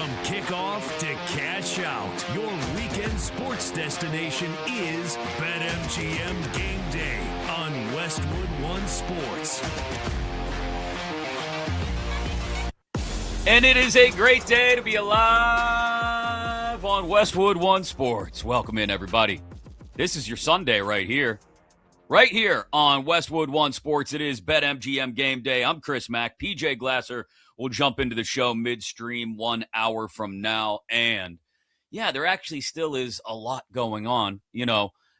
From kickoff to cash out, your weekend sports destination is BetMGM Gameday on Westwood One Sports. And it is a great day to be alive on Westwood One Sports. Welcome in, everybody. This is your Sunday right here. Right here on Westwood One Sports, it is BetMGM Game Day. I'm Chris Mack. PJ Glasser will jump into the show midstream 1 hour from now. And, yeah, there actually still is a lot going on,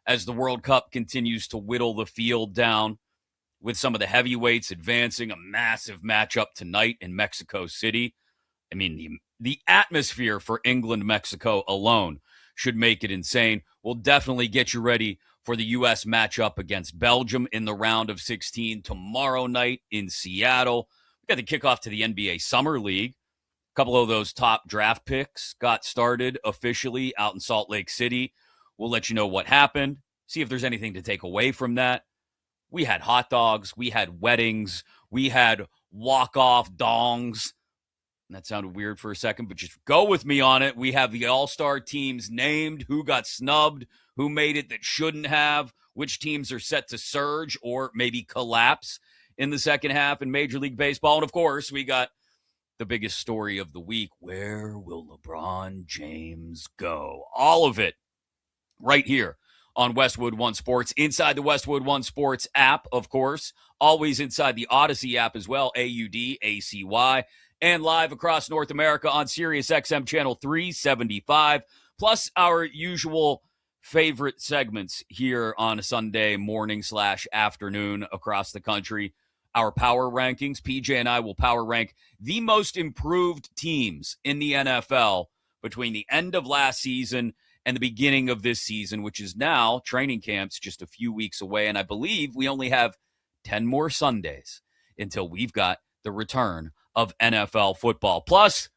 as the World Cup continues to whittle the field down with some of the heavyweights advancing. A massive matchup tonight in Mexico City. I mean, the atmosphere for England-Mexico alone should make it insane. We'll definitely get you ready for the U.S. matchup against Belgium in the round of 16 tomorrow night in Seattle. We got the kickoff to the NBA Summer League. A couple of those top draft picks got started officially out in Salt Lake City. We'll let you know what happened, see if there's anything to take away from that. We had hot dogs. We had weddings. We had walk-off dongs. That sounded weird for a second, but just go with me on it. We have the all-star teams named, who got snubbed, who made it that shouldn't have, which teams are set to surge or maybe collapse in the second half in Major League Baseball. And, of course, we got the biggest story of the week. Where will LeBron James go? All of it right here on Westwood One Sports, inside the Westwood One Sports app, of course, always inside the Odyssey app as well, AUDACY, and live across North America on Sirius XM Channel 375, plus our usual favorite segments here on a Sunday morning / afternoon across the country. Our power rankings. PJ and I will power rank the most improved teams in the NFL between the end of last season and the beginning of this season, which is now training camps just a few weeks away. And I believe we only have 10 more Sundays until we've got the return of NFL football. Plus,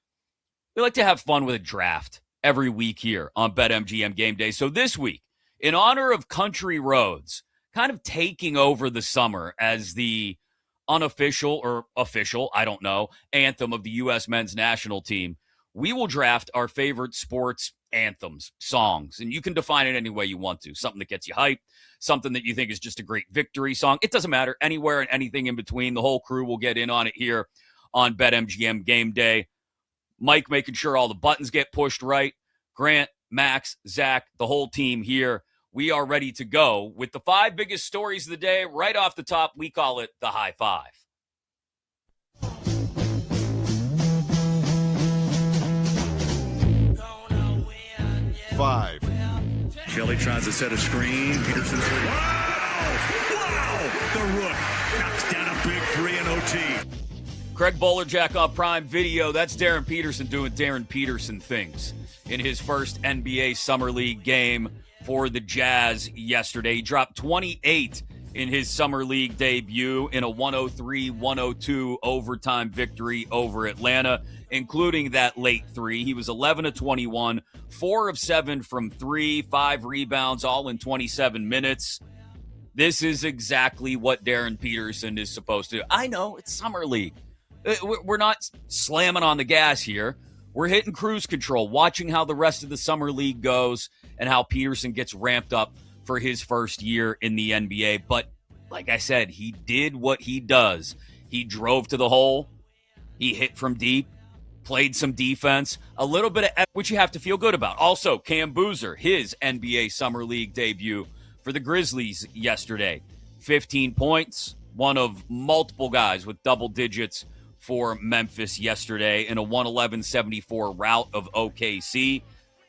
we like to have fun with a draft every week here on BetMGM Game Day. So this week, in honor of Country Roads, kind of taking over the summer as the unofficial or official, I don't know, anthem of the U.S. men's national team, we will draft our favorite sports anthems, songs, and you can define it any way you want to. Something that gets you hyped, something that you think is just a great victory song. It doesn't matter. Anywhere and anything in between. The whole crew will get in on it here on BetMGM Game Day. Mike making sure all the buttons get pushed right. Grant, Max, Zach, the whole team here. We are ready to go with the 5 biggest stories of the day. Right off the top, we call it the High Five. 5. Shelley tries to set a screen. Peterson's wow! The Rook knocks down a big 3 in OT. Craig Bolerjack on Prime Video. That's Darren Peterson doing Darren Peterson things in his first NBA Summer League game for the Jazz yesterday. He dropped 28 in his Summer League debut in a 103-102 overtime victory over Atlanta, including that late 3. He was 11 of 21, 4 of 7 from 3, 5 rebounds, all in 27 minutes. This is exactly what Darren Peterson is supposed to do. I know, it's Summer League. We're not slamming on the gas here. We're hitting cruise control, watching how the rest of the Summer League goes and how Peterson gets ramped up for his first year in the NBA. But like I said, he did what he does. He drove to the hole. He hit from deep, played some defense, a little bit of which you have to feel good about. Also, Cam Boozer, his NBA Summer League debut for the Grizzlies yesterday. 15 points, one of multiple guys with double digits for Memphis yesterday in a 111-74 rout of OKC.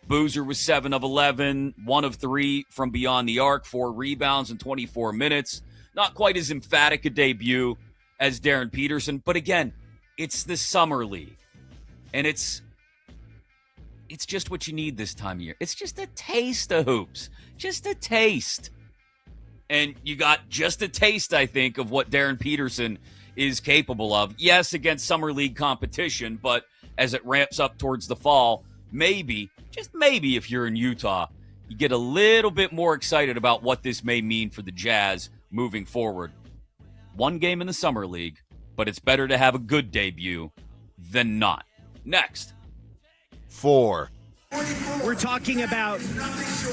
Boozer was 7 of 11, 1 of 3 from beyond the arc, 4 rebounds in 24 minutes. Not quite as emphatic a debut as Darren Peterson, but again, it's the Summer League. And it's just what you need this time of year. It's just a taste of hoops. Just a taste. And you got just a taste, I think, of what Darren Peterson is capable of. Yes, against Summer League competition, but as it ramps up towards the fall, maybe, just maybe if you're in Utah, you get a little bit more excited about what this may mean for the Jazz moving forward. One game in the Summer League, but it's better to have a good debut than not. Next, 4. We're talking about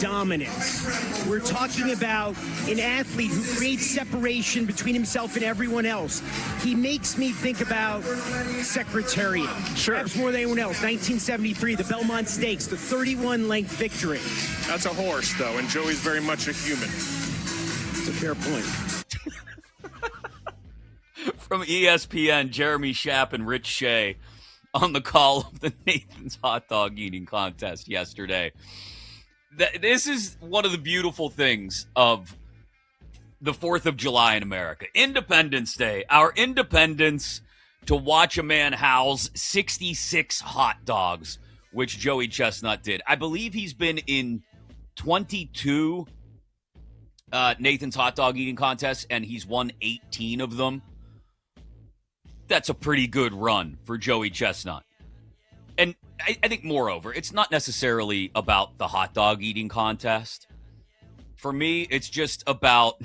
dominance. We're talking about an athlete who creates separation between himself and everyone else. He makes me think about Secretariat. Sure. Perhaps more than anyone else. 1973, the Belmont Stakes, the 31-length victory. That's a horse, though, and Joey's very much a human. It's a fair point. From ESPN, Jeremy Schaap and Rich Shea on the call of the Nathan's hot dog eating contest yesterday. This is one of the beautiful things of the 4th of July in America. Independence Day, our independence to watch a man house 66 hot dogs, which Joey Chestnut did. I believe he's been in 22 Nathan's hot dog eating contests, and he's won 18 of them. That's a pretty good run for Joey Chestnut. And I think, moreover, it's not necessarily about the hot dog eating contest. For me, it's just about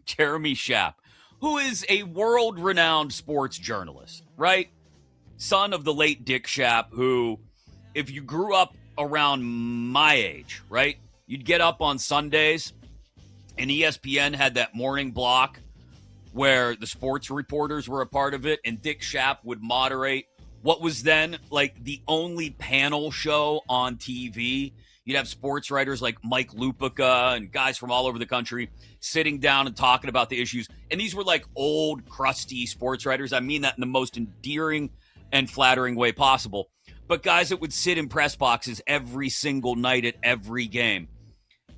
Jeremy Schaap, who is a world-renowned sports journalist, right? Son of the late Dick Schaap, who, if you grew up around my age, right, you'd get up on Sundays, and ESPN had that morning block where the sports reporters were a part of it, and Dick Schaap would moderate what was then like the only panel show on TV. You'd have sports writers like Mike Lupica and guys from all over the country sitting down and talking about the issues. And these were like old, crusty sports writers. I mean that in the most endearing and flattering way possible. But guys that would sit in press boxes every single night at every game.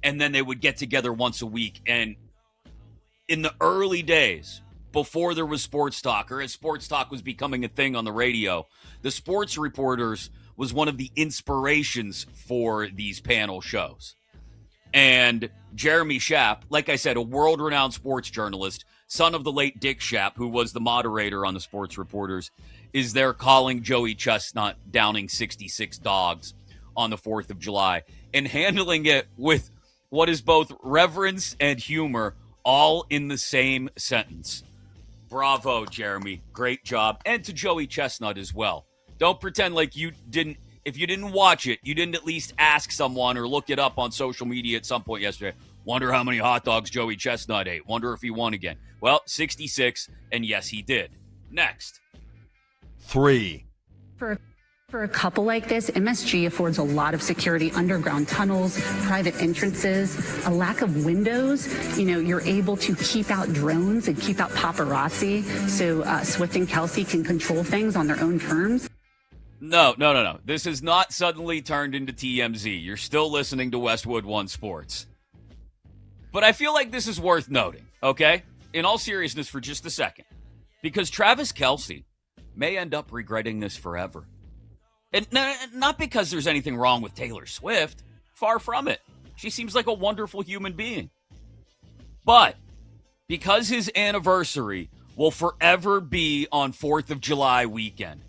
And then they would get together once a week. And in the early days, before there was sports talk, or as sports talk was becoming a thing on the radio, the sports reporters was one of the inspirations for these panel shows. And Jeremy Schaap, like I said, a world-renowned sports journalist, son of the late Dick Schaap, who was the moderator on the sports reporters, is there calling Joey Chestnut downing 66 dogs on the 4th of July and handling it with what is both reverence and humor all in the same sentence. Bravo, Jeremy. Great job. And to Joey Chestnut as well. Don't pretend like you didn't, if you didn't watch it, you didn't at least ask someone or look it up on social media at some point yesterday. Wonder how many hot dogs Joey Chestnut ate. Wonder if he won again. Well, 66, and yes, he did. Next. 3. For a couple like this, MSG affords a lot of security, underground tunnels, private entrances, a lack of windows. You know, you're able to keep out drones and keep out paparazzi, so Swift and Kelsey can control things on their own terms. No. This has not suddenly turned into TMZ. You're still listening to Westwood One Sports. But I feel like this is worth noting, okay? In all seriousness for just a second. Because Travis Kelsey may end up regretting this forever. And not because there's anything wrong with Taylor Swift. Far from it. She seems like a wonderful human being. But because his anniversary will forever be on 4th of July weekend,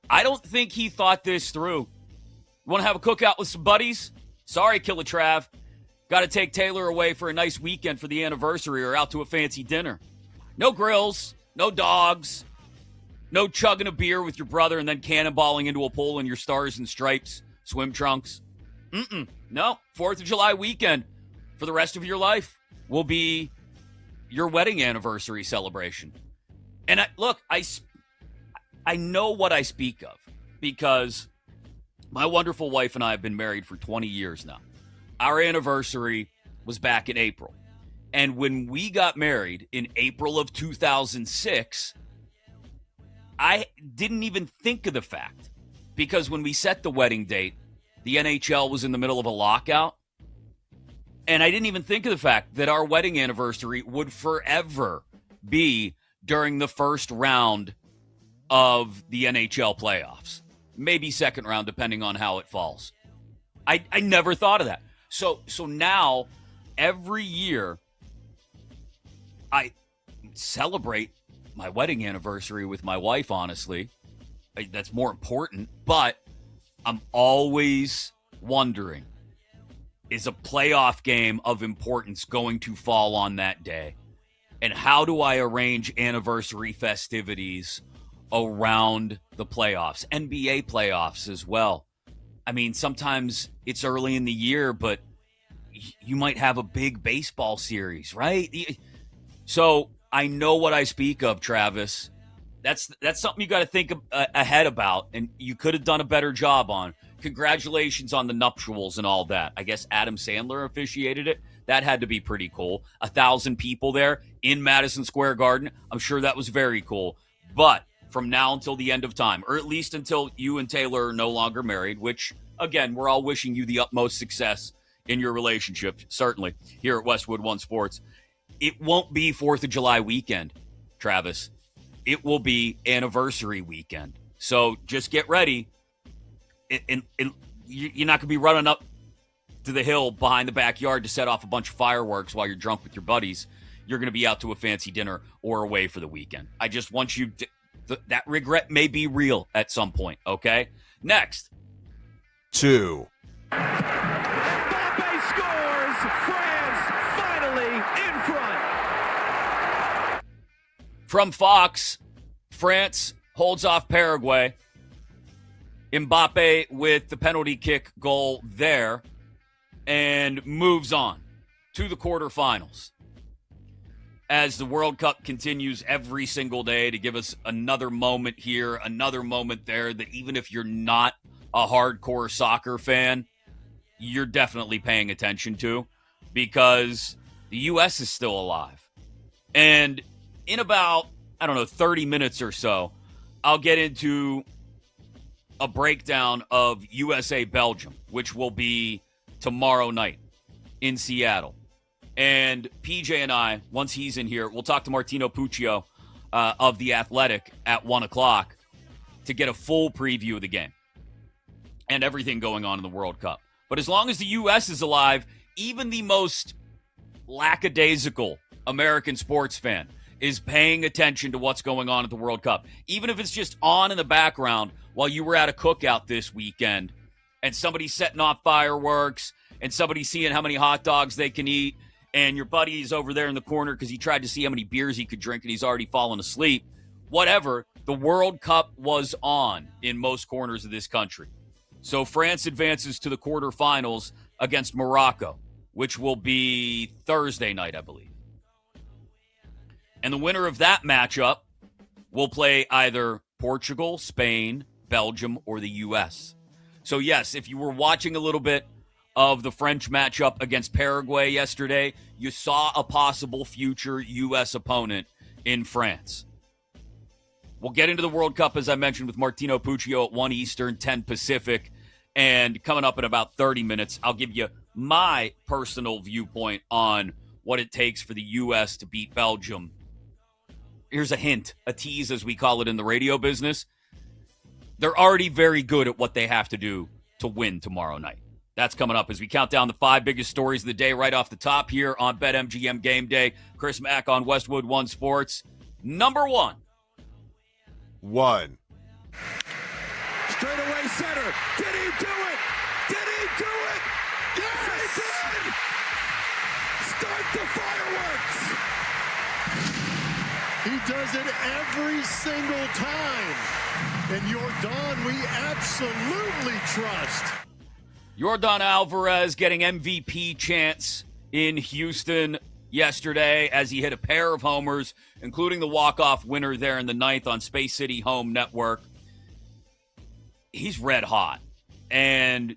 I don't think he thought this through. You want to have a cookout with some buddies? Sorry, Killer Trav. Got to take Taylor away for a nice weekend for the anniversary or out to a fancy dinner. No grills, no dogs. No chugging a beer with your brother and then cannonballing into a pool in your Stars and Stripes swim trunks. No, 4th of July weekend for the rest of your life will be your wedding anniversary celebration. And I know what I speak of because my wonderful wife and I have been married for 20 years now. Our anniversary was back in April. And when we got married in April of 2006, I didn't even think of the fact because when we set the wedding date, the NHL was in the middle of a lockout. And I didn't even think of the fact that our wedding anniversary would forever be during the first round of the NHL playoffs. Maybe second round, depending on how it falls. I never thought of that. So now, every year, I celebrate my wedding anniversary with my wife, honestly. That's more important. But I'm always wondering, is a playoff game of importance going to fall on that day? And how do I arrange anniversary festivities around the playoffs? NBA playoffs as well. I mean, sometimes it's early in the year, but you might have a big baseball series, right? So I know what I speak of, Travis. That's something you got to think ahead about, and you could have done a better job on. Congratulations on the nuptials and all that. I guess Adam Sandler officiated it. That had to be pretty cool. 1,000 people there in Madison Square Garden. I'm sure that was very cool. But from now until the end of time, or at least until you and Taylor are no longer married, which, again, we're all wishing you the utmost success in your relationship, certainly, here at Westwood One Sports. It won't be 4th of July weekend, Travis. It will be anniversary weekend. So just get ready. And you're not going to be running up to the hill behind the backyard to set off a bunch of fireworks while you're drunk with your buddies. You're going to be out to a fancy dinner or away for the weekend. I just want you to, that regret may be real at some point, okay? Next. 2. Mbappe scores! France finally in front! From Fox, France holds off Paraguay. Mbappe with the penalty kick goal there and moves on to the quarterfinals. As the World Cup continues every single day to give us another moment here, another moment there, that even if you're not a hardcore soccer fan, you're definitely paying attention to, because the U.S. is still alive. And in about, 30 minutes or so, I'll get into a breakdown of USA-Belgium, which will be tomorrow night in Seattle. And PJ and I, once he's in here, we'll talk to Martino Puccio of The Athletic at 1 o'clock to get a full preview of the game and everything going on in the World Cup. But as long as the U.S. is alive, even the most lackadaisical American sports fan is paying attention to what's going on at the World Cup. Even if it's just on in the background while you were at a cookout this weekend and somebody's setting off fireworks and somebody's seeing how many hot dogs they can eat, and your buddy is over there in the corner because he tried to see how many beers he could drink and he's already fallen asleep. Whatever, the World Cup was on in most corners of this country. So France advances to the quarterfinals against Morocco, which will be Thursday night, I believe. And the winner of that matchup will play either Portugal, Spain, Belgium, or the U.S. So, yes, if you were watching a little bit of the French matchup against Paraguay yesterday, you saw a possible future U.S. opponent in France. We'll get into the World Cup, as I mentioned, with Martino Puccio at 1 Eastern, 10 Pacific. And coming up in about 30 minutes, I'll give you my personal viewpoint on what it takes for the U.S. to beat Belgium. Here's a hint, a tease as we call it in the radio business. They're already very good at what they have to do to win tomorrow night. That's coming up as we count down the 5 biggest stories of the day right off the top here on BetMGM Game Day. Chris Mack on Westwood One Sports. Number 1. 1. Straightaway center. Did he do it? Did he do it? Yes, he did! Start the fireworks! He does it every single time. And Yordan, we absolutely trust. Yordan Alvarez getting MVP chance in Houston yesterday as he hit a pair of homers, including the walk-off winner there in the 9th on Space City Home Network. He's red hot. And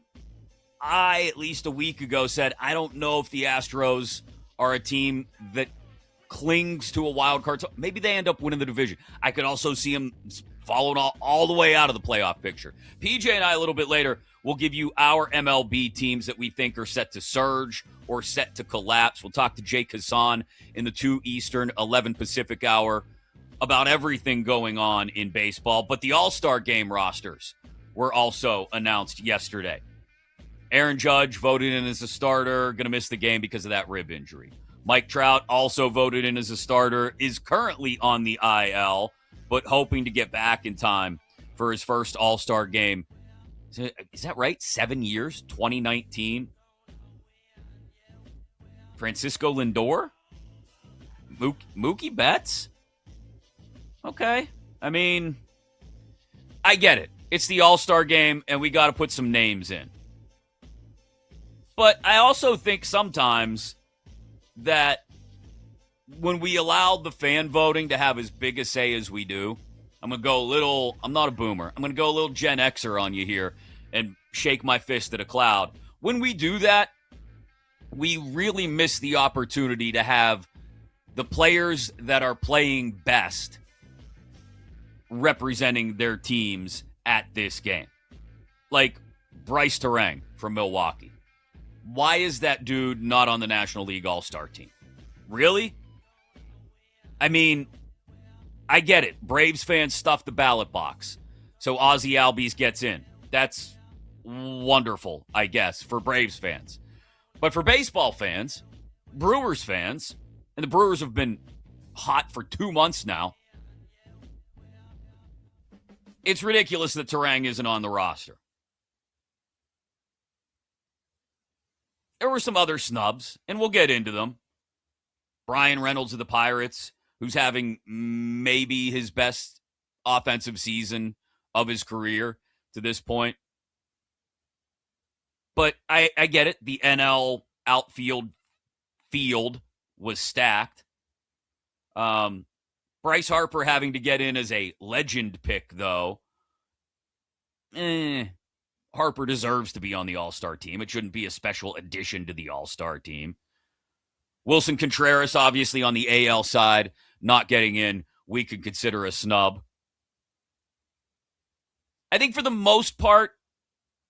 I, at least a week ago, said I don't know if the Astros are a team that clings to a wild card. So maybe they end up winning the division. I could also see him following all the way out of the playoff picture. PJ and I, a little bit later, will give you our MLB teams that we think are set to surge or set to collapse. We'll talk to Jay Kazan in the 2 Eastern, 11 Pacific hour about everything going on in baseball. But the All-Star Game rosters were also announced yesterday. Aaron Judge voted in as a starter, going to miss the game because of that rib injury. Mike Trout also voted in as a starter, is currently on the IL, but hoping to get back in time for his first All-Star game. Is that right? 7 years, 2019. Francisco Lindor? Mookie Betts? Okay. I mean, I get it. it's the All-Star game, and we got to put some names in. But I also think sometimes that when we allow the fan voting to have as big a say as we do, I'm going to go a little, I'm not a boomer, I'm going to go a little Gen Xer on you here and shake my fist at a cloud. When we do that, we really miss the opportunity to have the players that are playing best representing their teams at this game. Like Bryce Terang from Milwaukee. Why is that dude not on the National League All-Star team? Really? I mean, I get it. Braves fans stuff the ballot box, so Ozzie Albies gets in. That's wonderful, I guess, for Braves fans. But for baseball fans, Brewers fans, and the Brewers have been hot for 2 months now, it's ridiculous that Terang isn't on the roster. There were some other snubs, and we'll get into them. Brian Reynolds of the Pirates, who's having maybe his best offensive season of his career to this point. But I get it. The NL outfield field was stacked. Bryce Harper having to get in as a legend pick, though. Harper deserves to be on the All-Star team. It shouldn't be a special addition to the All-Star team. Wilson Contreras, obviously on the AL side, not getting in, we could consider a snub. I think for the most part,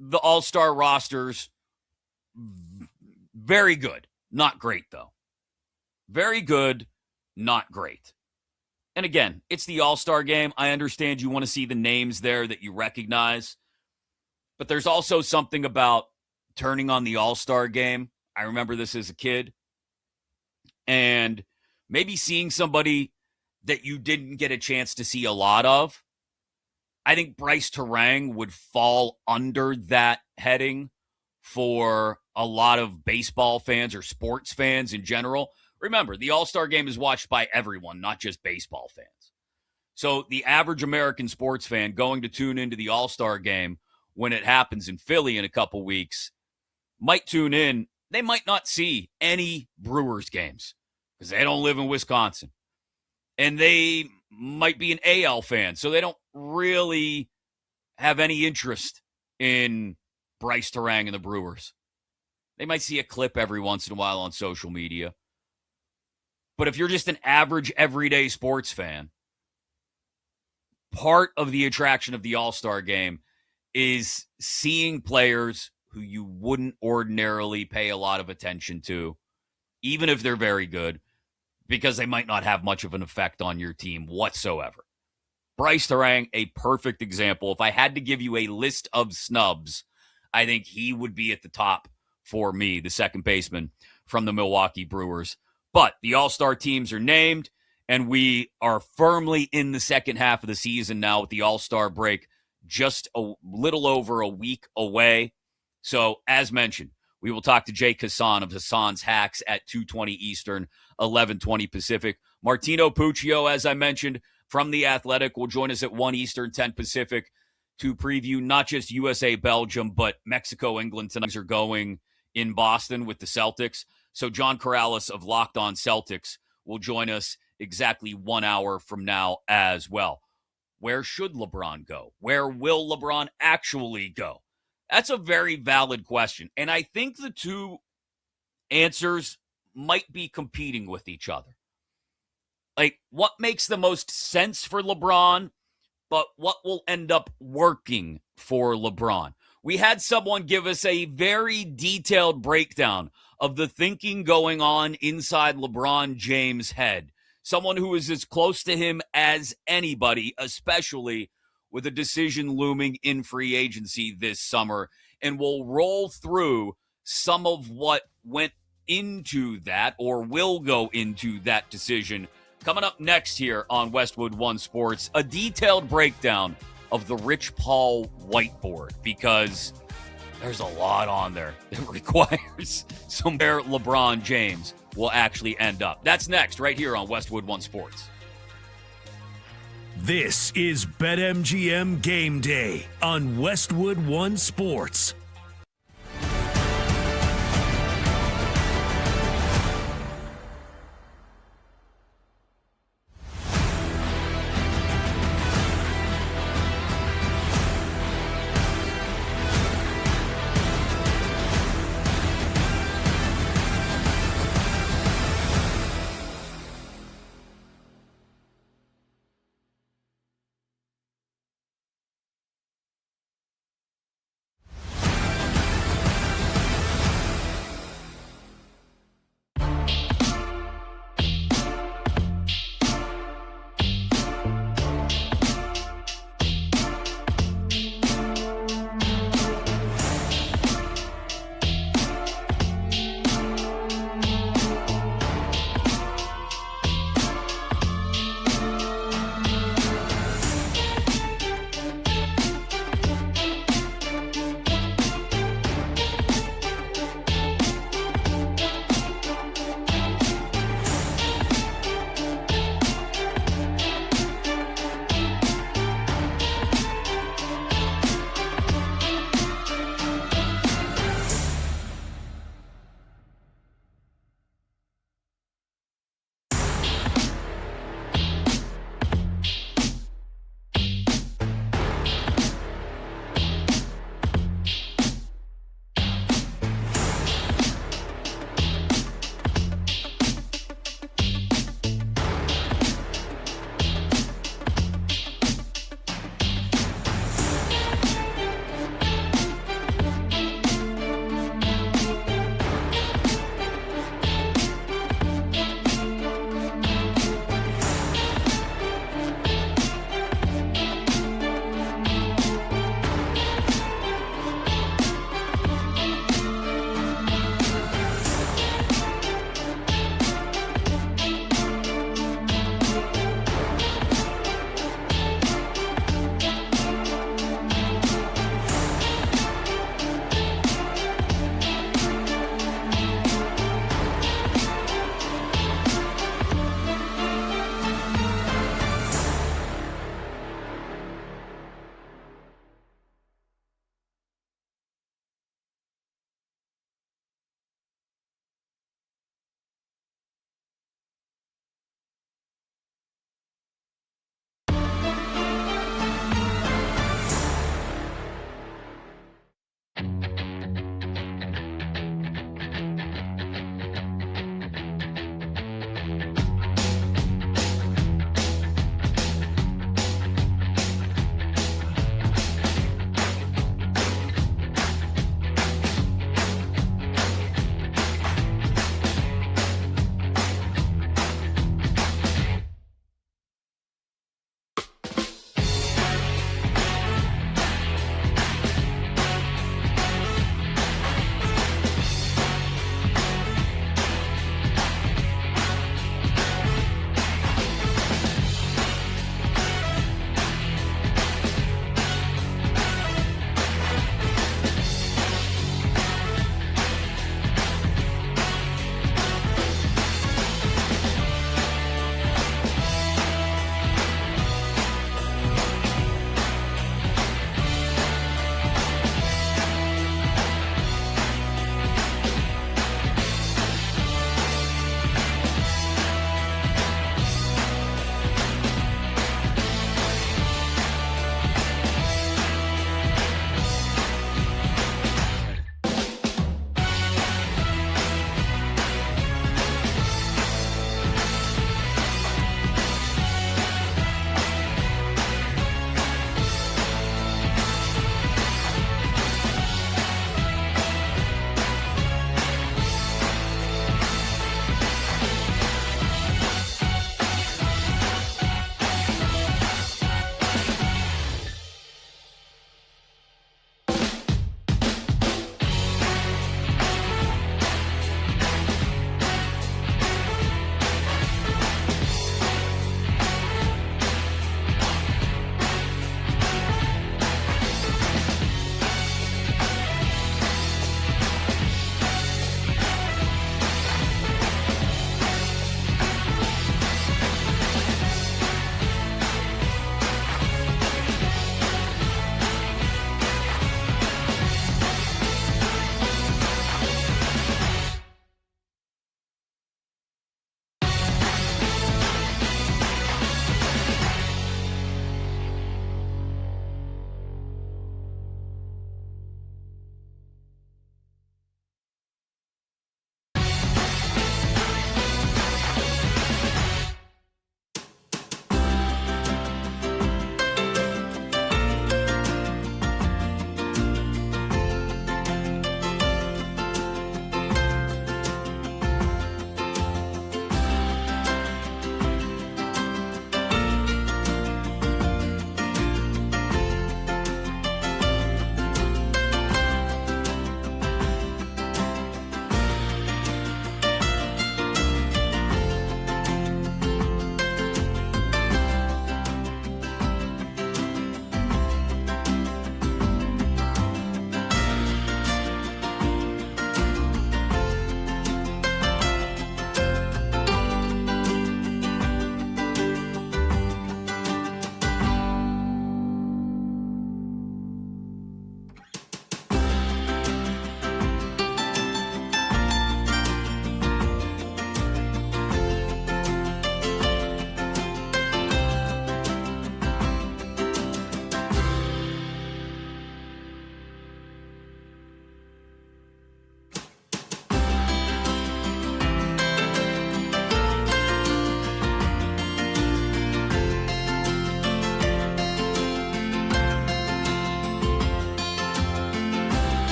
the All-Star rosters, very good. Not great, though. Very good, not great. And again, it's the All-Star game. I understand you want to see the names there that you recognize. But there's also something about turning on the All-Star game. I remember this as a kid. And maybe seeing somebody that you didn't get a chance to see a lot of. I think Bryce Terang would fall under that heading for a lot of baseball fans or sports fans in general. Remember, the All-Star game is watched by everyone, not just baseball fans. So the average American sports fan going to tune into the All-Star game when it happens in Philly in a couple weeks might tune in. They might not see any Brewers games because they don't live in Wisconsin. And they might be an AL fan, so they don't really have any interest in Bryce Terang and the Brewers. They might see a clip every once in a while on social media. But if you're just an average, everyday sports fan, part of the attraction of the All-Star game is seeing players who you wouldn't ordinarily pay a lot of attention to, even if they're very good, because they might not have much of an effect on your team whatsoever. Bryce Terang, a perfect example. If I had to give you a list of snubs, I think he would be at the top for me, the second baseman from the Milwaukee Brewers. But the All-Star teams are named, and we are firmly in the second half of the season now with the All-Star break just a little over a week away. So, as mentioned, we will talk to Jake Hassan of Hassan's Hacks at 2:20 Eastern, 11:20 Pacific. Martino Puccio, as I mentioned, from The Athletic, will join us at 1 Eastern, 10 Pacific to preview not just USA, Belgium, but Mexico, England tonight are going in Boston with the Celtics. So John Corrales of Locked On Celtics will join us exactly 1 hour from now as well. Where should LeBron go? Where will LeBron actually go? That's a very valid question. And I think the two answers might be competing with each other. Like, what makes the most sense for LeBron, but what will end up working for LeBron? We had someone give us a very detailed breakdown of the thinking going on inside LeBron James' head. Someone who is as close to him as anybody, especially with a decision looming in free agency this summer. And we'll roll through some of what went into that or will go into that decision. Coming up next here on Westwood One Sports, a detailed breakdown of the Rich Paul whiteboard, because there's a lot on there that requires somewhere LeBron James will actually end up. That's next right here on Westwood One Sports. This is BetMGM Game Day on Westwood One Sports.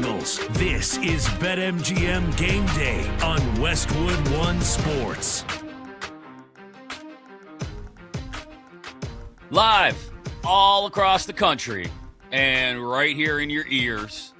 Cardinals. This is BetMGM Game Day on Westwood One Sports. Live all across the country and right here in your ears,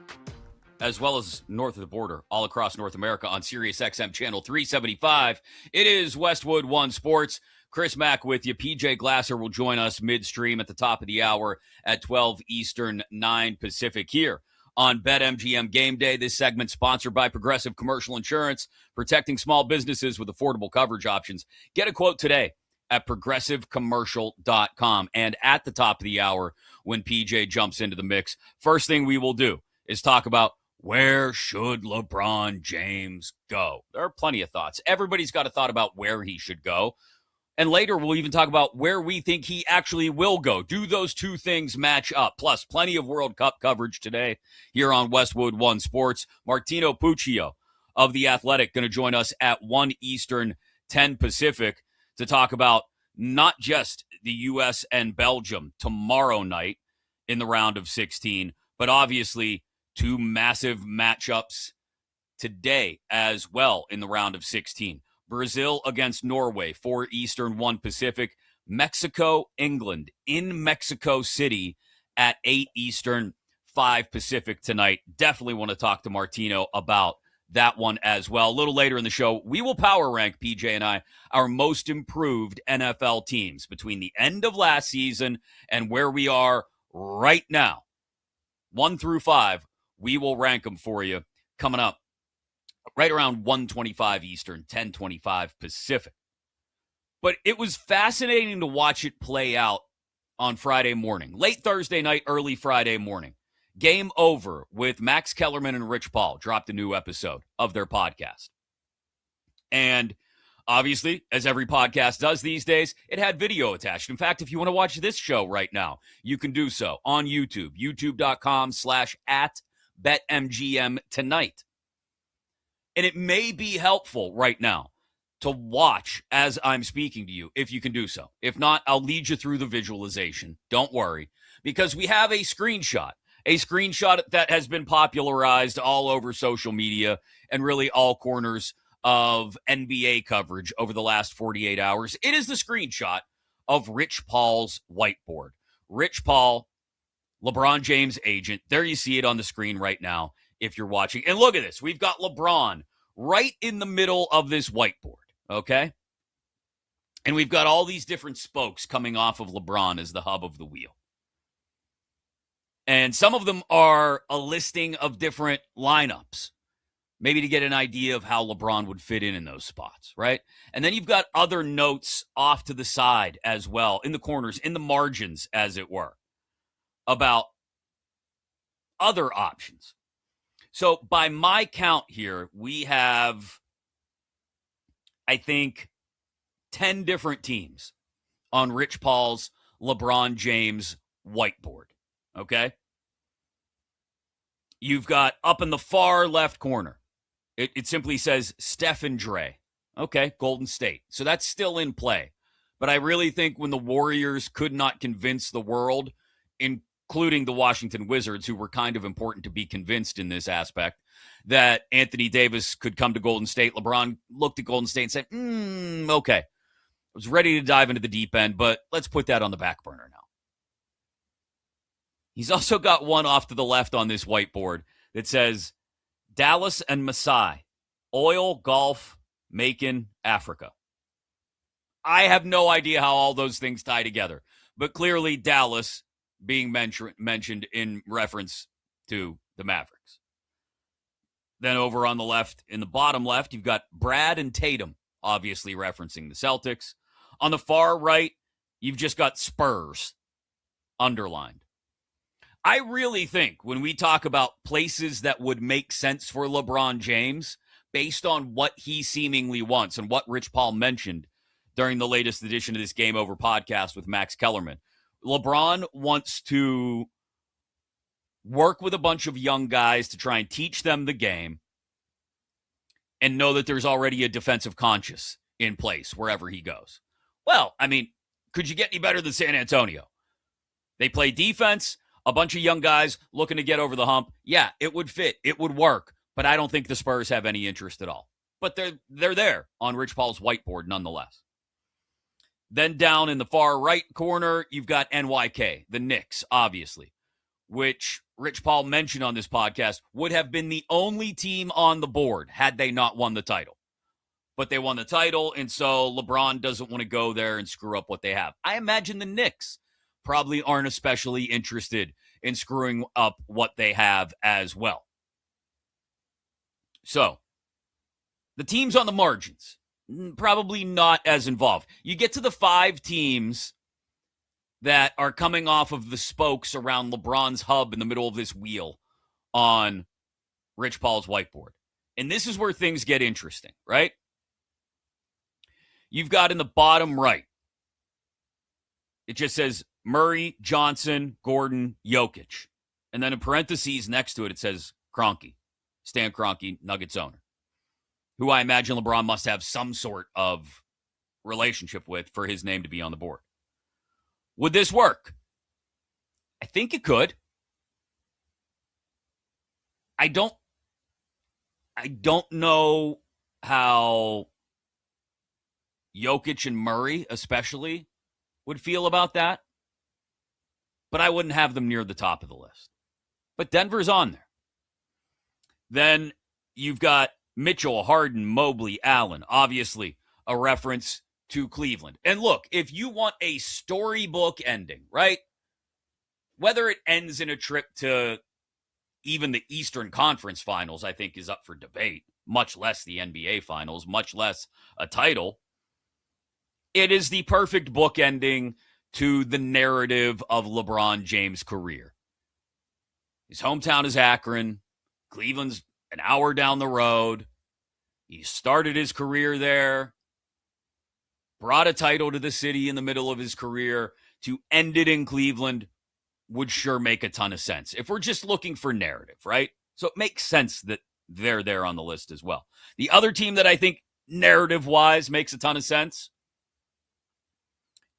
as well as north of the border, all across North America on Sirius XM Channel 375. It is Westwood One Sports. Chris Mack with you. PJ Glasser will join us midstream at the top of the hour at 12 Eastern, 9 Pacific here on BetMGM Game Day. This segment sponsored by Progressive Commercial Insurance, protecting small businesses with affordable coverage options. Get a quote today at progressivecommercial.com. And at the top of the hour, when PJ jumps into the mix, first thing we will do is talk about where should LeBron James go? There are plenty of thoughts. Everybody's got a thought about where he should go. And later, we'll even talk about where we think he actually will go. Do those two things match up? Plus, plenty of World Cup coverage today here on Westwood One Sports. Martino Puccio of The Athletic going to join us at 1 Eastern, 10 Pacific to talk about not just the U.S. and Belgium tomorrow night in the round of 16, but obviously two massive matchups today as well in the round of 16. Brazil against Norway, 4 Eastern, 1 Pacific. Mexico, England in Mexico City at 8 Eastern, 5 Pacific tonight. Definitely want to talk to Martino about that one as well. A little later in the show, we will power rank, PJ and I, our most improved NFL teams between the end of last season and where we are right now. 1 through 5, we will rank them for you coming up right around 1:25 Eastern, 10:25 Pacific. But it was fascinating to watch it play out on Friday morning, late Thursday night, early Friday morning. Game Over with Max Kellerman and Rich Paul dropped a new episode of their podcast. And obviously, as every podcast does these days, it had video attached. In fact, if you want to watch this show right now, you can do so on YouTube, youtube.com/@BetMGM tonight. And it may be helpful right now to watch as I'm speaking to you, if you can do so. If not, I'll lead you through the visualization. Don't worry, because we have a screenshot that has been popularized all over social media and really all corners of NBA coverage over the last 48 hours. It is the screenshot of Rich Paul's whiteboard. Rich Paul, LeBron James' agent. There you see it on the screen right now if you're watching. And look at this. We've got LeBron right in the middle of this whiteboard, okay? And we've got all these different spokes coming off of LeBron as the hub of the wheel. And some of them are a listing of different lineups, maybe to get an idea of how LeBron would fit in those spots, right? And then you've got other notes off to the side as well, in the corners, in the margins, as it were, about other options. So by my count here, we have, I think, 10 different teams on Rich Paul's LeBron James whiteboard, okay? You've got up in the far left corner, it simply says Steph and Dre. Okay, Golden State. So that's still in play. But I really think when the Warriors could not convince the world, including the Washington Wizards, who were kind of important to be convinced in this aspect, that Anthony Davis could come to Golden State, LeBron looked at Golden State and said, okay. I was ready to dive into the deep end, but let's put that on the back burner now. He's also got one off to the left on this whiteboard that says Dallas and Masai, oil, golf, Macon, Africa. I have no idea how all those things tie together, but clearly Dallas being mentioned in reference to the Mavericks. Then over on the left, in the bottom left, you've got Brad and Tatum, obviously referencing the Celtics. On the far right, you've just got Spurs underlined. I really think when we talk about places that would make sense for LeBron James, based on what he seemingly wants and what Rich Paul mentioned during the latest edition of this Game Over podcast with Max Kellerman, LeBron wants to work with a bunch of young guys to try and teach them the game and know that there's already a defensive conscience in place wherever he goes. Well, I mean, could you get any better than San Antonio? They play defense. A bunch of young guys looking to get over the hump. Yeah, it would fit. It would work. But I don't think the Spurs have any interest at all. But they're there on Rich Paul's whiteboard nonetheless. Then down in the far right corner, you've got NYK, the Knicks, obviously, which Rich Paul mentioned on this podcast would have been the only team on the board had they not won the title. But they won the title, and so LeBron doesn't want to go there and screw up what they have. I imagine the Knicks probably aren't especially interested in screwing up what they have as well. So, the teams on the margins, probably not as involved. You get to the 5 teams that are coming off of the spokes around LeBron's hub in the middle of this wheel on Rich Paul's whiteboard. And this is where things get interesting, right? You've got in the bottom right, it just says Murray, Johnson, Gordon, Jokic. And then in parentheses next to it, it says Kroenke, Stan Kroenke, Nuggets owner, who I imagine LeBron must have some sort of relationship with for his name to be on the board. Would this work? I think it could. I don't know how Jokic and Murray especially would feel about that, but I wouldn't have them near the top of the list. But Denver's on there. Then you've got Mitchell, Harden, Mobley, Allen, obviously a reference to Cleveland. And look, if you want a storybook ending, right? Whether it ends in a trip to even the Eastern Conference Finals, I think is up for debate, much less the NBA Finals, much less a title. It is the perfect book ending to the narrative of LeBron James' career. His hometown is Akron. Cleveland's an hour down the road. He started his career there, brought a title to the city in the middle of his career. To end it in Cleveland would sure make a ton of sense if we're just looking for narrative, right? So it makes sense that they're there on the list as well. The other team that I think narrative-wise makes a ton of sense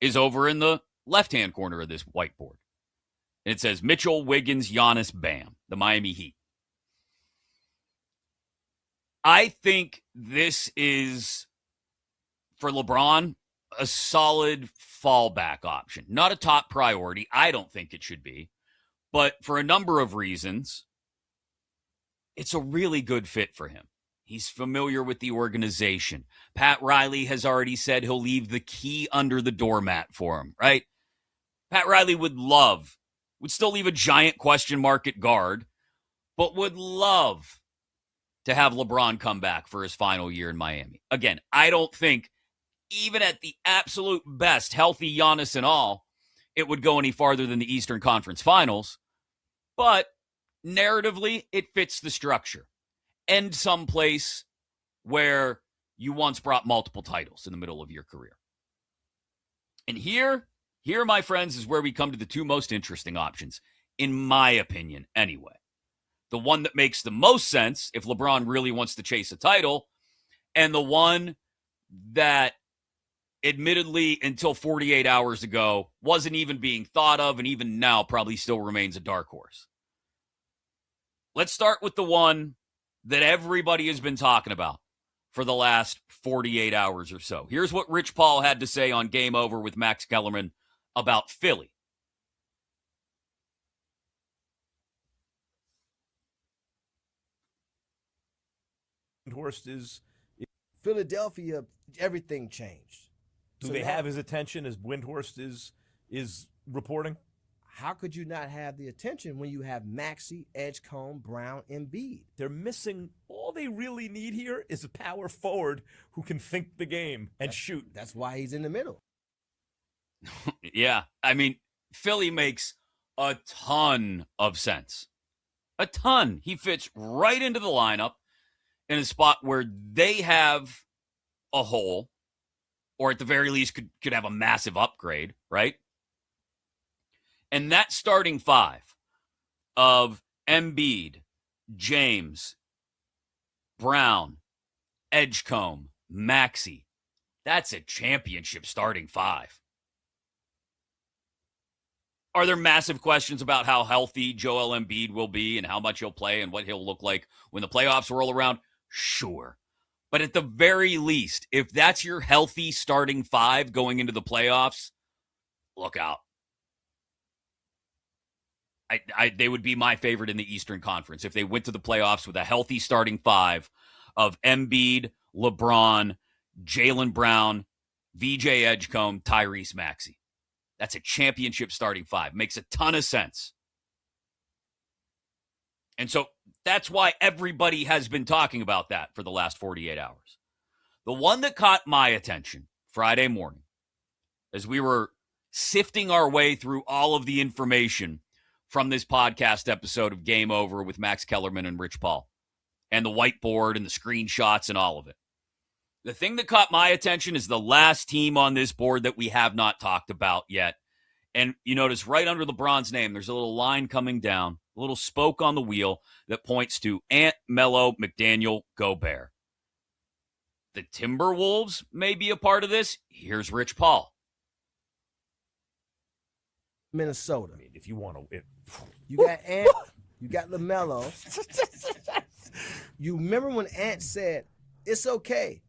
is over in the left-hand corner of this whiteboard. And it says Mitchell, Wiggins, Giannis, Bam, the Miami Heat. I think this is, for LeBron, a solid fallback option. Not a top priority. I don't think it should be. But for a number of reasons, it's a really good fit for him. He's familiar with the organization. Pat Riley has already said he'll leave the key under the doormat for him, right? Pat Riley would still leave a giant question mark at guard, but would love to have LeBron come back for his final year in Miami. Again, I don't think, even at the absolute best, healthy Giannis and all, it would go any farther than the Eastern Conference Finals. But narratively, it fits the structure. And someplace where you once brought multiple titles in the middle of your career. And here, my friends, is where we come to the two most interesting options, in my opinion, anyway. The one that makes the most sense if LeBron really wants to chase a title, and the one that, admittedly, until 48 hours ago, wasn't even being thought of, and even now probably still remains a dark horse. Let's start with the one that everybody has been talking about for the last 48 hours or so. Here's what Rich Paul had to say on Game Over with Max Kellerman about Philly. Windhorst is Philadelphia, everything changed. Do they have his attention as Windhorst is reporting? How could you not have the attention when you have Maxey, Edgecombe, Brown, and Embiid? They're missing. All they really need here is a power forward who can think the game and shoot. That's why he's in the middle. Yeah, I mean, Philly makes a ton of sense. A ton. He fits right into the lineup in a spot where they have a hole, or at the very least could have a massive upgrade, right? And that starting five of Embiid, James, Brown, Edgecombe, Maxey, that's a championship starting five. Are there massive questions about how healthy Joel Embiid will be and how much he'll play and what he'll look like when the playoffs roll around? Sure. But at the very least, if that's your healthy starting five going into the playoffs, look out. They would be my favorite in the Eastern Conference if they went to the playoffs with a healthy starting five of Embiid, LeBron, Jaylen Brown, VJ Edgecombe, Tyrese Maxey. That's a championship starting five. Makes a ton of sense. And so that's why everybody has been talking about that for the last 48 hours. The one that caught my attention Friday morning, as we were sifting our way through all of the information from this podcast episode of Game Over with Max Kellerman and Rich Paul, and the whiteboard and the screenshots and all of it. The thing that caught my attention is the last team on this board that we have not talked about yet. And you notice right under LeBron's name, there's a little line coming down, a little spoke on the wheel that points to Ant, Melo, McDaniel, Gobert. The Timberwolves may be a part of this. Here's Rich Paul. Minnesota. I mean, if you want to... You got Ant, you got LaMelo. You remember when Ant said, it's okay.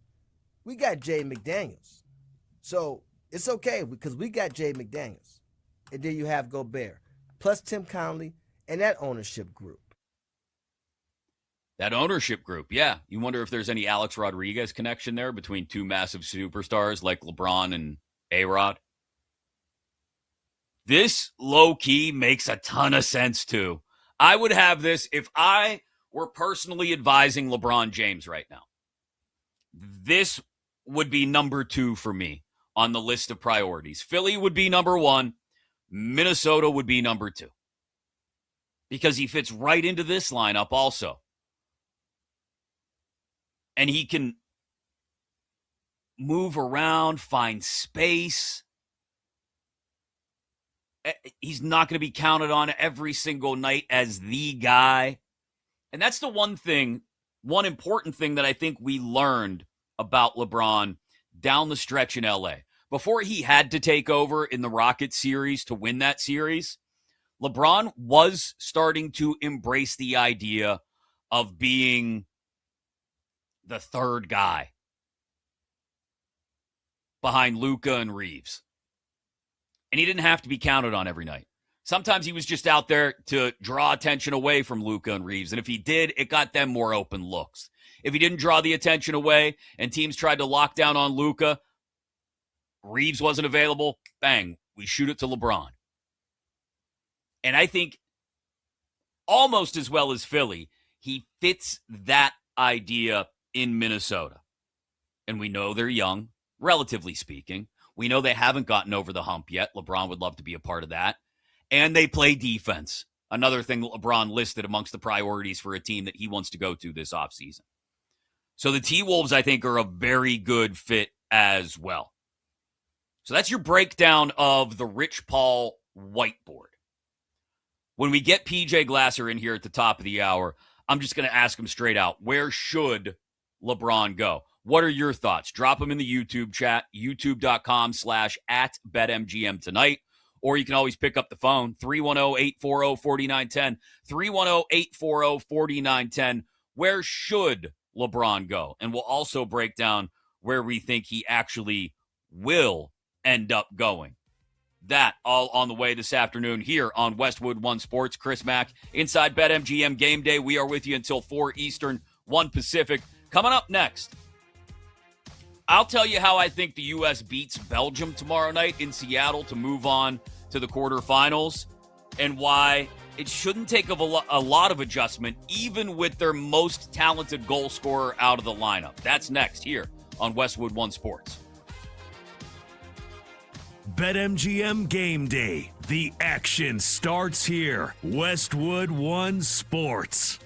We got Jay McDaniels. So it's okay because we got Jay McDaniels. And then you have Gobert, plus Tim Conley and that ownership group. That ownership group, yeah. You wonder if there's any Alex Rodriguez connection there between two massive superstars like LeBron and A-Rod. This low-key makes a ton of sense, too. I would have this if I were personally advising LeBron James right now. This would be number 2 for me on the list of priorities. Philly would be number 1. Minnesota would be number 2. Because he fits right into this lineup also. And he can move around, find space. He's not going to be counted on every single night as the guy. And that's the one important thing that I think we learned about LeBron down the stretch in LA. Before he had to take over in the Rockets series to win that series, LeBron was starting to embrace the idea of being the third guy behind Luka and Reeves. And he didn't have to be counted on every night. Sometimes he was just out there to draw attention away from Luka and Reeves. And if he did, it got them more open looks. If he didn't draw the attention away and teams tried to lock down on Luka, Reeves wasn't available, bang, we shoot it to LeBron. And I think almost as well as Philly, he fits that idea in Minnesota. And we know they're young, relatively speaking. We know they haven't gotten over the hump yet. LeBron would love to be a part of that. And they play defense. Another thing LeBron listed amongst the priorities for a team that he wants to go to this offseason. So the T-Wolves, I think, are a very good fit as well. So that's your breakdown of the Rich Paul whiteboard. When we get PJ Glasser in here at the top of the hour, I'm just going to ask him straight out, where should LeBron go? What are your thoughts? Drop them in the YouTube chat, youtube.com/@BetMGM tonight. Or you can always pick up the phone, 310-840-4910, 310-840-4910. Where should LeBron go? And we'll also break down where we think he actually will end up going. That all on the way this afternoon here on Westwood One Sports. Chris Mack inside BetMGM Game Day. We are with you until 4 Eastern, 1 Pacific. Coming up next, I'll tell you how I think the U.S. beats Belgium tomorrow night in Seattle to move on to the quarterfinals, and why it shouldn't take a lot of adjustment, even with their most talented goal scorer out of the lineup. That's next here on Westwood One Sports. BetMGM Game Day. The action starts here. Westwood One Sports.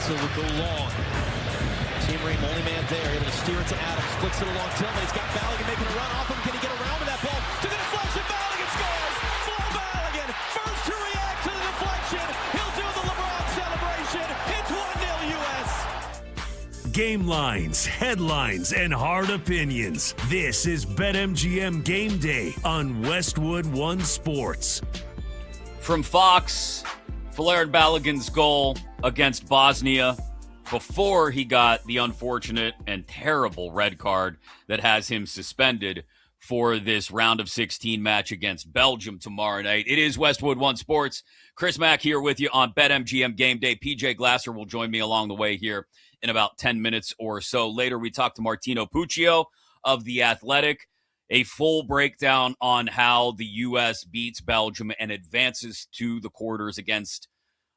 Silva go long. Team Ream, only man there, able to steer it to Adams. Flicks it along Tillman. He's got Balogun making a run off him. Can he get around with that ball? To the deflection, Balogun scores! Flo Balogun, first to react to the deflection. He'll do the LeBron celebration. It's 1-0 U.S. Game lines, headlines, and hard opinions. This is BetMGM Game Day on Westwood One Sports. From Fox, Falarin Balogun's goal against Bosnia before he got the unfortunate and terrible red card that has him suspended for this round of 16 match against Belgium tomorrow night. It is Westwood One Sports. Chris Mack here with you on BetMGM Game Day. PJ Glasser will join me along the way here in about 10 minutes or so. Later, we talk to Martino Puccio of The Athletic. A full breakdown on how the U.S. beats Belgium and advances to the quarters against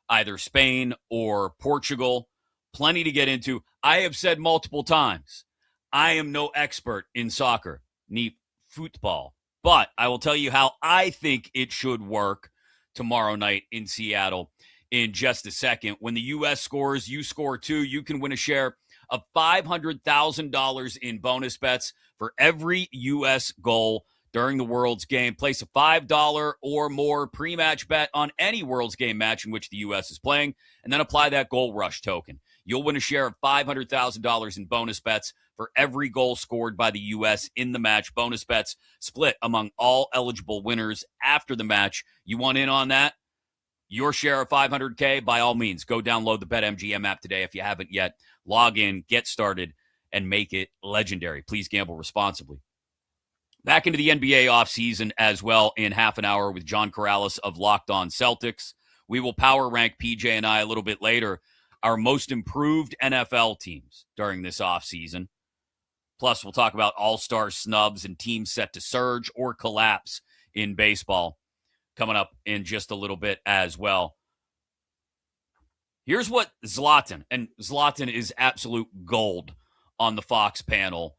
either Spain or Portugal. Plenty to get into. I have said multiple times, I am no expert in soccer, ni football, but I will tell you how I think it should work tomorrow night in Seattle in just a second. When the U.S. scores, you score too. You can win a share of $500,000 in bonus bets for every U.S. goal during the World's Game. Place a $5 or more pre-match bet on any World's Game match in which the U.S. is playing, and then apply that goal rush token. You'll win a share of $500,000 in bonus bets for every goal scored by the U.S. in the match. Bonus bets split among all eligible winners after the match. You want in on that? Your share of $500K? By all means, go download the BetMGM app today if you haven't yet. Log in, get started, and make it legendary. Please gamble responsibly. Back into the NBA offseason as well in half an hour with John Corrales of Locked On Celtics. We will power rank, PJ and I, a little bit later, our most improved NFL teams during this offseason. Plus, we'll talk about all-star snubs and teams set to surge or collapse in baseball coming up in just a little bit as well. Here's what Zlatan, and Zlatan is absolute gold on the Fox panel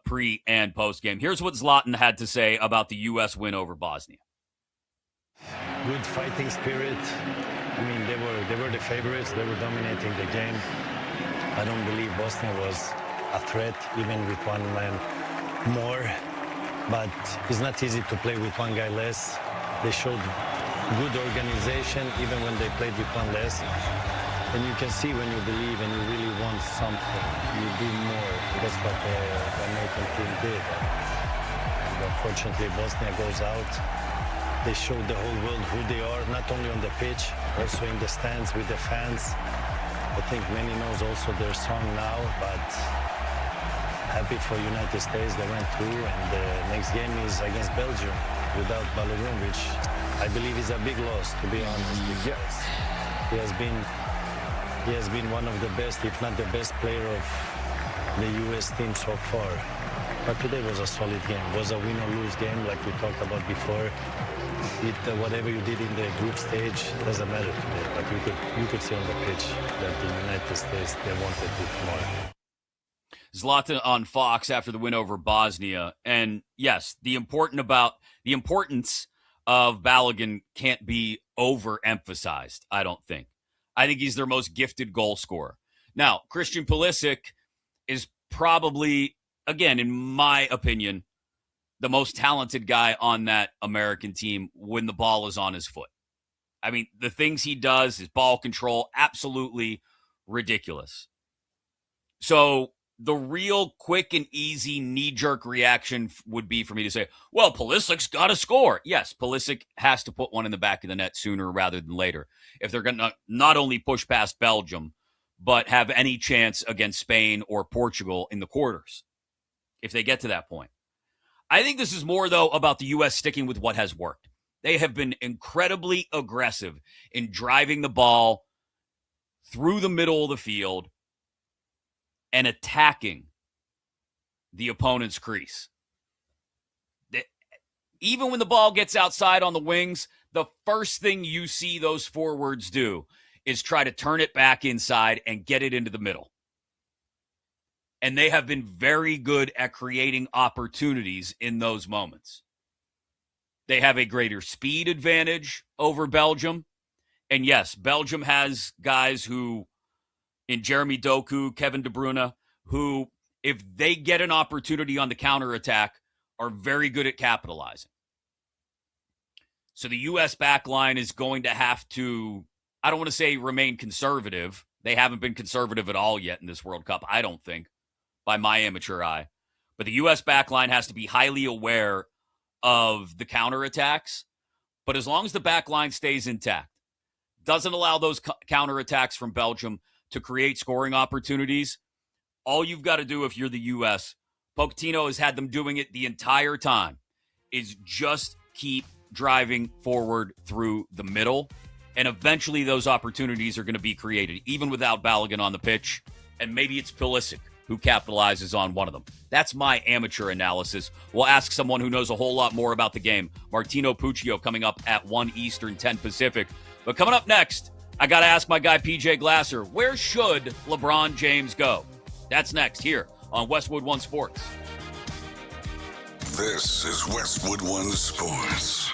pre- and post-game. Here's what Zlatan had to say about the U.S. win over Bosnia. Good fighting spirit. I mean, they were the favorites. They were dominating the game. I don't believe Bosnia was a threat, even with one man more. But it's not easy to play with one guy less. They showed good organization, even when they played with one less. And you can see when you believe and you really want something, you do more. That's what the American team did. And unfortunately, Bosnia goes out. They showed the whole world who they are, not only on the pitch, also in the stands with the fans. I think many knows also their song now, but happy for United States they went through, and the next game is against Belgium without Balogun, which I believe is a big loss, to be honest, because he has been one of the best, if not the best player of the U.S. team so far. But today was a solid game. It was a win or lose game, like we talked about before. Whatever you did in the group stage doesn't matter today. But you could see on the pitch that the United States, they wanted it more. Zlatan on Fox after the win over Bosnia. And yes, the importance of Balogun can't be overemphasized, I don't think. I think he's their most gifted goal scorer. Now, Christian Pulisic is probably, again, in my opinion, the most talented guy on that American team when the ball is on his foot. I mean, the things he does, his ball control, absolutely ridiculous. So the real quick and easy knee-jerk reaction would be for me to say, well, Pulisic's got to score. Yes, Pulisic has to put one in the back of the net sooner rather than later if they're going to not only push past Belgium, but have any chance against Spain or Portugal in the quarters, if they get to that point. I think this is more, though, about the U.S. sticking with what has worked. They have been incredibly aggressive in driving the ball through the middle of the field and attacking the opponent's crease. Even when the ball gets outside on the wings, the first thing you see those forwards do is try to turn it back inside and get it into the middle. And they have been very good at creating opportunities in those moments. They have a greater speed advantage over Belgium. And yes, Belgium has guys who in Jeremy Doku, Kevin De Bruyne, who, if they get an opportunity on the counterattack, are very good at capitalizing. So the U.S. backline is going to have to, I don't want to say remain conservative. They haven't been conservative at all yet in this World Cup, I don't think, by my amateur eye. But the U.S. backline has to be highly aware of the counterattacks. But as long as the backline stays intact, doesn't allow those counterattacks from Belgium to create scoring opportunities, all you've got to do if you're the U.S., Pochettino has had them doing it the entire time, is just keep driving forward through the middle, and eventually those opportunities are going to be created, even without Balogun on the pitch, and maybe it's Pulisic who capitalizes on one of them. That's my amateur analysis. We'll ask someone who knows a whole lot more about the game, Martino Puccio, coming up at 1 Eastern, 10 Pacific. But coming up next, I got to ask my guy PJ Glasser, where should LeBron James go? That's next here on Westwood One Sports. This is Westwood One Sports.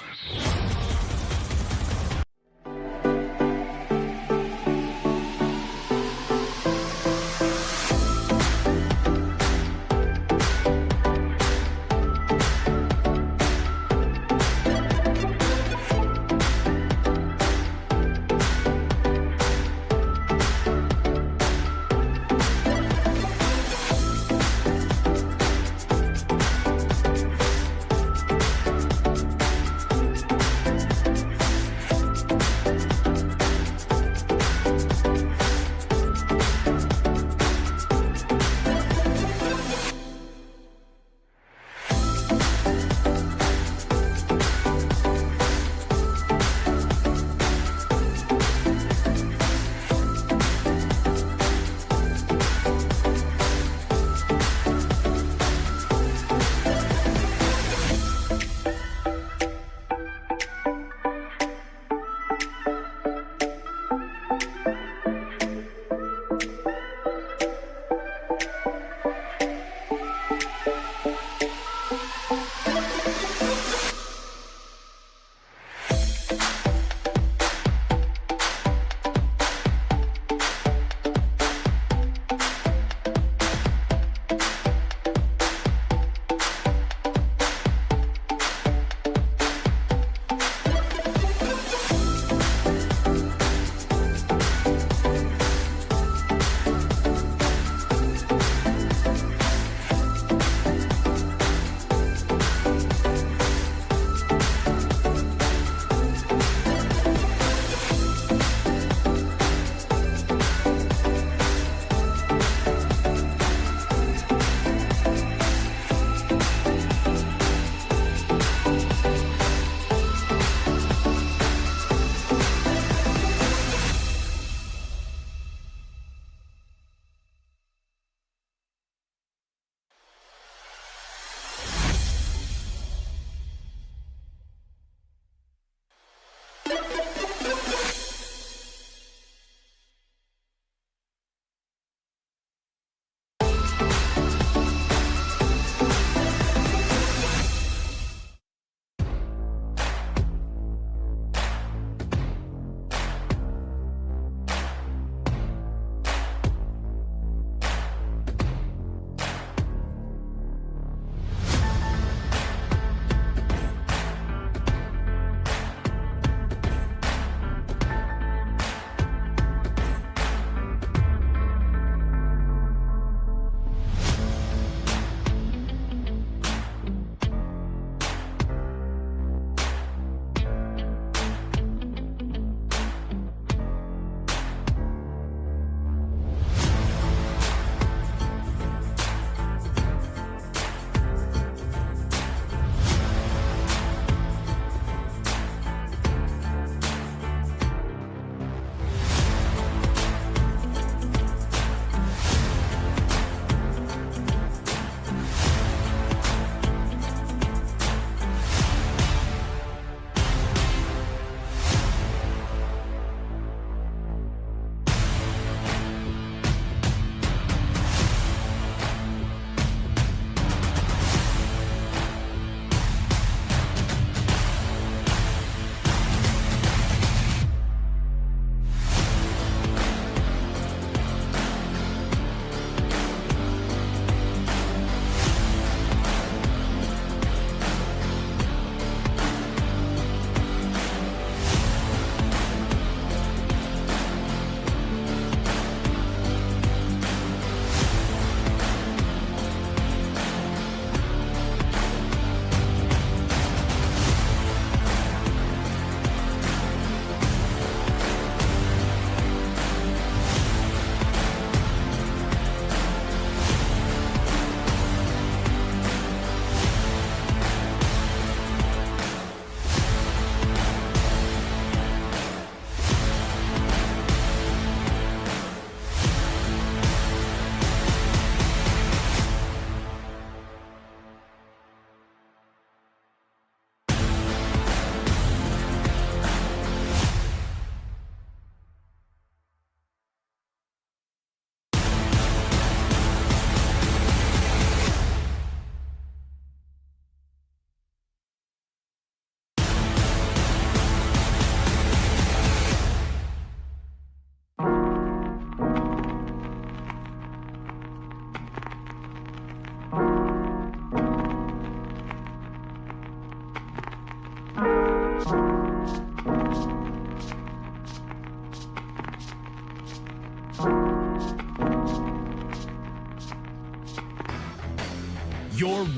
Your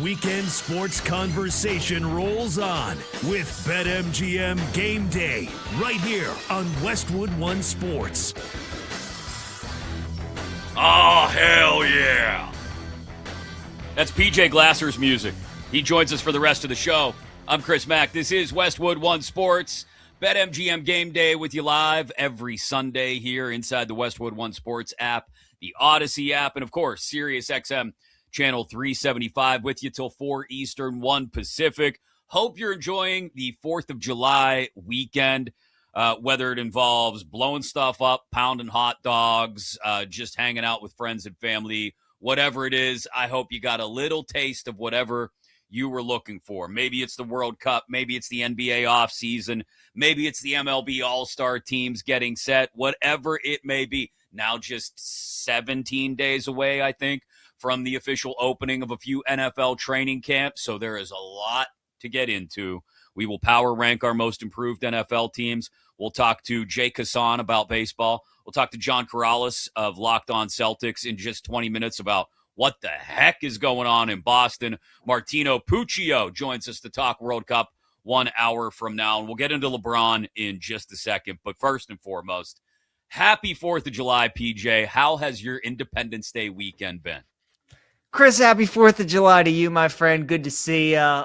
weekend sports conversation rolls on with BetMGM Game Day right here on Westwood One Sports. Oh, hell yeah. That's PJ Glasser's music. He joins us for the rest of the show. I'm Chris Mack. This is Westwood One Sports. BetMGM Game Day with you live every Sunday here inside the Westwood One Sports app, the Odyssey app, and, of course, SiriusXM Channel 375 with you till 4 Eastern, 1 Pacific. Hope you're enjoying the 4th of July weekend, whether it involves blowing stuff up, pounding hot dogs, just hanging out with friends and family, whatever it is. I hope you got a little taste of whatever you were looking for. Maybe it's the World Cup. Maybe it's the NBA offseason. Maybe it's the MLB All-Star teams getting set. Whatever it may be. Now just 17 days away, I think, from the official opening of a few NFL training camps. So there is a lot to get into. We will power rank our most improved NFL teams. We'll talk to Jay Kassan about baseball. We'll talk to John Corrales of Locked On Celtics in just 20 minutes about what the heck is going on in Boston. Martino Puccio joins us to talk World Cup 1 hour from now. And we'll get into LeBron in just a second. But first and foremost, happy 4th of July, PJ. How has your Independence Day weekend been? Chris, happy 4th of July to you, my friend. Good to see you.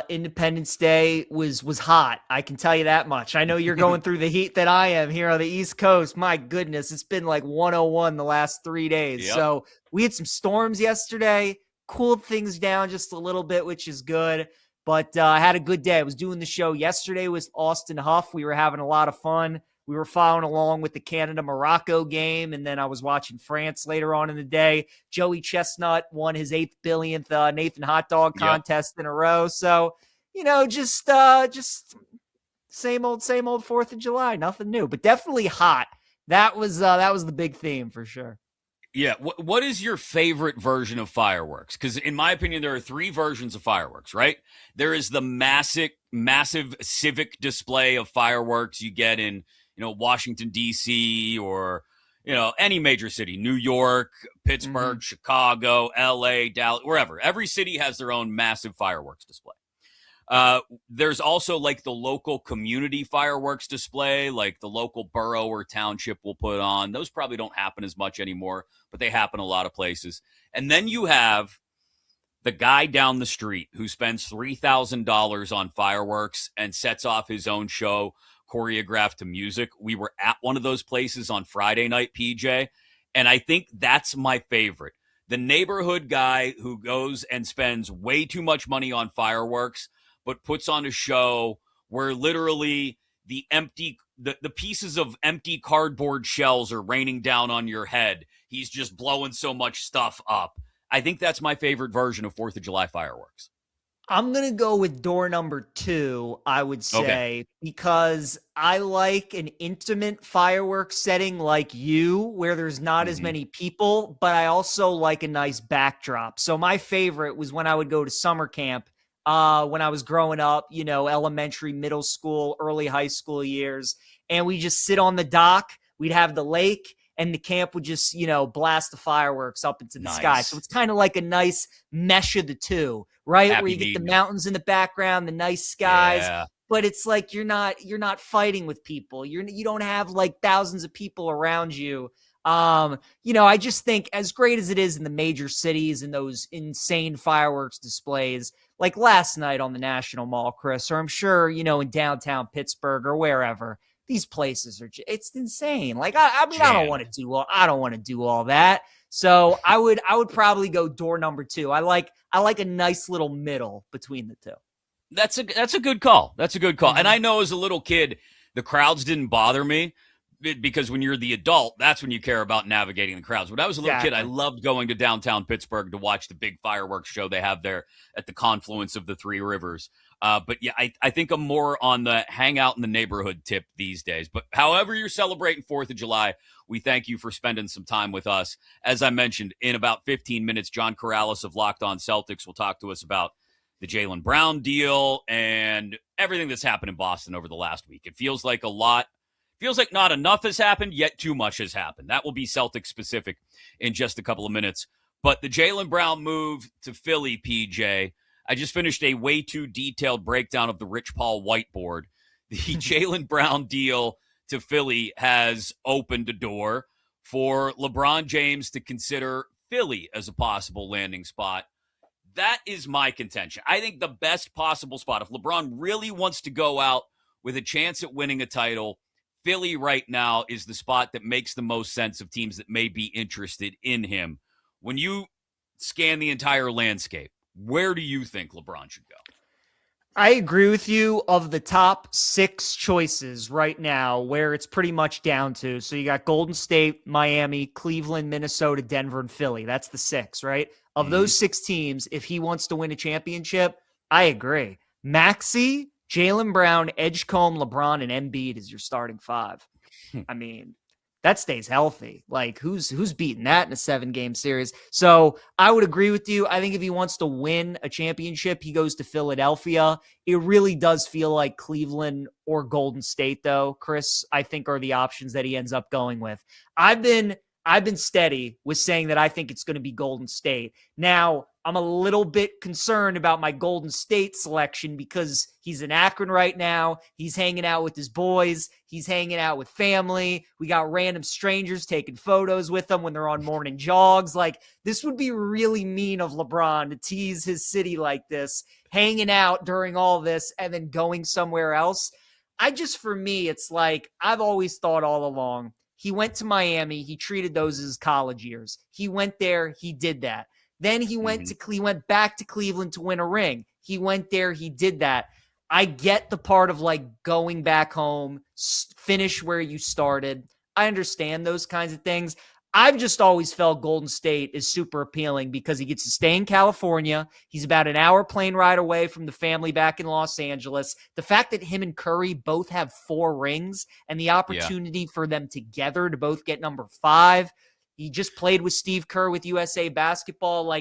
Independence Day was hot. I can tell you that much. I know you're going through the heat that I am here on the East Coast. My goodness, it's been like 101 the last 3 days. Yep. So we had some storms yesterday, cooled things down just a little bit, which is good. But I had a good day. I was doing the show yesterday with Austin Huff. We were having a lot of fun. We were following along with the Canada-Morocco game, and then I was watching France later on in the day. Joey Chestnut won his 8th billionth Nathan Hot Dog contest in a row. So, just same old 4th of July, nothing new, but definitely hot. That was the big theme for sure. Yeah. What is your favorite version of fireworks? Because in my opinion, there are 3 versions of fireworks, right? There is the massive civic display of fireworks you get in, Washington, D.C. or, any major city, New York, Pittsburgh, Chicago, L.A., Dallas, wherever. Every city has their own massive fireworks display. There's also like the local community fireworks display, like the local borough or township will put on. Those probably don't happen as much anymore, but they happen a lot of places. And then you have the guy down the street who spends $3,000 on fireworks and sets off his own show choreographed to music. We were at one of those places on Friday night, PJ, and I think that's my favorite. The neighborhood guy who goes and spends way too much money on fireworks, but puts on a show where literally the pieces of empty cardboard shells are raining down on your head. He's just blowing so much stuff up. I think that's my favorite version of 4th of July fireworks. I'm going to go with door number 2, I would say, because I like an intimate fireworks setting like you, where there's not as many people, but I also like a nice backdrop. So my favorite was when I would go to summer camp when I was growing up, elementary, middle school, early high school years, and we just sit on the dock. We'd have the lake, and the camp would just, blast the fireworks up into the sky. So it's kind of like a nice mesh of the two, right? Happy where you get the medium. mountains in the background, the nice skies, Yeah. but it's like you're not fighting with people. You don't have like thousands of people around you. I just think as great as it is in the major cities and those insane fireworks displays, like last night on the National Mall, Chris, or I'm sure, in downtown Pittsburgh or wherever, these places it's insane. Like, I don't want to do all that. So I would probably go door number 2. I like a nice little middle between the two. That's a good call. That's a good call. And I know as a little kid, the crowds didn't bother me because when you're the adult, that's when you care about navigating the crowds. When I was a little kid, I loved going to downtown Pittsburgh to watch the big fireworks show they have there at the confluence of the 3 rivers. But yeah, I think I'm more on the hang out in the neighborhood tip these days. But however you're celebrating 4th of July, we thank you for spending some time with us. As I mentioned, in about 15 minutes, John Corrales of Locked On Celtics will talk to us about the Jaylen Brown deal and everything that's happened in Boston over the last week. It feels like a lot Feels like not enough has happened, yet too much has happened. That will be Celtics specific in just a couple of minutes. But the Jaylen Brown move to Philly, PJ, I just finished a way too detailed breakdown of the Rich Paul whiteboard. The Jaylen Brown deal to Philly has opened a door for LeBron James to consider Philly as a possible landing spot. That is my contention. I think the best possible spot, if LeBron really wants to go out with a chance at winning a title, Philly right now is the spot that makes the most sense of teams that may be interested in him. When you scan the entire landscape, where do you think LeBron should go? I agree with you. Of the top 6 choices right now, where it's pretty much down to, so you got Golden State, Miami, Cleveland, Minnesota, Denver, and Philly. That's the 6, right? Of those 6 teams, if he wants to win a championship, I agree. Maxey, Jaylen Brown, Edgecombe, LeBron, and Embiid is your starting 5. I mean, that stays healthy. Like, who's beating that in a 7-game series? So I would agree with you. I think if he wants to win a championship, he goes to Philadelphia. It really does feel like Cleveland or Golden State, though, Chris, I think are the options that he ends up going with. I've been steady with saying that I think it's going to be Golden State. Now, I'm a little bit concerned about my Golden State selection because he's in Akron right now. He's hanging out with his boys. He's hanging out with family. We got random strangers taking photos with him when they're on morning jogs. Like, this would be really mean of LeBron to tease his city like this, hanging out during all this and then going somewhere else. For me, it's like I've always thought all along, he went to Miami. He treated those as his college years. He went there. He did that. Then he went back to Cleveland to win a ring. He went there. He did that. I get the part of like going back home, finish where you started. I understand those kinds of things. I've just always felt Golden State is super appealing because he gets to stay in California. He's about an hour plane ride away from the family back in Los Angeles. The fact that him and Curry both have 4 rings and the opportunity for them together to both get number 5. He just played with Steve Kerr with USA Basketball.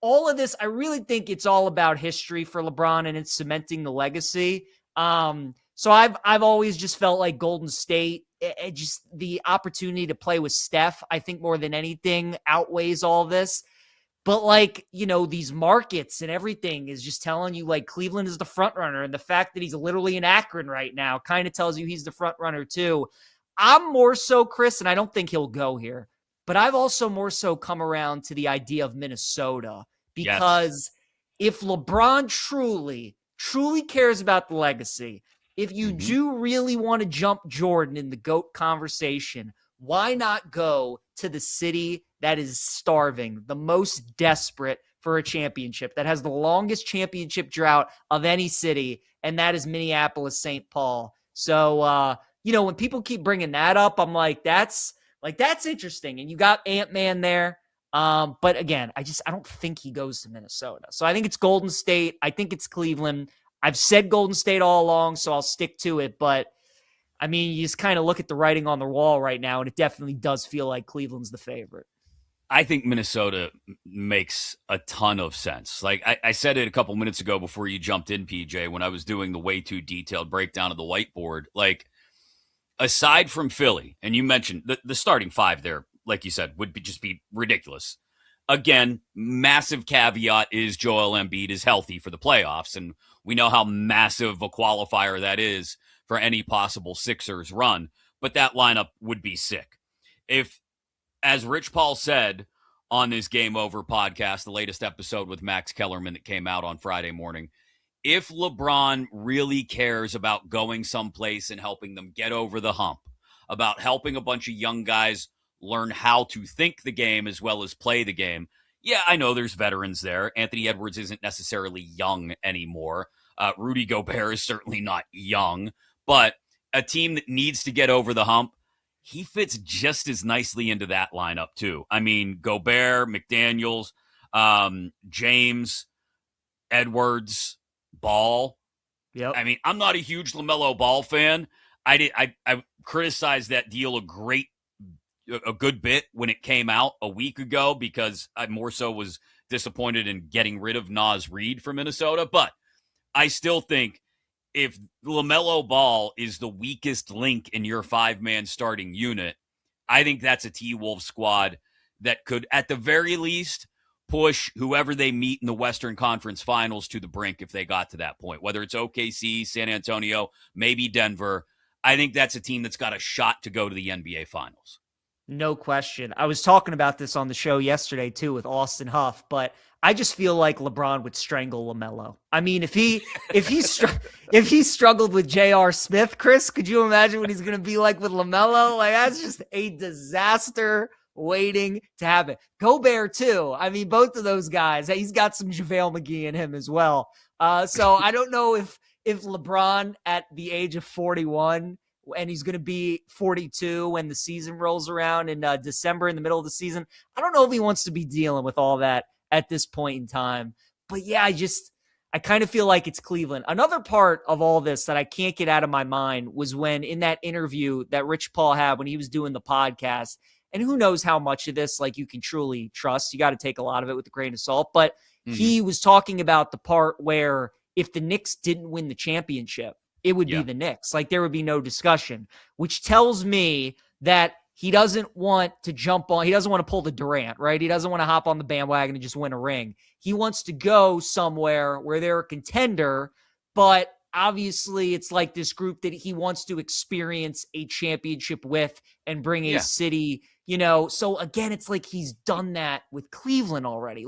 All of this, I really think it's all about history for LeBron and it's cementing the legacy. So I've always just felt like Golden State, just the opportunity to play with Steph, I think more than anything outweighs all this. But these markets and everything is just telling you like Cleveland is the front runner. And the fact that he's literally in Akron right now kind of tells you he's the front runner too. I'm more so, Chris, and I don't think he'll go here, but I've also more so come around to the idea of Minnesota because if LeBron truly cares about the legacy, if you do really want to jump Jordan in the GOAT conversation, why not go to the city that is starving, the most desperate for a championship, that has the longest championship drought of any city, and that is Minneapolis, St. Paul. So, when people keep bringing that up, I'm like, that's interesting. And you got Ant-Man there. But again, I don't think he goes to Minnesota. So I think it's Golden State. I think it's Cleveland. I've said Golden State all along, so I'll stick to it. But I mean, you just kind of look at the writing on the wall right now, and it definitely does feel like Cleveland's the favorite. I think Minnesota makes a ton of sense. Like I said it a couple minutes ago before you jumped in, PJ, when I was doing the way too detailed breakdown of the whiteboard. Like, aside from Philly, and you mentioned the starting 5 there, like you said, would just be ridiculous. Again, massive caveat is Joel Embiid is healthy for the playoffs, and we know how massive a qualifier that is for any possible Sixers run, but that lineup would be sick. If, as Rich Paul said on this Game Over podcast, the latest episode with Max Kellerman that came out on Friday morning, if LeBron really cares about going someplace and helping them get over the hump, about helping a bunch of young guys learn how to think the game as well as play the game. Yeah, I know there's veterans there. Anthony Edwards isn't necessarily young anymore. Rudy Gobert is certainly not young, but a team that needs to get over the hump, he fits just as nicely into that lineup too. I mean, Gobert, McDaniels, James, Edwards, Ball. Yep. I mean, I'm not a huge LaMelo Ball fan. I criticized that deal a good bit when it came out a week ago because I more so was disappointed in getting rid of Naz Reid from Minnesota. But I still think if LaMelo Ball is the weakest link in your 5-man starting unit, I think that's a T-Wolves squad that could, at the very least, push whoever they meet in the Western Conference Finals to the brink if they got to that point. Whether it's OKC, San Antonio, maybe Denver, I think that's a team that's got a shot to go to the NBA Finals. No question. I was talking about this on the show yesterday, too, with Austin Huff, but I just feel like LeBron would strangle LaMelo. I mean, if he struggled with J.R. Smith, Chris, could you imagine what he's going to be like with LaMelo? Like, that's just a disaster waiting to happen. Gobert, too. I mean, both of those guys, he's got some JaVale McGee in him as well. So I don't know if LeBron at the age of 41, and he's going to be 42 when the season rolls around in December, in the middle of the season, I don't know if he wants to be dealing with all that at this point in time. But yeah, I kind of feel like it's Cleveland. Another part of all this that I can't get out of my mind was when in that interview that Rich Paul had when he was doing the podcast, and who knows how much of this like you can truly trust. You got to take a lot of it with a grain of salt. But he was talking about the part where if the Knicks didn't win the championship, it would be the Knicks. Like there would be no discussion, which tells me that he doesn't want to jump on. He doesn't want to pull the Durant, right? He doesn't want to hop on the bandwagon and just win a ring. He wants to go somewhere where they're a contender, but obviously it's like this group that he wants to experience a championship with and bring a city, so again, it's like he's done that with Cleveland already.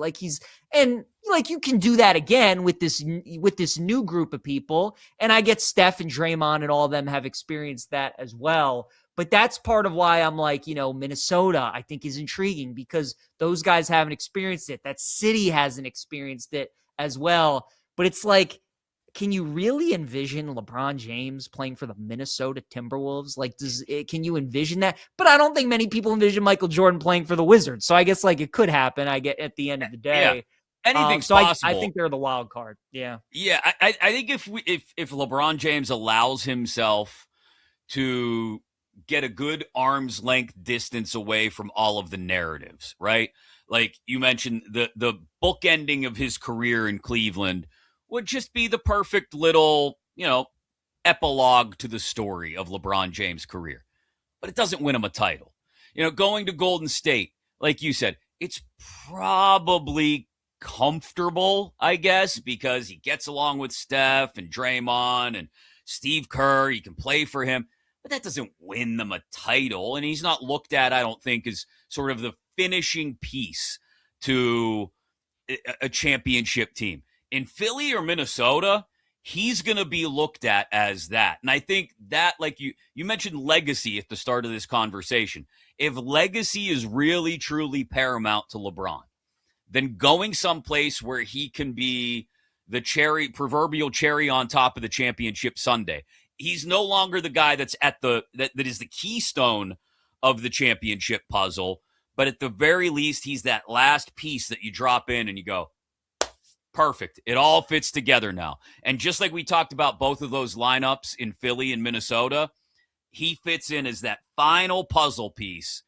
And you can do that again with this new group of people. And I get Steph and Draymond and all of them have experienced that as well. But that's part of why I'm like, Minnesota, I think is intriguing because those guys haven't experienced it. That city hasn't experienced it as well. But it's like, can you really envision LeBron James playing for the Minnesota Timberwolves? Can you envision that? But I don't think many people envision Michael Jordan playing for the Wizards. So I guess it could happen. I get at the end of the day. Yeah. Anything's so possible. I think they're the wild card. Yeah. Yeah. I think if LeBron James allows himself to get a good arm's length distance away from all of the narratives, right? Like you mentioned, the bookending of his career in Cleveland would just be the perfect little, epilogue to the story of LeBron James' career. But it doesn't win him a title. Going to Golden State, like you said, it's probably comfortable, I guess, because he gets along with Steph and Draymond and Steve Kerr. He can play for him. But that doesn't win them a title. And he's not looked at, I don't think, as sort of the finishing piece to a championship team. In Philly or Minnesota, he's going to be looked at as that. And I think that, like you mentioned legacy at the start of this conversation. If legacy is really, truly paramount to LeBron, then going someplace where he can be the proverbial cherry on top of the championship sundae. He's no longer the guy that's that is the keystone of the championship puzzle, but at the very least, he's that last piece that you drop in and you go, perfect. It all fits together now. And just like we talked about both of those lineups in Philly and Minnesota, he fits in as that final puzzle piece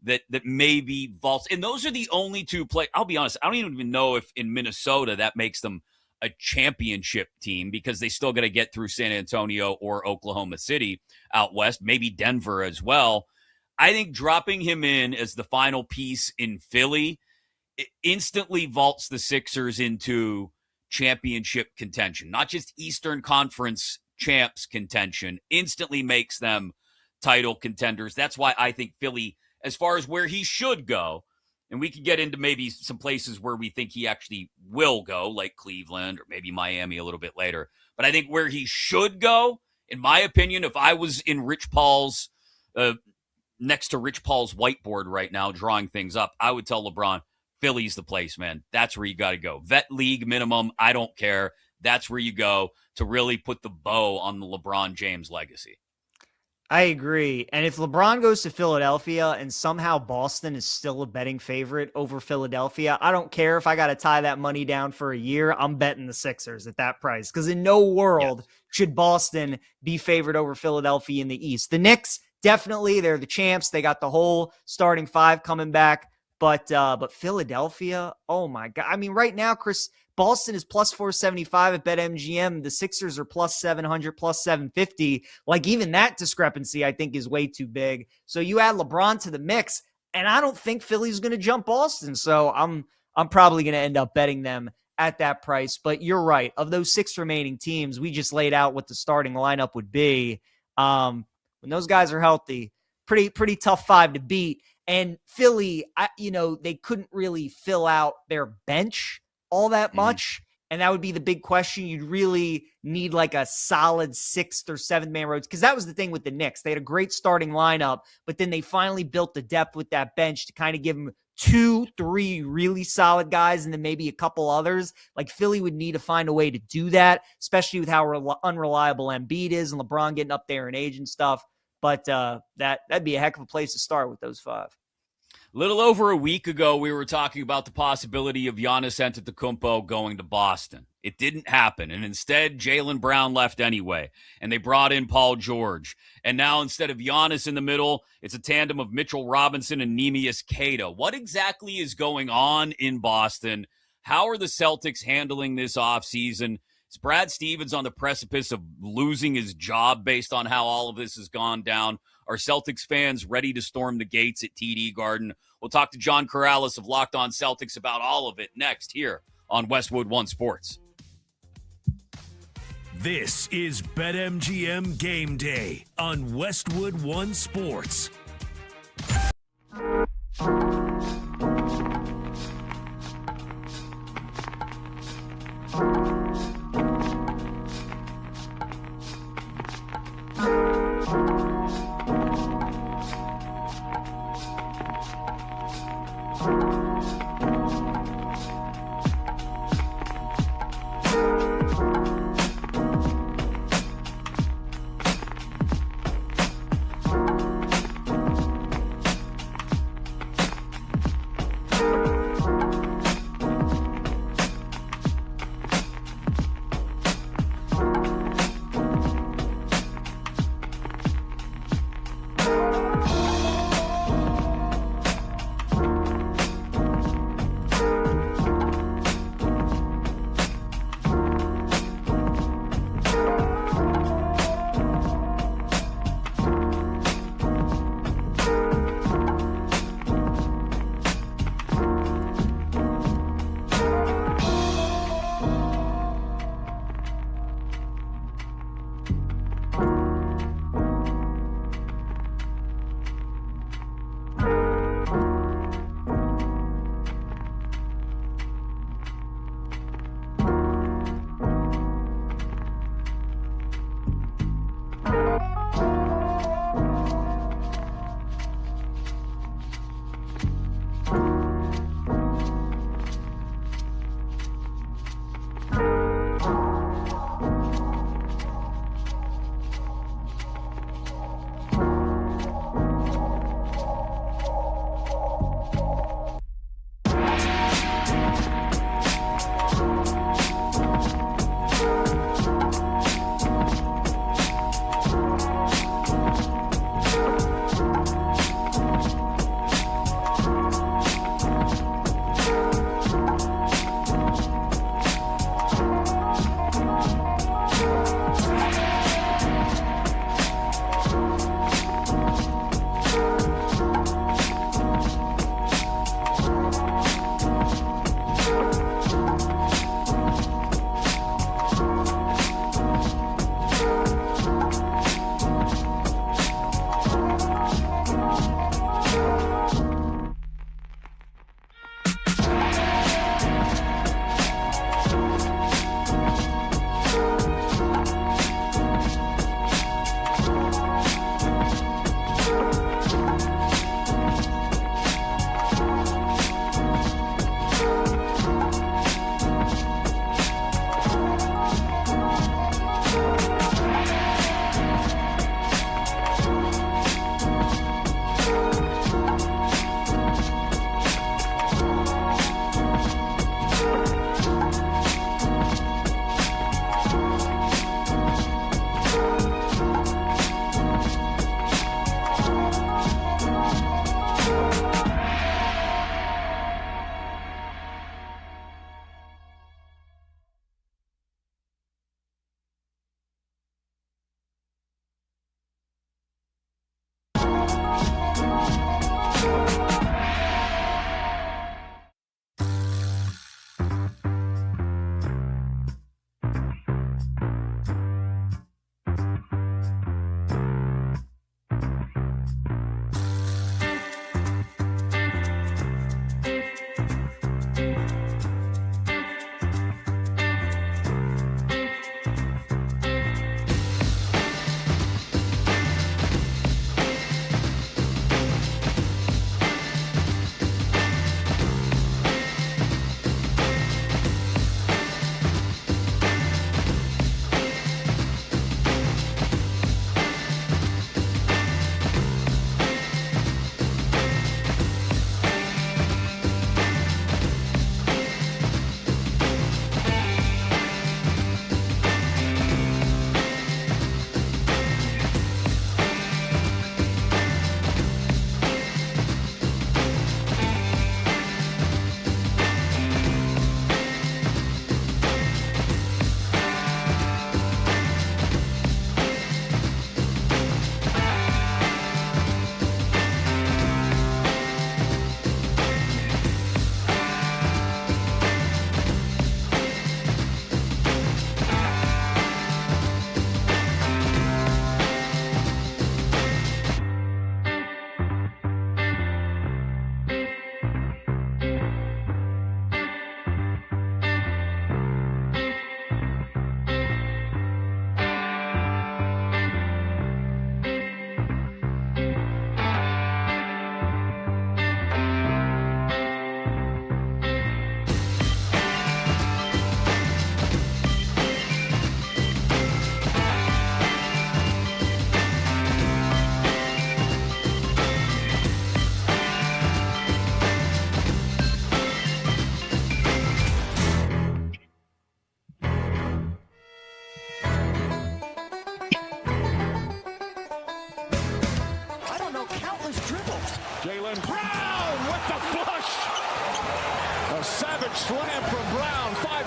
that maybe vaults. And those are the only two I'll be honest, I don't even know if in Minnesota that makes them a championship team because they still got to get through San Antonio or Oklahoma City out west, maybe Denver as well. I think dropping him in as the final piece in Philly, it instantly vaults the Sixers into championship contention, not just Eastern Conference champs contention, instantly makes them title contenders. That's why I think Philly, as far as where he should go, and we could get into maybe some places where we think he actually will go, like Cleveland or maybe Miami a little bit later. But I think where he should go, in my opinion, if I was in Rich Paul's, next to Rich Paul's whiteboard right now, drawing things up, I would tell LeBron, Philly's the place, man. That's where you got to go. Vet league minimum, I don't care. That's where you go to really put the bow on the LeBron James legacy. I agree. And if LeBron goes to Philadelphia and somehow Boston is still a betting favorite over Philadelphia, I don't care if I got to tie that money down for a year. I'm betting the Sixers at that price because in no world should Boston be favored over Philadelphia in the East. The Knicks, definitely, they're the champs. They got the whole starting five coming back. But Philadelphia, oh my God. I mean, right now, Chris, Boston is plus 475 at BetMGM. The Sixers are plus 700, plus 750. Like, even that discrepancy, I think, is way too big. So you add LeBron to the mix, and I don't think Philly's going to jump Boston. So I'm probably going to end up betting them at that price. But you're right. Of those 6 remaining teams, we just laid out what the starting lineup would be. When those guys are healthy, pretty tough 5 to beat. And Philly, they couldn't really fill out their bench all that much. And that would be the big question. You'd really need like a solid 6th or 7th man road, because that was the thing with the Knicks. They had a great starting lineup, but then they finally built the depth with that bench to kind of give them 2-3 really solid guys and then maybe a couple others. Like, Philly would need to find a way to do that, especially with how unreliable Embiid is and LeBron getting up there in age and stuff. But that'd be a heck of a place to start with those 5. Little over a week ago, we were talking about the possibility of Giannis Antetokounmpo going to Boston. It didn't happen, and instead, Jaylen Brown left anyway, and they brought in Paul George. And now, instead of Giannis in the middle, it's a tandem of Mitchell Robinson and Neemias Queta. What exactly is going on in Boston? How are the Celtics handling this offseason? Is Brad Stevens on the precipice of losing his job based on how all of this has gone down? Are Celtics fans ready to storm the gates at TD Garden? We'll talk to John Corrales of Locked On Celtics about all of it next here on Westwood One Sports. This is BetMGM Game Day on Westwood One Sports.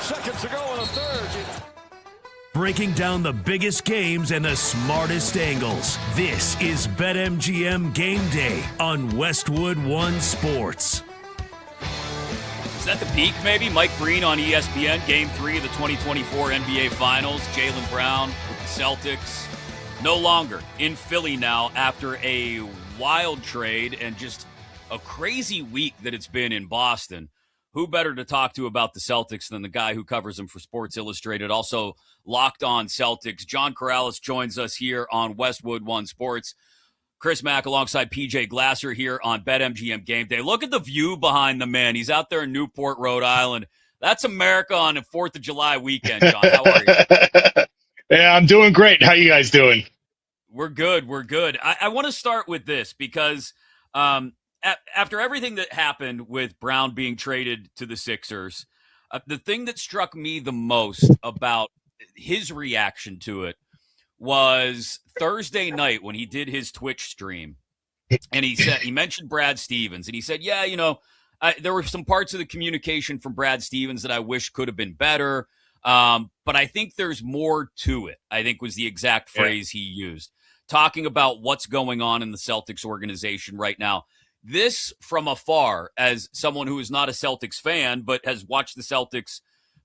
seconds to go in the third. Breaking down the biggest games and the smartest angles. This is BetMGM Game Day on Westwood One Sports. Is that the peak, maybe? Mike Breen on ESPN, Game 3 of the 2024 NBA Finals. Jaylen Brown with the Celtics. No longer in Philly now after a wild trade and just a crazy week that it's been in Boston. Who better to talk to about the Celtics than the guy who covers them for Sports Illustrated, also Locked On Celtics. John Corrales joins us here on Westwood One Sports. Chris Mack alongside PJ Glasser here on BetMGM Game Day. Look at the view behind the man. He's out there in Newport, Rhode Island. That's America on a 4th of July weekend, John. How are you? Yeah, I'm doing great. How you guys doing? We're good. We're good. I want to start with this because after everything that happened with Brown being traded to the Sixers, the thing that struck me the most about his reaction to it was Thursday night when he did his Twitch stream, and he mentioned Brad Stevens, and he said, yeah, there were some parts of the communication from Brad Stevens that I wish could have been better, but I think there's more to it, I think was the exact phrase he used, talking about what's going on in the Celtics organization right now. This from afar, as someone who is not a Celtics fan, but has watched the Celtics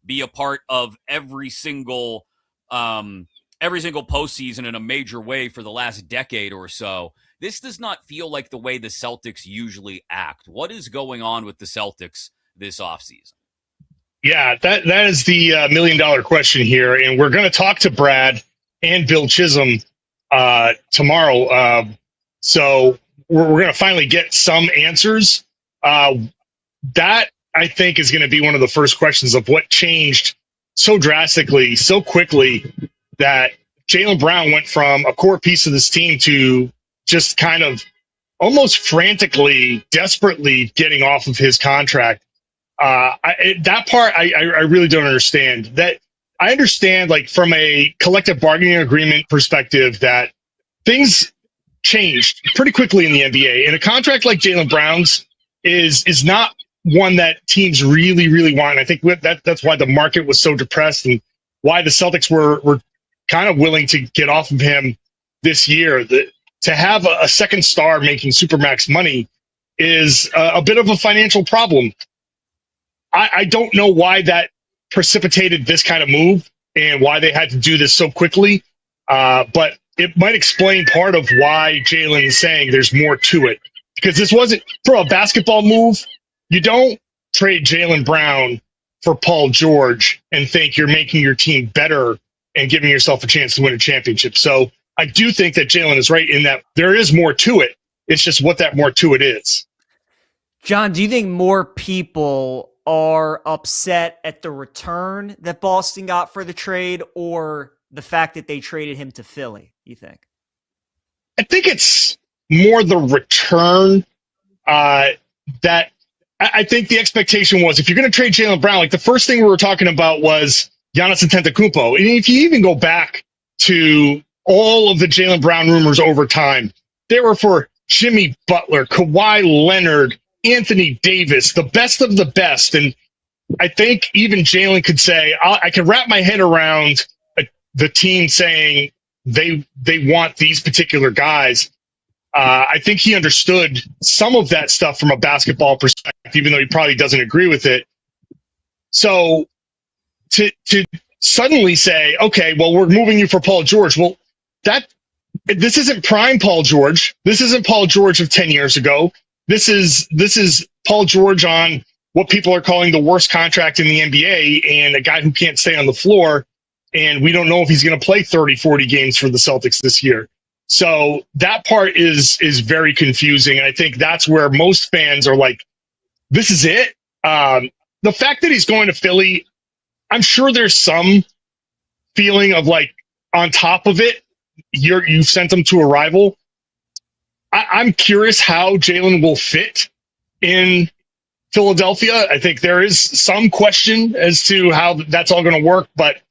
be a part of every single postseason in a major way for the last decade or so, this does not feel like the way the Celtics usually act. What is going on with the Celtics this offseason? Yeah, that is the $1 million question here. And we're going to talk to Brad and Bill Chisholm tomorrow. So we're going to finally get some answers. That, I think, is going to be one of the first questions of what changed so drastically, so quickly, that Jaylen Brown went from a core piece of this team to just kind of almost frantically, desperately getting off of his contract. That part, I really don't understand. That I understand, like, from a collective bargaining agreement perspective, that things changed pretty quickly in the NBA. And a contract like Jaylen Brown's is not one that teams really, really want. And I think that's why the market was so depressed and why the Celtics were kind of willing to get off of him this year. To have a second star making supermax money is a bit of a financial problem. I don't know why that precipitated this kind of move and why they had to do this so quickly. But it might explain part of why Jaylen is saying there's more to it. Because this wasn't, for a basketball move, you don't trade Jaylen Brown for Paul George and think you're making your team better and giving yourself a chance to win a championship. So I do think that Jaylen is right in that there is more to it. It's just what that more to it is. John, do you think more people are upset at the return that Boston got for the trade or the fact that they traded him to Philly, you think? I think it's more the return that I think the expectation was if you're going to trade Jaylen Brown, like the first thing we were talking about was Giannis Antetokounmpo. And if you even go back to all of the Jaylen Brown rumors over time, they were for Jimmy Butler, Kawhi Leonard, Anthony Davis, the best of the best. And I think even Jaylen could say, I can wrap my head around the team saying they want these particular guys. I think he understood some of that stuff from a basketball perspective, even though he probably doesn't agree with it. So to suddenly say, okay, well, we're moving you for Paul George. Well, this isn't prime Paul George. This isn't Paul George of 10 years ago. This is Paul George on what people are calling the worst contract in the NBA and a guy who can't stay on the floor. And we don't know if he's going to play 30, 40 games for the Celtics this year. So that part is very confusing. And I think that's where most fans are like, this is it. The fact that he's going to Philly, I'm sure there's some feeling of like, on top of it, you've sent him to a rival. I'm curious how Jaylen will fit in Philadelphia. I think there is some question as to how that's all going to work. But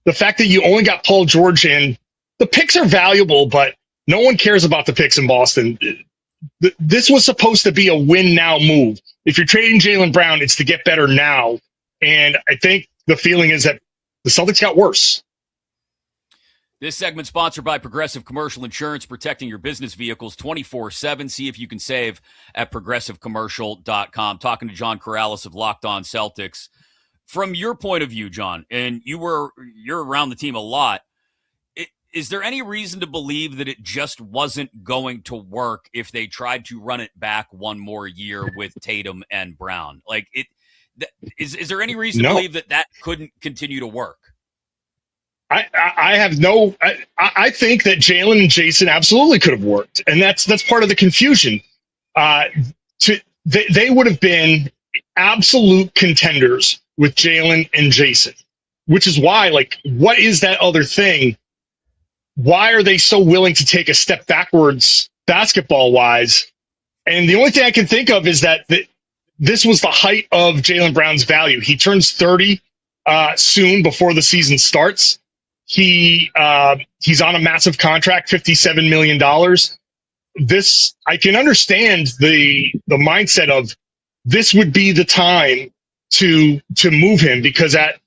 the fact that you only got Paul George in, the picks are valuable, but no one cares about the picks in Boston. This was supposed to be a win now move. If you're trading Jaylen Brown, it's to get better now. And I think the feeling is that the Celtics got worse. This segment sponsored by Progressive Commercial Insurance, protecting your business vehicles 24/7. See if you can save at progressivecommercial.com. Talking to John Corrales of Locked On Celtics. From your point of view, John, and you're around the team a lot, is there any reason to believe that it just wasn't going to work if they tried to run it back one more year with Tatum and Brown? Like, is there any reason to believe that couldn't continue to work? I have no. I think that Jalen and Jason absolutely could have worked, and that's part of the confusion. They would have been absolute contenders with Jalen and Jason, which is why, like, what is that other thing? Why are they so willing to take a step backwards basketball wise? And the only thing I can think of is that this was the height of Jaylen Brown's value. He turns 30 soon before the season starts. He's on a massive contract, $57 million. I can understand the mindset of this would be the time to move him, because at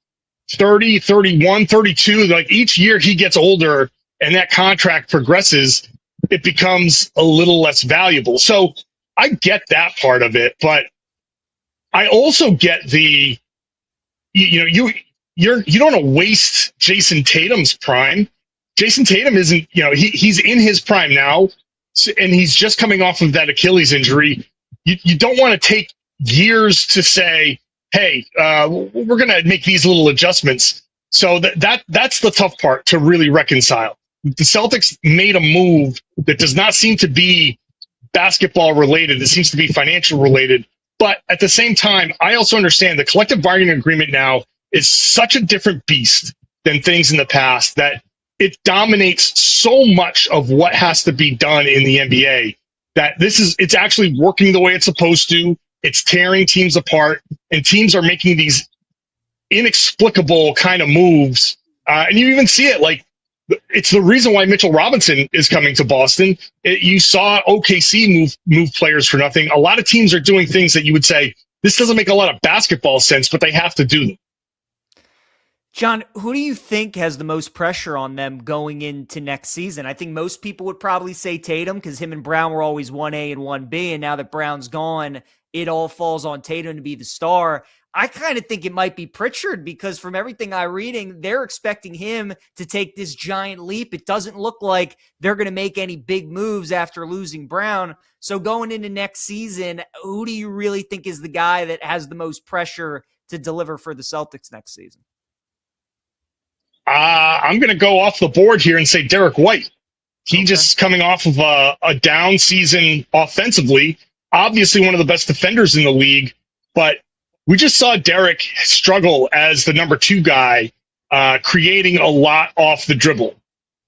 30, 31, 32, like each year he gets older and that contract progresses, it becomes a little less valuable. So I get that part of it, but I also get you don't want to waste Jason Tatum's prime. Jason Tatum isn't, he's in his prime now, and he's just coming off of that Achilles injury. You don't want to take years to say, hey, we're going to make these little adjustments. So that's the tough part to really reconcile. The Celtics made a move that does not seem to be basketball related. It seems to be financial related. But at the same time, I also understand the collective bargaining agreement now is such a different beast than things in the past that it dominates so much of what has to be done in the NBA that it's actually working the way it's supposed to. It's tearing teams apart, and teams are making these inexplicable kind of moves. And you even see it, like, it's the reason why Mitchell Robinson is coming to Boston. You saw OKC move players for nothing. A lot of teams are doing things that you would say, this doesn't make a lot of basketball sense, but they have to do them. John, who do you think has the most pressure on them going into next season? I think most people would probably say Tatum, because him and Brown were always 1A and 1B, and now that Brown's gone, it all falls on Tatum to be the star. I kind of think it might be Pritchard, because from everything I'm reading, they're expecting him to take this giant leap. It doesn't look like they're going to make any big moves after losing Brown. So going into next season, who do you really think is the guy that has the most pressure to deliver for the Celtics next season? I'm going to go off the board here and say Derek White. He just coming off of a down season offensively, obviously one of the best defenders in the league, but we just saw Derek struggle as the number 2 guy, creating a lot off the dribble.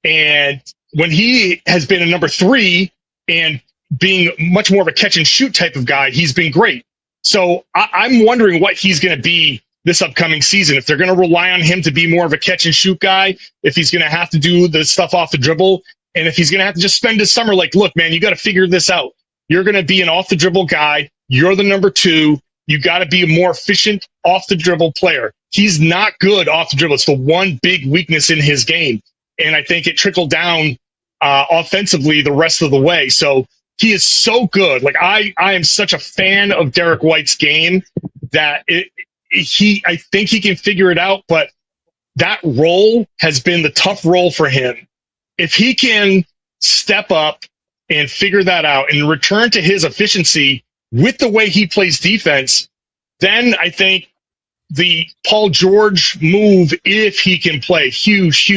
And when he has been a number 3 and being much more of a catch and shoot type of guy, he's been great. So I'm wondering what he's going to be this upcoming season. If they're going to rely on him to be more of a catch and shoot guy, if he's going to have to do the stuff off the dribble, and if he's going to have to just spend his summer like, look, man, you got to figure this out. You're going to be an off the dribble guy. You're the number 2. You got to be a more efficient off the dribble player. He's not good off the dribble. It's the one big weakness in his game. And I think it trickled down offensively the rest of the way. So he is so good. Like I am such a fan of Derek White's game that I think he can figure it out, but that role has been the tough role for him. If he can step up and figure that out and return to his efficiency with the way he plays defense, then I think the Paul George move, if he can play, huge,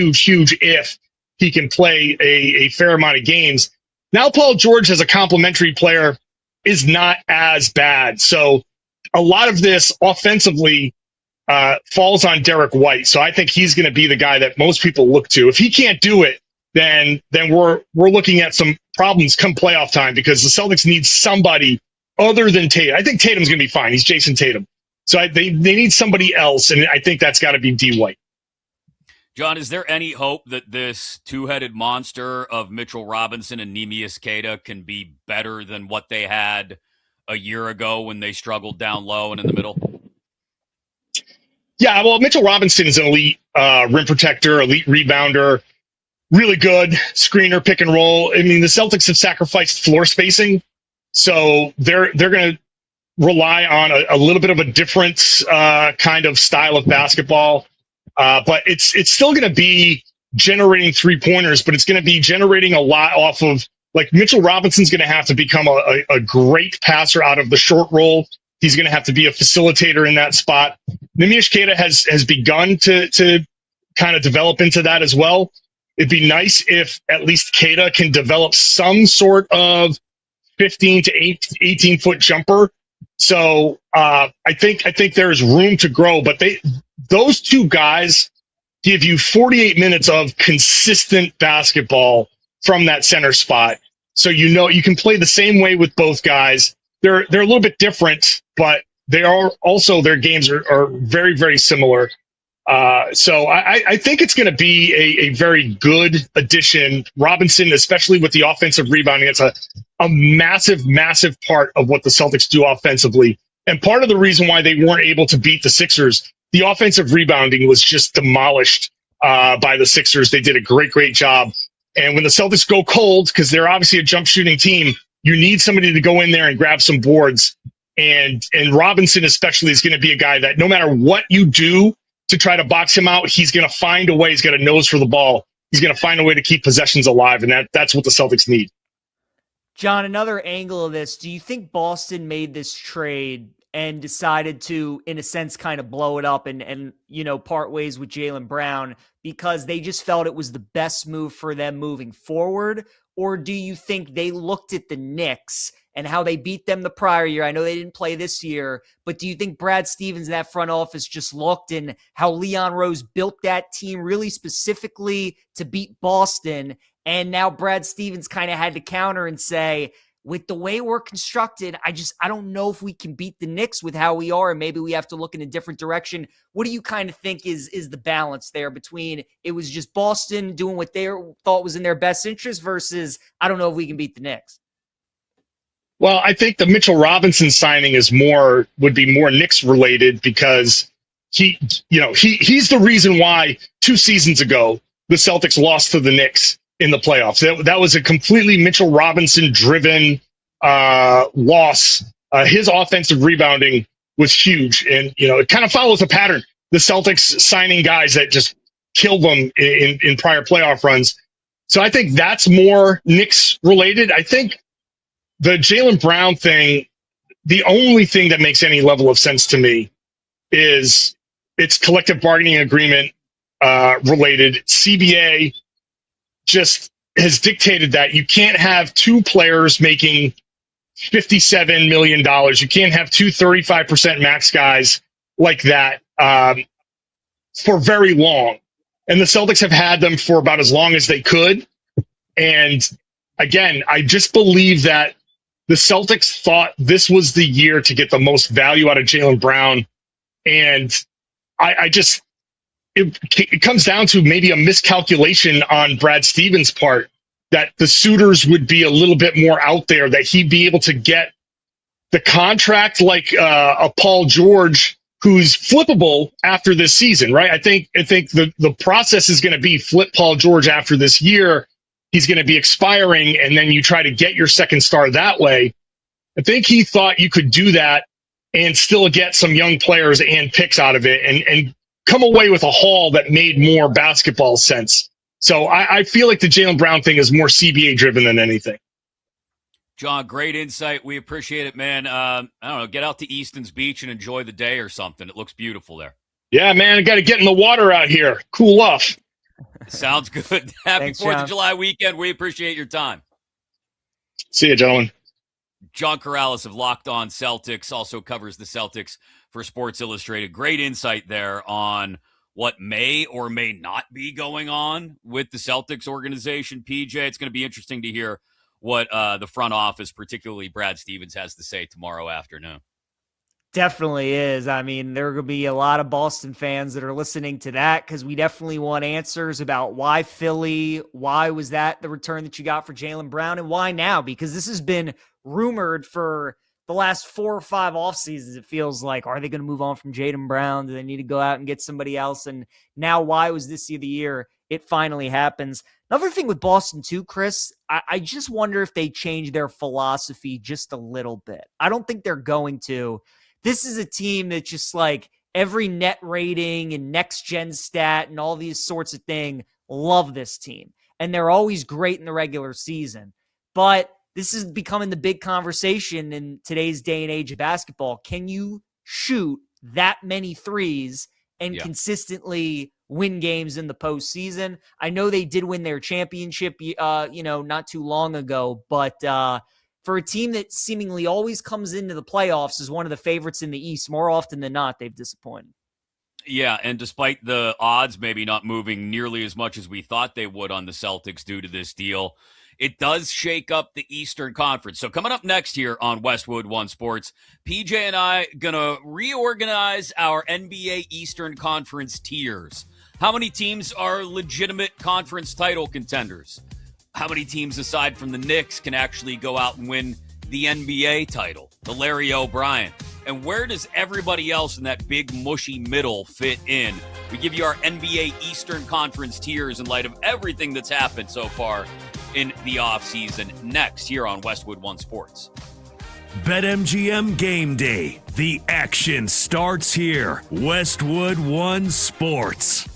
if he can play a fair amount of games. Now Paul George as a complementary player is not as bad. So a lot of this offensively falls on Derek White. So I think he's going to be the guy that most people look to. If he can't do it, then we're looking at some problems come playoff time, because the Celtics need somebody other than Tatum. I think Tatum's going to be fine. He's Jason Tatum. So they need somebody else, and I think that's got to be D. White. John, is there any hope that this two-headed monster of Mitchell Robinson and Neemias Queta can be better than what they had a year ago when they struggled down low and in the middle? Yeah, well, Mitchell Robinson is an elite rim protector, elite rebounder, really good screener, pick and roll. I mean, the Celtics have sacrificed floor spacing, so they're going to rely on a little bit of a different kind of style of basketball. But it's still going to be generating 3-pointers, but it's going to be generating a lot off of, like, Mitchell Robinson's going to have to become a great passer out of the short roll. He's going to have to be a facilitator in that spot. Nemish Queta has begun to kind of develop into that as well. It'd be nice if at least Queta can develop some sort of 15 to 18 foot jumper. So I think there's room to grow, but those two guys give you 48 minutes of consistent basketball from that center spot. So you can play the same way with both guys. They're a little bit different, but they are also, their games are very, very similar. So I think it's going to be a very good addition. Robinson, especially with the offensive rebounding, it's a massive, massive part of what the Celtics do offensively. And part of the reason why they weren't able to beat the Sixers, the offensive rebounding was just demolished by the Sixers. They did a great, great job. And when the Celtics go cold, because they're obviously a jump shooting team, you need somebody to go in there and grab some boards. And Robinson especially is going to be a guy that no matter what you do to try to box him out, he's going to find a way. He's got a nose for the ball. He's going to find a way to keep possessions alive, and that's what the Celtics need. John, another angle of this, do you think Boston made this trade and decided to, in a sense, kind of blow it up and part ways with Jaylen Brown because they just felt it was the best move for them moving forward? Or do you think they looked at the Knicks and how they beat them the prior year? I know they didn't play this year, but do you think Brad Stevens and that front office just looked and how Leon Rose built that team really specifically to beat Boston? And now Brad Stevens kind of had to counter and say, with the way we're constructed, I don't know if we can beat the Knicks with how we are, and maybe we have to look in a different direction. What do you kind of think is the balance there between it was just Boston doing what they thought was in their best interest versus I don't know if we can beat the Knicks? Well, I think the Mitchell Robinson signing would be more Knicks related because he's the reason why 2 seasons ago the Celtics lost to the Knicks in the playoffs. That was a completely Mitchell Robinson driven loss. His offensive rebounding was huge, and it kind of follows a pattern. The Celtics signing guys that just killed them in prior playoff runs. So I think that's more Knicks related. I think the Jaylen Brown thing, the only thing that makes any level of sense to me is it's collective bargaining agreement related. CBA just has dictated that you can't have 2 players making $57 million. You can't have 2 35% max guys like that for very long. And the Celtics have had them for about as long as they could. And again, I just believe that the Celtics thought this was the year to get the most value out of Jaylen Brown. And it comes down to maybe a miscalculation on Brad Stevens' part, that the suitors would be a little bit more out there, that he'd be able to get the contract like a Paul George who's flippable after this season, right? I think the process is going to be flip Paul George after this year. He's going to be expiring, and then you try to get your second star that way. I think he thought you could do that and still get some young players and picks out of it and come away with a haul that made more basketball sense. So I feel like the Jaylen Brown thing is more CBA driven than anything. John, great insight. We appreciate it, man. I don't know, get out to Easton's Beach and enjoy the day or something. It looks beautiful there. Yeah, man, I got to get in the water out here. Cool off. Sounds good. Happy Thanks, 4th John. of July weekend. We appreciate your time. See you, gentlemen. John Corrales of Locked On Celtics also covers the Celtics for Sports Illustrated. Great insight there on what may or may not be going on with the Celtics organization. PJ, it's going to be interesting to hear what the front office, particularly Brad Stevens, has to say tomorrow afternoon. Definitely is. I mean, there are going to be a lot of Boston fans that are listening to that because we definitely want answers about why Philly, why was that the return that you got for Jaylen Brown, and why now? Because this has been rumored for the last 4 or 5 off seasons, it feels like, are they going to move on from Jayden Brown? Do they need to go out and get somebody else? And now, why was this the year it finally happens? Another thing with Boston too, Chris, I just wonder if they change their philosophy just a little bit. I don't think they're going to. This is a team that just like every net rating and next gen stat and all these sorts of things love this team. And they're always great in the regular season. But this is becoming the big conversation in today's day and age of basketball. Can you shoot that many threes and consistently win games in the postseason? I know they did win their championship, not too long ago, but for a team that seemingly always comes into the playoffs as one of the favorites in the East, more often than not, they've disappointed. Yeah, and despite the odds maybe not moving nearly as much as we thought they would on the Celtics due to this deal, it does shake up the Eastern Conference. So coming up next here on Westwood One Sports, PJ and I going to reorganize our NBA Eastern Conference tiers. How many teams are legitimate conference title contenders? How many teams aside from the Knicks can actually go out and win the NBA title, the Larry O'Brien? And where does everybody else in that big mushy middle fit in? We give you our NBA Eastern Conference tiers in light of everything that's happened so far in the offseason next here on Westwood One Sports. BetMGM Game Day. The action starts here. Westwood One Sports.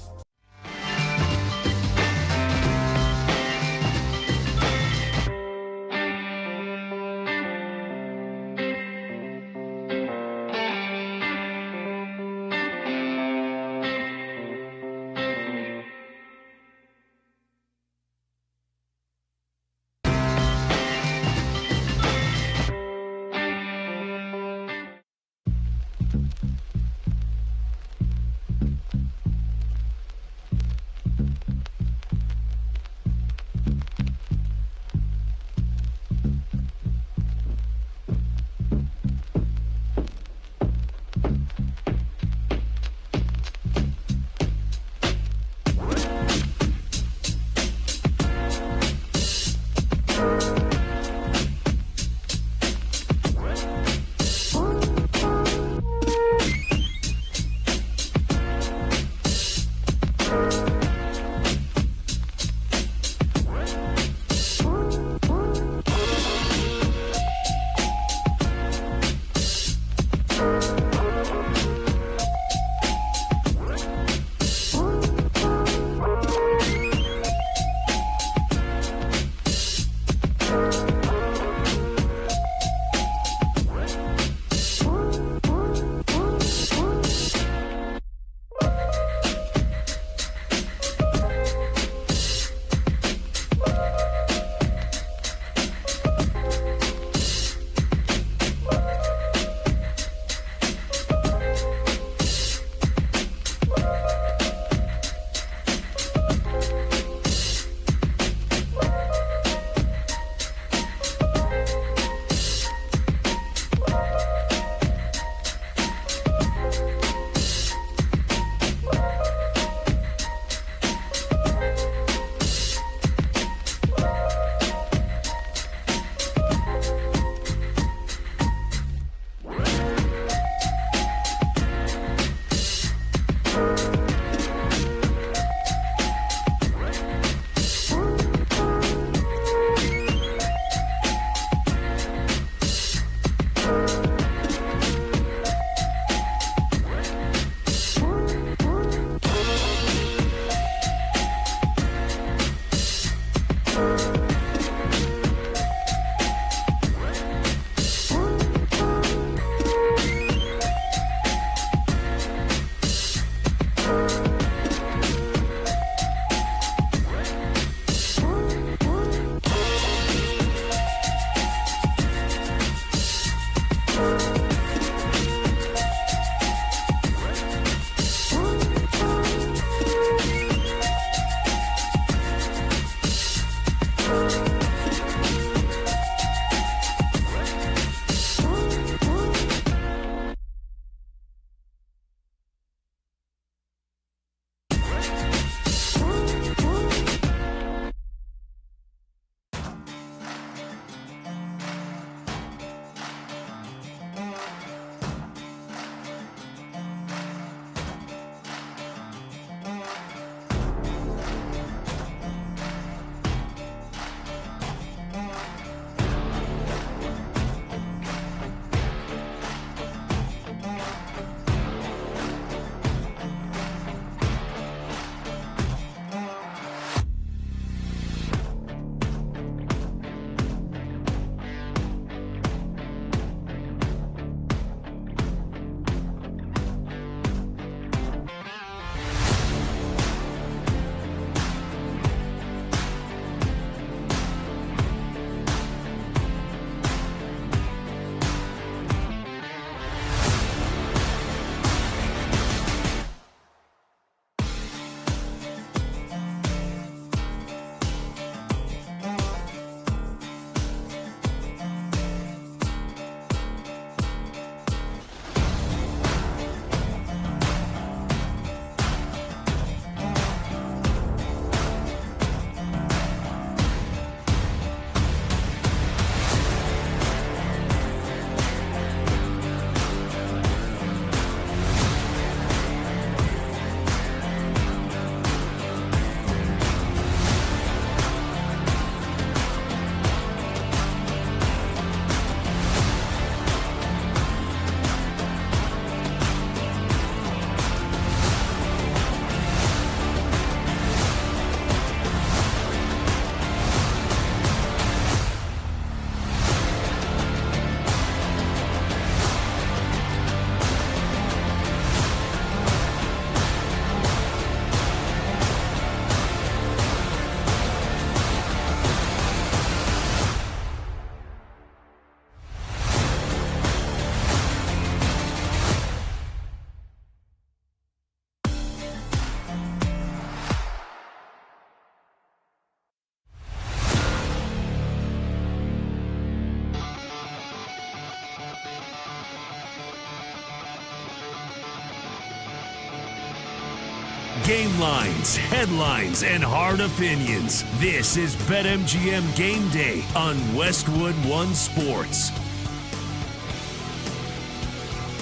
Game lines, headlines, and hard opinions. This is BetMGM Game Day on Westwood One Sports.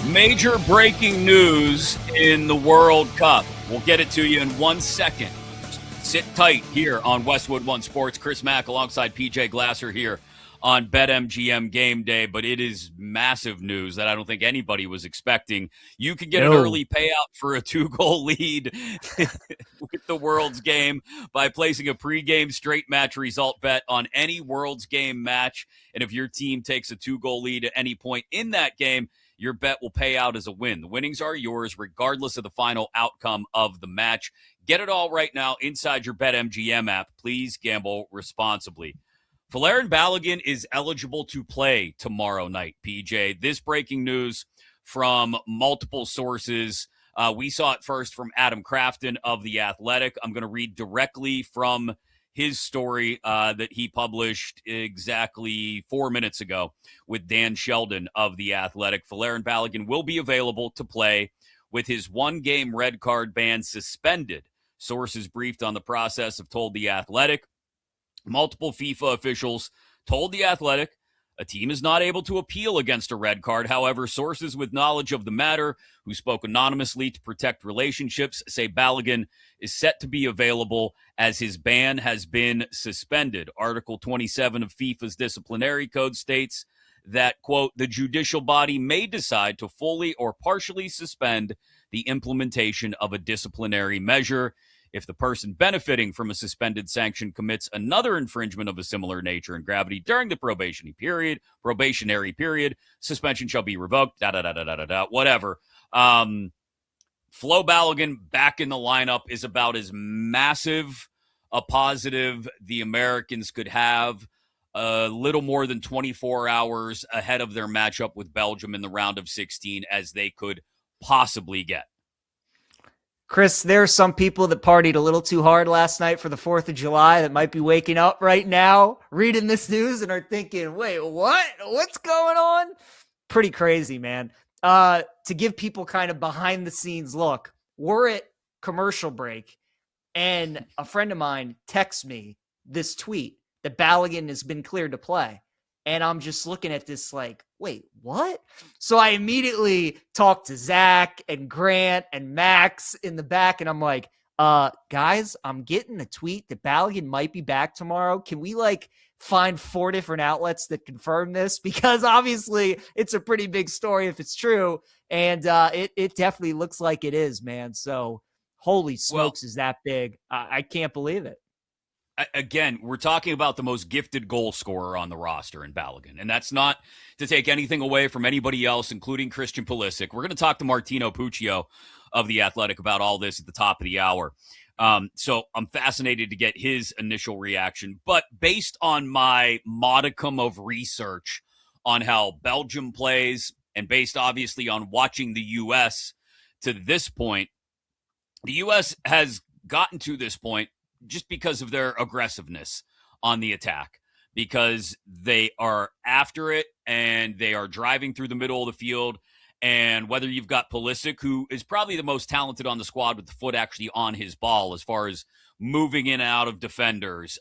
Major breaking news in the World Cup. We'll get it to you in 1 second. Sit tight here on Westwood One Sports. Chris Mack alongside PJ Glasser here on BetMGM Game Day, but it is massive news that I don't think anybody was expecting. You can get an early payout for a 2-goal lead with the World's Game by placing a pregame straight match result bet on any World's Game match. And if your team takes a 2-goal lead at any point in that game, your bet will pay out as a win. The winnings are yours regardless of the final outcome of the match. Get it all right now inside your BetMGM app. Please gamble responsibly. Folarin Balogun is eligible to play tomorrow night, PJ. This breaking news from multiple sources. We saw it first from Adam Crafton of The Athletic. I'm going to read directly from his story that he published exactly 4 minutes ago with Dan Sheldon of The Athletic. Folarin Balogun will be available to play with his 1-game red card ban suspended. Sources briefed on the process have told The Athletic. Multiple FIFA officials told The Athletic a team is not able to appeal against a red card. However, sources with knowledge of the matter who spoke anonymously to protect relationships say Balogun is set to be available as his ban has been suspended. Article 27 of FIFA's disciplinary code states that, quote, the judicial body may decide to fully or partially suspend the implementation of a disciplinary measure. If the person benefiting from a suspended sanction commits another infringement of a similar nature and gravity during the probationary period, suspension shall be revoked, whatever. Flo Balogun back in the lineup is about as massive a positive the Americans could have a little more than 24 hours ahead of their matchup with Belgium in the round of 16 as they could possibly get. Chris, there are some people that partied a little too hard last night for the 4th of July that might be waking up right now, reading this news and are thinking, wait, what? What's going on? Pretty crazy, man. To give people kind of behind the scenes look, we're at commercial break and a friend of mine texts me this tweet that Balogun has been cleared to play. And I'm just looking at this like, wait, what? So I immediately talked to Zach and Grant and Max in the back. And I'm like, guys, I'm getting a tweet that Balogun might be back tomorrow. Can we find 4 different outlets that confirm this? Because obviously it's a pretty big story if it's true. And it definitely looks like it is, man. So holy smokes, is that big? I can't believe it. Again, we're talking about the most gifted goal scorer on the roster in Balogun, and that's not to take anything away from anybody else, including Christian Pulisic. We're going to talk to Martino Puccio of The Athletic about all this at the top of the hour. So I'm fascinated to get his initial reaction. But based on my modicum of research on how Belgium plays, and based obviously on watching the U.S. to this point, the U.S. has gotten to this point just because of their aggressiveness on the attack, because they are after it and they are driving through the middle of the field. And whether you've got Pulisic, who is probably the most talented on the squad with the foot actually on his ball as far as moving in and out of defenders,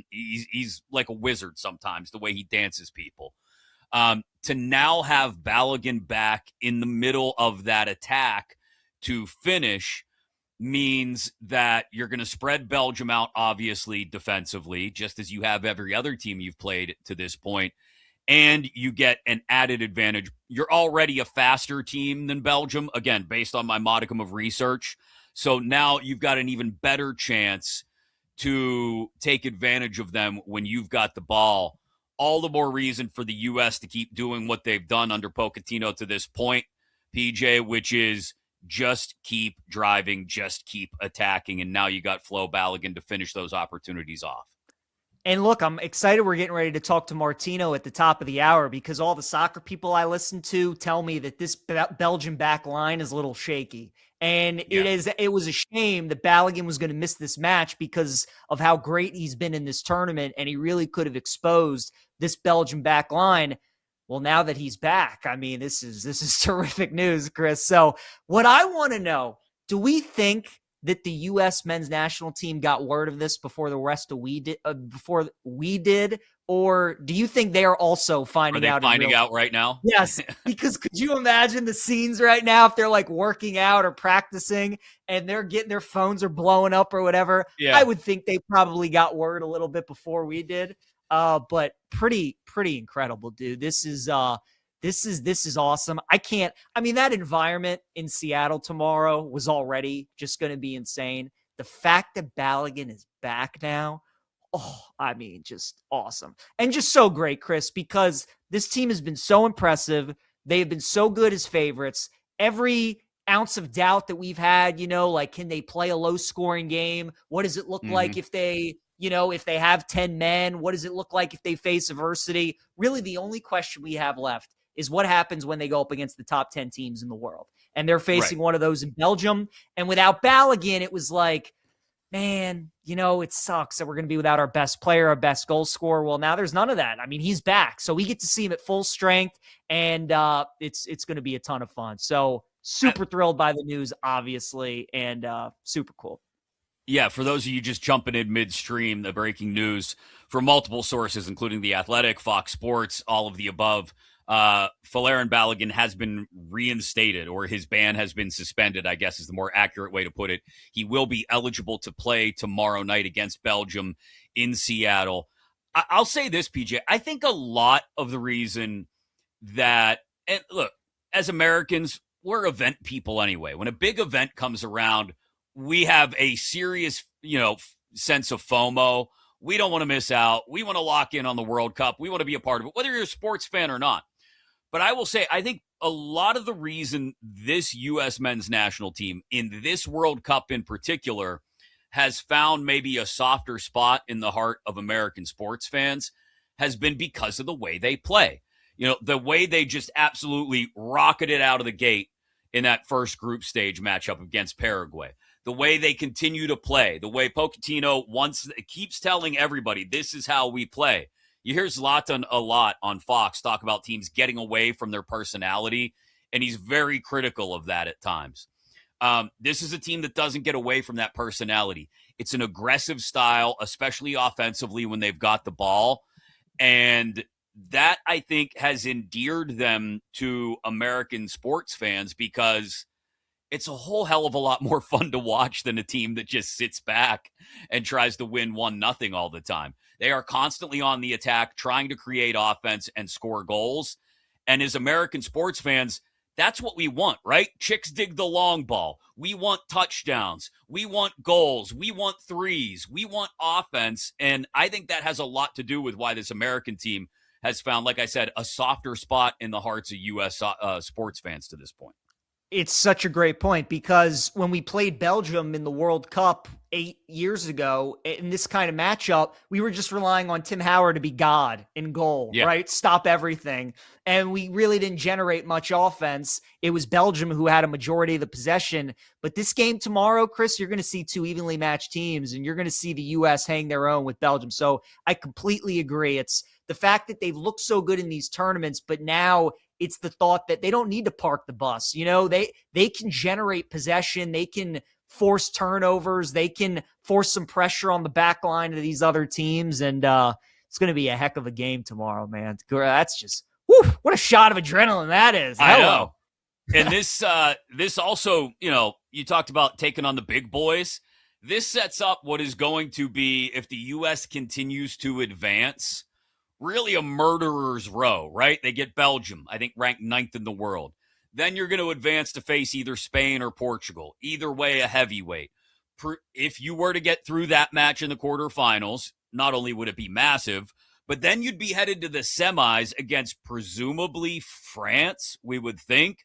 he's like a wizard sometimes, the way he dances people. To now have Balogun back in the middle of that attack to finish means that you're going to spread Belgium out, obviously, defensively, just as you have every other team you've played to this point, and you get an added advantage. You're already a faster team than Belgium, again, based on my modicum of research. So now you've got an even better chance to take advantage of them when you've got the ball. All the more reason for the U.S. to keep doing what they've done under Pochettino to this point, PJ, which is just keep driving, just keep attacking, and now you got Flo Balogun to finish those opportunities off. And look, I'm excited we're getting ready to talk to Martino at the top of the hour, because all the soccer people I listen to tell me that this Belgian back line is a little shaky. And it was a shame that Balogun was going to miss this match because of how great he's been in this tournament, and he really could have exposed this Belgian back line. Well, now that he's back, I mean, this is terrific news, Chris. So what I want to know, do we think that the U.S. men's national team got word of this before the rest of before we did? Or do you think they are also finding out? Are they finding out right now? Yes, because could you imagine the scenes right now if they're like working out or practicing and they're getting their phones are blowing up or whatever? Yeah. I would think they probably got word a little bit before we did. But pretty incredible, dude. This is awesome. That environment in Seattle tomorrow was already just going to be insane. The fact that Balogun is back now, just awesome. And just so great, Chris, because this team has been so impressive. They've been so good as favorites. Every ounce of doubt that we've had, can they play a low scoring game? What does it look like if they have 10 men? What does it look like if they face adversity? Really, the only question we have left is what happens when they go up against the top 10 teams in the world. And they're facing one of those in Belgium. And without Balogun, it was like, man, it sucks that we're going to be without our best player, our best goal scorer. Well, now there's none of that. He's back. So we get to see him at full strength, and it's going to be a ton of fun. So super thrilled by the news, obviously, and super cool. Yeah, for those of you just jumping in midstream, the breaking news from multiple sources, including The Athletic, Fox Sports, all of the above, Folarin Balogun has been reinstated, or his ban has been suspended, I guess is the more accurate way to put it. He will be eligible to play tomorrow night against Belgium in Seattle. I'll say this, PJ. I think a lot of the reason that, and look, as Americans, we're event people anyway. When a big event comes around, we have a serious, sense of FOMO. We don't want to miss out. We want to lock in on the World Cup. We want to be a part of it, whether you're a sports fan or not. But I will say, I think a lot of the reason this U.S. men's national team, in this World Cup in particular, has found maybe a softer spot in the heart of American sports fans has been because of the way they play. The way they just absolutely rocketed out of the gate in that first group stage matchup against Paraguay. The way they continue to play, the way Pochettino keeps telling everybody, this is how we play. You hear Zlatan a lot on Fox talk about teams getting away from their personality, and he's very critical of that at times. This is a team that doesn't get away from that personality. It's an aggressive style, especially offensively when they've got the ball, and that, I think, has endeared them to American sports fans because it's a whole hell of a lot more fun to watch than a team that just sits back and tries to win 1-0 all the time. They are constantly on the attack, trying to create offense and score goals. And as American sports fans, that's what we want, right? Chicks dig the long ball. We want touchdowns. We want goals. We want threes. We want offense. And I think that has a lot to do with why this American team has found, like I said, a softer spot in the hearts of U.S. sports fans to this point. It's such a great point because when we played Belgium in the World Cup 8 years ago in this kind of matchup, we were just relying on Tim Howard to be God in goal, right? Stop everything. And we really didn't generate much offense. It was Belgium who had a majority of the possession. But this game tomorrow, Chris, you're going to see two evenly matched teams, and you're going to see the U.S. hang their own with Belgium. So I completely agree. It's the fact that they've looked so good in these tournaments, but now it's the thought that they don't need to park the bus. They can generate possession. They can force turnovers. They can force some pressure on the back line of these other teams. And it's going to be a heck of a game tomorrow, man. That's just, what a shot of adrenaline that is. I know. And this also, you talked about taking on the big boys. This sets up what is going to be, if the U.S. continues to advance, really a murderer's row, right? They get Belgium, I think ranked 9th in the world. Then you're going to advance to face either Spain or Portugal. Either way, a heavyweight. If you were to get through that match in the quarterfinals, not only would it be massive, but then you'd be headed to the semis against presumably France, we would think,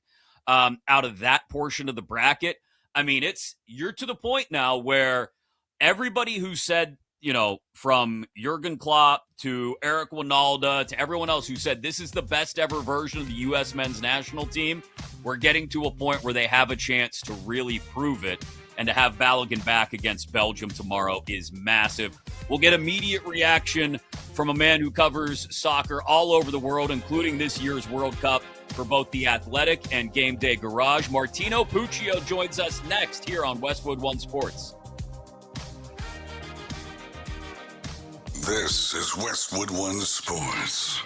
out of that portion of the bracket. I mean, you're to the point now where everybody who said, from Jurgen Klopp to Eric Winalda to everyone else who said this is the best ever version of the U.S. men's national team, we're getting to a point where they have a chance to really prove it. And to have Balogun back against Belgium tomorrow is massive. We'll get immediate reaction from a man who covers soccer all over the world, including this year's World Cup. for both The Athletic and Game Day Garage. Martino Puccio joins us next here on Westwood One Sports. This is Westwood One Sports.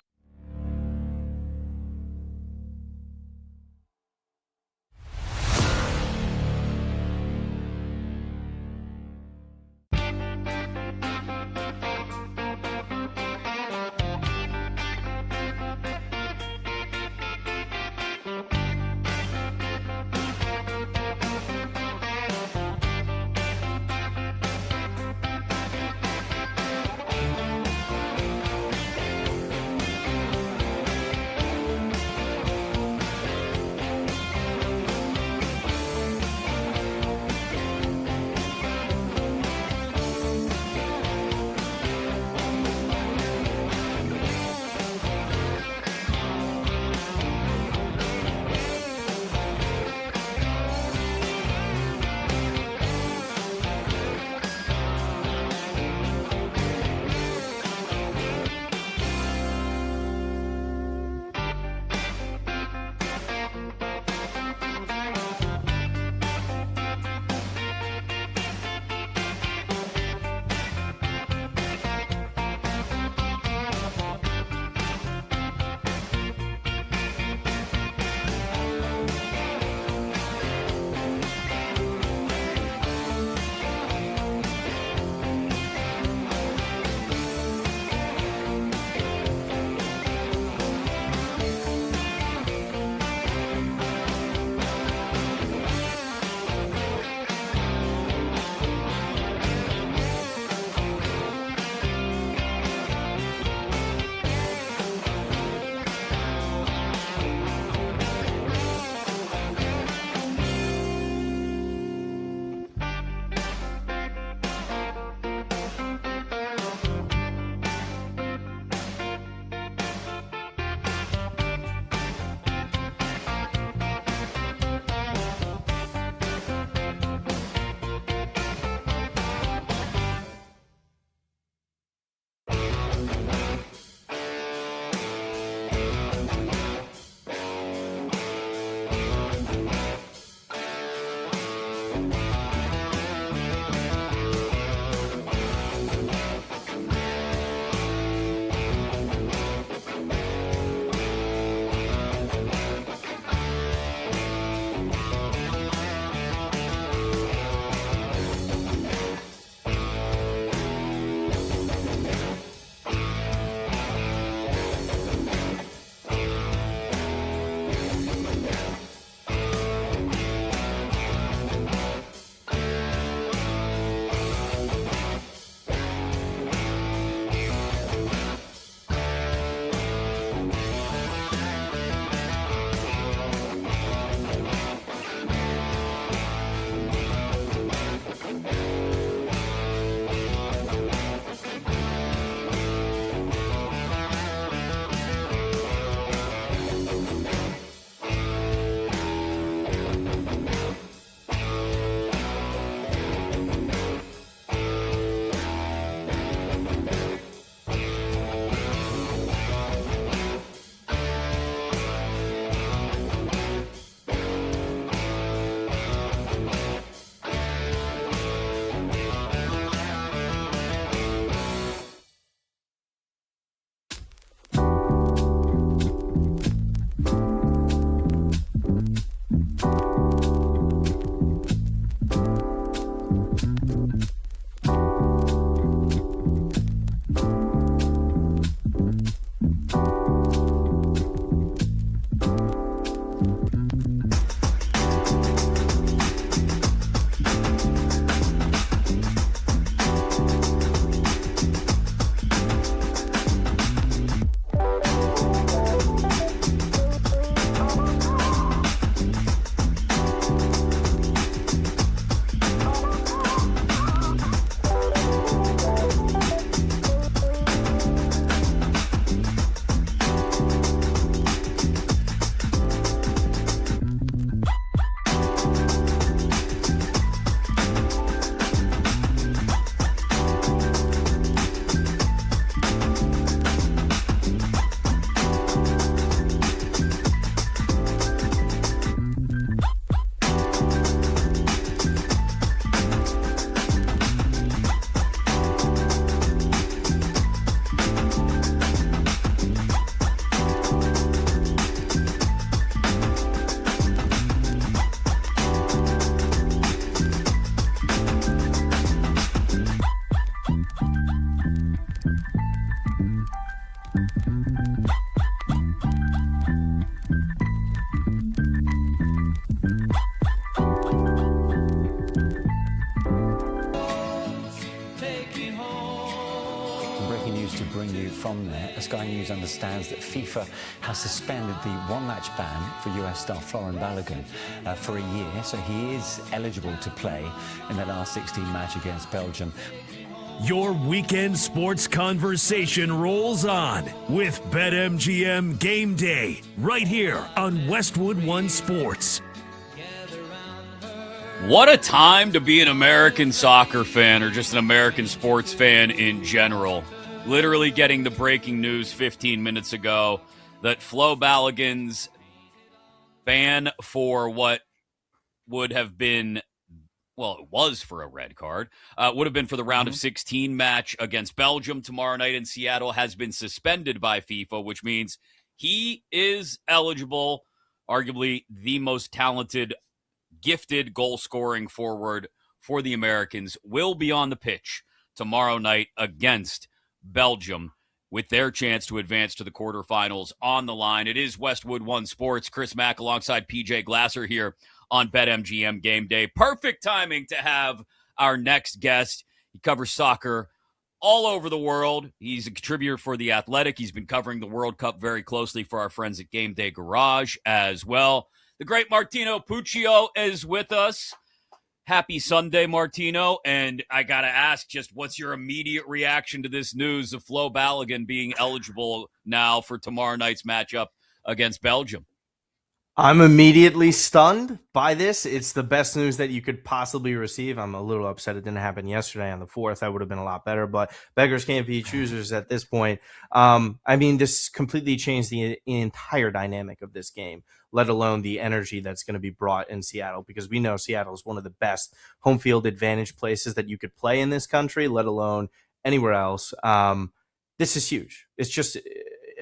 from there, Sky News understands that FIFA has suspended the one-match ban for US star Florent Balogun for a year, so he is eligible to play in the last 16 match against Belgium. Your weekend sports conversation rolls on with BetMGM Game Day right here on Westwood One Sports. What a time to be an American soccer fan or just an American sports fan in general. Literally getting the breaking news 15 minutes ago that Flo Balogun's ban for what would have been, well, it was for a red card, would have been for the round of 16 match against Belgium tomorrow night in Seattle, has been suspended by FIFA, which means he is eligible, arguably the most talented, gifted goal-scoring forward for the Americans, will be on the pitch tomorrow night against Belgium with their chance to advance to the quarterfinals on the line. It is Westwood One Sports. Chris Mack alongside PJ Glasser here on BetMGM Game Day. Perfect timing to have our next guest. He covers soccer all over the world. He's a contributor for The Athletic. He's been covering the World Cup very closely for our friends at Gameday Garage as well. The great Martino Puccio is with us. Happy Sunday, Martino. And I got to ask, just what's your immediate reaction to this news of Flo Balogun being eligible now for tomorrow night's matchup against Belgium? I'm immediately stunned by this. It's the best news that you could possibly receive. I'm a little upset it didn't happen yesterday on the 4th. That would have been a lot better, but beggars can't be choosers at this point. I mean, this completely changed the entire dynamic of this game, let alone the energy that's going to be brought in Seattle, because we know Seattle is one of the best home field advantage places that you could play in this country, let alone anywhere else. This is huge. It's just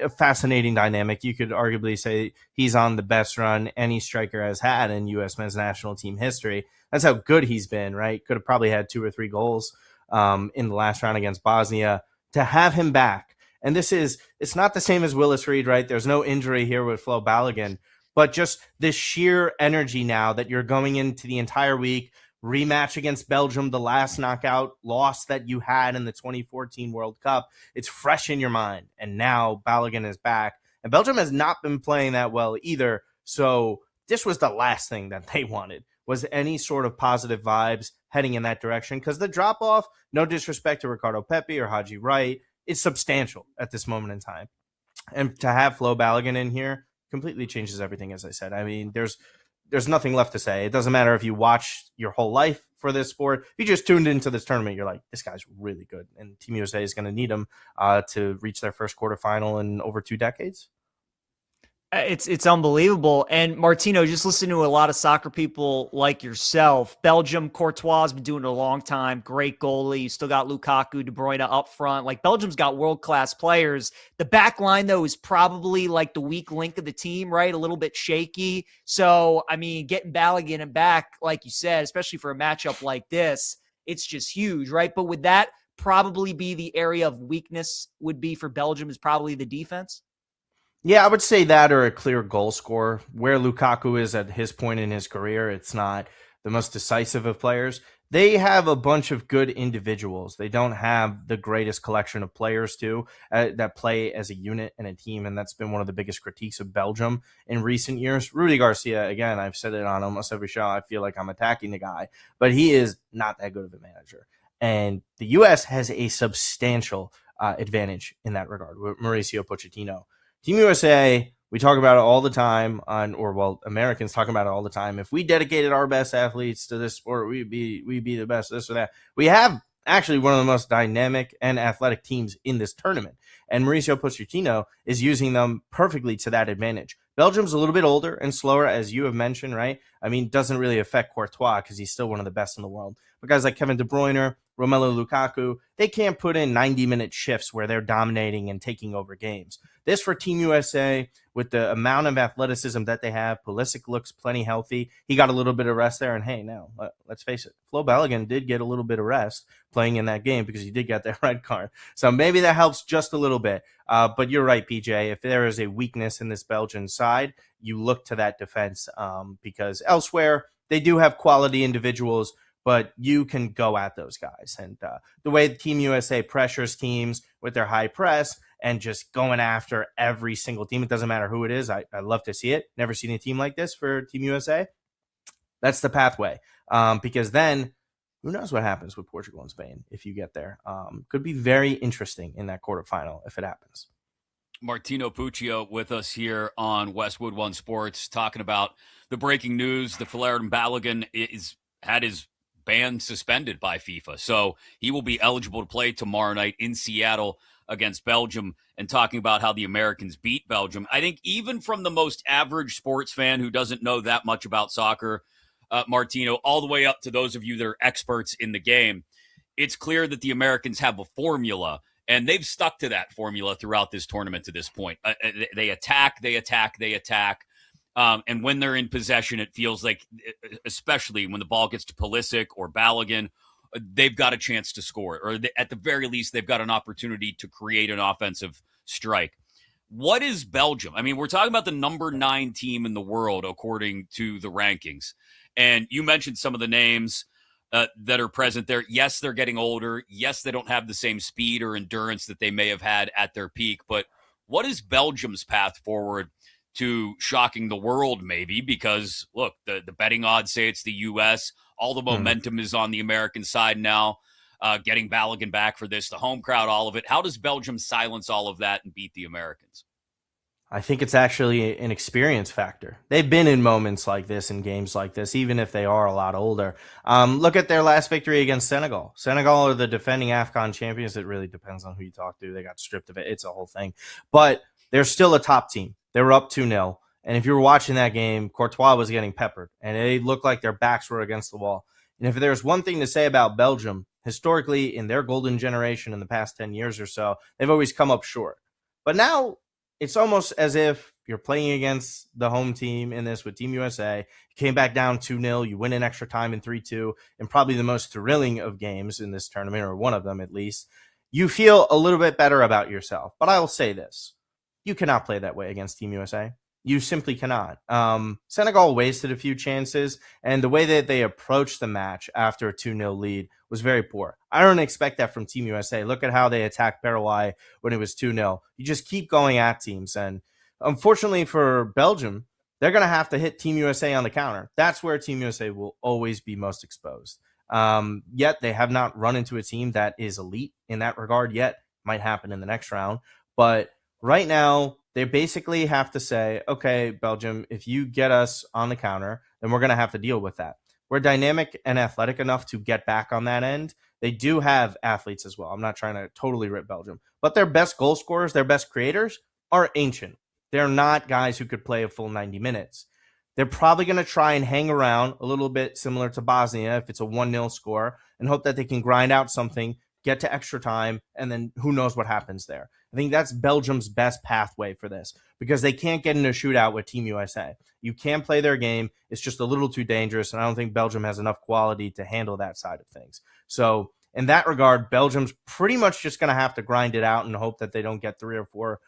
a fascinating dynamic. You could arguably say he's on the best run any striker has had in U.S. men's national team history. That's how good he's been, right? Could have probably had 2 or 3 goals in the last round against Bosnia. To have him back, and it's not the same as Willis Reed, right? There's no injury here with Flo Balogun, but just this sheer energy now that you're going into the entire week, rematch against Belgium, the last knockout loss that you had in the 2014 World Cup. It's fresh in your mind. And now Balogun is back. And Belgium has not been playing that well either. So this was the last thing that they wanted, was any sort of positive vibes heading in that direction. Because the drop-off, no disrespect to Ricardo Pepi or Haji Wright, is substantial at this moment in time. And to have Flo Balogun in here completely changes everything, as I said. I mean, there's nothing left to say. It doesn't matter if you watched your whole life for this sport. If you just tuned into this tournament, you're like, this guy's really good. And Team USA is going to need him to reach their first quarterfinal in over 2 decades. It's unbelievable. And Martino, just listen to a lot of soccer people like yourself. Belgium, Courtois has been doing it a long time. Great goalie. You still got Lukaku, De Bruyne up front. Like, Belgium's got world-class players. The back line, though, is probably like the weak link of the team, right? A little bit shaky. So, I mean, getting Balogun and back, like you said, especially for a matchup like this, it's just huge, right? But would that probably be the area of weakness would be for Belgium, is probably the defense? Yeah, I would say that, or a clear goal scorer. Where Lukaku is at his point in his career, it's not the most decisive of players. They have a bunch of good individuals. They don't have the greatest collection of players, too, that play as a unit and a team, and that's been one of the biggest critiques of Belgium in recent years. Rudy Garcia, again, I've said it on almost every show. I feel like I'm attacking the guy, but he is not that good of a manager. And the U.S. has a substantial advantage in that regard with Mauricio Pochettino. Team USA, we talk about it all the time Americans talk about it all the time. If we dedicated our best athletes to this sport, we'd be the best, this or that. We have actually one of the most dynamic and athletic teams in this tournament. And Mauricio Pochettino is using them perfectly to that advantage. Belgium's a little bit older and slower, as you have mentioned, right? I mean, doesn't really affect Courtois because he's still one of the best in the world. But guys like Kevin De Bruyne, Romelu Lukaku, they can't put in 90-minute shifts where they're dominating and taking over games. This for Team USA, with the amount of athleticism that they have, Pulisic looks plenty healthy. He got a little bit of rest there, and hey, now, let's face it, Flo Balogun did get a little bit of rest playing in that game because he did get that red card. So maybe that helps just a little bit. But you're right, PJ. If there is a weakness in this Belgian side, you look to that defense because elsewhere they do have quality individuals, but you can go at those guys. And the way Team USA pressures teams with their high press and just going after every single team. It doesn't matter who it is. I love to see it. Never seen a team like this for Team USA. That's the pathway, because then who knows what happens with Portugal and Spain if you get there. Could be very interesting in that quarterfinal if it happens. Martino Puccio with us here on Westwood One Sports, talking about the breaking news. The Folarin Balogun had his ban suspended by FIFA, so he will be eligible to play tomorrow night in Seattle against Belgium, and talking about how the Americans beat Belgium. I think even from the most average sports fan who doesn't know that much about soccer, Martino, all the way up to those of you that are experts in the game, it's clear that the Americans have a formula, and they've stuck to that formula throughout this tournament to this point. They attack. And when they're in possession, it feels like, especially when the ball gets to Pulisic or Balogun, they've got a chance to score it. Or at the very least, they've got an opportunity to create an offensive strike. What is Belgium? I mean, we're talking about the number 9 team in the world, according to the rankings. And you mentioned some of the names that are present there. Yes, they're getting older. Yes, they don't have the same speed or endurance that they may have had at their peak. But what is Belgium's path forward to shocking the world, maybe? Because, look, the betting odds say it's the U.S. All the momentum is on the American side now, getting Balogun back for this, the home crowd, all of it. How does Belgium silence all of that and beat the Americans? I think it's actually an experience factor. They've been in moments like this, in games like this, even if they are a lot older. Look at their last victory against Senegal. Senegal are the defending AFCON champions. It really depends on who you talk to. They got stripped of it. It's a whole thing. But they're still a top team. They were up 2-0. And if you were watching that game, Courtois was getting peppered. And it looked like their backs were against the wall. And if there's one thing to say about Belgium, historically, in their golden generation in the past 10 years or so, they've always come up short. But now it's almost as if you're playing against the home team in this with Team USA. You came back down 2-0. You win in extra time in 3-2, and probably the most thrilling of games in this tournament, or one of them at least. You feel a little bit better about yourself. But I will say this. You cannot play that way against Team USA. You simply cannot. Senegal wasted a few chances, and the way that they approached the match after a 2-0 lead was very poor. I don't expect that from Team USA. Look at how they attacked Paraguay when it was 2-0. You just keep going at teams, and unfortunately for Belgium, they're going to have to hit Team USA on the counter. That's where Team USA will always be most exposed. Yet they have not run into a team that is elite in that regard yet. Might happen in the next round, but right now, they basically have to say, okay, Belgium, if you get us on the counter, then we're going to have to deal with that. We're dynamic and athletic enough to get back on that end. They do have athletes as well. I'm not trying to totally rip Belgium, but their best goal scorers, their best creators are ancient. They're not guys who could play a full 90 minutes. They're probably going to try and hang around a little bit similar to Bosnia if it's a 1-0 score and hope that they can grind out something, get to extra time, and then who knows what happens there. I think that's Belgium's best pathway for this because they can't get in a shootout with Team USA. You can play their game. It's just a little too dangerous, and I don't think Belgium has enough quality to handle that side of things. So in that regard, Belgium's pretty much just going to have to grind it out and hope that they don't get 3 or 4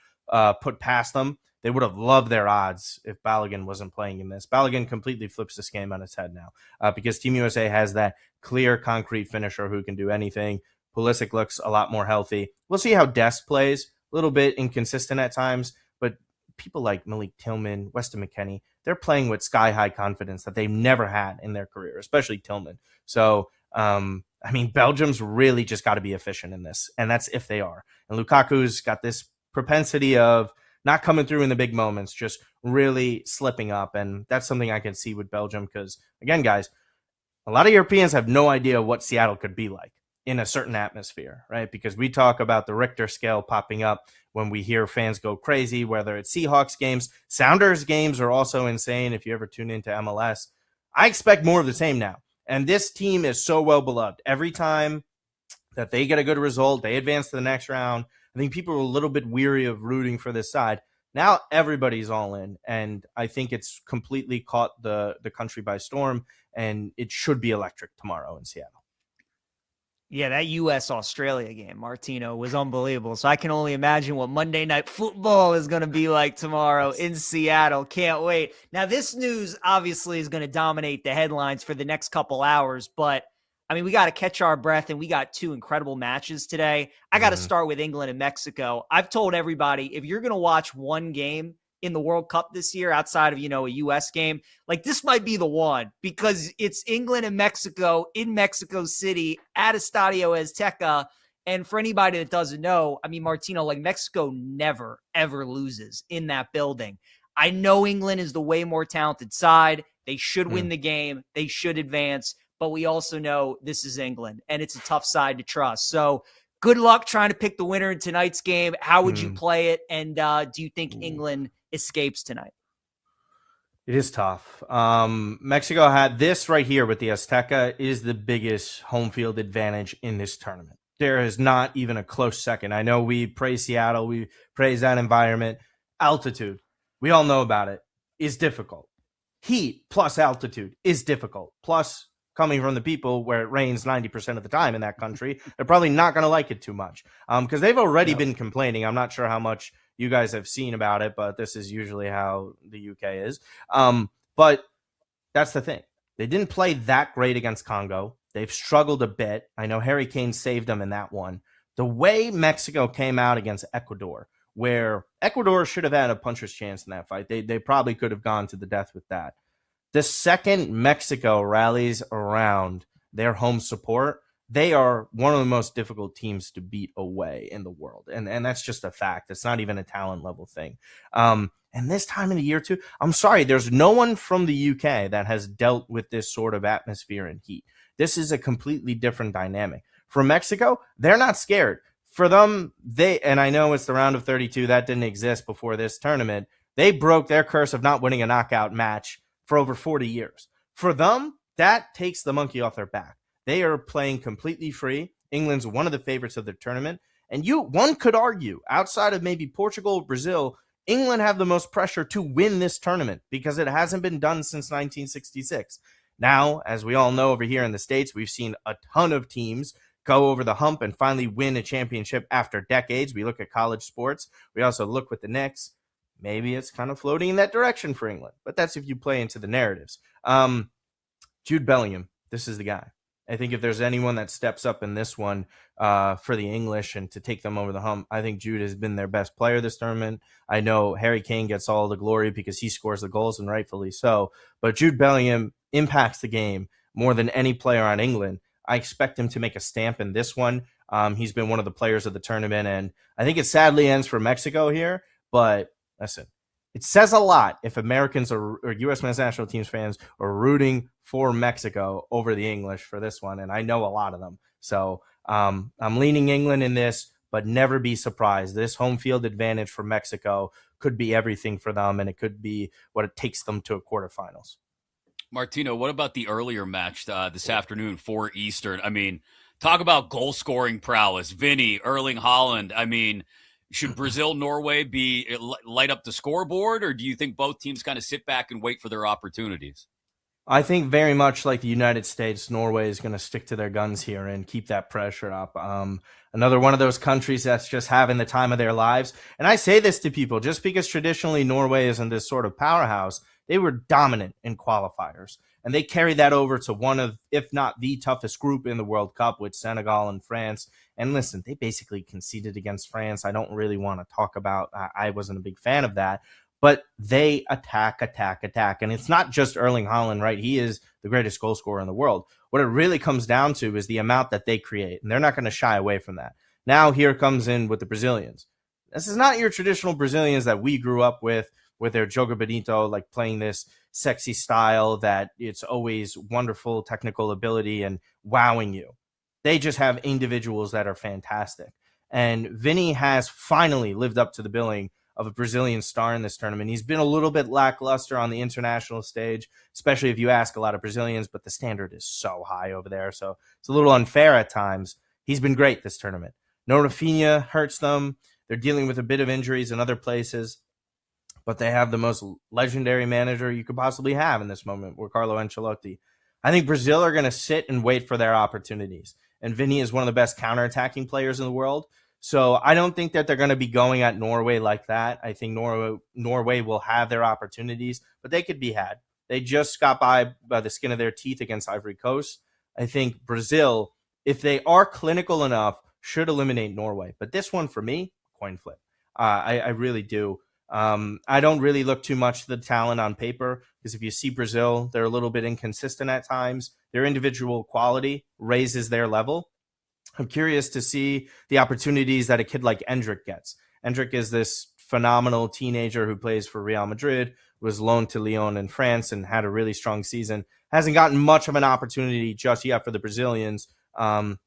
put past them. They would have loved their odds if Balogun wasn't playing in this. Balogun completely flips this game on its head now because Team USA has that clear, concrete finisher who can do anything. Pulisic looks a lot more healthy. We'll see how Dest plays. A little bit inconsistent at times, but people like Malik Tillman, Weston McKennie, they're playing with sky-high confidence that they've never had in their career, especially Tillman. So, Belgium's really just got to be efficient in this, and that's if they are. And Lukaku's got this propensity of not coming through in the big moments, just really slipping up, and that's something I can see with Belgium because, again, guys, a lot of Europeans have no idea what Seattle could be like in a certain atmosphere, right? Because we talk about the Richter scale popping up when we hear fans go crazy, whether it's Seahawks games, Sounders games are also insane if you ever tune into MLS. I expect more of the same now. And this team is so well beloved. Every time that they get a good result, they advance to the next round. I think people are a little bit weary of rooting for this side. Now everybody's all in, and I think it's completely caught the country by storm, and it should be electric tomorrow in Seattle. Yeah, that U.S.-Australia game, Martino, was unbelievable. So I can only imagine what Monday Night Football is going to be like tomorrow in Seattle. Can't wait. Now, this news obviously is going to dominate the headlines for the next couple hours, but I mean, we got to catch our breath, and we got two incredible matches today. I got to start with England and Mexico. I've told everybody, if you're going to watch one game in the World Cup this year outside of, a U.S. game, like this might be the one, because it's England and Mexico in Mexico City at Estadio Azteca. And for anybody that doesn't know, I mean, Martino, like Mexico never, ever loses in that building. I know England is the way more talented side. They should win the game. They should advance. But we also know this is England, and it's a tough side to trust. So good luck trying to pick the winner in tonight's game. How would you play it? And do you think England escapes tonight? It is tough. Mexico had this right here with the Azteca is the biggest home field advantage in this tournament. There is not even a close second. I know we praise Seattle. We praise that environment. Altitude, we all know about it, is difficult. Heat plus altitude is difficult. Plus, coming from the people where it rains 90% of the time in that country, they're probably not going to like it too much because they've already been complaining. I'm not sure how much you guys have seen about it, but this is usually how the UK is. But that's the thing. They didn't play that great against Congo. They've struggled a bit. I know Harry Kane saved them in that one. The way Mexico came out against Ecuador, where Ecuador should have had a puncher's chance in that fight. They probably could have gone to the death with that. The second Mexico rallies around their home support, they are one of the most difficult teams to beat away in the world. And that's just a fact. It's not even a talent level thing. And this time of the year, too, I'm sorry, there's no one from the UK that has dealt with this sort of atmosphere and heat. This is a completely different dynamic. For Mexico, they're not scared. For them, and I know it's the round of 32, that didn't exist before this tournament. They broke their curse of not winning a knockout match for over 40 years. For them, that takes the monkey off their back. They are playing completely free. England's one of the favorites of the tournament. And one could argue, outside of maybe Portugal or Brazil, England have the most pressure to win this tournament because it hasn't been done since 1966. Now, as we all know over here in the States, we've seen a ton of teams go over the hump and finally win a championship after decades. We look at college sports. We also look with the Knicks. Maybe it's kind of floating in that direction for England, but that's if you play into the narratives. Jude Bellingham, this is the guy. I think if there's anyone that steps up in this one for the English and to take them over the hump, I think Jude has been their best player this tournament. I know Harry Kane gets all the glory because he scores the goals, and rightfully so, but Jude Bellingham impacts the game more than any player on England. I expect him to make a stamp in this one. He's been one of the players of the tournament, and I think it sadly ends for Mexico here, but listen, it says a lot if Americans or U.S. men's national teams fans are rooting for Mexico over the English for this one, and I know a lot of them. So I'm leaning England in this, but never be surprised. This home field advantage for Mexico could be everything for them, and it could be what it takes them to a quarterfinals. Martino, what about the earlier match this afternoon, 4 Eastern? I mean, talk about goal-scoring prowess. Vinny, Erling Haaland. I mean, should Brazil-Norway light up the scoreboard, or do you think both teams kind of sit back and wait for their opportunities? I think very much like the United States, Norway is going to stick to their guns here and keep that pressure up. Another one of those countries that's just having the time of their lives. And I say this to people, just because traditionally Norway isn't this sort of powerhouse, they were dominant in qualifiers. And they carried that over to one of, if not the toughest group in the World Cup with Senegal and France. And listen, they basically conceded against France. I don't really want to talk about, I wasn't a big fan of that. But they attack. And it's not just Erling Haaland, right? He is the greatest goal scorer in the world. What it really comes down to is the amount that they create. And they're not going to shy away from that. Now here comes in with the Brazilians. This is not your traditional Brazilians that we grew up with their Jogo Bonito, like playing this sexy style that it's always wonderful technical ability and wowing you. They just have individuals that are fantastic. And Vinny has finally lived up to the billing of a Brazilian star in this tournament. He's been a little bit lackluster on the international stage, especially if you ask a lot of Brazilians, but the standard is so high over there, so it's a little unfair at times. He's been great this tournament. No Rafinha hurts them. They're dealing with a bit of injuries in other places, but they have the most legendary manager you could possibly have in this moment, with Carlo Ancelotti. I think Brazil are going to sit and wait for their opportunities, and Vinny is one of the best counterattacking players in the world. So I don't think that they're going to be going at Norway like that. I think Norway will have their opportunities, but they could be had. They just got by the skin of their teeth against Ivory Coast. I think Brazil, if they are clinical enough, should eliminate Norway. But this one, for me, coin flip. I really do. I don't really look too much at the talent on paper, because if you see Brazil, they're a little bit inconsistent at times. Their individual quality raises their level. I'm curious to see the opportunities that a kid like Endrick gets. Endrick is this phenomenal teenager who plays for Real Madrid, was loaned to Lyon in France, and had a really strong season. Hasn't gotten much of an opportunity just yet for the Brazilians. But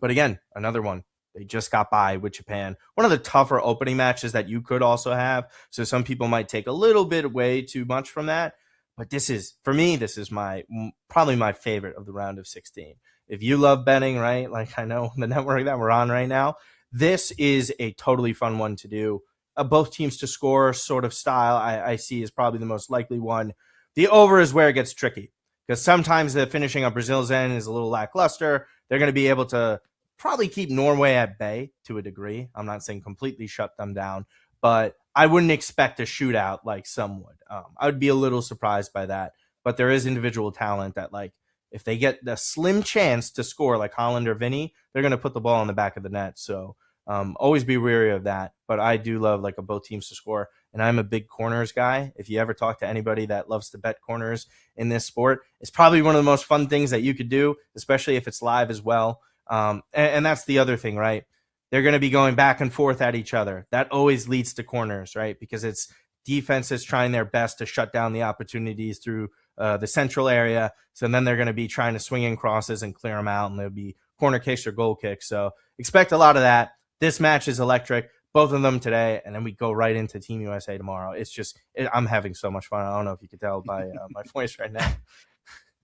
again, another one. They just got by with Japan. One of the tougher opening matches that you could also have. So some people might take a little bit way too much from that. But this is, for me, this is probably my favorite of the round of 16. If you love betting, right, like I know the network that we're on right now, this is a totally fun one to do. Both teams to score sort of style I see is probably the most likely one. The over is where it gets tricky, because sometimes the finishing on Brazil's end is a little lackluster. They're going to be able to probably keep Norway at bay to a degree. I'm not saying completely shut them down, but I wouldn't expect a shootout like some would. I would be a little surprised by that, but there is individual talent that, like, if they get the slim chance to score like Holland or Vinny, they're going to put the ball in the back of the net. So always be wary of that. But I do love like both teams to score. And I'm a big corners guy. If you ever talk to anybody that loves to bet corners in this sport, it's probably one of the most fun things that you could do, especially if it's live as well. And that's the other thing, right? They're going to be going back and forth at each other. That always leads to corners, right? Because it's defenses trying their best to shut down the opportunities through the central area. So then they're going to be trying to swing in crosses and clear them out, and there'll be corner kicks or goal kicks. So expect a lot of that. This match is electric, both of them today, and then we go right into Team USA tomorrow. It's just, I'm having so much fun. I don't know if you can tell by my voice right now.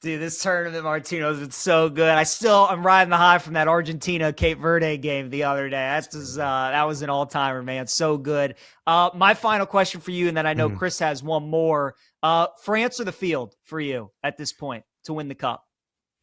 Dude, this tournament, Martino, has been so good. I'm riding the high from that Argentina-Cape Verde game the other day. That was an all-timer, man. So good. My final question for you, and then I know Chris has one more. France or the field for you at this point to win the cup?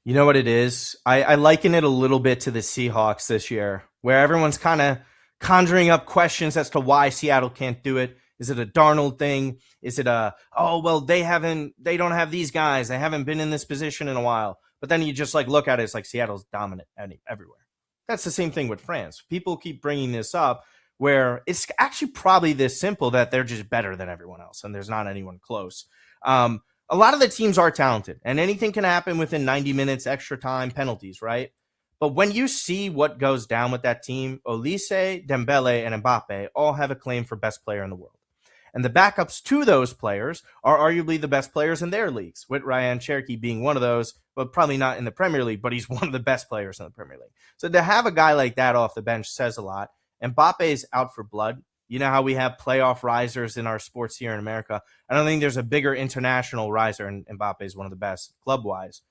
You know what it is? I liken it a little bit to the Seahawks this year, where everyone's kind of conjuring up questions as to why Seattle can't do it. Is it a Darnold thing? Is it they don't have these guys. They haven't been in this position in a while. But then you just look at it, it's like Seattle's dominant everywhere. That's the same thing with France. People keep bringing this up where it's actually probably this simple, that they're just better than everyone else and there's not anyone close. A lot of the teams are talented, and anything can happen within 90 minutes, extra time, penalties, right? But when you see what goes down with that team, Olise, Dembele, and Mbappe all have a claim for best player in the world. And the backups to those players are arguably the best players in their leagues, with Ryan Cherky being one of those, but probably not in the Premier League, but he's one of the best players in the Premier League. So to have a guy like that off the bench says a lot. Mbappe's out for blood. You know how we have playoff risers in our sports here in America. I don't think there's a bigger international riser, and Mbappe is one of the best club-wise.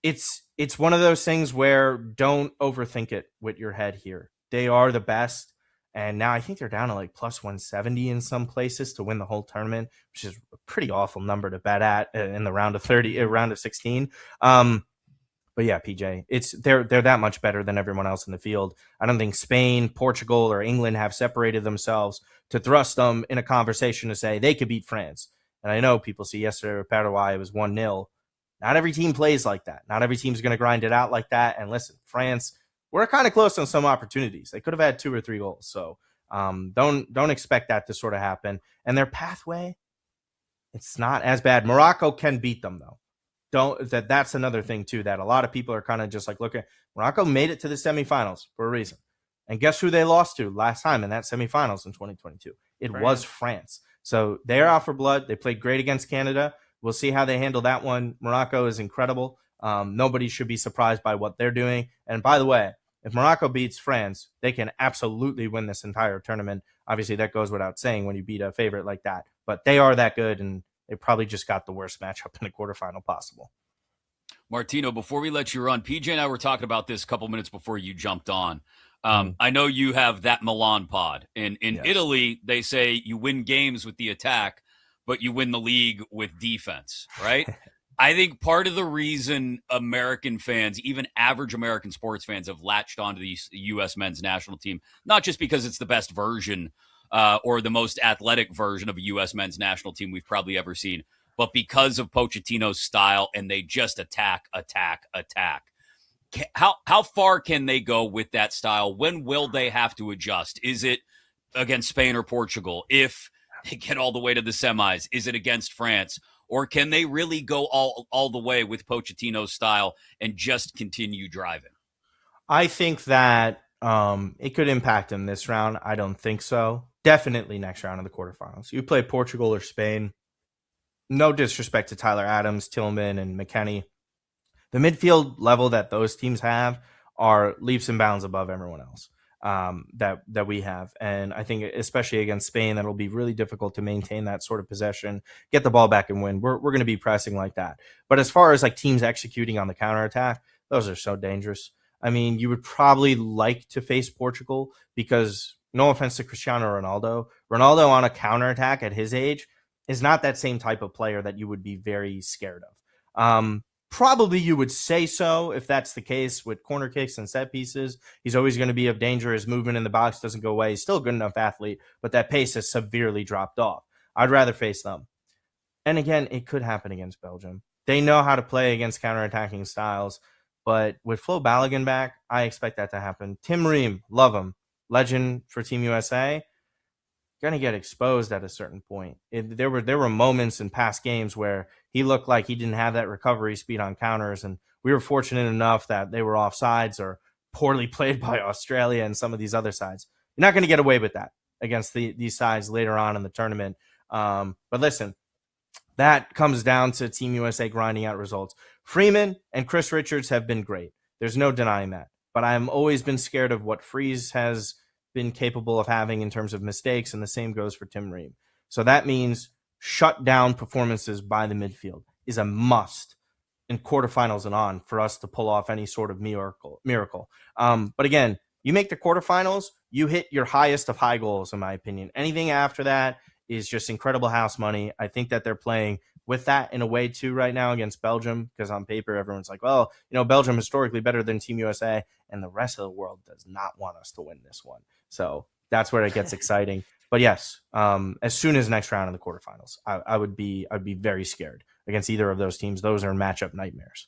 It's one of those things where don't overthink it with your head here. They are the best. And now I think they're down to plus 170 in some places to win the whole tournament, which is a pretty awful number to bet at in the round of 16. But yeah, PJ, they're that much better than everyone else in the field. I don't think Spain, Portugal, or England have separated themselves to thrust them in a conversation to say they could beat France. And I know people see yesterday with Paraguay, it was 1-0. Not every team plays like that. Not every team's going to grind it out like that. And listen, France, we're kind of close on some opportunities. They could have had 2 or 3 goals. So don't expect that to sort of happen. And their pathway, it's not as bad. Morocco can beat them, though. That's another thing, too, that a lot of people are kind of just looking. Morocco made it to the semifinals for a reason. And guess who they lost to last time in that semifinals in 2022? It was France. So they're out for blood. They played great against Canada. We'll see how they handle that one. Morocco is incredible. Nobody should be surprised by what they're doing. And by the way, if Morocco beats France, they can absolutely win this entire tournament. Obviously, that goes without saying when you beat a favorite like that. But they are that good, and they probably just got the worst matchup in the quarterfinal possible. Martino, before we let you run, PJ and I were talking about this a couple minutes before you jumped on. I know you have that Milan pod. In yes. Italy, they say you win games with the attack, but you win the league with defense, right? I think part of the reason American fans, even average American sports fans, have latched onto the U.S. men's national team, not just because it's the best version or the most athletic version of a U.S. men's national team we've probably ever seen, but because of Pochettino's style, and they just attack. How far can they go with that style? When will they have to adjust? Is it against Spain or Portugal? If they get all the way to the semis, is it against France? Or can they really go all the way with Pochettino's style and just continue driving? I think that it could impact them this round. I don't think so. Definitely next round of the quarterfinals. You play Portugal or Spain. No disrespect to Tyler Adams, Tillman, and McKennie. The midfield level that those teams have are leaps and bounds above everyone else that we have. And I think especially against Spain, that'll be really difficult to maintain that sort of possession, get the ball back and win. We're going to be pressing like that. But as far as like teams executing on the counterattack, those are so dangerous. I mean, you would probably like to face Portugal because, no offense to Cristiano Ronaldo on a counterattack at his age is not that same type of player that you would be very scared of. Probably you would say so if that's the case with corner kicks and set pieces. He's always going to be of danger. His movement in the box doesn't go away. He's still a good enough athlete, but that pace has severely dropped off. I'd rather face them. And again, it could happen against Belgium. They know how to play against counterattacking styles, but with Flo Balogun back, I expect that to happen. Tim Ream, love him. Legend for Team USA. Going to get exposed at a certain point. There were moments in past games where he looked like he didn't have that recovery speed on counters, and we were fortunate enough that they were offsides or poorly played by Australia and some of these other sides. You're not going to get away with that against these sides later on in the tournament. But listen, that comes down to Team USA grinding out results. Freeman and Chris Richards have been great. There's no denying that. But I've always been scared of what Freeze has been capable of having in terms of mistakes, and the same goes for Tim Ream. So that means shut down performances by the midfield is a must in quarterfinals and on for us to pull off any sort of miracle. But again, you make the quarterfinals, you hit your highest of high goals, in my opinion. Anything after that is just incredible house money. I think that they're playing with that in a way too right now against Belgium, because on paper everyone's like, well, Belgium historically better than Team USA, and the rest of the world does not want us to win this one. So that's where it gets exciting. But yes, as soon as next round in the quarterfinals, I'd be very scared against either of those teams. Those are matchup nightmares.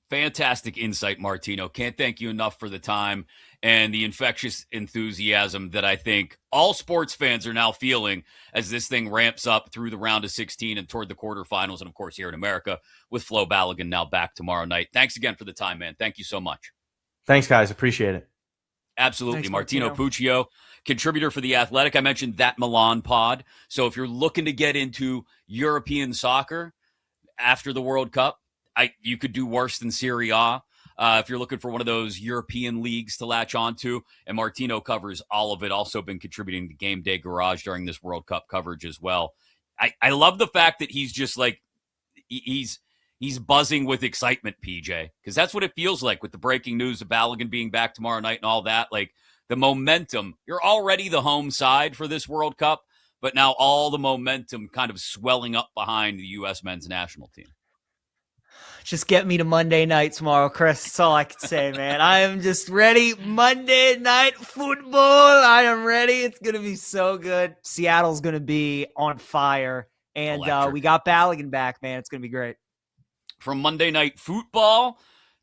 Fantastic insight, Martino. Can't thank you enough for the time and the infectious enthusiasm that I think all sports fans are now feeling as this thing ramps up through the round of 16 and toward the quarterfinals. And of course, here in America with Flo Balogun now back tomorrow night. Thanks again for the time, man. Thank you so much. Thanks, guys. Appreciate it. Absolutely. Thanks, Martino Puccio, contributor for The Athletic. I mentioned that Milan pod. So if you're looking to get into European soccer after the World Cup, you could do worse than Serie A. If you're looking for one of those European leagues to latch onto, and Martino covers all of it, also been contributing to Gameday Garage during this World Cup coverage as well. I love the fact that he's just like, he's buzzing with excitement, PJ, because that's what it feels like with the breaking news of Balogun being back tomorrow night and all that. Like the momentum, you're already the home side for this World Cup, but now all the momentum kind of swelling up behind the U.S. men's national team. Just get me to Monday night tomorrow, Chris. That's all I can say, man. I am just ready. Monday night football. I am ready. It's going to be so good. Seattle's going to be on fire. And we got Balogun back, man. It's going to be great. From Monday night football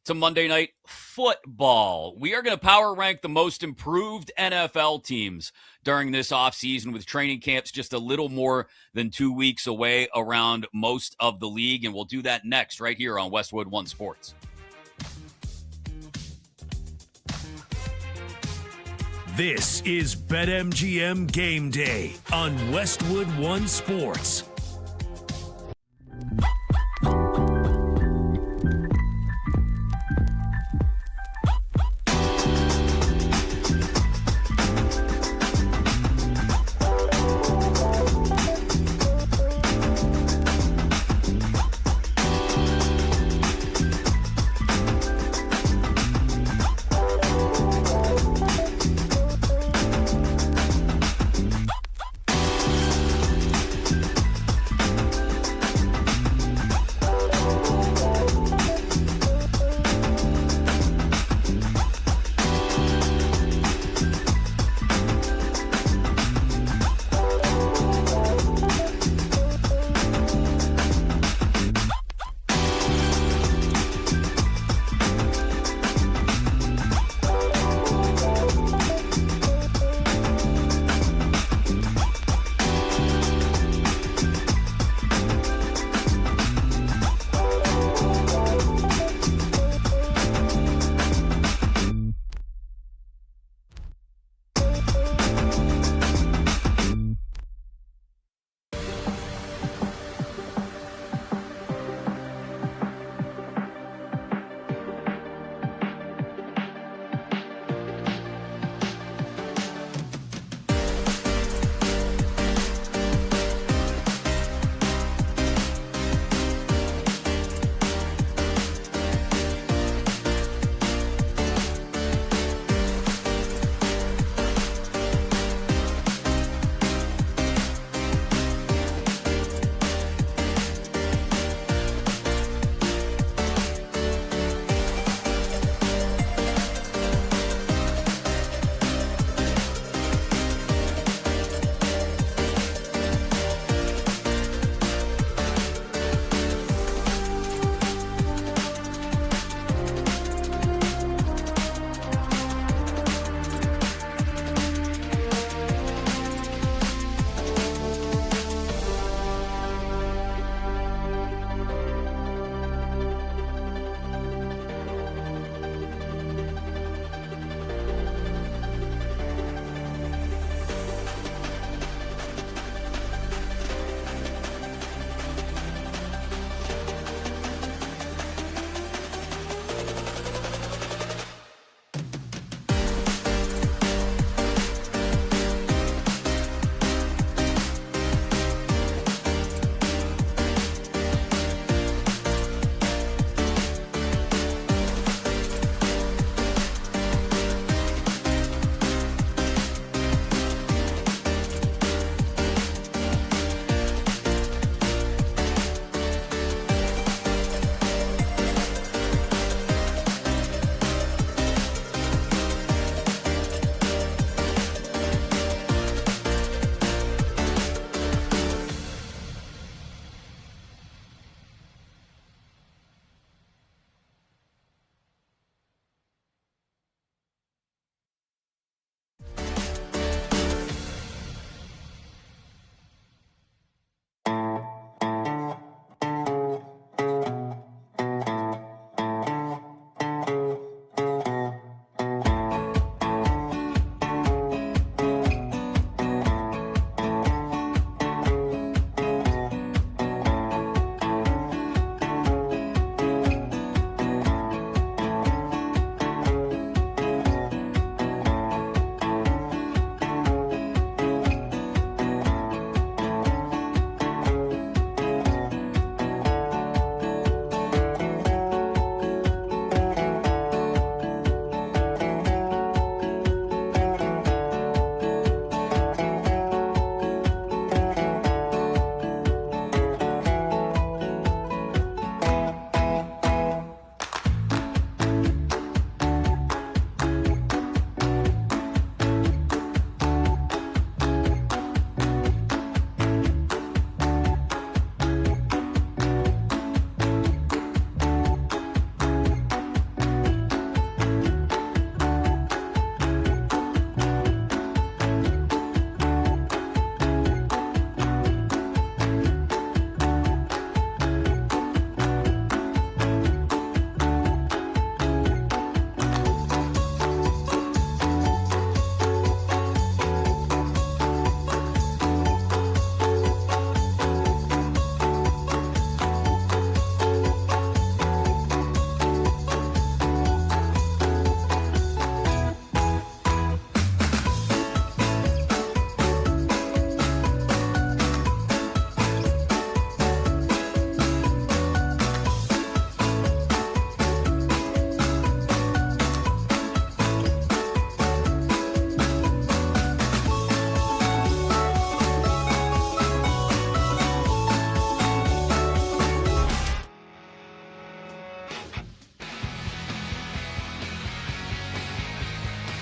to Monday night football, we are going to power rank the most improved NFL teams during this offseason, with training camps just a little more than 2 weeks away around most of the league. And we'll do that next right here on Westwood One Sports. This is BetMGM Game Day on Westwood One Sports.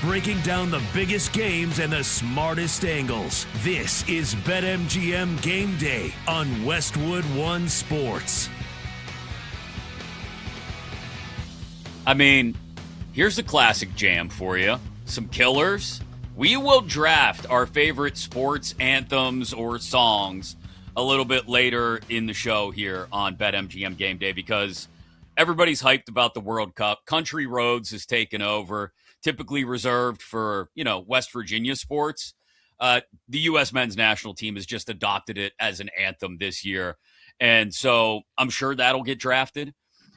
Breaking down the biggest games and the smartest angles. This is BetMGM Game Day on Westwood One Sports. I mean, here's a classic jam for you. Some killers. We will draft our favorite sports anthems or songs a little bit later in the show here on BetMGM Game Day because everybody's hyped about the World Cup. Country Roads has taken over, typically reserved for, West Virginia sports. The U.S. men's national team has just adopted it as an anthem this year. And so I'm sure that'll get drafted.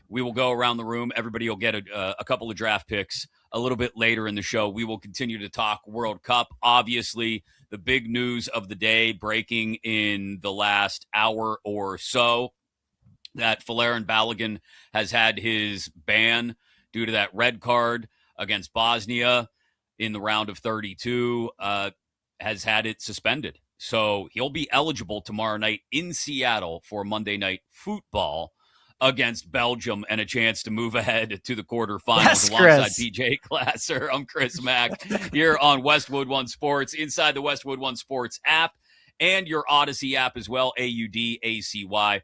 We will go around the room. Everybody will get a couple of draft picks a little bit later in the show. We will continue to talk World Cup. Obviously, the big news of the day breaking in the last hour or so that Folarin Balogun has had his ban due to that red card against Bosnia in the round of 32, has had it suspended. So he'll be eligible tomorrow night in Seattle for Monday Night Football against Belgium and a chance to move ahead to the quarterfinals alongside PJ Glasser. I'm Chris Mack here on Westwood One Sports, inside the Westwood One Sports app and your Odyssey app as well, AUDACY.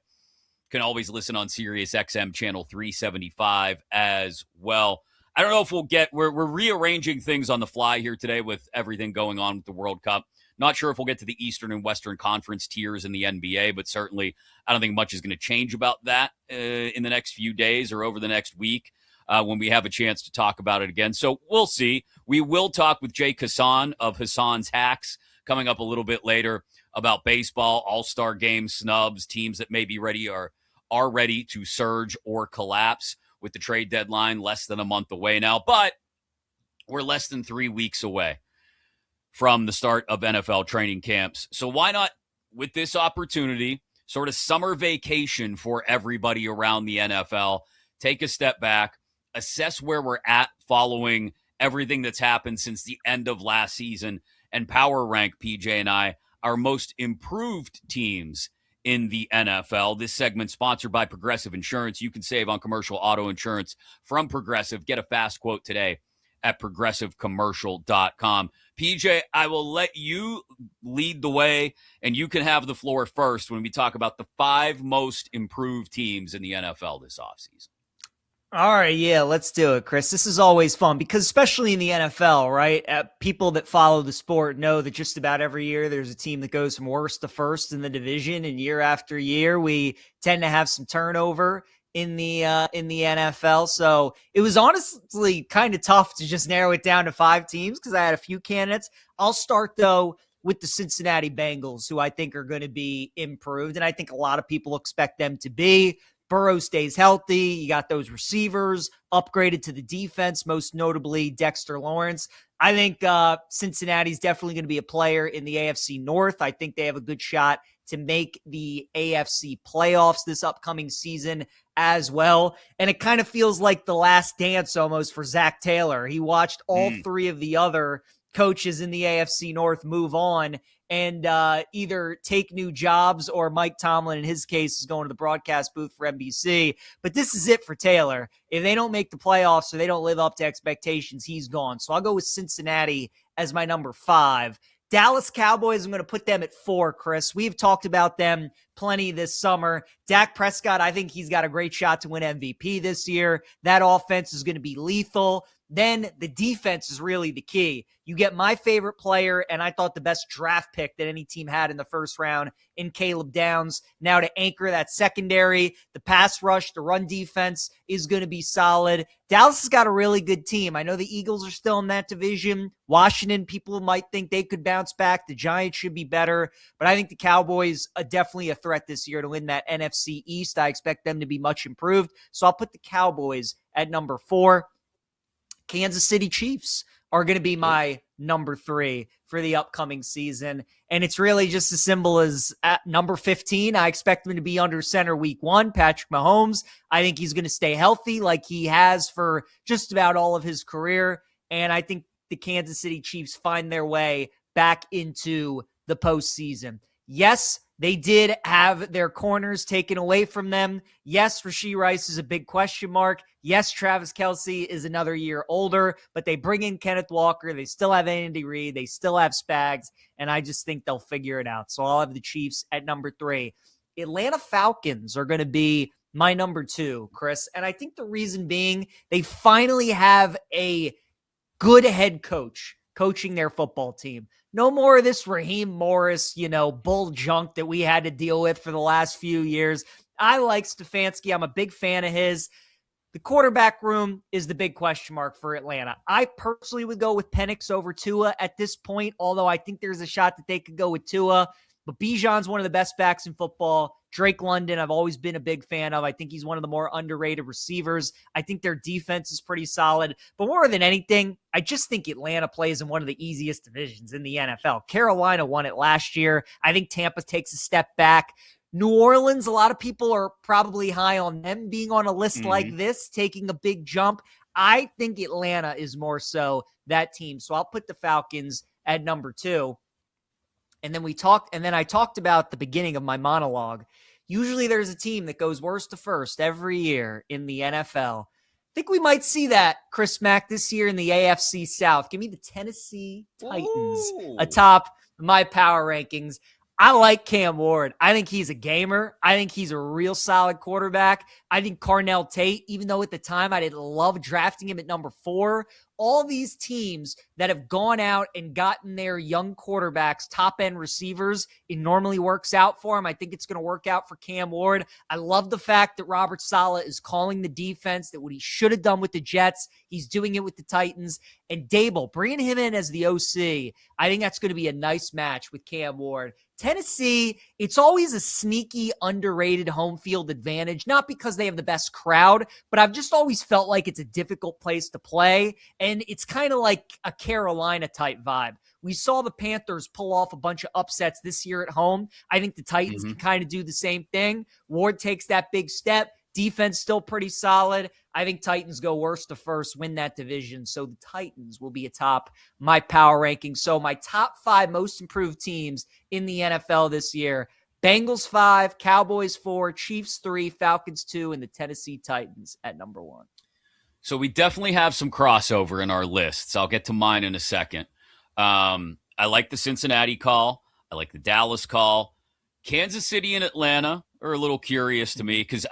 Can always listen on Sirius XM channel 375 as well. I don't know if we're rearranging things on the fly here today with everything going on with the World Cup. Not sure if we'll get to the Eastern and Western Conference tiers in the NBA, but certainly I don't think much is going to change about that in the next few days or over the next week when we have a chance to talk about it again. So we'll see. We will talk with Jake Hassan of Hassan's Hacks coming up a little bit later about baseball, all-star game snubs, teams that may be ready or are ready to surge or collapse with the trade deadline less than a month away now. But we're less than 3 weeks away from the start of NFL training camps. So why not, with this opportunity, sort of summer vacation for everybody around the NFL, take a step back, assess where we're at following everything that's happened since the end of last season, and power rank, PJ and I, our most improved teams in the NFL. This segment sponsored by Progressive Insurance. You can save on commercial auto insurance from Progressive. Get a fast quote today at progressivecommercial.com. PJ, I will let you lead the way, and you can have the floor first when we talk about the 5 most improved teams in the NFL this offseason. All right, yeah, let's do it, Chris. This is always fun because especially in the NFL, right, people that follow the sport know that just about every year there's a team that goes from worst to first in the division, and year after year we tend to have some turnover in the NFL. So it was honestly kind of tough to just narrow it down to 5 teams because I had a few candidates. I'll start, though, with the Cincinnati Bengals, who I think are going to be improved, and I think a lot of people expect them to be. Burrow stays healthy. You got those receivers upgraded to the defense, most notably Dexter Lawrence. I think Cincinnati's definitely going to be a player in the AFC North. I think they have a good shot to make the AFC playoffs this upcoming season as well. And it kind of feels like the last dance almost for Zach Taylor. He watched all 3 of the other coaches in the AFC North move on and either take new jobs, or Mike Tomlin, in his case, is going to the broadcast booth for NBC. But this is it for Taylor. If they don't make the playoffs or they don't live up to expectations, he's gone. So I'll go with Cincinnati as my number 5. Dallas Cowboys, I'm going to put them at 4, Chris. We've talked about them plenty this summer. Dak Prescott, I think he's got a great shot to win MVP this year. That offense is going to be lethal. Then the defense is really the key. You get my favorite player, and I thought the best draft pick that any team had in the first round in Caleb Downs. Now to anchor that secondary, the pass rush, the run defense is going to be solid. Dallas has got a really good team. I know the Eagles are still in that division. Washington, people might think they could bounce back. The Giants should be better, but I think the Cowboys are definitely a threat this year to win that NFC East. I expect them to be much improved. So I'll put the Cowboys at number 4. Kansas City Chiefs are going to be my number 3 for the upcoming season. And it's really just as simple as at number 15, I expect him to be under center week 1, Patrick Mahomes. I think he's going to stay healthy like he has for just about all of his career. And I think the Kansas City Chiefs find their way back into the postseason. Yes, They did have their corners taken away from them. Yes, Rashee Rice is a big question mark. Yes, Travis Kelce is another year older, but they bring in Kenneth Walker. They still have Andy Reid. They still have Spags, and I just think they'll figure it out. So I'll have the Chiefs at number 3. Atlanta Falcons are going to be my number 2, Chris. And I think the reason being they finally have a good head coach coaching their football team. No more of this Raheem Morris, bull junk that we had to deal with for the last few years. I like Stefanski. I'm a big fan of his. The quarterback room is the big question mark for Atlanta. I personally would go with Penix over Tua at this point, although I think there's a shot that they could go with Tua. But Bijan's one of the best backs in football. Drake London, I've always been a big fan of. I think he's one of the more underrated receivers. I think their defense is pretty solid. But more than anything, I just think Atlanta plays in one of the easiest divisions in the NFL. Carolina won it last year. I think Tampa takes a step back. New Orleans, a lot of people are probably high on them being on a list like this, taking a big jump. I think Atlanta is more so that team. So I'll put the Falcons at number 2. And then I talked about the beginning of my monologue. Usually there's a team that goes worst to first every year in the NFL. I think we might see that, Chris Mack, this year in the AFC South. Give me the Tennessee Titans atop my power rankings. I like Cam Ward. I think he's a gamer. I think he's a real solid quarterback. I think Carnell Tate, even though at the time I didn't love drafting him at number 4, all these teams that have gone out and gotten their young quarterbacks, top-end receivers, it normally works out for them. I think it's going to work out for Cam Ward. I love the fact that Robert Saleh is calling the defense, that what he should have done with the Jets, he's doing it with the Titans. And Dable, bringing him in as the OC, I think that's going to be a nice match with Cam Ward. Tennessee, it's always a sneaky, underrated home field advantage, not because they have the best crowd, but I've just always felt like it's a difficult place to play, and it's kind of like a Carolina-type vibe. We saw the Panthers pull off a bunch of upsets this year at home. I think the Titans can kind of do the same thing. Ward takes that big step. Defense still pretty solid. I think Titans go worst to first, win that division. So the Titans will be atop my power ranking. So my top 5 most improved teams in the NFL this year: Bengals 5, Cowboys 4, Chiefs 3, Falcons 2, and the Tennessee Titans at number 1. So we definitely have some crossover in our lists. I'll get to mine in a second. I like the Cincinnati call. I like the Dallas call. Kansas City and Atlanta are a little curious to me because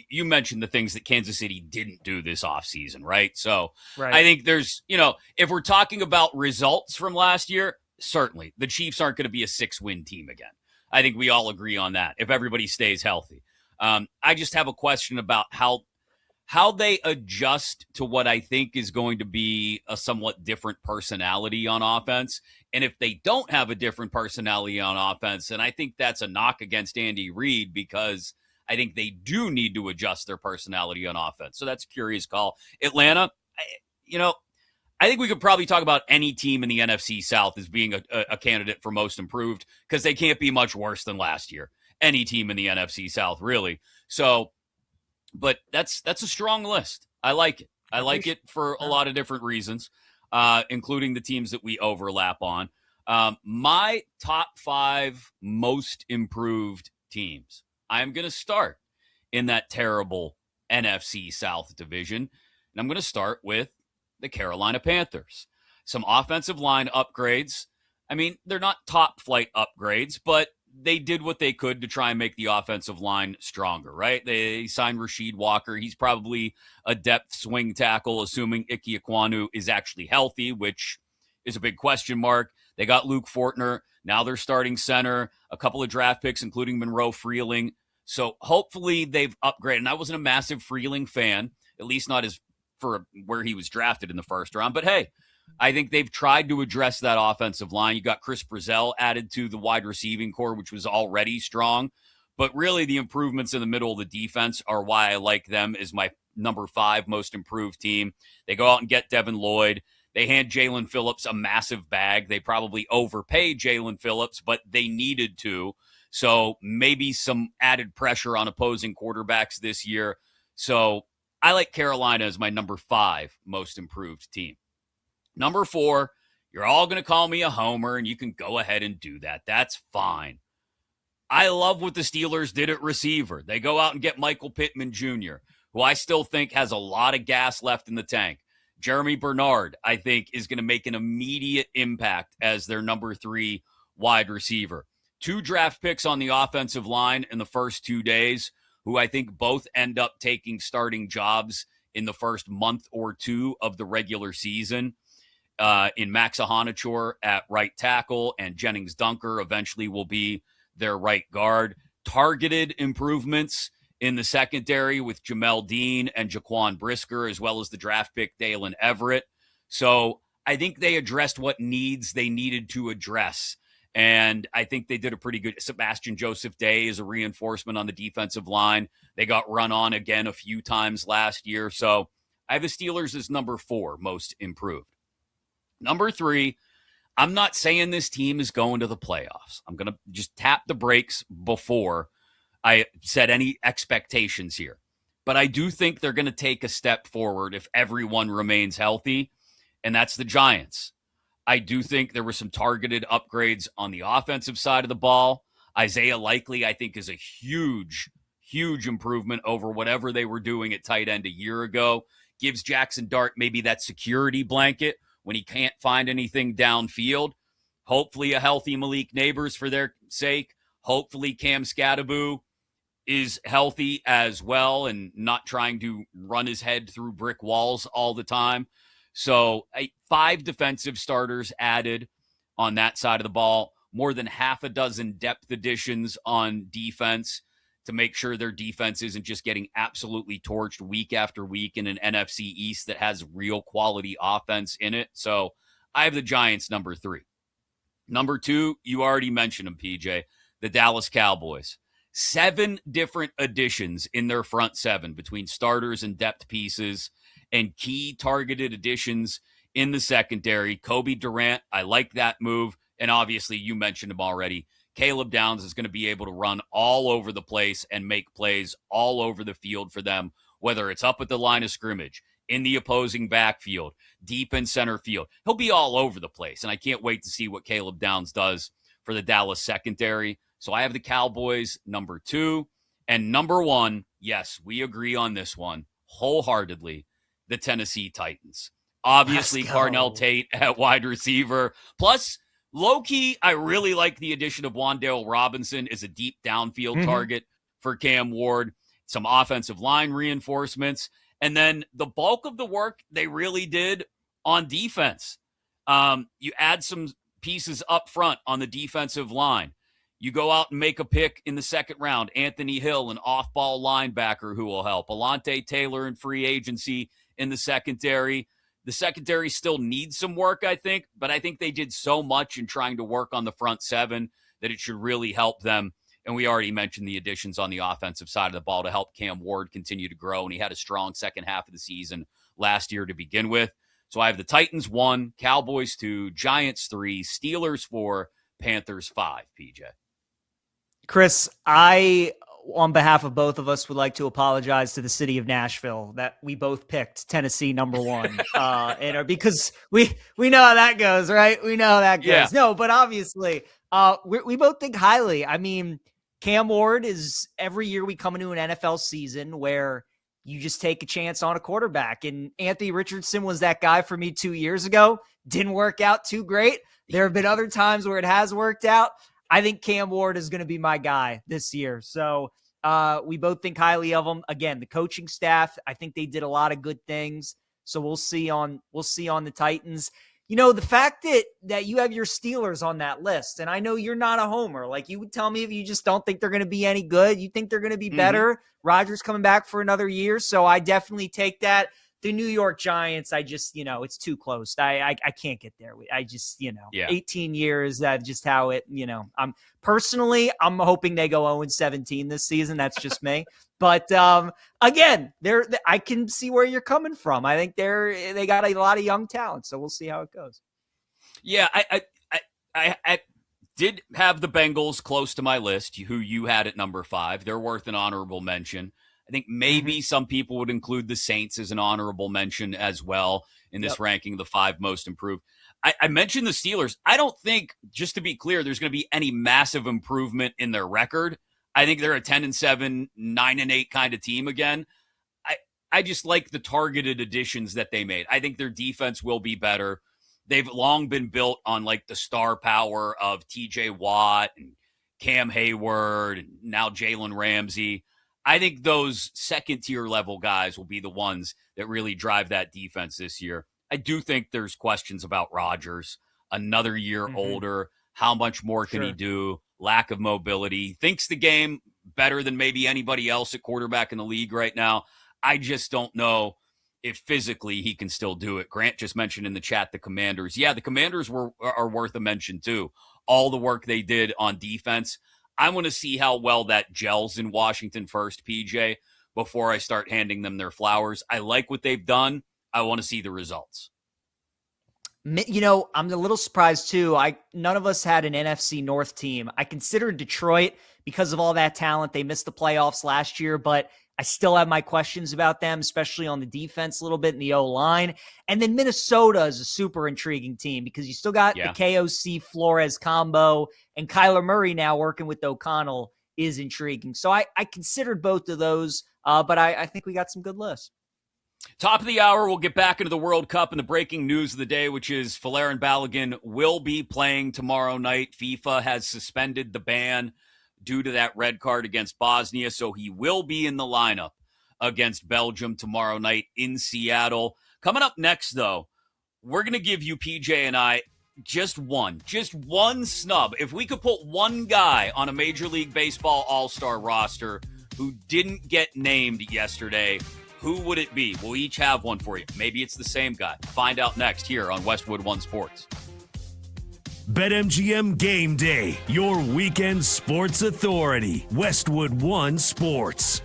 you mentioned the things that Kansas City didn't do this offseason, right? So I think there's, if we're talking about results from last year, certainly the Chiefs aren't going to be a 6-win team again. I think we all agree on that if everybody stays healthy. I just have a question about how they adjust to what I think is going to be a somewhat different personality on offense. And if they don't have a different personality on offense, and I think that's a knock against Andy Reid because I think they do need to adjust their personality on offense. So that's a curious call. Atlanta, I think we could probably talk about any team in the NFC South as being a candidate for most improved because they can't be much worse than last year. Any team in the NFC South, really. So, but that's a strong list. I like it. I like it for a lot of different reasons, including the teams that we overlap on. My top 5 most improved teams. I'm going to start in that terrible NFC South division, and I'm going to start with the Carolina Panthers. Some offensive line upgrades. I mean, they're not top flight upgrades, but they did what they could to try and make the offensive line stronger, right? They signed Rasheed Walker. He's probably a depth swing tackle, assuming Ike Ekwonu is actually healthy, which is a big question mark. They got Luke Fortner. Now they're starting center, a couple of draft picks, including Monroe Freeling. So hopefully they've upgraded. And I wasn't a massive Freeling fan, at least not as for where he was drafted in the first round. But hey, I think they've tried to address that offensive line. You got Chris Brazzell added to the wide receiving core, which was already strong. But really the improvements in the middle of the defense are why I like them as my number 5 most improved team. They go out and get Devin Lloyd. They hand Jalen Phillips a massive bag. They probably overpaid Jalen Phillips, but they needed to. So maybe some added pressure on opposing quarterbacks this year. So I like Carolina as my number 5 most improved team. Number 4, you're all going to call me a homer, and you can go ahead and do that. That's fine. I love what the Steelers did at receiver. They go out and get Michael Pittman Jr., who I still think has a lot of gas left in the tank. Jeremy Bernard, I think, is going to make an immediate impact as their number 3 wide receiver. 2 draft picks on the offensive line in the first 2 days, who I think both end up taking starting jobs in the first month or 2 of the regular season. In Max Ahanichor at right tackle, and Jennings Dunker eventually will be their right guard. Targeted improvements in the secondary with Jamel Dean and Jaquan Brisker, as well as the draft pick Dalen Everett. So I think they addressed what needs they needed to address. And I think they did a pretty good. Sebastian Joseph Day is a reinforcement on the defensive line. They got run on again a few times last year. So I have the Steelers as number 4, most improved. Number 3, I'm not saying this team is going to the playoffs. I'm going to just tap the brakes before I set any expectations here. But I do think they're going to take a step forward if everyone remains healthy, and that's the Giants. I do think there were some targeted upgrades on the offensive side of the ball. Isaiah Likely, I think, is a huge, huge improvement over whatever they were doing at tight end a year ago. Gives Jackson Dart maybe that security blanket when he can't find anything downfield. Hopefully a healthy Malik Neighbors for their sake. Hopefully Cam Scadaboo is healthy as well and not trying to run his head through brick walls all the time. So 5 defensive starters added on that side of the ball, more than half a dozen depth additions on defense to make sure their defense isn't just getting absolutely torched week after week in an NFC East that has real quality offense in it. So I have the Giants number 3. Number 2, you already mentioned them, PJ, the Dallas Cowboys. 7 different additions in their front 7 between starters and depth pieces and key targeted additions in the secondary. Kobe Durant, I like that move. And obviously, you mentioned him already. Caleb Downs is going to be able to run all over the place and make plays all over the field for them, whether it's up at the line of scrimmage, in the opposing backfield, deep in center field. He'll be all over the place, and I can't wait to see what Caleb Downs does for the Dallas secondary. So I have the Cowboys number 2. And number 1, yes, we agree on this one wholeheartedly, the Tennessee Titans. Obviously, Carnell Tate at wide receiver. Plus, low-key, I really like the addition of Wan'Dale Robinson as a deep downfield target for Cam Ward. Some offensive line reinforcements. And then the bulk of the work they really did on defense. You add some pieces up front on the defensive line. You go out and make a pick in the second round. Anthony Hill, an off-ball linebacker who will help. Alante Taylor in free agency in the secondary. The secondary still needs some work, I think, but I think they did so much in trying to work on the front 7 that it should really help them. And we already mentioned the additions on the offensive side of the ball to help Cam Ward continue to grow, and he had a strong second half of the season last year to begin with. So I have the Titans 1, Cowboys 2, Giants 3, Steelers 4, Panthers 5, PJ. Chris, I, on behalf of both of us, would like to apologize to the city of Nashville that we both picked Tennessee number 1, because we know how that goes, right? We know how that goes. Yeah. No, but obviously, we both think highly. I mean, Cam Ward is every year we come into an NFL season where you just take a chance on a quarterback, and Anthony Richardson was that guy for me 2 years ago. Didn't work out too great. There have been other times where it has worked out. I think Cam Ward is going to be my guy this year. So we both think highly of him. Again, the coaching staff, I think they did a lot of good things. So we'll see on the Titans. You know, the fact that you have your Steelers on that list, and I know you're not a homer. Like, you would tell me if you just don't think they're going to be any good. You think they're going to be better. Rodgers coming back for another year. So I definitely take that. The New York Giants, I just, it's too close. I can't get there. I just, 18 years, just how it, I'm hoping they go 0-17 this season. That's just me. But again, I can see where you're coming from. I think they got a lot of young talent, so we'll see how it goes. Yeah, I did have the Bengals close to my list, who you had at number 5. They're worth an honorable mention. I think maybe some people would include the Saints as an honorable mention as well in this ranking, the 5 most improved. I mentioned the Steelers. I don't think, just to be clear, there's going to be any massive improvement in their record. I think they're a 10-7, 9-8 kind of team again. I just like the targeted additions that they made. I think their defense will be better. They've long been built on like the star power of TJ Watt and Cam Hayward and now Jalen Ramsey. I think those second-tier level guys will be the ones that really drive that defense this year. I do think there's questions about Rodgers. Another year older. How much more can he do? Lack of mobility. Thinks the game better than maybe anybody else at quarterback in the league right now. I just don't know if physically he can still do it. Grant just mentioned in the chat the Commanders. Yeah, the Commanders are worth a mention too. All the work they did on defense. I want to see how well that gels in Washington first, PJ, before I start handing them their flowers. I like what they've done. I want to see the results. You know, I'm a little surprised too. None of us had an NFC North team. I considered Detroit because of all that talent. They missed the playoffs last year, but I still have my questions about them, especially on the defense a little bit in the O-line. And then Minnesota is a super intriguing team because you still got the KOC Flores combo, and Kyler Murray now working with O'Connell is intriguing. So I considered both of those, but I think we got some good lists. Top of the hour, we'll get back into the World Cup and the breaking news of the day, which is Folarin Balogun will be playing tomorrow night. FIFA has suspended the ban due to that red card against Bosnia, so he will be in the lineup against Belgium tomorrow night in Seattle. Coming up next, though, we're going to give you, PJ and I, just one snub. If we could put one guy on a Major League Baseball All-Star roster who didn't get named yesterday, who would it be? We'll each have one for you. Maybe it's the same guy. Find out next here on Westwood One Sports. BetMGM Game Day, your weekend sports authority. Westwood One Sports.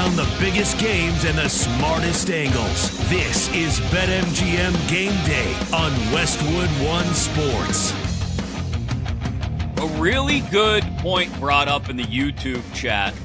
down the biggest games and the smartest angles. This is BetMGM Game Day on Westwood One Sports. A really good point brought up in the YouTube chat.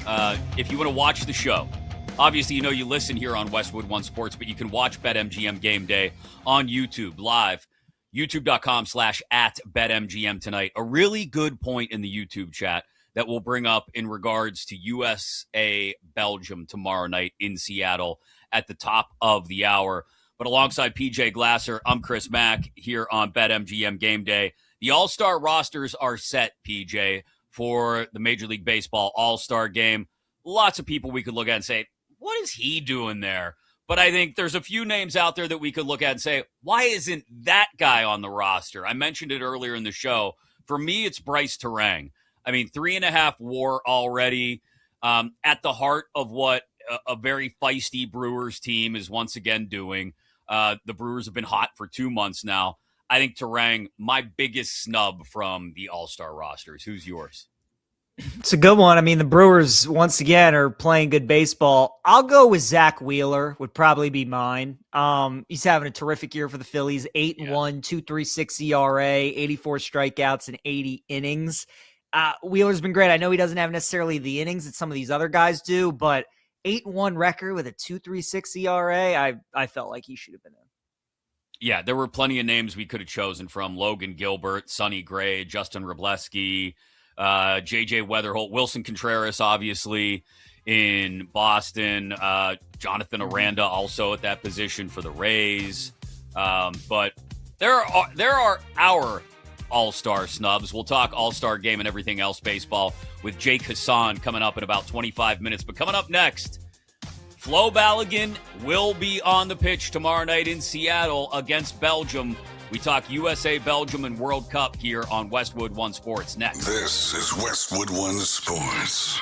If you want to watch the show, obviously, you listen here on Westwood One Sports, but you can watch BetMGM Game Day on YouTube live, youtube.com/@BetMGM tonight. A really good point in the YouTube chat that we'll bring up in regards to USA Belgium tomorrow night in Seattle at the top of the hour. But alongside PJ Glasser, I'm Chris Mack here on BetMGM Game Day. The All-Star rosters are set, PJ, for the Major League Baseball All-Star Game. Lots of people we could look at and say, what is he doing there? But I think there's a few names out there that we could look at and say, why isn't that guy on the roster? I mentioned it earlier in the show. For me, it's Bryce Terang. 3.5 WAR already, at the heart of what a very feisty Brewers team is once again doing. The Brewers have been hot for 2 months now. I think Terang, my biggest snub from the All-Star rosters. Who's yours? It's a good one. The Brewers, once again, are playing good baseball. I'll go with Zach Wheeler, would probably be mine. He's having a terrific year for the Phillies. 8-1, 2.36 ERA, 84 strikeouts, and 80 innings. Wheeler's been great. I know he doesn't have necessarily the innings that some of these other guys do, but 8-1 record with a 2.36 ERA, I felt like he should have been in. Yeah, there were plenty of names we could have chosen from. Logan Gilbert, Sonny Gray, Justin Wroblewski, J.J. Weatherholt, Wilson Contreras, obviously, in Boston. Jonathan Aranda also at that position for the Rays. But there are our All-Star snubs. We'll talk All-Star Game and everything else baseball with Jake Hassan coming up in about 25 minutes. But coming up next, Flo Balogun will be on the pitch tomorrow night in Seattle against Belgium. We talk USA, Belgium, and World Cup here on Westwood One Sports next. This is Westwood One Sports.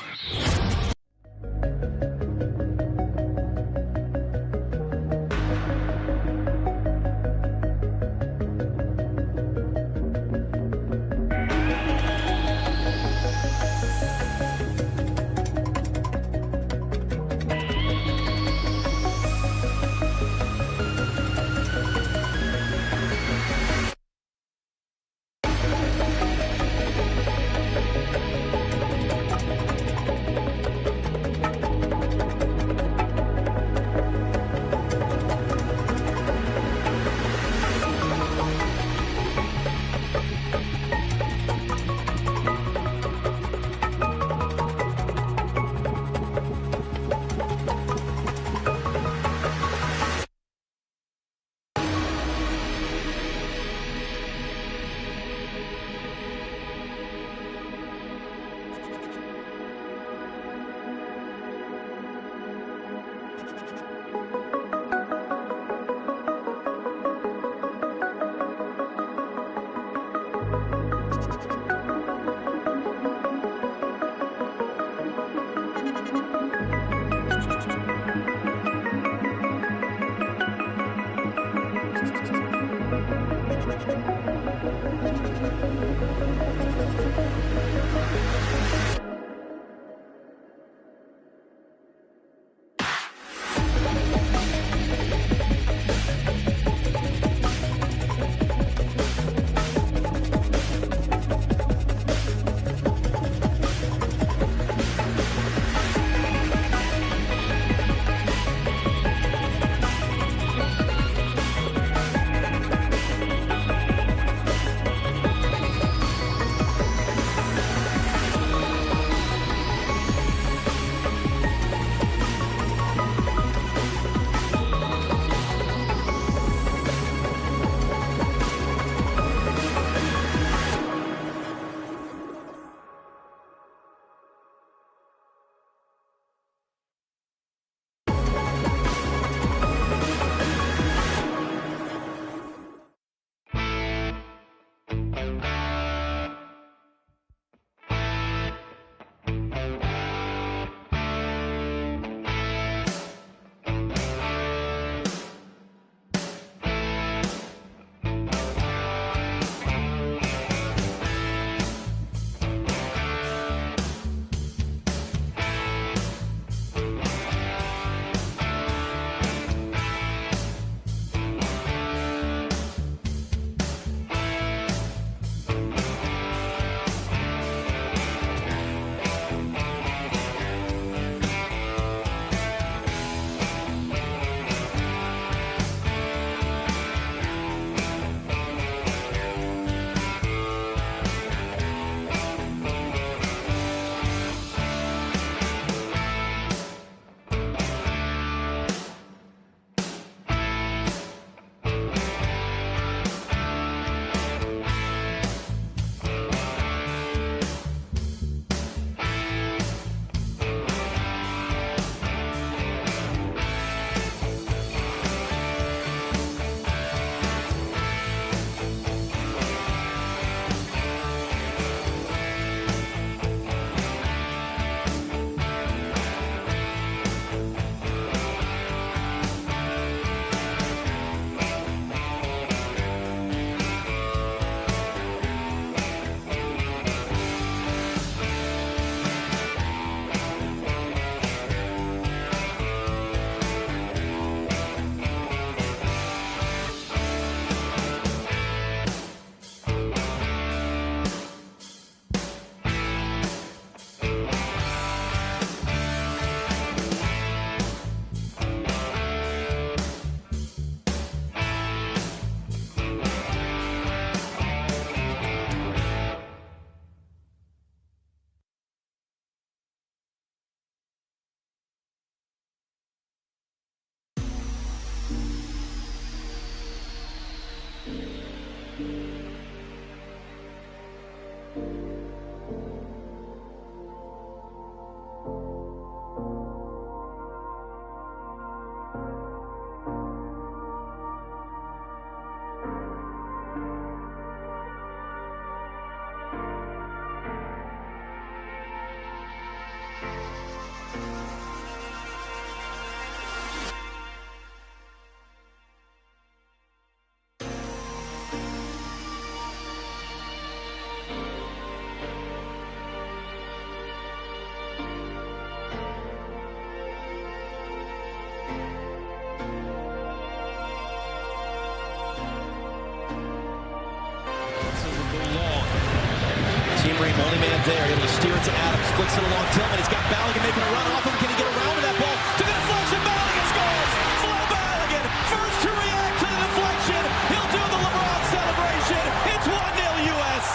Only man there, able to steer it to Adams, flicks it along Tillman. He's got Balogun making a run off him. Can he get around to that ball? To the deflection, Balogun scores! Flo Balogun, first to react to the deflection. He'll do the LeBron celebration. It's 1-0 U.S.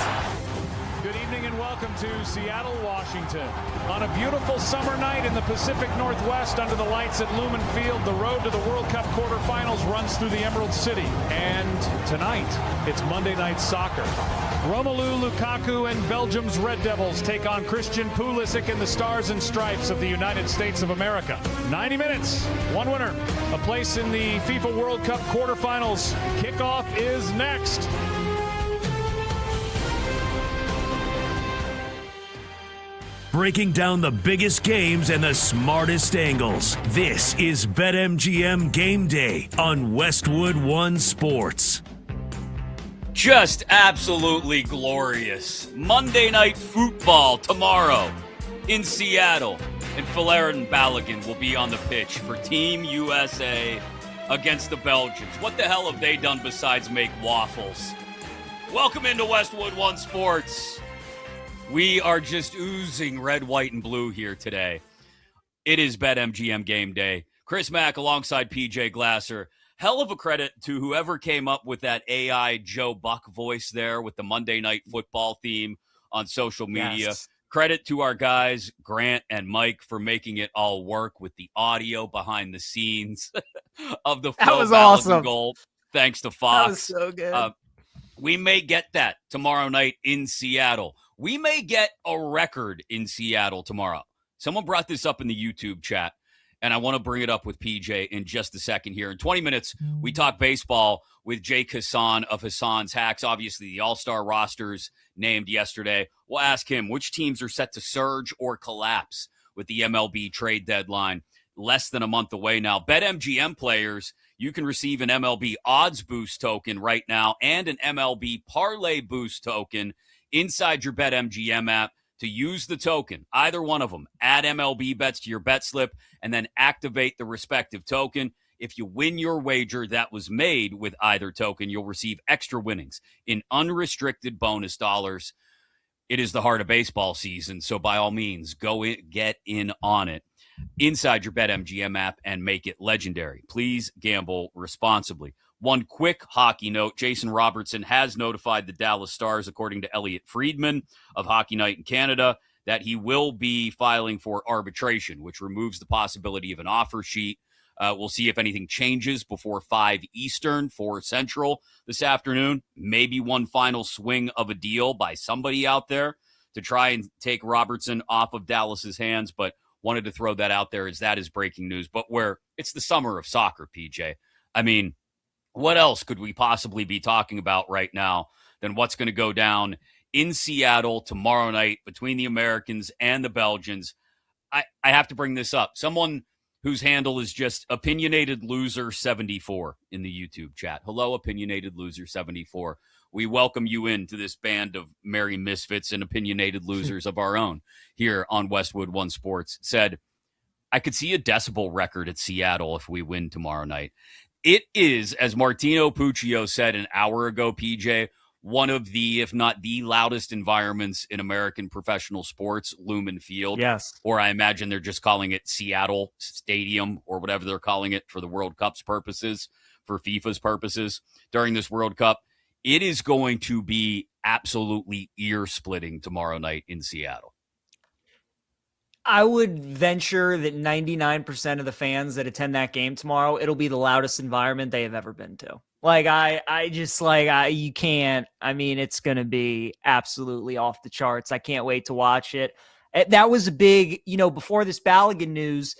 Good evening and welcome to Seattle, Washington. On a beautiful summer night in the Pacific Northwest under the lights at Lumen Field, the road to the World Cup quarterfinals runs through the Emerald City. And tonight, it's Monday Night Soccer. Romelu Lukaku and Belgium's Red Devils take on Christian Pulisic and the Stars and Stripes of the United States of America. 90 minutes, one winner, a place in the FIFA World Cup quarterfinals. Kickoff is next. Breaking down the biggest games and the smartest angles. This is BetMGM Game Day on Westwood One Sports. Just absolutely glorious. Monday Night Football tomorrow in Seattle. And Folarin Balogun will be on the pitch for Team USA against the Belgians. What the hell have they done besides make waffles? Welcome into Westwood One Sports. We are just oozing red, white, and blue here today. It is BetMGM Game Day. Chris Mack alongside PJ Glasser. Hell of a credit to whoever came up with that AI Joe Buck voice there with the Monday Night Football theme on social media. Yes. Credit to our guys, Grant and Mike, for making it all work with the audio behind the scenes of the That Flo was Balogun awesome. goal. Thanks to Fox. That was so good. We may get that tomorrow night in Seattle. We may get a record in Seattle tomorrow. Someone brought this up in the YouTube chat, and I want to bring it up with PJ in just a second here. In 20 minutes, we talk baseball with Jake Hassan of Hassan's Hacks. Obviously, the all-star rosters named yesterday. We'll ask him which teams are set to surge or collapse with the MLB trade deadline less than a month away now. BetMGM players, you can receive an MLB odds boost token right now and an MLB parlay boost token inside your BetMGM app. To use the token, either one of them, add MLB bets to your bet slip and then activate the respective token. If you win your wager that was made with either token, you'll receive extra winnings in unrestricted bonus dollars. It is the heart of baseball season, so by all means, go in, get in on it inside your BetMGM app and make it legendary. Please gamble responsibly. One quick hockey note, Jason Robertson has notified the Dallas Stars, according to Elliot Friedman of Hockey Night in Canada, that he will be filing for arbitration, which removes the possibility of an offer sheet. We'll see if anything changes before 5 Eastern, 4 Central this afternoon. Maybe one final swing of a deal by somebody out there to try and take Robertson off of Dallas's hands, but wanted to throw that out there as that is breaking news. But where it's the summer of soccer, PJ. I mean, what else could we possibly be talking about right now than what's going to go down in Seattle tomorrow night between the Americans and the Belgians? I have to bring this up. Someone whose handle is just Opinionated Loser 74 in the YouTube chat. Hello, Opinionated Loser 74. We welcome you into this band of merry misfits and opinionated losers of our own here on Westwood One Sports. Said, I could see a decibel record at Seattle if we win tomorrow night. It is, as Martino Puccio said an hour ago, PJ, one of the, if not the loudest environments in American professional sports, Lumen Field. Yes. Or I imagine they're just calling it Seattle Stadium or whatever they're calling it for the World Cup's purposes, for FIFA's purposes during this World Cup. It is going to be absolutely ear-splitting tomorrow night in Seattle. I would venture that 99% of the fans that attend that game tomorrow, it'll be the loudest environment they have ever been to. Like, you can't, I mean, it's going to be absolutely off the charts. I can't wait to watch it. That was a big, before this Balogun news,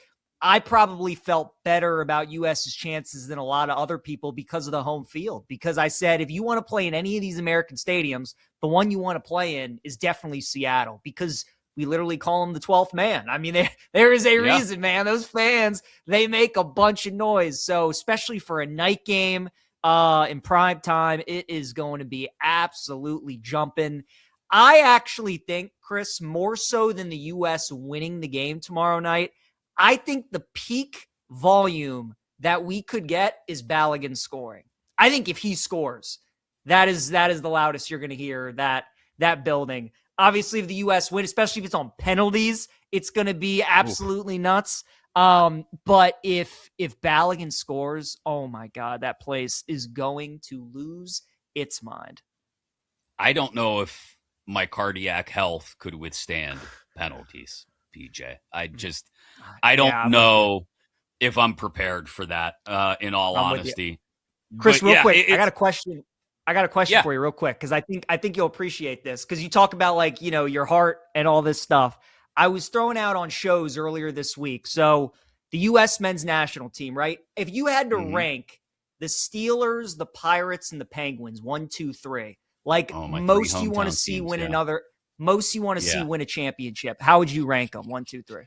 I probably felt better about US's chances than a lot of other people because of the home field. Because I said, if you want to play in any of these American stadiums, the one you want to play in is definitely Seattle, because we literally call them the 12th man. I mean, there is a reason, man. Those fans, they make a bunch of noise. So especially for a night game in prime time, it is going to be absolutely jumping. I actually think, Chris, more so than the U.S. winning the game tomorrow night, I think the peak volume that we could get is Balogun scoring. I think if he scores, that is the loudest you're going to hear that building. Obviously, if the U.S. win, especially if it's on penalties, it's going to be absolutely nuts. But if Balogun scores, oh my God, that place is going to lose its mind. I don't know if my cardiac health could withstand penalties, PJ. I don't know if I'm prepared for that, in all honesty. Chris, real quick, I got a question. For you real quick, because I think you'll appreciate this, because you talk about, like, you know, your heart and all this stuff. I was thrown out on shows earlier this week. So the U.S. men's national team, right? If you had to rank the Steelers, the Pirates, and the Penguins, 1, 2, 3, like most you want to see win another, most you want to see win a championship, how would you rank them? 1, 2, 3.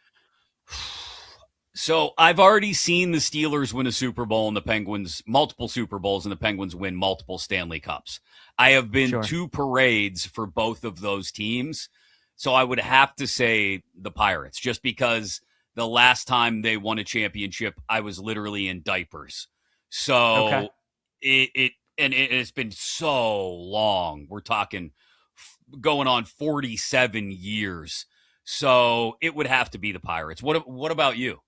So I've already seen the Steelers win a Super Bowl and the Penguins, multiple Super Bowls, and the Penguins win multiple Stanley Cups. I have been to parades for both of those teams. So I would have to say the Pirates, just because the last time they won a championship, I was literally in diapers. So it's been so long. We're talking going on 47 years. So it would have to be the Pirates. What about you?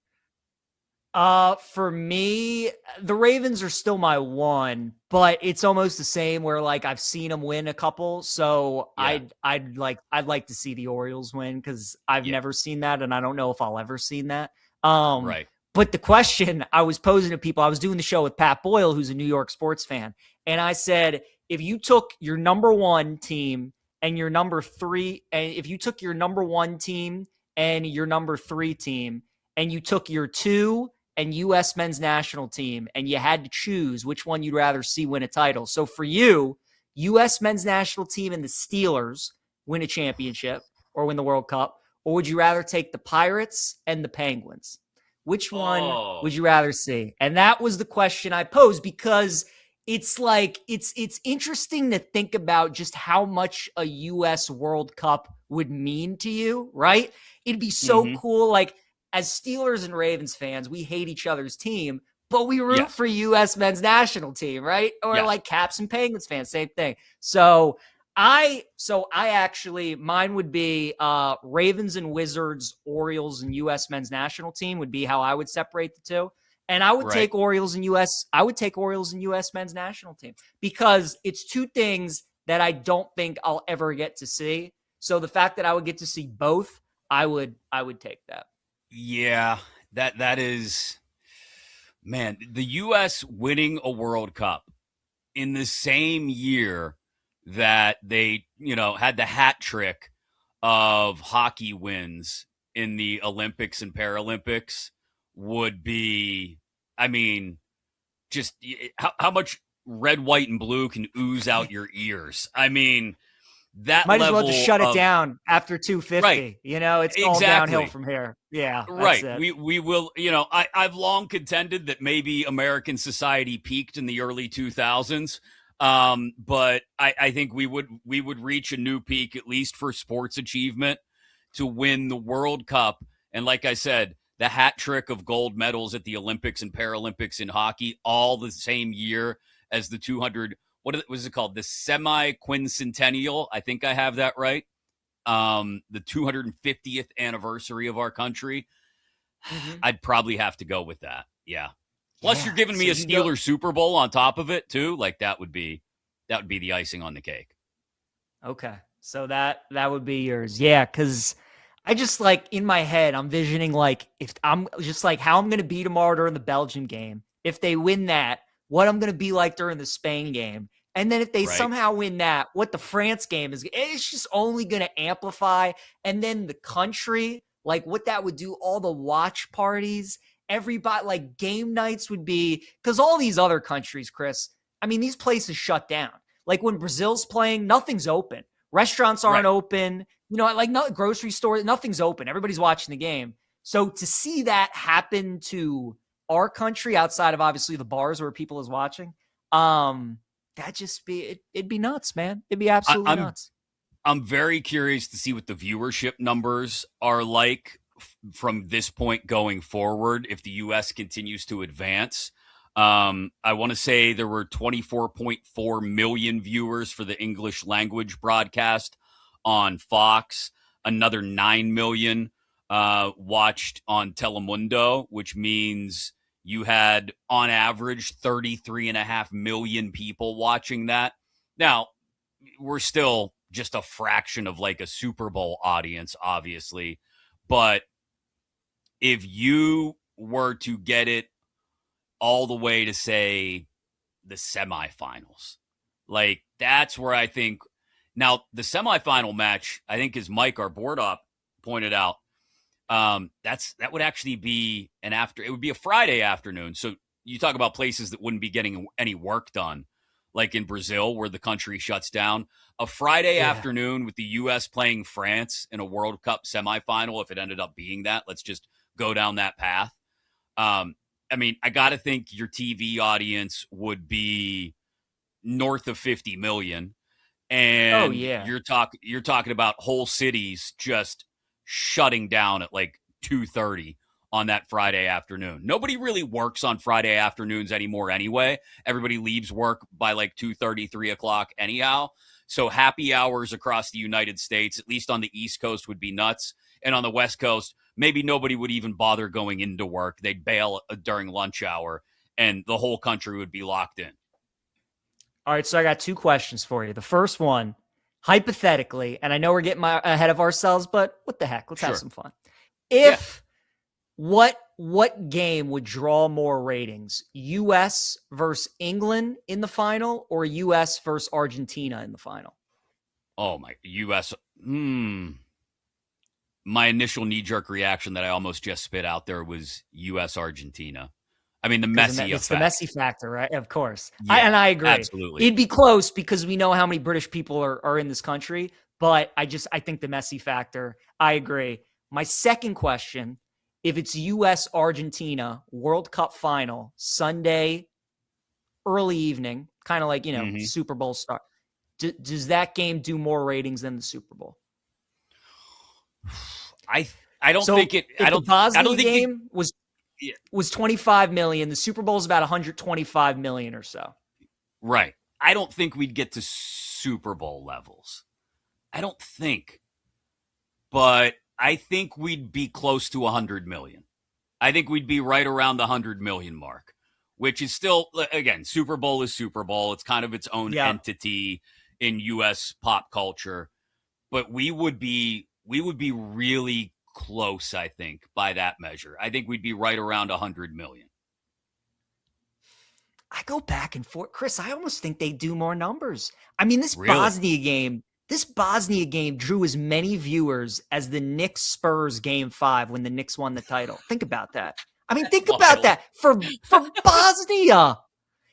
For me, the Ravens are still my one, but it's almost the same where, like, I've seen them win a couple. So I'd like to see the Orioles win, because I've never seen that, and I don't know if I'll ever seen that. Right. But the question I was posing to people, I was doing the show with Pat Boyle, who's a New York sports fan, and I said, if you took your number one team and your number three, and if you took your number one team and your number three team, and you took your two and U.S. men's national team, and you had to choose which one you'd rather see win a title. So for you, U.S. men's national team and the Steelers win a championship or win the World Cup, or would you rather take the Pirates and the Penguins? Which one would you rather see? And that was the question I posed, because it's like, it's interesting to think about just how much a U.S. World Cup would mean to you, right? It'd be so cool. Like, as Steelers and Ravens fans, we hate each other's team, but we root for U.S. men's national team, right? Or like Caps and Penguins fans, same thing. So I actually, mine would be Ravens and Wizards, Orioles and U.S. men's national team would be how I would separate the two. And I would take Orioles and U.S. men's national team, because it's two things that I don't think I'll ever get to see. So the fact that I would get to see both, I would take that. Yeah, that is, man, the U.S. winning a World Cup in the same year that they, had the hat trick of hockey wins in the Olympics and Paralympics would be, I mean, just how much red, white, and blue can ooze out your ears. I mean, that might level as well just shut it down after 250. Right. It's all downhill from here. Yeah. Right. It. We will, I've long contended that maybe American society peaked in the early 2000s. But I think we would reach a new peak, at least for sports achievement, to win the World Cup. And like I said, the hat trick of gold medals at the Olympics and Paralympics in hockey, all the same year as the 200, what was it called? The semi-quincentennial. I think I have that right. The 250th anniversary of our country. I'd probably have to go with that. Yeah. Plus, you're giving me a Steelers Super Bowl on top of it too. Like that would be the icing on the cake. Okay, so that would be yours. Yeah, because I just, like, in my head, I'm visioning, like, if I'm just like how I'm gonna be tomorrow during the Belgium game. If they win that, what I'm gonna be like during the Spain game. And then if they somehow win that, what the France game is, it's just only going to amplify. And then the country, like what that would do, all the watch parties everybody, like game nights would be, because all these other countries, Chris, I mean, these places shut down. Like when Brazil's playing, nothing's open. Restaurants aren't open. You know, like no grocery store, nothing's open. Everybody's watching the game. So to see that happen to our country outside of obviously the bars where people is watching, that just be, it'd be nuts, man. It'd be absolutely nuts. I'm very curious to see what the viewership numbers are like from this point going forward if the U.S. continues to advance. I want to say there were 24.4 million viewers for the English language broadcast on Fox. Another 9 million watched on Telemundo, which means you had on average 33.5 million people watching that. Now, we're still just a fraction of like a Super Bowl audience, obviously. But if you were to get it all the way to, say, the semifinals, like that's where I think now the semifinal match, I think as Mike, our board op, pointed out, that would actually be it would be a Friday afternoon. So you talk about places that wouldn't be getting any work done, like in Brazil where the country shuts down. A Friday afternoon with the U.S. playing France in a World Cup semifinal, if it ended up being that, let's just go down that path. I mean, I got to think your TV audience would be north of 50 million. And you're talking about whole cities just shutting down at like 2:30 on that Friday afternoon. Nobody really works on Friday afternoons anymore anyway. Everybody leaves work by like 2:30, 3 o'clock anyhow. So happy hours across the United States, at least on the East Coast, would be nuts. And on the West Coast, maybe nobody would even bother going into work. They'd bail during lunch hour, and the whole country would be locked in. All right, so I got two questions for you. The first one, hypothetically, and I know we're getting ahead of ourselves, but what the heck? Let's have some fun. What game would draw more ratings? U.S. versus England in the final or U.S. versus Argentina in the final? Oh, my. U.S. My initial knee-jerk reaction that I almost just spit out there was U.S.-Argentina. I mean, the Messi effect. It's the Messi factor, right? Of course. Yeah, I agree. Absolutely. It'd be close because we know how many British people are in this country, but I think the Messi factor, I agree. My second question, if it's U.S.-Argentina World Cup final, Sunday, early evening, kind of like, Super Bowl start, does that game do more ratings than the Super Bowl? I don't think it. I don't think the game was 25 million. The Super Bowl is about 125 million or so. Right. I don't think we'd get to Super Bowl levels. I don't think. But I think we'd be close to 100 million. I think we'd be right around the 100 million mark, which is still, again, Super Bowl is Super Bowl. It's kind of its own entity in U.S. pop culture. But we would be really close, I think, by that measure. I think we'd be right around 100 million. I go back and forth. Chris, I almost think they do more numbers. I mean, this Really? Bosnia game drew as many viewers as the Knicks-Spurs Game 5 when the Knicks won the title. Think about that. I mean, think about that. For Bosnia.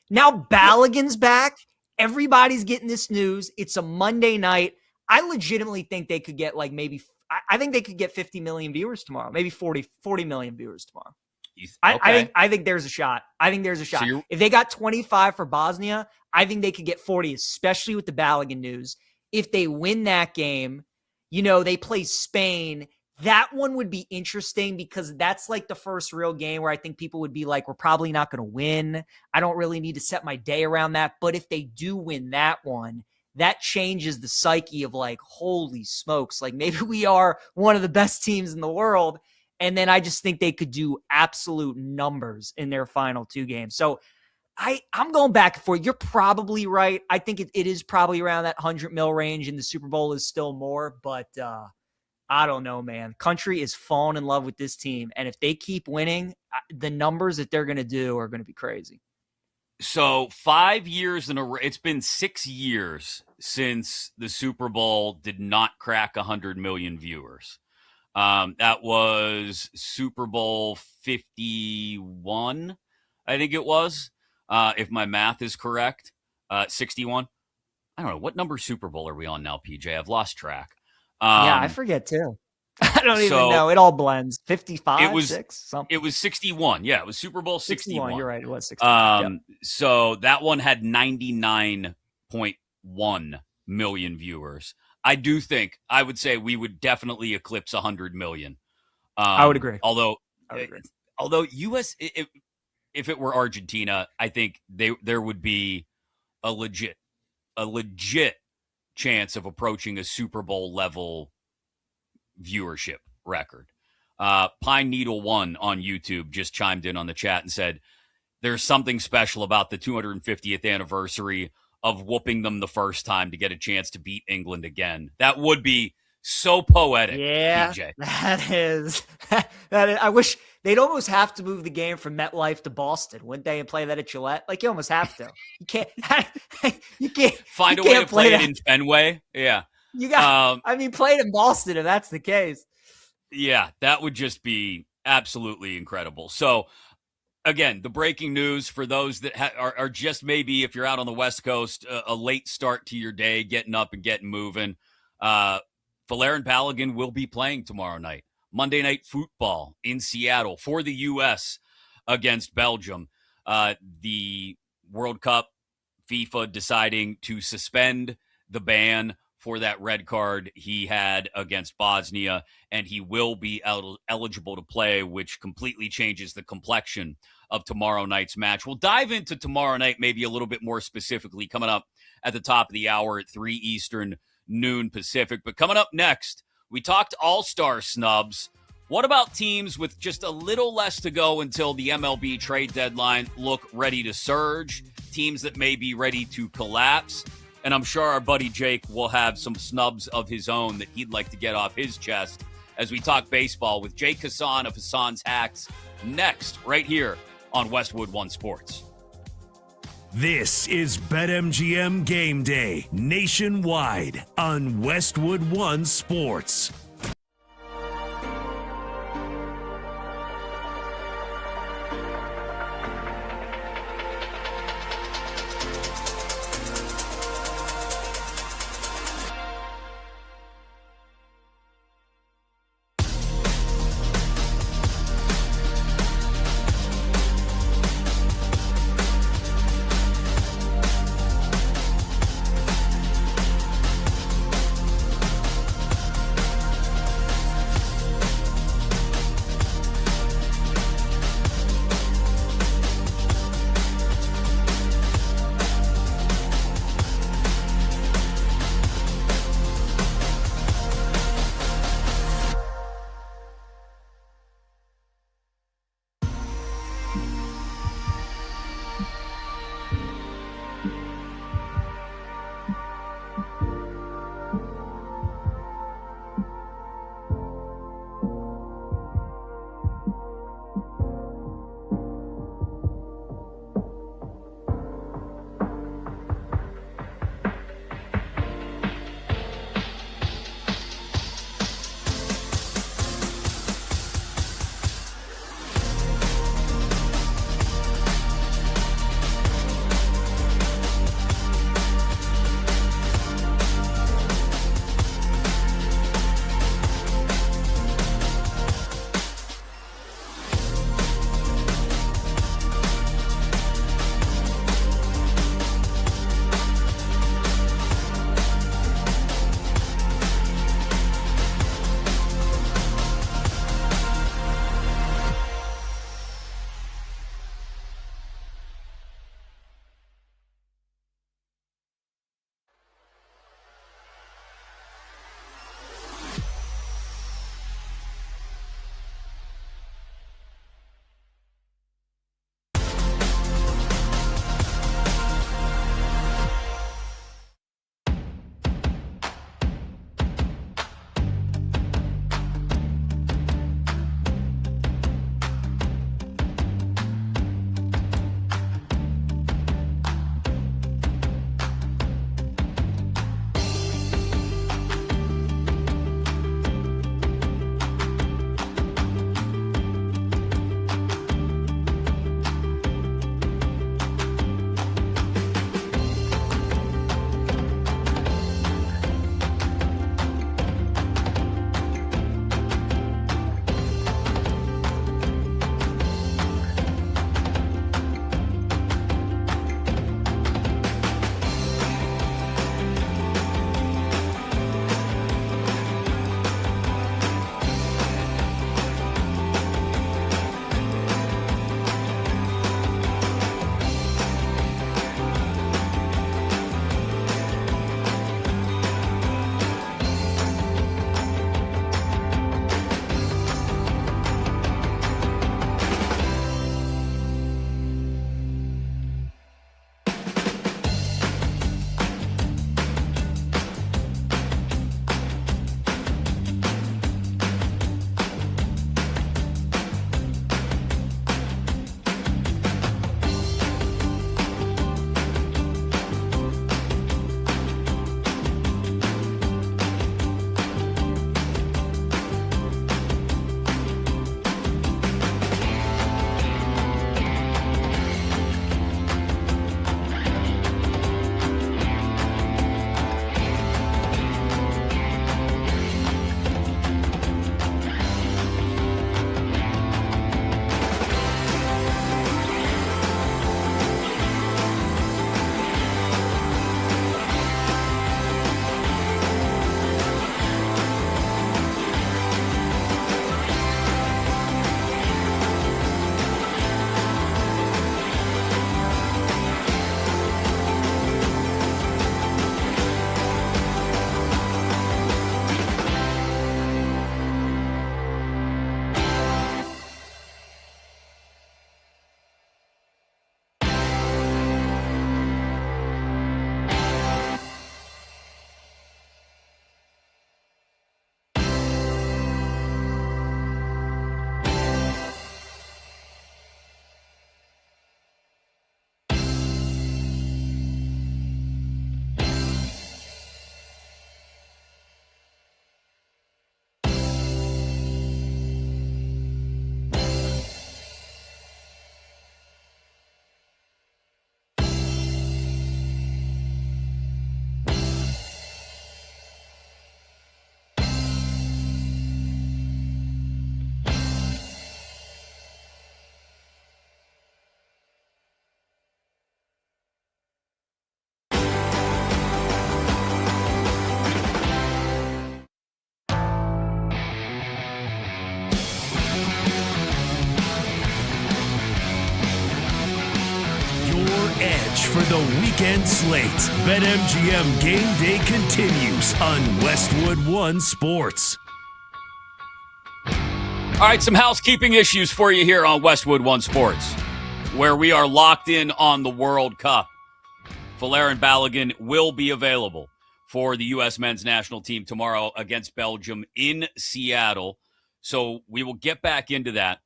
Now Balogun's back. Everybody's getting this news. It's a Monday night. I legitimately think they could get I think they could get 50 million viewers tomorrow, maybe 40 million viewers tomorrow. I think there's a shot. So if they got 25 for Bosnia, I think they could get 40, especially with the Balogun news. If they win that game, they play Spain. That one would be interesting because that's like the first real game where I think people would be like, we're probably not going to win. I don't really need to set my day around that. But if they do win that one, that changes the psyche of like, holy smokes, like maybe we are one of the best teams in the world. And then I just think they could do absolute numbers in their final two games. So I'm going back and forth. You're probably right. I think it is probably around that 100 mil range, and the Super Bowl is still more. But I don't know, man. Country is falling in love with this team. And if they keep winning, the numbers that they're going to do are going to be crazy. So 5 years in a row, it's been 6 years since the Super Bowl did not crack 100 million viewers. That was Super Bowl 51, I think it was, if my math is correct. 61. I don't know. What number Super Bowl are we on now, PJ? I've lost track. Yeah, I forget too. I don't even know. It all blends. 55, 6, something. It was 61. Yeah, it was Super Bowl 61. You're right. It was 61. Yep. So that one had 99.1 million viewers. I would say we would definitely eclipse 100 million. I would agree. Although US, if it were Argentina, I think there would be a legit chance of approaching a Super Bowl level viewership record. Pine Needle 1 on YouTube just chimed in on the chat and said, there's something special about the 250th anniversary of whooping them the first time to get a chance to beat England again. That would be so poetic. Yeah, PJ. that is. I wish they'd almost have to move the game from MetLife to Boston, wouldn't they, and play that at Gillette? Like, you almost have to. You can't. Find a way to play it in Fenway. Yeah. You got. Play it in Boston if that's the case. Yeah, that would just be absolutely incredible. So, again, the breaking news for those that are just maybe, if you're out on the West Coast, a late start to your day, getting up and getting moving. Folarin Balogun will be playing tomorrow night. Monday Night Football in Seattle for the U.S. against Belgium. The World Cup, FIFA deciding to suspend the ban for that red card he had against Bosnia, and he will be eligible to play, which completely changes the complexion of tomorrow night's match. We'll dive into tomorrow night maybe a little bit more specifically coming up at the top of the hour at 3 Eastern, noon Pacific. But coming up next, we talked all-star snubs. What about teams with just a little less to go until the MLB trade deadline look ready to surge? Teams that may be ready to collapse? And I'm sure our buddy Jake will have some snubs of his own that he'd like to get off his chest as we talk baseball with Jake Hassan of Hassan's Hacks next, right here on Westwood One Sports. This is BetMGM Game Day nationwide on Westwood One Sports. edge for the weekend slate. BetMGM Game Day continues on Westwood One Sports. All right, some housekeeping issues for you here on Westwood One Sports, where we are locked in on the World Cup. Folarin Balogun will be available for the U.S. men's national team tomorrow against Belgium in Seattle. So we will get back into that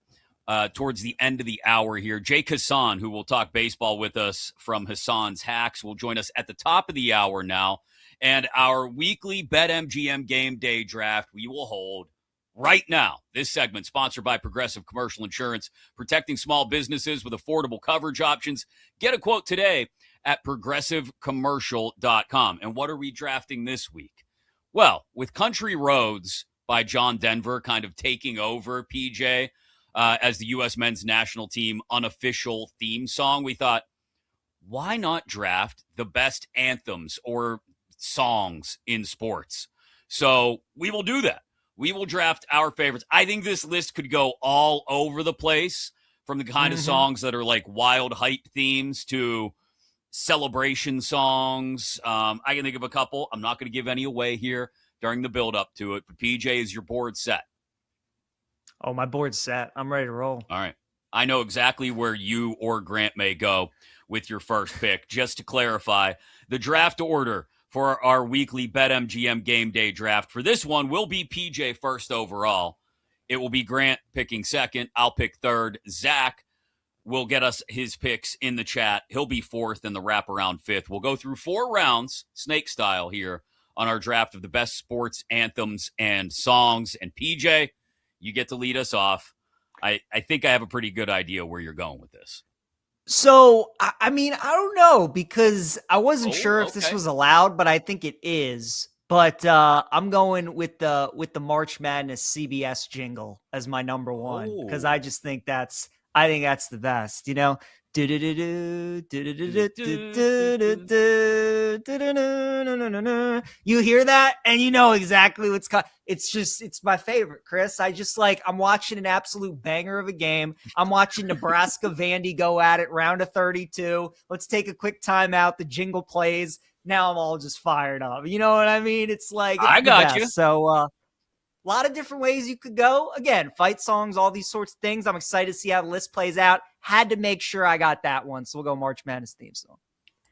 towards the end of the hour here. Jake Hassan, who will talk baseball with us from Hassan's Hacks, will join us at the top of the hour now. And our weekly BetMGM Game Day draft we will hold right now. This segment sponsored by Progressive Commercial Insurance, protecting small businesses with affordable coverage options. Get a quote today at progressivecommercial.com. And what are we drafting this week? Well, with Country Roads by John Denver kind of taking over, PJ, as the U.S. men's national team unofficial theme song, we thought, why not draft the best anthems or songs in sports? So we will do that. We will draft our favorites. I think this list could go all over the place, from the kind of songs that are like wild hype themes to celebration songs. I can think of a couple. I'm not going to give any away here during the build up to it, but PJ, is your board set? Oh, my board's set. I'm ready to roll. All right. I know exactly where you or Grant may go with your first pick. Just to clarify, the draft order for our weekly BetMGM Game Day draft for this one will be PJ first overall. It will be Grant picking second. I'll pick third. Zach will get us his picks in the chat. He'll be fourth in the wraparound fifth. We'll go through 4 rounds, snake style, here on our draft of the best sports anthems and songs. And PJ, you get to lead us off. I think I have a pretty good idea where you're going with this. So, I mean, I don't know, because I wasn't sure if this was allowed, but I think it is. But I'm going with the March Madness CBS jingle as my number one, because I just think that's the best, you know? You hear that and you know exactly what's coming. It's my favorite, Chris. I'm watching an absolute banger of a game. I'm watching Nebraska Vandy go at it, round of 32. Let's take a quick timeout. The jingle plays. Now I'm all just fired up. You know what I mean? It's I got you. So a lot of different ways you could go. Again, fight songs, all these sorts of things. I'm excited to see how the list plays out. Had to make sure I got that one. So we'll go March Madness theme song.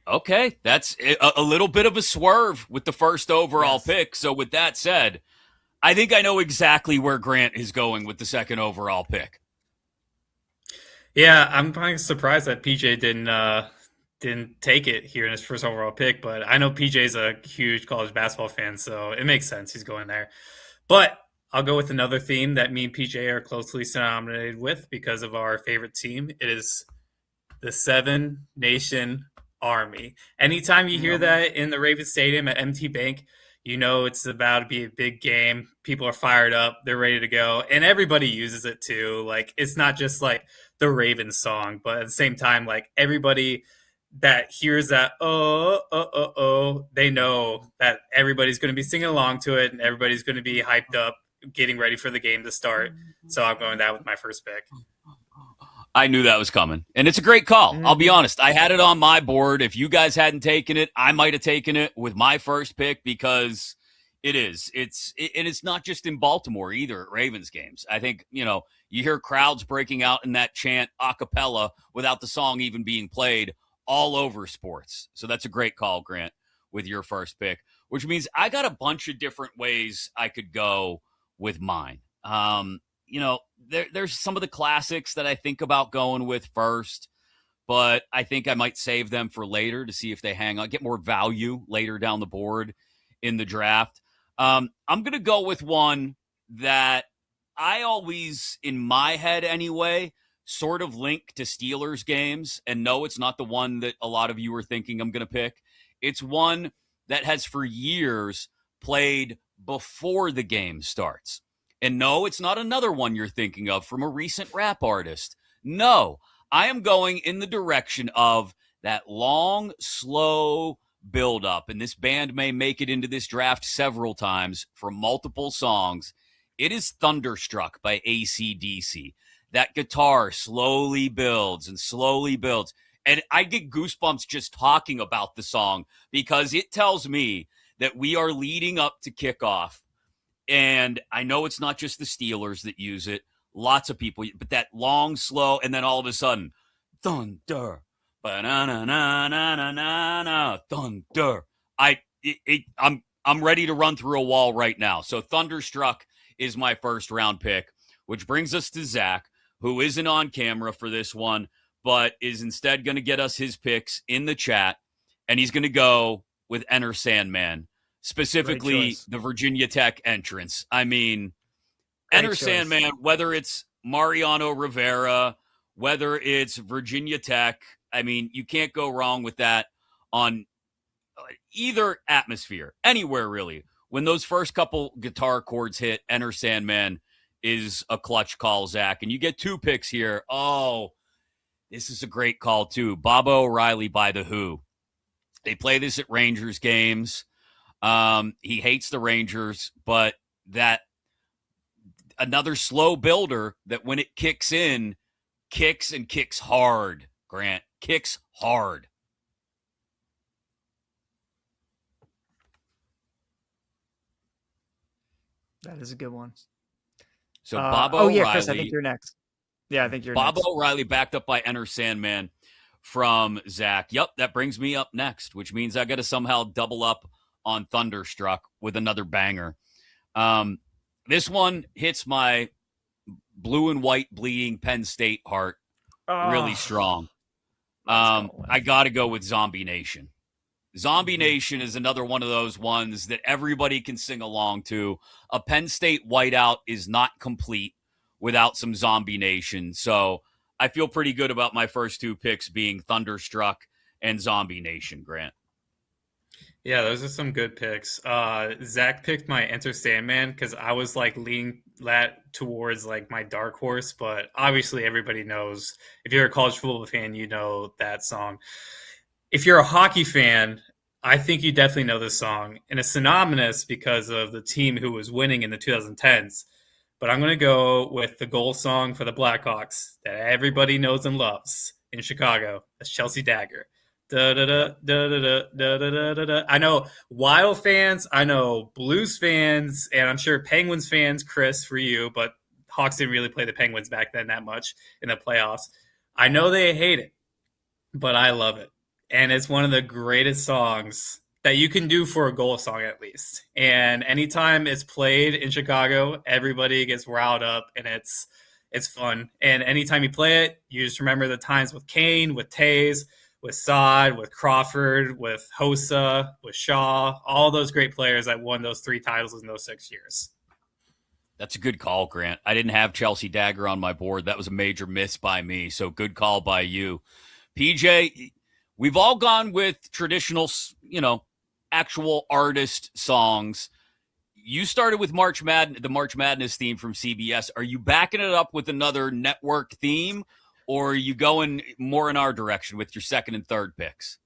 Okay. That's a little bit of a swerve with the first overall pick. So with that said, I think I know exactly where Grant is going with the second overall pick. Yeah, I'm kind of surprised that PJ didn't take it here in his first overall pick, but I know PJ's a huge college basketball fan, so it makes sense he's going there. But I'll go with another theme that me and PJ are closely synonymous with because of our favorite team. It is the 7 Nation Army. Anytime you hear that in the Ravens Stadium at MT Bank, you know it's about to be a big game. People are fired up. They're ready to go. And everybody uses it too. Like, it's not just like the Ravens song, but at the same time, like, everybody that hears that, they know that everybody's going to be singing along to it and everybody's going to be hyped up, getting ready for the game to start. So I'm going that with my first pick. I knew that was coming, and it's a great call. I'll be honest. I had it on my board. If you guys hadn't taken it, I might have taken it with my first pick because it is. It's not just in Baltimore either at Ravens games. I think, you hear crowds breaking out in that chant a cappella without the song even being played all over sports. So that's a great call, Grant, with your first pick, which means I got a bunch of different ways I could go with mine. There's some of the classics that I think about going with first, but I think I might save them for later to see if they hang on, get more value later down the board in the draft. I'm going to go with one that I always, in my head anyway, sort of link to Steelers games. And no, it's not the one that a lot of you are thinking I'm going to pick. It's one that has for years played before the game starts. And no, it's not another one you're thinking of from a recent rap artist. No, I am going in the direction of that long, slow build-up. And this band may make it into this draft several times for multiple songs. It is Thunderstruck by AC/DC. That guitar slowly builds and slowly builds. And I get goosebumps just talking about the song because it tells me that we are leading up to kickoff. And I know it's not just the Steelers that use it. Lots of people, but that long, slow, and then all of a sudden, thunder, ba-na-na-na-na-na-na, thunder. I'm ready to run through a wall right now. So Thunderstruck is my first round pick, which brings us to Zach, who isn't on camera for this one, but is instead going to get us his picks in the chat, and he's going to go with Enter Sandman, specifically the Virginia Tech entrance. I mean, Enter Sandman, whether it's Mariano Rivera, whether it's Virginia Tech, I mean, you can't go wrong with that on either atmosphere, anywhere really. When those first couple guitar chords hit, Enter Sandman is a clutch call, Zach. And you get 2 picks here. Oh, this is a great call, too. Baba O'Reilly by The Who. They play this at Rangers games. He hates the Rangers, but that another slow builder that when it kicks in, kicks and kicks hard, Grant. Kicks hard. That is a good one. So Bob O'Reilly. Chris, I think you're next. Yeah, I think you're Bob next. O'Reilly backed up by Enter Sandman from Zach. Yep, that brings me up next, which means I got to somehow double up on Thunderstruck with another banger. This one hits my blue and white bleeding Penn State heart really strong. I got to go with Zombie Nation. Zombie Nation is another one of those ones that everybody can sing along to. A Penn State whiteout is not complete without some Zombie Nation. So I feel pretty good about my first 2 picks being Thunderstruck and Zombie Nation, Grant. Yeah, those are some good picks. Zach picked my Enter Sandman because I was like leaning that towards like my dark horse, but obviously everybody knows, if you're a college football fan, you know that song. If you're a hockey fan, I think you definitely know this song. And it's synonymous because of the team who was winning in the 2010s. But I'm going to go with the goal song for the Blackhawks that everybody knows and loves in Chicago. That's Chelsea Dagger. Da da da da da da da da da. I know Wild fans, I know Blues fans, and I'm sure Penguins fans, Chris, for you, but Hawks didn't really play the Penguins back then that much in the playoffs. I know they hate it, but I love it. And it's one of the greatest songs that you can do for a goal song, at least. And anytime it's played in Chicago, everybody gets riled up, and it's fun. And anytime you play it, you just remember the times with Kane, with Taze, with Saad, with Crawford, with Hossa, with Shaw, all those great players that won those 3 titles in those 6 years. That's a good call, Grant. I didn't have Chelsea Dagger on my board. That was a major miss by me. So good call by you. PJ, we've all gone with traditional, actual artist songs. You started with the March Madness theme from CBS. Are you backing it up with another network theme, or are you going more in our direction with your second and third picks?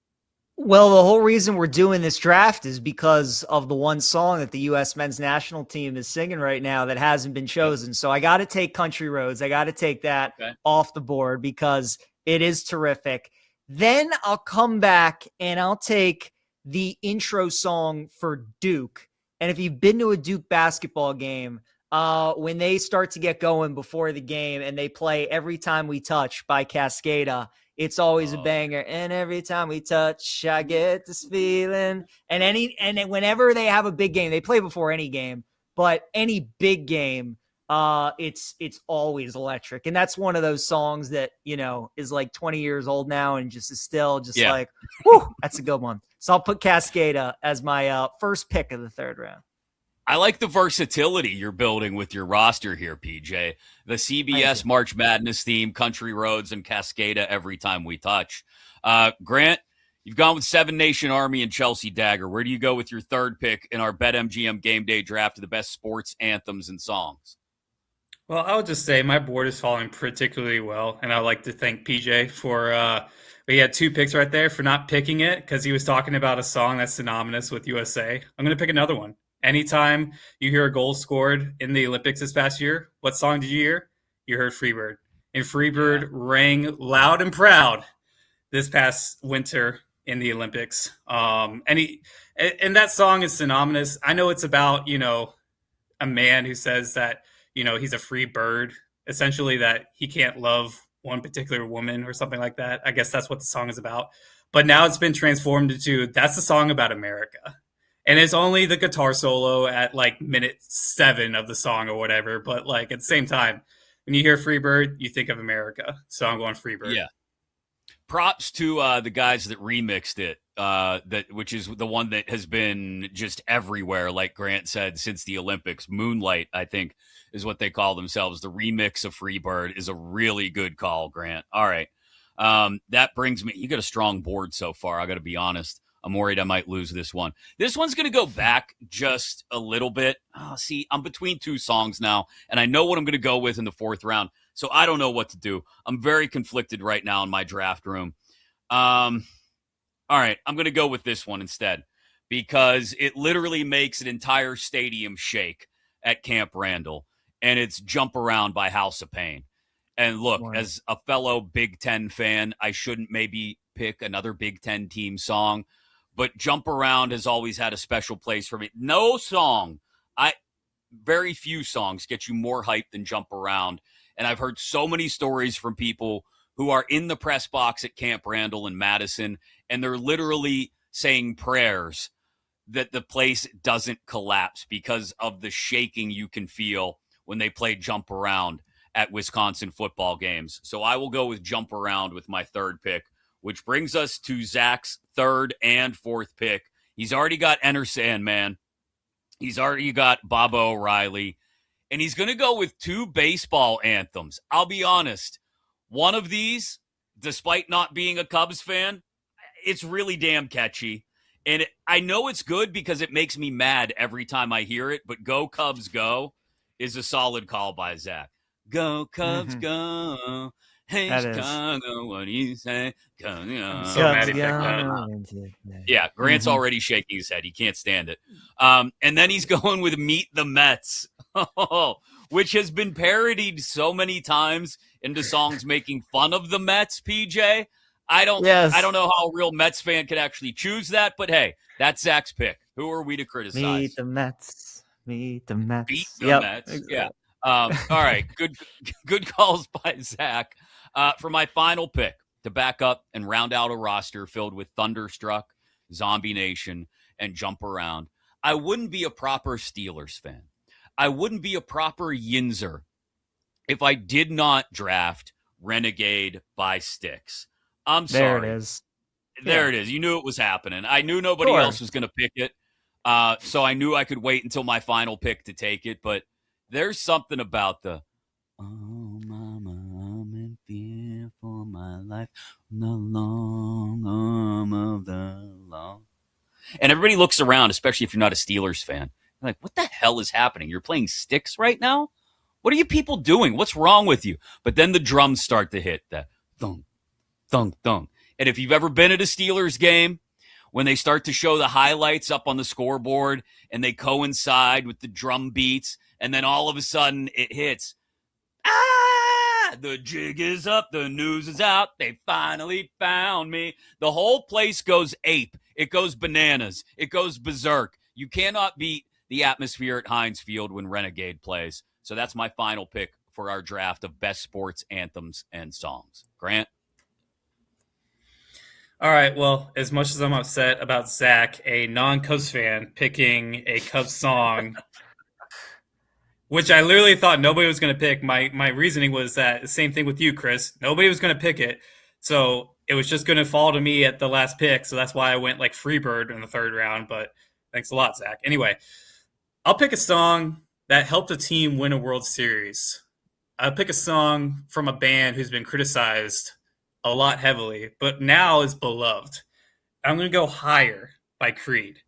Well, the whole reason we're doing this draft is because of the one song that the U.S. men's national team is singing right now that hasn't been chosen. So I got to take Country Roads. I got to take that off the board because it is terrific. Then I'll come back and I'll take the intro song for Duke. And if you've been to a Duke basketball game, when they start to get going before the game and they play Every Time We Touch by Cascada, it's always a banger. And every time we touch, I get this feeling. And whenever they have a big game, they play before any game, but any big game, it's always electric. And that's one of those songs that, is like 20 years old now and just is still like, whoo, that's a good one. So I'll put Cascada as my first pick of the third round. I like the versatility you're building with your roster here, PJ. The CBS March Madness theme, Country Roads, and Cascada Every Time We Touch. Grant, you've gone with Seven Nation Army and Chelsea Dagger. Where do you go with your third pick in our BetMGM Game Day draft of the best sports anthems and songs? Well, I would just say my board is falling particularly well, and I'd like to thank PJ for he had 2 picks right there for not picking it because he was talking about a song that's synonymous with USA. I'm going to pick another one. Anytime you hear a goal scored in the Olympics this past year, what song did you hear? You heard Freebird. And Freebird rang loud and proud this past winter in the Olympics. And that song is synonymous. I know it's about, a man who says that, he's a free bird, essentially, that he can't love one particular woman or something like that. I guess that's what the song is about. But now it's been transformed into, that's a song about America. And it's only the guitar solo at like minute 7 of the song or whatever. But like at the same time, when you hear Freebird, you think of America. So I'm going Freebird. Yeah. Props to the guys that remixed it, which is the one that has been just everywhere, like Grant said, since the Olympics. Moonlight, I think, is what they call themselves. The remix of Freebird is a really good call, Grant. All right. That brings me – you got a strong board so far, I got to be honest. I'm worried I might lose this one. This one's going to go back just a little bit. Oh, see, I'm between 2 songs now, and I know what I'm going to go with in the 4th round, so I don't know what to do. I'm very conflicted right now in my draft room. All right, I'm going to go with this one instead because it literally makes an entire stadium shake at Camp Randall, and it's Jump Around by House of Pain. And look, as a fellow Big Ten fan, I shouldn't maybe pick another Big Ten team song, but Jump Around has always had a special place for me. Very few songs get you more hype than Jump Around. And I've heard so many stories from people who are in the press box at Camp Randall in Madison, and they're literally saying prayers that the place doesn't collapse because of the shaking you can feel when they play Jump Around at Wisconsin football games. So I will go with Jump Around with my 3rd pick, which brings us to Zach's 3rd and 4th pick. He's already got Enter Sandman. He's already got Baba O'Reilly. And he's going to go with 2 baseball anthems. I'll be honest. One of these, despite not being a Cubs fan, it's really damn catchy. And I know it's good because it makes me mad every time I hear it. But Go Cubs Go is a solid call by Zach. Go Cubs Go. Hey, Chicago, what do you say? I'm so mad at that. Yeah, Grant's already shaking his head. He can't stand it. And then he's going with Meet the Mets, which has been parodied so many times into songs making fun of the Mets, PJ. I don't know how a real Mets fan could actually choose that, but hey, that's Zach's pick. Who are we to criticize? Meet the Mets. Meet the Mets. Beat the Mets. Yeah. All right. Good calls by Zach. For my final pick to back up and round out a roster filled with Thunderstruck, Zombie Nation, and Jump Around, I wouldn't be a proper Steelers fan. I wouldn't be a proper Yinzer if I did not draft Renegade by Styx. I'm sorry. There it is. There it is. You knew it was happening. I knew nobody else was going to pick it. So I knew I could wait until my final pick to take it. But there's something about the, oh, mama, I'm in fear for my life. The long arm of the law. And everybody looks around, especially if you're not a Steelers fan. They're like, what the hell is happening? You're playing Styx right now? What are you people doing? What's wrong with you? But then the drums start to hit that thunk, thunk, thunk. And if you've ever been at a Steelers game, when they start to show the highlights up on the scoreboard and they coincide with the drum beats, and then all of a sudden it hits, the jig is up, the news is out, they finally found me. The whole place goes ape. It goes bananas. It goes berserk. You cannot beat the atmosphere at Heinz Field when Renegade plays. So that's my final pick for our draft of best sports anthems and songs. Grant? All right, well, as much as I'm upset about Zach, a non-Cubs fan, picking a Cubs song, which I literally thought nobody was going to pick, my reasoning was that the same thing with you, Chris. Nobody was going to pick it, so it was just going to fall to me at the last pick, so that's why I went like Freebird in the 3rd round, but thanks a lot, Zach. Anyway, I'll pick a song that helped a team win a World Series. I'll pick a song from a band who's been criticized a lot heavily, but now is beloved. I'm going to go Higher by Creed.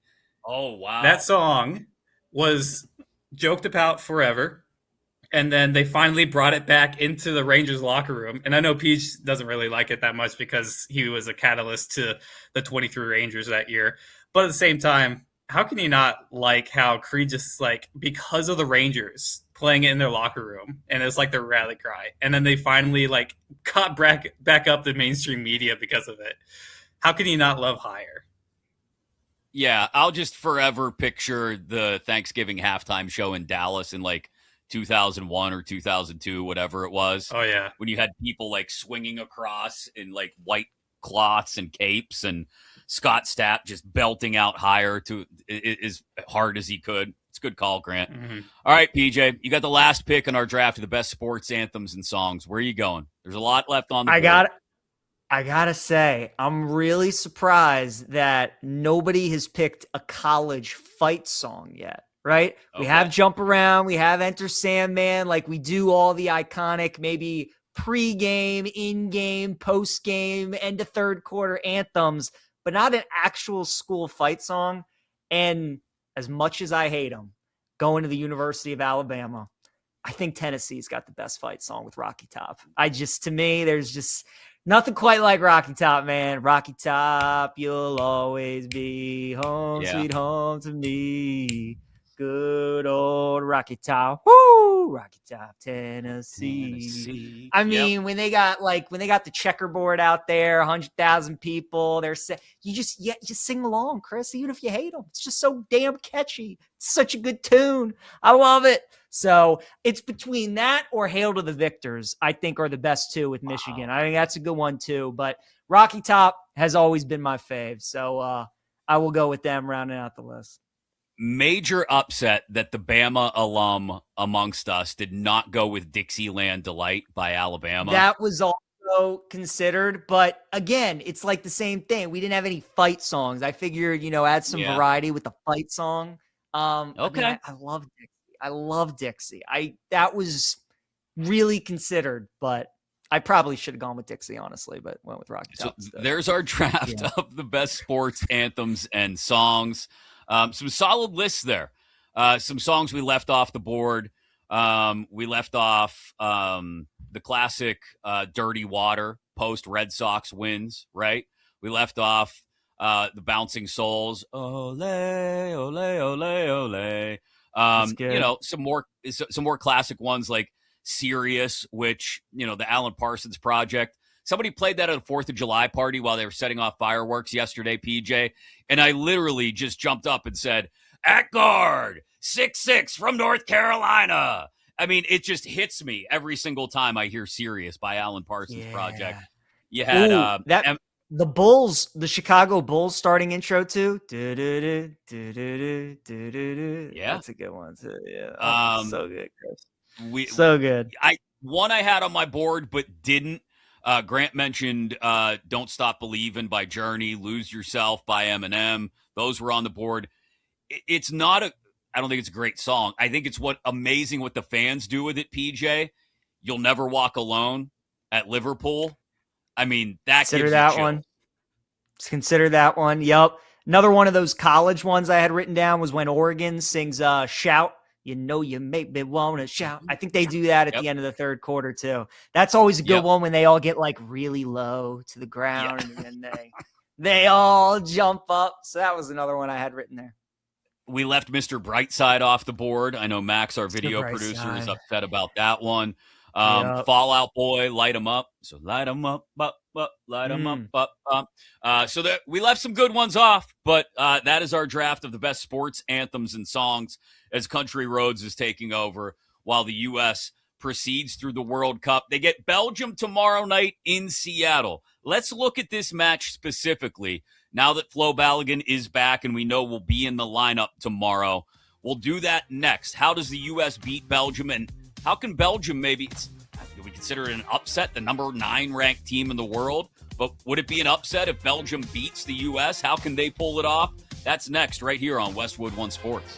Oh, wow. That song was joked about forever, and then they finally brought it back into the Rangers locker room. And I know Peach doesn't really like it that much because he was a catalyst to the 23 Rangers that year. But at the same time, how can you not like how Creed just like, because of the Rangers playing it in their locker room and it's like their rally cry, and then they finally like caught back up the mainstream media because of it. How can you not love Higher? Yeah, I'll just forever picture the Thanksgiving halftime show in Dallas in like 2001 or 2002, whatever it was. Oh yeah, when you had people like swinging across in like white cloths and capes, and Scott Stapp just belting out Higher to as hard as he could. It's a good call, Grant. Mm-hmm. All right, PJ, you got the last pick in our draft of the best sports anthems and songs. Where are you going? There's a lot left on the board. I gotta say, I'm really surprised that nobody has picked a college fight song yet, right? Okay. We have Jump Around, we have Enter Sandman, like we do all the iconic maybe pre-game, in-game, post-game, end of third quarter anthems, but not an actual school fight song. And as much as I hate them, going to the University of Alabama, I think Tennessee's got the best fight song with Rocky Top. To me, there's just nothing quite like Rocky Top, man. Rocky Top, you'll always be home, sweet home to me. Good old Rocky Top. Woo! Rocky Top, Tennessee. I mean, when they got the checkerboard out there, 100,000 people, you just sing along, Chris, even if you hate them. It's just so damn catchy. It's such a good tune. I love it. So it's between that or Hail to the Victors, I think, are the best two with Michigan. I think that's a good one too. But Rocky Top has always been my fave. So I will go with them rounding out the list. Major upset that the Bama alum amongst us did not go with Dixieland Delight by Alabama. That was also considered, but again, it's like the same thing. We didn't have any fight songs. I figured, add some variety with the fight song. Okay. I love Dixie. I love Dixie. That was really considered, but I probably should have gone with Dixie, honestly, but went with Rocky Top. So there's our draft of the best sports anthems and songs. Some solid lists there. Some songs we left off the board. We left off the classic Dirty Water post Red Sox wins, right? We left off the Bouncing Souls. Ole, ole, ole, ole. Some more classic ones like Sirius, which, the Alan Parsons Project. Somebody played that at a 4th of July party while they were setting off fireworks yesterday, PJ. And I literally just jumped up and said, at guard, 6'6" from North Carolina. I mean, it just hits me every single time I hear Sirius by Alan Parsons Project. You had the Bulls, the Chicago Bulls starting intro too. Yeah. That's a good one too. Yeah. So good, Chris. So good. I had on my board but didn't. Grant mentioned Don't Stop Believin' by Journey, Lose Yourself by Eminem. Those were on the board. It's not I don't think it's a great song. I think it's amazing what the fans do with it, PJ. You'll Never Walk Alone at Liverpool. I mean, consider that one. Just consider that one. Yep. Another one of those college ones I had written down was when Oregon sings Shout. You make me want to shout. I think they do that at the end of the third quarter too. That's always a good one when they all get like really low to the ground and then they all jump up. So that was another one I had written there. We left Mr. Brightside off the board. I know Max, our video producer, is upset about that one. Fall Out Boy, Light 'Em Up. So light 'em up, light 'em up. So that we left some good ones off, but that is our draft of the best sports anthems and songs as Country Roads is taking over while the U.S. proceeds through the World Cup. They get Belgium tomorrow night in Seattle. Let's look at this match specifically now that Flo Balogun is back and we know will be in the lineup tomorrow. We'll do that next. How does the U.S. beat Belgium, and how can Belgium do we consider it an upset, the number 9 ranked team in the world? But would it be an upset if Belgium beats the U.S.? How can they pull it off? That's next right here on Westwood One Sports.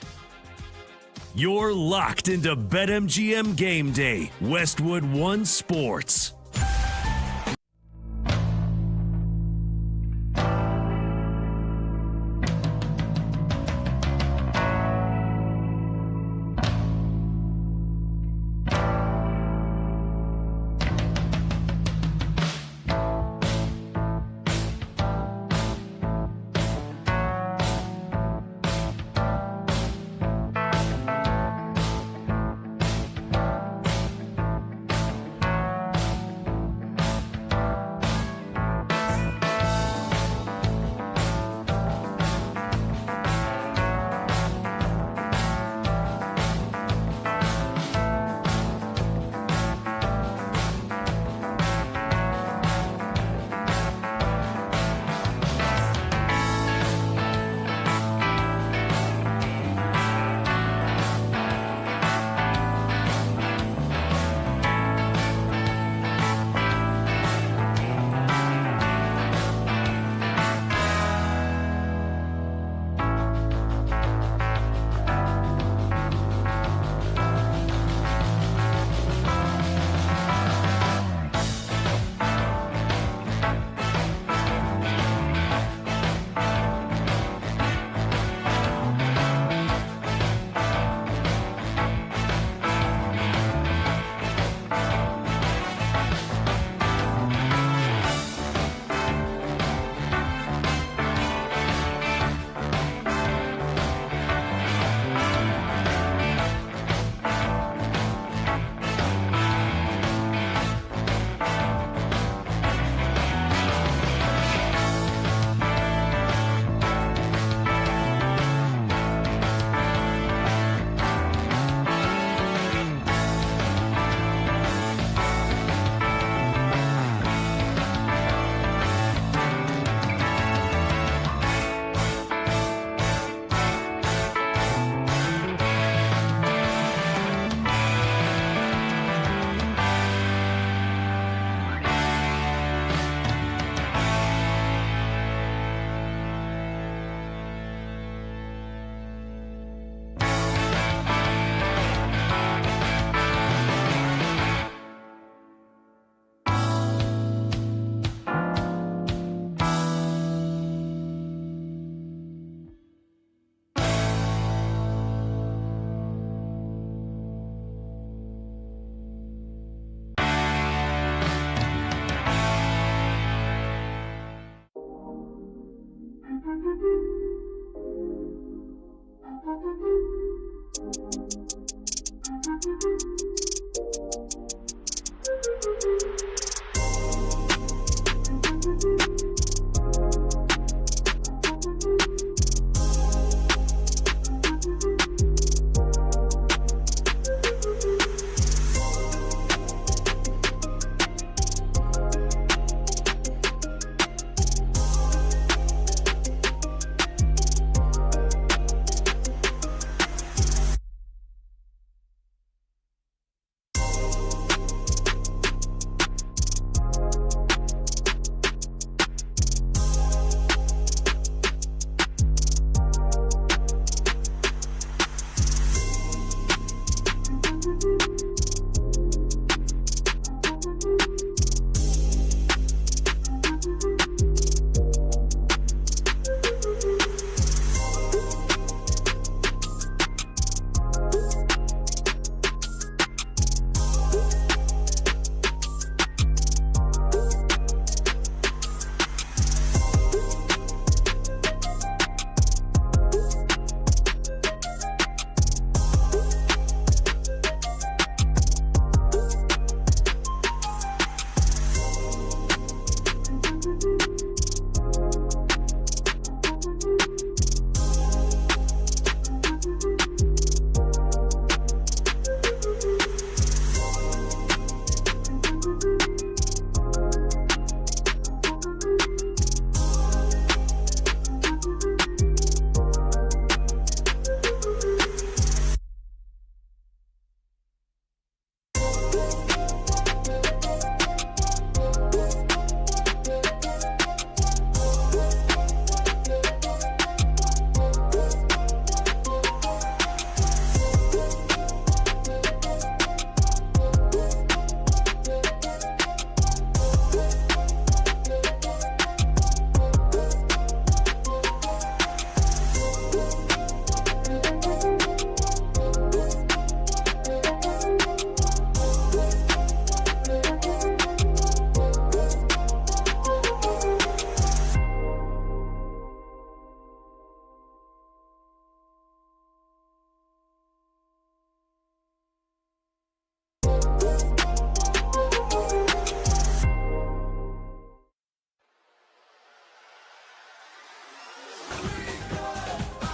You're locked into BetMGM Game Day, Westwood One Sports.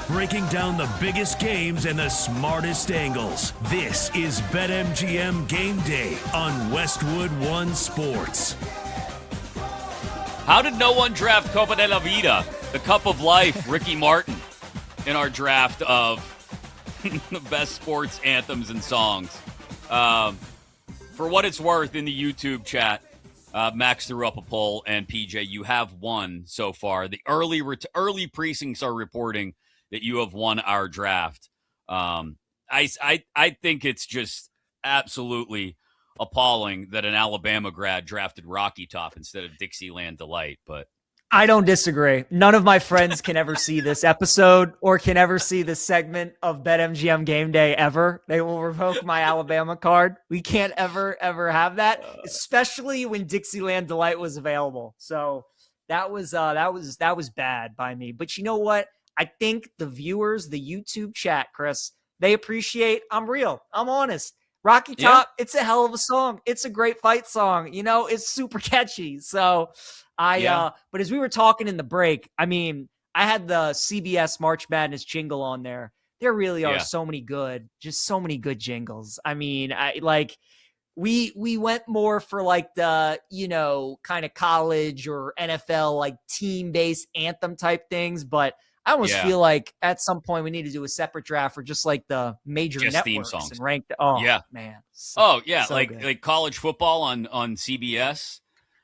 Breaking down the biggest games and the smartest angles. This is BetMGM Game Day on Westwood One Sports. How did no one draft Copa de la Vida, the Cup of Life, Ricky Martin, in our draft of the best sports anthems and songs? For what it's worth, in the YouTube chat, Max threw up a poll, and PJ, you have won so far. The early precincts are reporting that you have won our draft. I think it's just absolutely appalling that an Alabama grad drafted Rocky Top instead of Dixieland Delight, but I don't disagree. None of my friends can ever see this episode or can ever see this segment of BetMGM Game Day ever. They will revoke my Alabama card. We can't ever have that, especially when Dixieland Delight was available. So that was bad by me. But you know what? I think the viewers, the YouTube chat, Chris, they appreciate I'm real. I'm honest. Rocky Top, it's a hell of a song. It's a great fight song. You know, it's super catchy. So but as we were talking in the break, I mean, I had the CBS March Madness jingle on there. There really are so many good jingles. I mean, we went more for like the, kind of college or NFL, like team-based anthem type things, but I almost feel like at some point we need to do a separate draft for just like the major networks theme songs and rank. Man. Like college football on CBS.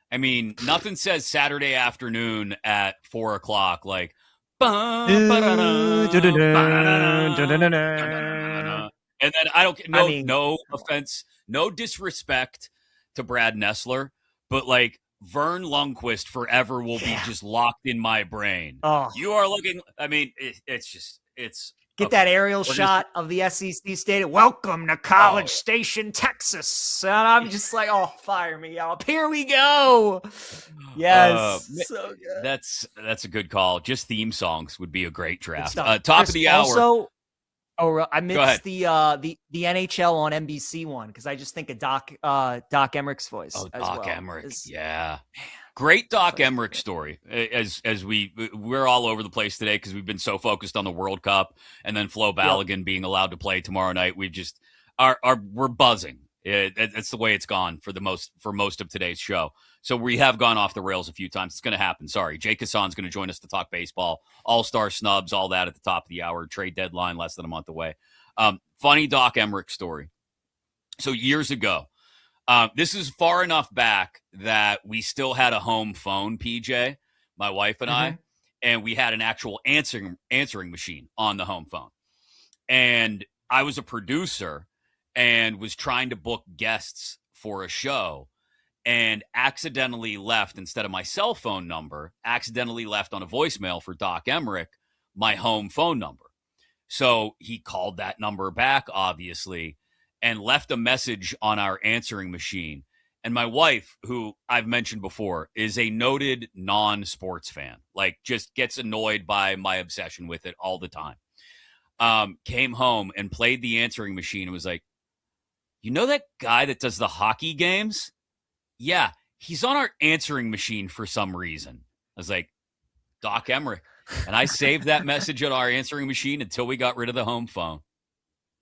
I mean, nothing says Saturday afternoon at 4:00 like. And then no offense, no disrespect to Brad Nessler, but like Vern Lundquist forever will be just locked in my brain. Oh. You are looking. I mean, it's Get that aerial shot of the SEC stadium. Welcome to College Station, Texas. And I'm just like, oh, fire me up. Here we go. Yes. So good. That's a good call. Just theme songs would be a great draft. Top Chris, of the hour. Also, I missed the NHL on NBC one because I just think of Doc Emmerich's voice. Oh, as Doc well. Emmerich. Yeah. Great Doc Emmerich story. As we're all over the place today because we've been so focused on the World Cup and then Flo Balogun being allowed to play tomorrow night. We just we're buzzing. That's the way it's gone for most of today's show. So we have gone off the rails a few times. It's going to happen. Sorry. Jake Hassan's going to join us to talk baseball, all-star snubs, all that at the top of the hour. Trade deadline less than a month away. Funny Doc Emmerich story. So years ago, this is far enough back that we still had a home phone, PJ, my wife and I, and we had an actual answering machine on the home phone. And I was a producer and was trying to book guests for a show and accidentally left, instead of my cell phone number, accidentally left on a voicemail for Doc Emmerich my home phone number. So he called that number back, obviously, and left a message on our answering machine. And my wife, who I've mentioned before, is a noted non-sports fan, like just gets annoyed by my obsession with it all the time. Came home and played the answering machine and was like, you know that guy that does the hockey games? Yeah, he's on our answering machine for some reason. I was like, Doc Emmerich. And I saved that message on our answering machine until we got rid of the home phone.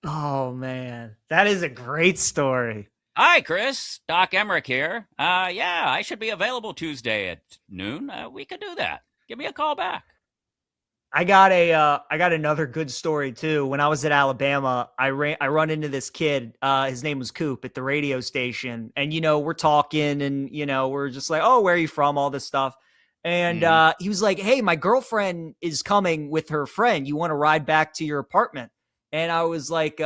Oh, man. That is a great story. Hi, Chris. Doc Emmerich here. Yeah, I should be available Tuesday at noon. We could do that. Give me a call back. I got another good story too. When I was at Alabama, I run into this kid. His name was Coop at the radio station, and we're talking, and we're just like, oh, where are you from? All this stuff, and he was like, hey, my girlfriend is coming with her friend. You want to ride back to your apartment? And I was like,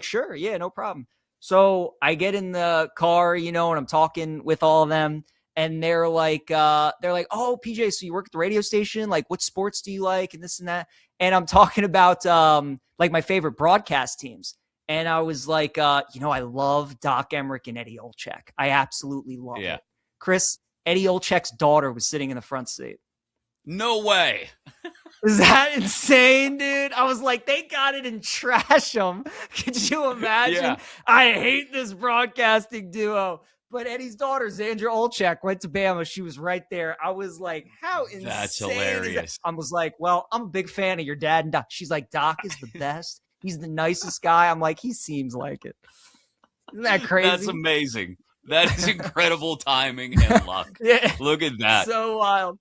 sure, yeah, no problem. So I get in the car, and I'm talking with all of them. And they're like, oh, PJ, so you work at the radio station? Like, what sports do you like? And this and that. And I'm talking about like my favorite broadcast teams. And I was like, I love Doc Emmerich and Eddie Olczyk. I absolutely love it. Chris, Eddie Olczyk's daughter was sitting in the front seat. No way. Is that insane, dude? I was like, they got it in Trash'em. Could you imagine? Yeah. I hate this broadcasting duo. But Eddie's daughter, Xandra Olczyk, went to Bama. She was right there. I was like, how insane That's is hilarious. that? I was like, well, I'm a big fan of your dad and Doc. She's like, Doc is the best. He's the nicest guy. I'm like, he seems like it. Isn't that crazy? That's amazing. That is incredible timing and luck. Yeah. Look at that. So wild.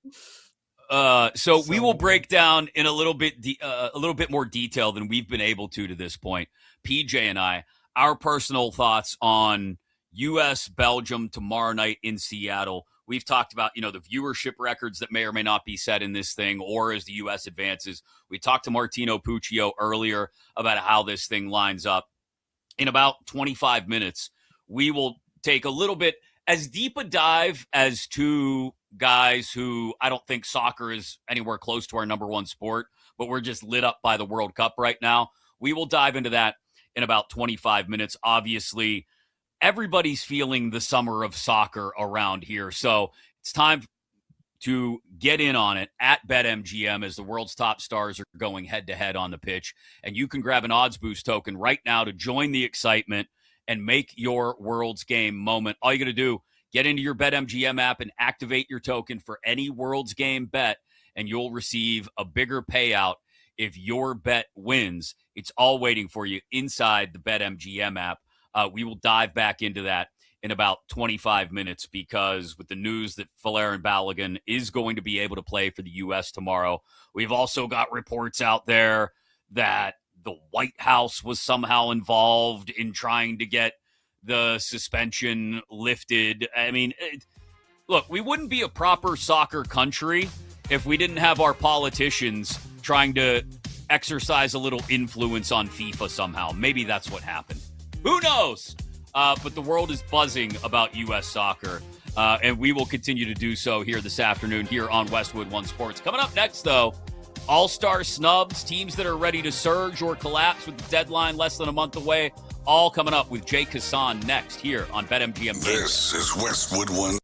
So we will break down in a little bit more detail than we've been able to this point. PJ and I, our personal thoughts on U.S. Belgium tomorrow night in Seattle. We've talked about, the viewership records that may or may not be set in this thing, or as the U.S. advances. We talked to Martino Puccio earlier about how this thing lines up. In about 25 minutes, we will take a little bit as deep a dive as two guys who I don't think soccer is anywhere close to our number one sport, but we're just lit up by the World Cup right now. We will dive into that in about 25 minutes. Obviously, everybody's feeling the summer of soccer around here. So it's time to get in on it at BetMGM as the world's top stars are going head-to-head on the pitch. And you can grab an odds boost token right now to join the excitement and make your world's game moment. All you got to do, get into your BetMGM app and activate your token for any world's game bet, and you'll receive a bigger payout if your bet wins. It's all waiting for you inside the BetMGM app. We will dive back into that in about 25 minutes because with the news that Folarin Balogun is going to be able to play for the U.S. tomorrow, we've also got reports out there that the White House was somehow involved in trying to get the suspension lifted. I mean, look, we wouldn't be a proper soccer country if we didn't have our politicians trying to exercise a little influence on FIFA somehow. Maybe that's what happened. Who knows? But the world is buzzing about U.S. soccer, and we will continue to do so here this afternoon here on Westwood One Sports. Coming up next, though, All-star snubs, teams that are ready to surge or collapse with the deadline less than a month away, all coming up with Jay Kassan next here on BetMGM. This is Westwood One.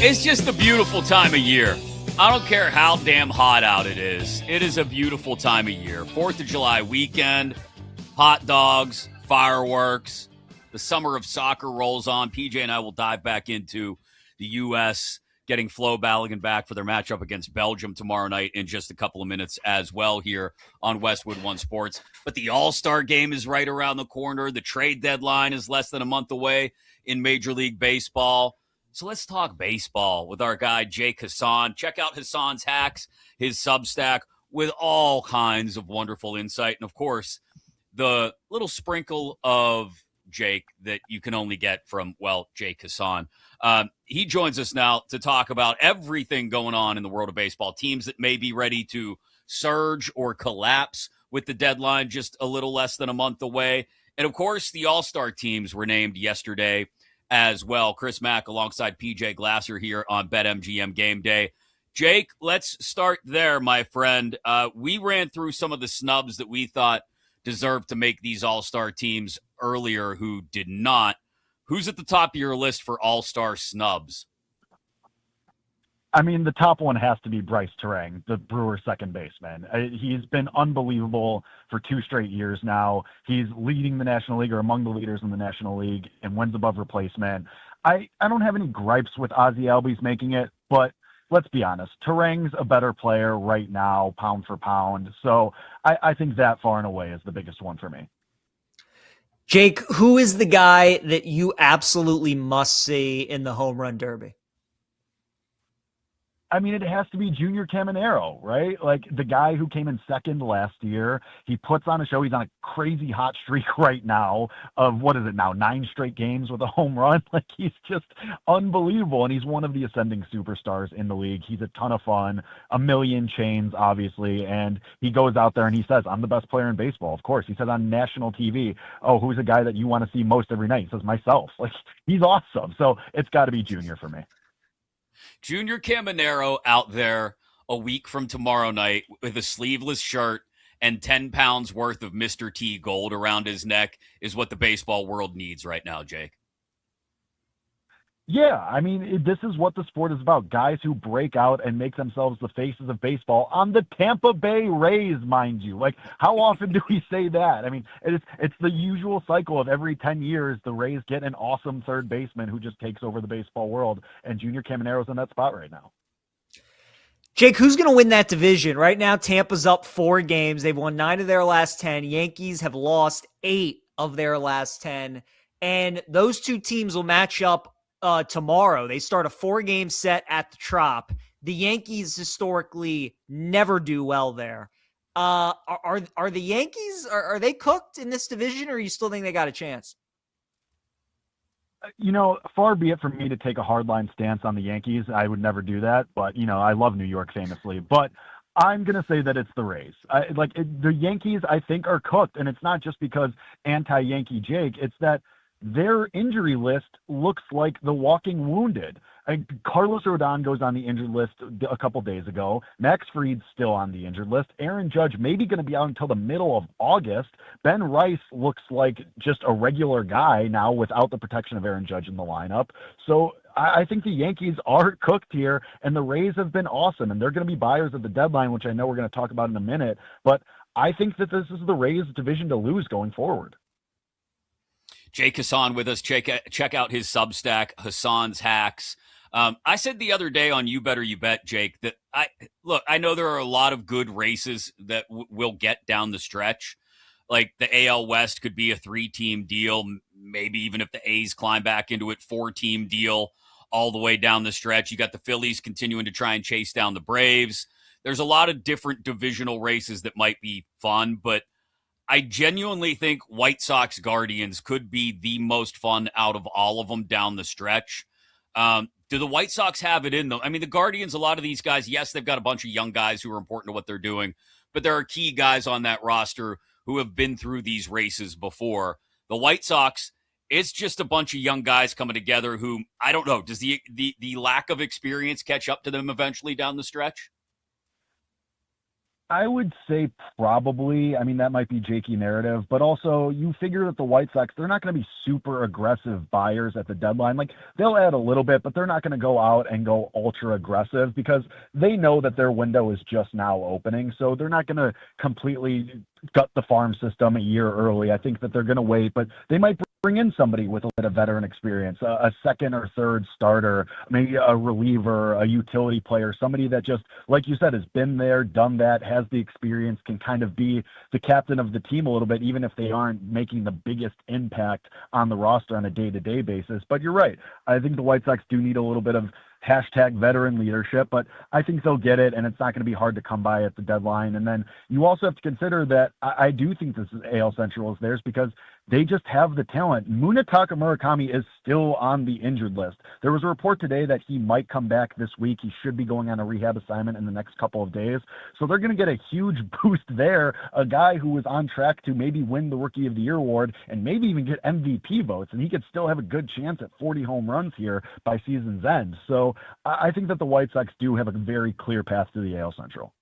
It's just a beautiful time of year. I don't care how damn hot out it is. It is a beautiful time of year. 4th of July weekend, hot dogs, fireworks. The summer of soccer rolls on. PJ and I will dive back into the U.S., getting Flo Balogun back for their matchup against Belgium tomorrow night in just a couple of minutes as well here on Westwood One Sports. But the All-Star game is right around the corner. The trade deadline is less than a month away in Major League Baseball. So let's talk baseball with our guy, Jake Hassan. Check out Hassan's Hacks, his Substack, with all kinds of wonderful insight. And, of course, the little sprinkle of Jake that you can only get from, well, Jake Hassan. He joins us now to talk about everything going on in the world of baseball, teams that may be ready to surge or collapse with the deadline just a little less than a month away. And, of course, the All-Star teams were named yesterday as well. Chris Mack alongside PJ Glasser here on BetMGM Game Day. Jake, let's start there, my friend. We ran through some of the snubs that we thought deserved to make these All-Star teams earlier who did not. Who's at the top of your list for All-Star snubs? I mean, the top one has to be Bryce Terang, the Brewers' second baseman. He's been unbelievable for 2 straight years now. He's leading the National League or among the leaders in the National League and wins above replacement. I don't have any gripes with Ozzie Albies making it, but let's be honest. Terang's a better player right now, pound for pound. So I think that far and away is the biggest one for me. Jake, who is the guy that you absolutely must see in the home run derby? I mean, it has to be Junior Caminero, right? Like the guy who came in second last year. He puts on a show. He's on a crazy hot streak right now of, what is it now, 9 straight games with a home run. Like he's just unbelievable. And he's one of the ascending superstars in the league. He's a ton of fun, a million chains, obviously. And he goes out there and he says, I'm the best player in baseball. Of course, he said on national TV, oh, who's a guy that you want to see most every night? He says, myself. Like he's awesome. So it's got to be Junior for me. Junior Caminero out there a week from tomorrow night with a sleeveless shirt and 10 pounds worth of Mr. T gold around his neck is what the baseball world needs right now, Jake. Yeah, I mean, this is what the sport is about. Guys who break out and make themselves the faces of baseball on the Tampa Bay Rays, mind you. Like, how often do we say that? I mean, it's the usual cycle of every 10 years, the Rays get an awesome third baseman who just takes over the baseball world, and Junior Caminero's in that spot right now. Jake, who's going to win that division? Right now, Tampa's up 4 games. They've won 9 of their last 10. Yankees have lost 8 of their last 10. And those 2 teams will match up tomorrow. They start a 4-game set at the Trop. The Yankees historically never do well there. Are the Yankees, are they cooked in this division, or you still think they got a chance? You know, far be it from me to take a hardline stance on the Yankees. I would never do that, but, you know, I love New York famously. But I'm going to say that it's the Rays. The Yankees, I think, are cooked, and it's not just because anti-Yankee Jake. It's that their injury list looks like the walking wounded. Carlos Rodon goes on the injured list a couple days ago. Max Fried's still on the injured list. Aaron Judge maybe going to be out until the middle of August. Ben Rice looks like just a regular guy now without the protection of Aaron Judge in the lineup. So I think the Yankees are cooked here, and the Rays have been awesome, and they're going to be buyers at the deadline, which I know we're going to talk about in a minute. But I think that this is the Rays' division to lose going forward. Jake Hassan with us. Check out his Substack, Hassan's Hacks. I said the other day on You Better You Bet, Jake, that I know there are a lot of good races that will get down the stretch. Like the AL West could be a 3-team deal, maybe even if the A's climb back into it, 4-team deal all the way down the stretch. You got the Phillies continuing to try and chase down the Braves. There's a lot of different divisional races that might be fun, but I genuinely think White Sox Guardians could be the most fun out of all of them down the stretch. Do the White Sox have it in them? I mean, the Guardians, a lot of these guys, yes, they've got a bunch of young guys who are important to what they're doing, but there are key guys on that roster who have been through these races before. The White Sox, it's just a bunch of young guys coming together who, I don't know, does the lack of experience catch up to them eventually down the stretch? I would say probably. I mean, that might be Jakey narrative, but also you figure that the White Sox, they're not going to be super aggressive buyers at the deadline. Like, they'll add a little bit, but they're not going to go out and go ultra aggressive because they know that their window is just now opening. So they're not going to completely gut the farm system a year early. I think that they're going to wait, but they might bring in somebody with a bit of veteran experience, a second or third starter, maybe a reliever, a utility player, somebody that just, like you said, has been there, done that, has the experience, can kind of be the captain of the team a little bit, even if they aren't making the biggest impact on the roster on a day-to-day basis. But you're right. I think the White Sox do need a little bit of hashtag veteran leadership, but I think they'll get it, and it's not going to be hard to come by at the deadline. And then you also have to consider that I do think this is AL Central is theirs because they just have the talent. Munetaka Murakami is still on the injured list. There was a report today that he might come back this week. He should be going on a rehab assignment in the next couple of days. So they're going to get a huge boost there, a guy who was on track to maybe win the Rookie of the Year award and maybe even get MVP votes, and he could still have a good chance at 40 home runs here by season's end. So I think that the White Sox do have a very clear path to the AL Central.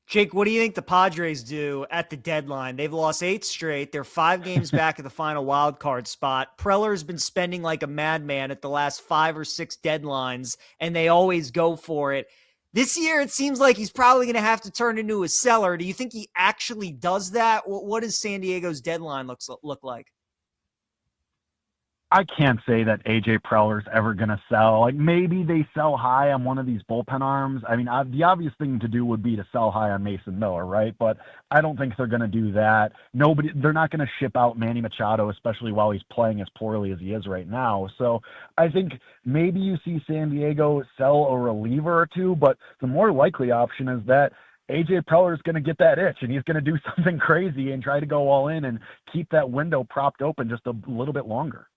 Jake, what do you think the Padres do at the deadline? They've lost 8 straight. They're 5 games back at the final wild card spot. Preller's been spending like a madman at the last 5 or 6 deadlines, and they always go for it. This year, it seems like he's probably going to have to turn into a seller. Do you think he actually does that? What does San Diego's deadline look like? I can't say that AJ Preller's ever going to sell. Like, maybe they sell high on one of these bullpen arms. I mean, the obvious thing to do would be to sell high on Mason Miller, right? But I don't think they're going to do that. They're not going to ship out Manny Machado, especially while he's playing as poorly as he is right now. So I think maybe you see San Diego sell a reliever or two, but the more likely option is that AJ Preller is going to get that itch and he's going to do something crazy and try to go all in and keep that window propped open just a little bit longer.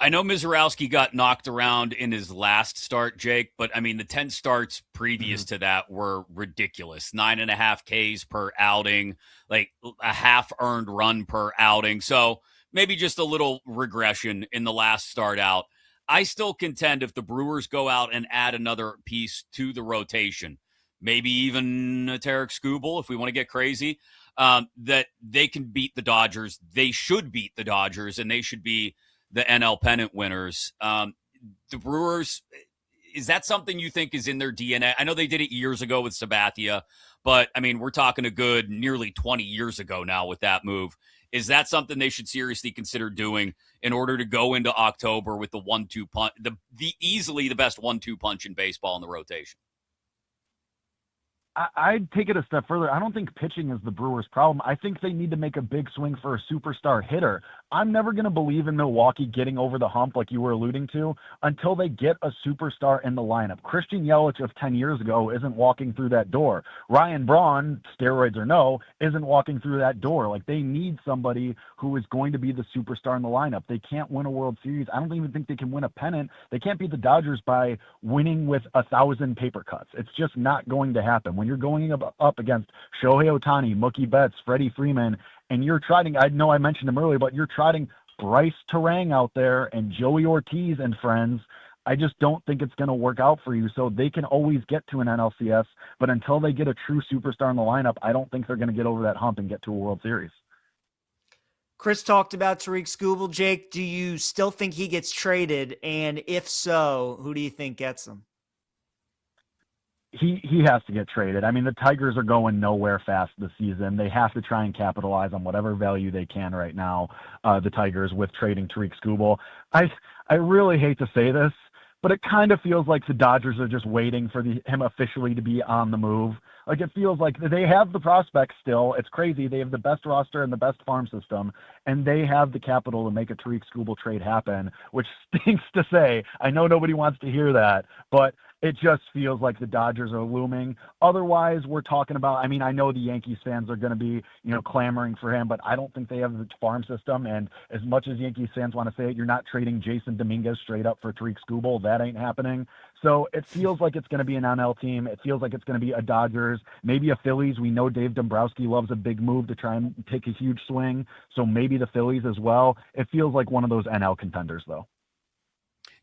I know Mizorowski got knocked around in his last start, Jake, but I mean, the 10 starts previous to that were ridiculous. 9.5 Ks per outing, like a half earned run per outing. So maybe just a little regression in the last start out. I still contend if the Brewers go out and add another piece to the rotation, maybe even a Tarek Skubal, if we want to get crazy, that they can beat the Dodgers. They should beat the Dodgers, and they should be the NL pennant winners. The Brewers, is that something you think is in their DNA? I know they did it years ago with Sabathia, but I mean, we're talking a good nearly 20 years ago now with that move. Is that something they should seriously consider doing in order to go into October with the 1-2 punch, the easily the best 1-2 punch in baseball in the rotation? I'd take it a step further. I don't think pitching is the Brewers' problem. I think they need to make a big swing for a superstar hitter. I'm never going to believe in Milwaukee getting over the hump, like you were alluding to, until they get a superstar in the lineup. Christian Yelich of 10 years ago isn't walking through that door. Ryan Braun, steroids or no, isn't walking through that door. Like, they need somebody who is going to be the superstar in the lineup. They can't win a World Series. I don't even think they can win a pennant. They can't beat the Dodgers by winning with 1,000 paper cuts. It's just not going to happen. When you're going up against Shohei Ohtani, Mookie Betts, Freddie Freeman, and you're trotting, I know I mentioned him earlier, but you're trotting Bryce Terang out there and Joey Ortiz and friends, I just don't think it's going to work out for you. So they can always get to an NLCS, but until they get a true superstar in the lineup, I don't think they're going to get over that hump and get to a World Series. Chris talked about Tariq Skubal. Jake, do you still think he gets traded? And if so, who do you think gets him? He has to get traded. I mean, the Tigers are going nowhere fast this season. They have to try and capitalize on whatever value they can right now, the Tigers, with trading Tariq Skubal. I really hate to say this, but it kind of feels like the Dodgers are just waiting for him officially to be on the move. Like, it feels like they have the prospects still. It's crazy. They have the best roster and the best farm system, and they have the capital to make a Tariq Skubal trade happen, which stinks to say. I know nobody wants to hear that, but it just feels like the Dodgers are looming. Otherwise, we're talking about, I mean, I know the Yankees fans are going to be, clamoring for him, but I don't think they have the farm system. And as much as Yankees fans want to say it, you're not trading Jason Dominguez straight up for Tariq Skubal. That ain't happening. So it feels like it's going to be an NL team. It feels like it's going to be a Dodgers, maybe a Phillies. We know Dave Dombrowski loves a big move to try and take a huge swing. So maybe the Phillies as well. It feels like one of those NL contenders, though.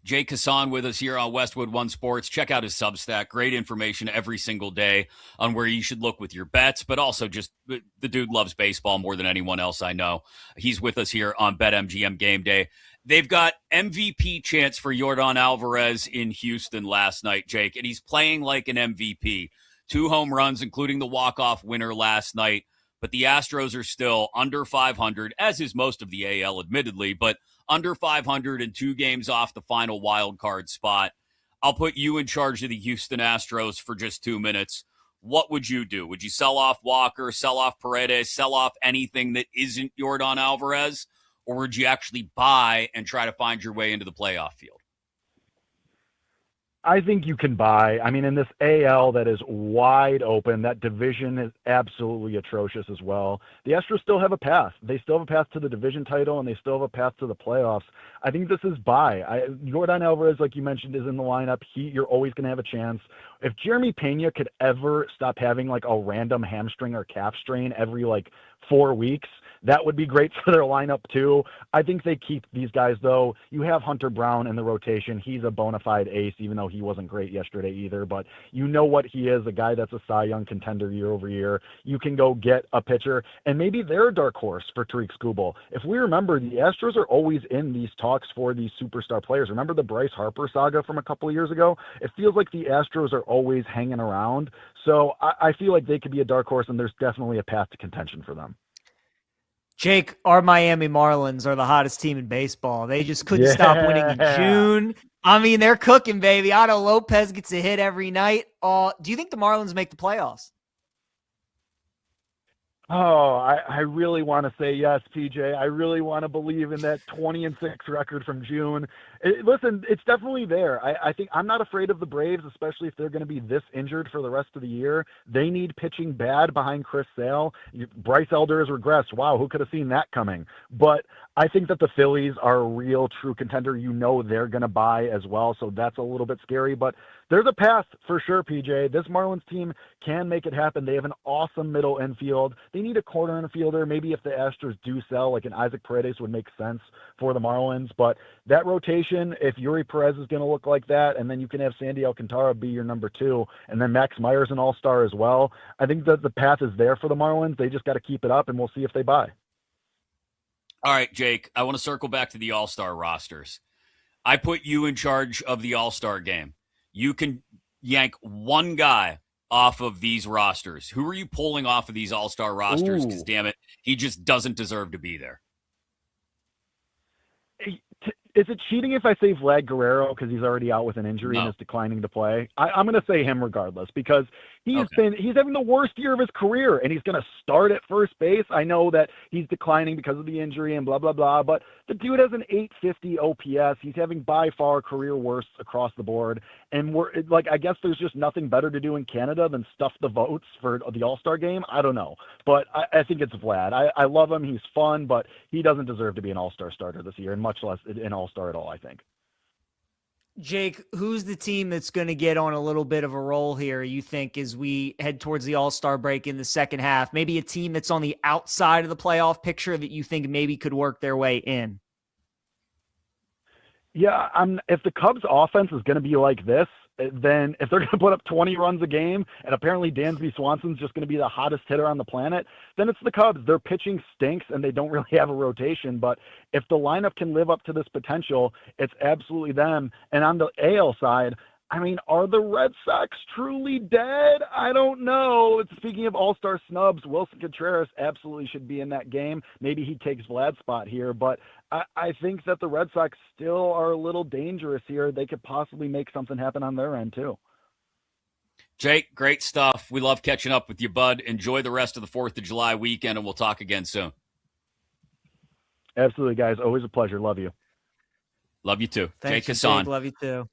Jake Hassan with us here on Westwood One Sports. Check out his Substack. Great information every single day on where you should look with your bets, but also just the dude loves baseball more than anyone else I know. He's with us here on BetMGM Game Day. They've got MVP chance for Yordan Alvarez in Houston last night, Jake, and he's playing like an MVP. 2 home runs, including the walk-off winner last night. But the Astros are still under 500, as is most of the AL, admittedly, but under 500 and 2 games off the final wild card spot. I'll put you in charge of the Houston Astros for just 2 minutes. What would you do? Would you sell off Walker, sell off Paredes, sell off anything that isn't Yordan Alvarez? Or would you actually buy and try to find your way into the playoff field? I think you can buy. I mean, in this AL that is wide open, that division is absolutely atrocious as well. The Astros still have a path. They still have a path to the division title, and they still have a path to the playoffs. I think this is buy. Yordan Alvarez, like you mentioned, is in the lineup. You're always going to have a chance. If Jeremy Pena could ever stop having like a random hamstring or calf strain every 4 weeks, that would be great for their lineup too. I think they keep these guys though. You have Hunter Brown in the rotation. He's a bona fide ace, even though he wasn't great yesterday either. But you know what he is, a guy that's a Cy Young contender year over year. You can go get a pitcher, and maybe they're a dark horse for Tariq Skubal. If we remember, the Astros are always in these talks for these superstar players. Remember the Bryce Harper saga from a couple of years ago? It feels like the Astros are always hanging around. So I feel like they could be a dark horse, and there's definitely a path to contention for them. Jake, our Miami Marlins are the hottest team in baseball. They just couldn't stop winning in June. I mean, they're cooking, baby. Otto Lopez gets a hit every night. Do you think the Marlins make the playoffs? Oh, I really want to say yes, PJ. I really want to believe in that 20-6 record from June. Listen, it's definitely there. I think I'm not afraid of the Braves, especially if they're going to be this injured for the rest of the year. They need pitching bad behind Chris Sale. Bryce Elder has regressed. Wow, who could have seen that coming? But I think that the Phillies are a real true contender. You know they're going to buy as well, so that's a little bit scary. But there's a path for sure, PJ. This Marlins team can make it happen. They have an awesome middle infield. They need a corner infielder. Maybe if the Astros do sell, like an Isaac Paredes would make sense for the Marlins. But that rotation, if Yuri Perez is going to look like that, and then you can have Sandy Alcantara be your number 2, and then Max Meyer's an all-star as well, I think that the path is there for the Marlins. They just got to keep it up, and we'll see if they buy. All right, Jake, I want to circle back to the all-star rosters. I put you in charge of the all-star game. You can yank one guy off of these rosters. Who are you pulling off of these all-star rosters? Because, damn it, he just doesn't deserve to be there. Is it cheating if I say Vlad Guerrero because he's already out with an injury and is declining to play? I'm going to say him regardless because he's having the worst year of his career, and he's going to start at first base. I know that he's declining because of the injury and blah, blah, blah, but the dude has an 850 OPS. He's having by far career worst across the board, and I guess there's just nothing better to do in Canada than stuff the votes for the All-Star game. I don't know, but I think it's Vlad. I love him. He's fun, but he doesn't deserve to be an All-Star starter this year, and much less an All-Star at all, I think. Jake, who's the team that's going to get on a little bit of a roll here, you think, as we head towards the All-Star break in the second half? Maybe a team that's on the outside of the playoff picture that you think maybe could work their way in? Yeah, if the Cubs' offense is going to be like this, then if they're going to put up 20 runs a game, and apparently Dansby Swanson's just going to be the hottest hitter on the planet, then it's the Cubs. Their pitching stinks, and they don't really have a rotation. But if the lineup can live up to this potential, it's absolutely them. And on the AL side, I mean, are the Red Sox truly dead? I don't know. Speaking of all-star snubs, Wilson Contreras absolutely should be in that game. Maybe he takes Vlad's spot here, but I think that the Red Sox still are a little dangerous here. They could possibly make something happen on their end, too. Jake, great stuff. We love catching up with you, bud. Enjoy the rest of the 4th of July weekend, and we'll talk again soon. Absolutely, guys. Always a pleasure. Love you. Love you, too. Thanks, Jake Hassan. Love you, too.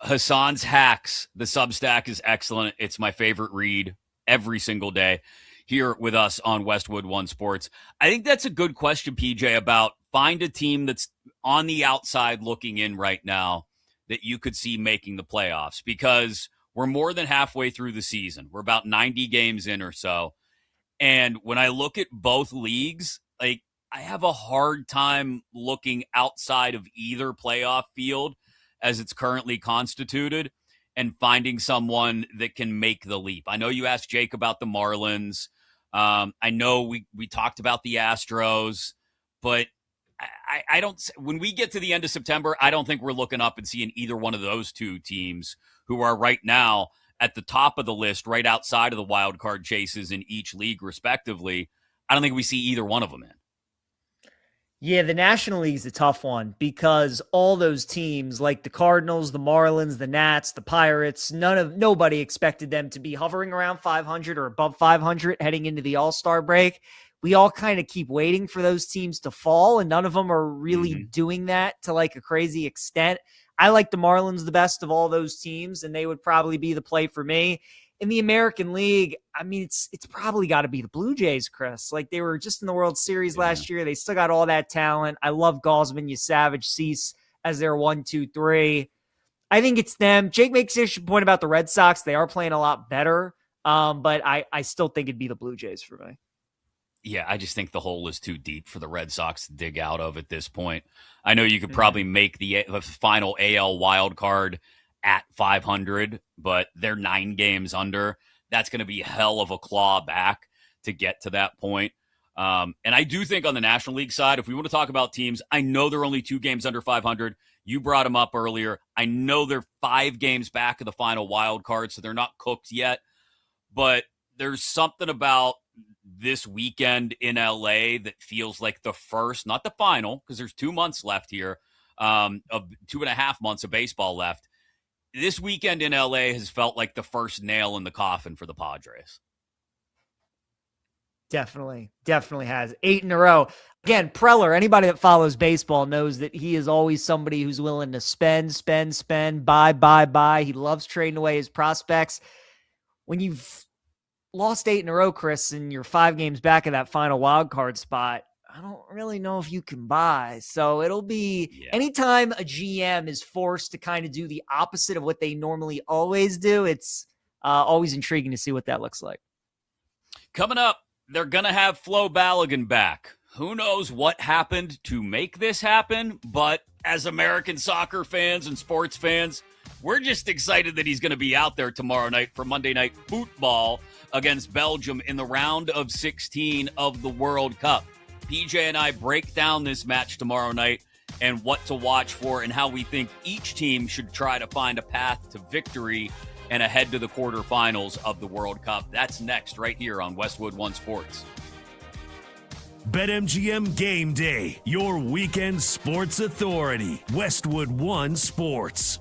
Hassan's Hacks, the Substack is excellent. It's my favorite read every single day here with us on Westwood One Sports. I think that's a good question, PJ, about find a team that's on the outside looking in right now that you could see making the playoffs, because we're more than halfway through the season. We're about 90 games in or so. And when I look at both leagues, I have a hard time looking outside of either playoff field. as it's currently constituted and finding someone that can make the leap. I know you asked Jake about the Marlins. I know we talked about the Astros, but I don't. When we get to the end of September, I don't think we're looking up and seeing either one of those two teams who are right now at the top of the list, right outside of the wild card chases in each league, respectively. I don't think we see either one of them in. Yeah, the National League is a tough one because all those teams like the Cardinals, the Marlins, the Nats, the Pirates, nobody expected them to be hovering around 500 or above 500 heading into the All-Star break. We all kind of keep waiting for those teams to fall, and none of them are really doing that to like a crazy extent. I like the Marlins the best of all those teams, and they would probably be the play for me. In the American League, I mean, it's probably got to be the Blue Jays, Chris. Like, they were just in the World Series last year. They still got all that talent. I love Gausman, Savage, Cease as their 1, 2, 3. I think it's them. Jake makes a point about the Red Sox. They are playing a lot better, but I still think it'd be the Blue Jays for me. Yeah, I just think the hole is too deep for the Red Sox to dig out of at this point. I know you could probably make the final AL wild card at 500, but they're 9 games under. That's going to be hell of a claw back to get to that point. And I do think on the National League side, if we want to talk about teams, I know they're only 2 games under 500. You brought them up earlier. I know they're 5 games back of the final wild card, so they're not cooked yet. But there's something about this weekend in LA that feels like the first, not the final, because there's 2 months left here, of 2.5 months of baseball left. This weekend in LA has felt like the first nail in the coffin for the Padres. Definitely has 8 in a row. Again, Preller, anybody that follows baseball knows that he is always somebody who's willing to spend, buy. He loves trading away his prospects. When you've lost 8 in a row, Chris, and you're 5 games back of that final wild card spot, I don't really know if you can buy. So it'll be anytime a GM is forced to kind of do the opposite of what they normally always do, it's always intriguing to see what that looks like. Coming up, they're going to have Flo Balogun back. Who knows what happened to make this happen, but as American soccer fans and sports fans, we're just excited that he's going to be out there tomorrow night for Monday Night Football against Belgium in the round of 16 of the World Cup. PJ and I break down this match tomorrow night and what to watch for and how we think each team should try to find a path to victory and ahead to the quarterfinals of the World Cup. That's next right here on Westwood One Sports. BetMGM Game Day, your weekend sports authority. Westwood One Sports.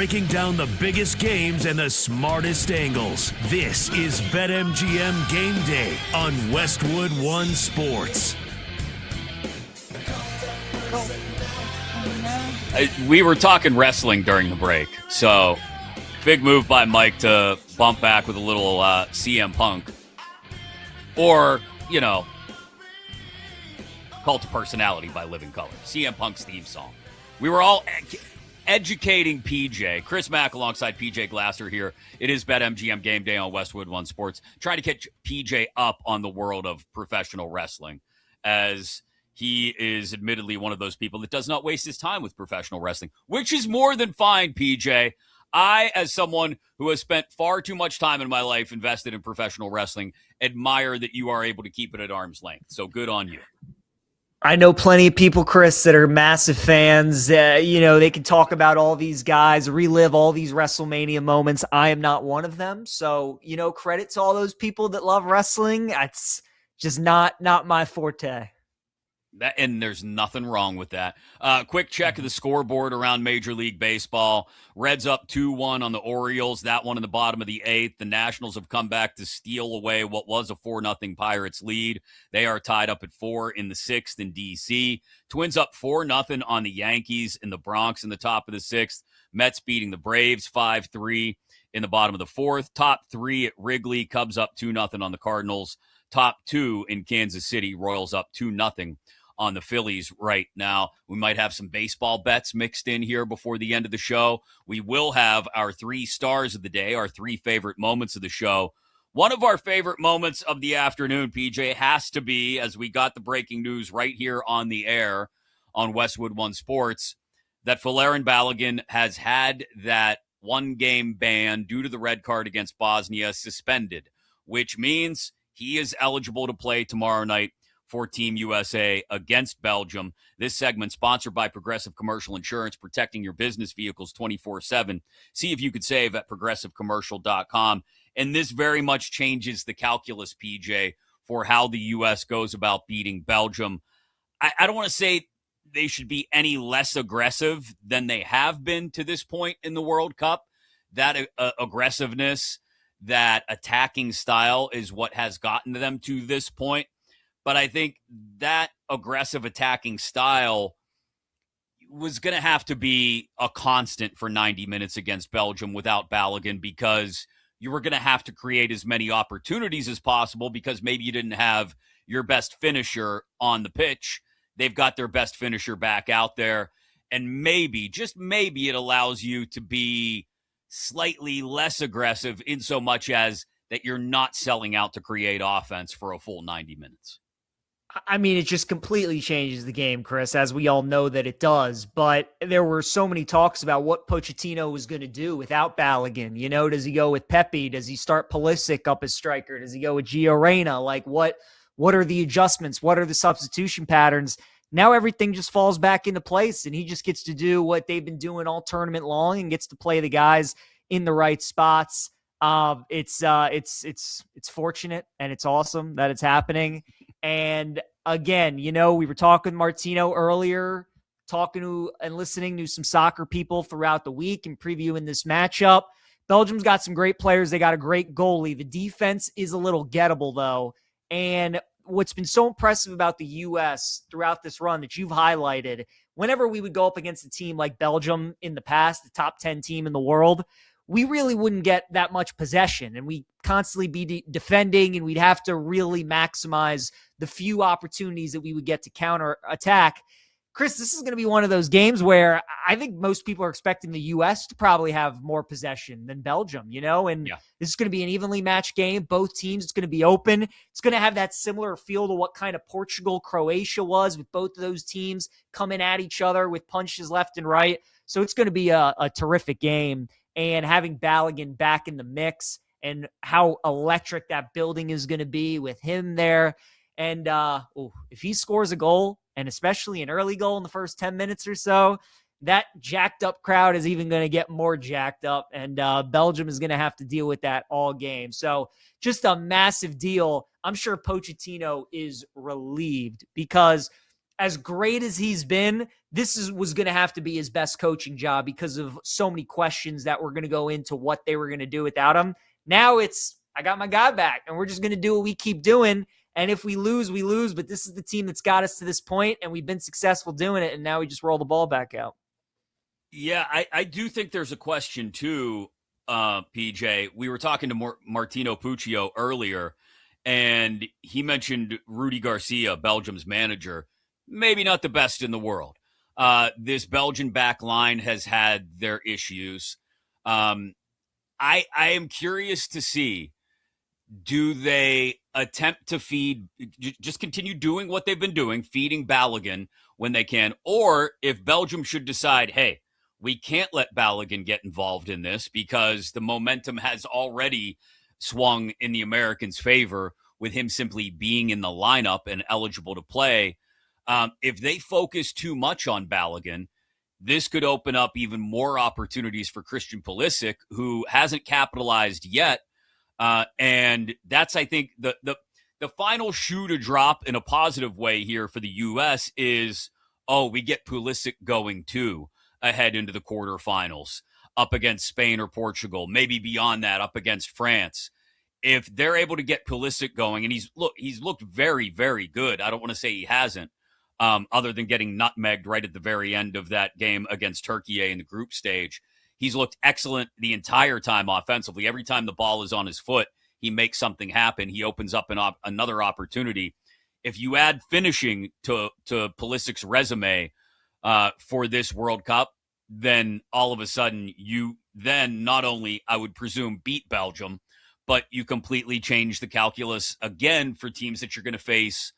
breaking down the biggest games and the smartest angles. This is BetMGM Game Day on Westwood One Sports. We were talking wrestling during the break, so big move by Mike to bump back with a little CM Punk. Or, Cult of Personality by Living Colour. CM Punk's theme song. We were all educating PJ. Chris Mack alongside PJ Glasser here. It is BetMGM Game Day on Westwood One Sports. Trying to catch PJ up on the world of professional wrestling, as he is admittedly one of those people that does not waste his time with professional wrestling, which is more than fine, PJ. I, as someone who has spent far too much time in my life invested in professional wrestling, admire that you are able to keep it at arm's length. So good on you. I know plenty of people, Chris, that are massive fans. They can talk about all these guys, relive all these WrestleMania moments. I am not one of them. So, credit to all those people that love wrestling. It's just not my forte. And there's nothing wrong with that. Quick check of the scoreboard around Major League Baseball. Reds up 2-1 on the Orioles. That one in the bottom of the 8th. The Nationals have come back to steal away what was a 4-0 Pirates lead. They are tied up at 4 in the 6th in D.C. Twins up 4-0 on the Yankees in the Bronx in the top of the 6th. Mets beating the Braves 5-3 in the bottom of the 4th. Top 3 at Wrigley. Cubs up 2-0 on the Cardinals. Top 2 in Kansas City. Royals up 2-0 on the Phillies right now. We might have some baseball bets mixed in here before the end of the show. We will have our 3 stars of the day, our 3 favorite moments of the show. One of our favorite moments of the afternoon, PJ, has to be, as we got the breaking news right here on the air on Westwood One Sports, that Folarin Balogun has had that 1-game ban due to the red card against Bosnia suspended, which means he is eligible to play tomorrow night for Team USA against Belgium. This segment sponsored by Progressive Commercial Insurance, protecting your business vehicles 24/7. See if you could save at progressivecommercial.com. And this very much changes the calculus, PJ, for how the U.S. goes about beating Belgium. I don't want to say they should be any less aggressive than they have been to this point in the World Cup. That aggressiveness, that attacking style is what has gotten them to this point. But I think that aggressive attacking style was going to have to be a constant for 90 minutes against Belgium without Balogun, because you were going to have to create as many opportunities as possible, because maybe you didn't have your best finisher on the pitch. They've got their best finisher back out there. And maybe, just maybe, it allows you to be slightly less aggressive in so much as that you're not selling out to create offense for a full 90 minutes. I mean, it just completely changes the game, Chris, as we all know that it does. But there were so many talks about what Pochettino was going to do without Balogun. Does he go with Pepe? Does he start Pulisic up as striker? Does he go with Gio Reyna? Like, what are the adjustments? What are the substitution patterns? Now everything just falls back into place, and he just gets to do what they've been doing all tournament long and gets to play the guys in the right spots. It's fortunate, and it's awesome that it's happening. And again, we were talking Martino earlier, talking to and listening to some soccer people throughout the week and previewing this matchup. Belgium's got some great players. They got a great goalie. The defense is a little gettable, though. And what's been so impressive about the U.S. throughout this run that you've highlighted, whenever we would go up against a team like Belgium in the past, the top 10 team in the world, we really wouldn't get that much possession, and we'd constantly be defending, and we'd have to really maximize the few opportunities that we would get to counter attack. Chris, this is going to be one of those games where I think most people are expecting the U.S. to probably have more possession than Belgium, and this is going to be an evenly matched game. Both teams, it's going to be open. It's going to have that similar feel to what kind of Portugal, Croatia was, with both of those teams coming at each other with punches left and right. So it's going to be a terrific game. And having Balogun back in the mix, and how electric that building is going to be with him there. And if he scores a goal, and especially an early goal in the first 10 minutes or so, that jacked up crowd is even going to get more jacked up. And Belgium is going to have to deal with that all game. So just a massive deal. I'm sure Pochettino is relieved, because as great as he's been, was going to have to be his best coaching job because of so many questions that were going to go into what they were going to do without him. Now it's, I got my guy back, and we're just going to do what we keep doing. And if we lose, we lose. But this is the team that's got us to this point, and we've been successful doing it, and now we just roll the ball back out. Yeah, I do think there's a question, too, PJ. We were talking to Martino Puccio earlier, and he mentioned Rudy Garcia, Belgium's manager, maybe not the best in the world. This Belgian back line has had their issues. I am curious to see, do they attempt to just continue doing what they've been doing, feeding Balogun when they can, or if Belgium should decide, hey, we can't let Balogun get involved in this because the momentum has already swung in the Americans' favor with him simply being in the lineup and eligible to play. If they focus too much on Balogun, this could open up even more opportunities for Christian Pulisic, who hasn't capitalized yet. And that's, I think, the final shoe to drop in a positive way here for the U.S. is, we get Pulisic going too ahead into the quarterfinals up against Spain or Portugal, maybe beyond that up against France. If they're able to get Pulisic going, and he's looked very, very good. I don't want to say he hasn't, other than getting nutmegged right at the very end of that game against Turkey in the group stage. He's looked excellent the entire time offensively. Every time the ball is on his foot, he makes something happen. He opens up another opportunity. If you add finishing to Pulisic's resume for this World Cup, then all of a sudden you then not only, I would presume, beat Belgium, but you completely change the calculus again for teams that you're going to face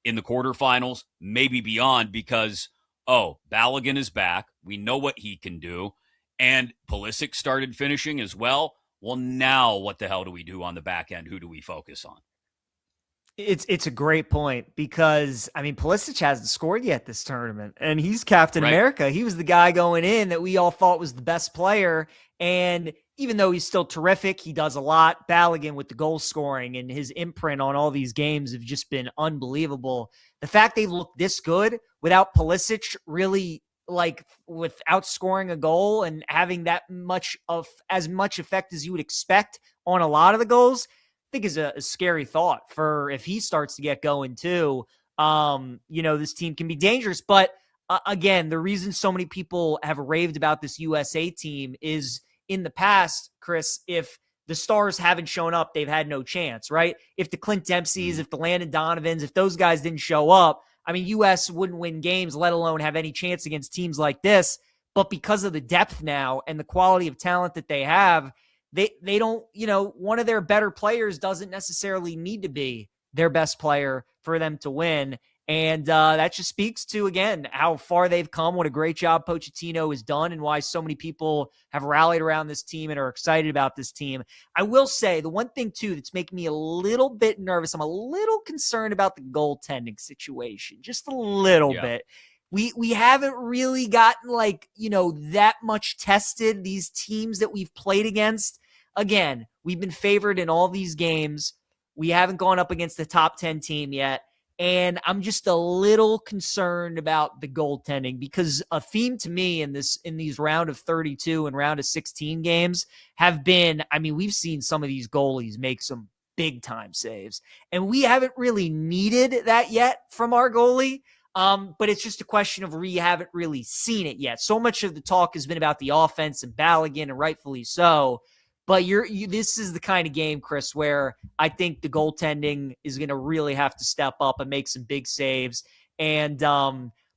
in the quarterfinals, maybe beyond, because, Balogun is back. We know what he can do. And Pulisic started finishing as well. Well, now what the hell do we do on the back end? Who do we focus on? It's a great point because, I mean, Pulisic hasn't scored yet this tournament, and he's Captain America. He was the guy going in that we all thought was the best player, and even though he's still terrific, he does a lot. Balogun with the goal scoring and his imprint on all these games have just been unbelievable. The fact they look this good without Pulisic really, without scoring a goal and having that much of as much effect as you would expect on a lot of the goals, I think is a scary thought for if he starts to get going too. This team can be dangerous. But again, the reason so many people have raved about this USA team is in the past, Chris, if the stars haven't shown up, they've had no chance, right? If the Clint Dempseys, if the Landon Donovans, if those guys didn't show up, I mean, U.S. wouldn't win games, let alone have any chance against teams like this. But because of the depth now and the quality of talent that they have, they don't, one of their better players doesn't necessarily need to be their best player for them to win. And that just speaks to, again, how far they've come, what a great job Pochettino has done, and why so many people have rallied around this team and are excited about this team. I will say the one thing, too, that's making me a little bit nervous, I'm a little concerned about the goaltending situation, just a little bit. We haven't really gotten, that much tested, these teams that we've played against. Again, we've been favored in all these games. We haven't gone up against the top 10 team yet. And I'm just a little concerned about the goaltending because a theme to me in these round of 32 and round of 16 games have been, I mean, we've seen some of these goalies make some big time saves, and we haven't really needed that yet from our goalie. But it's just a question of we haven't really seen it yet. So much of the talk has been about the offense and Balogun, and rightfully so. But this is the kind of game, Chris, where I think the goaltending is going to really have to step up and make some big saves. And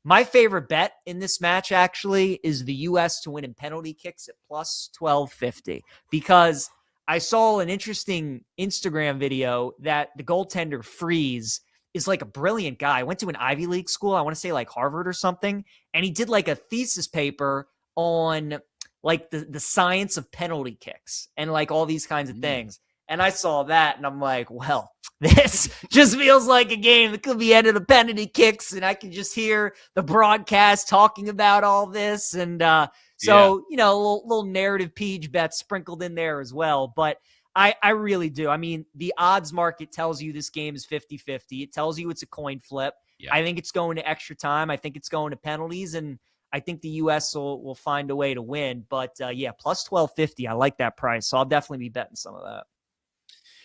my favorite bet in this match actually is the U.S. to win in penalty kicks at plus 1250, because I saw an interesting Instagram video that the goaltender Freeze is like a brilliant guy. Went to an Ivy League school, I want to say like Harvard or something, and he did like a thesis paper on like the science of penalty kicks and like all these kinds of things. And I saw that and I'm like, well, this just feels like a game that could be ended in penalty kicks. And I can just hear the broadcast talking about all this. And a little narrative page bet sprinkled in there as well. But I really do. I mean, the odds market tells you this game is 50-50. It tells you it's a coin flip. Yeah. I think it's going to extra time. I think it's going to penalties, and I think the U.S. will find a way to win. But, yeah, plus 1250. I like that price, so I'll definitely be betting some of that.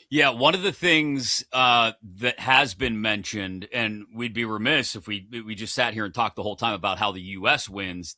Yeah, one of the things that has been mentioned, and we'd be remiss if we just sat here and talked the whole time about how the U.S. wins.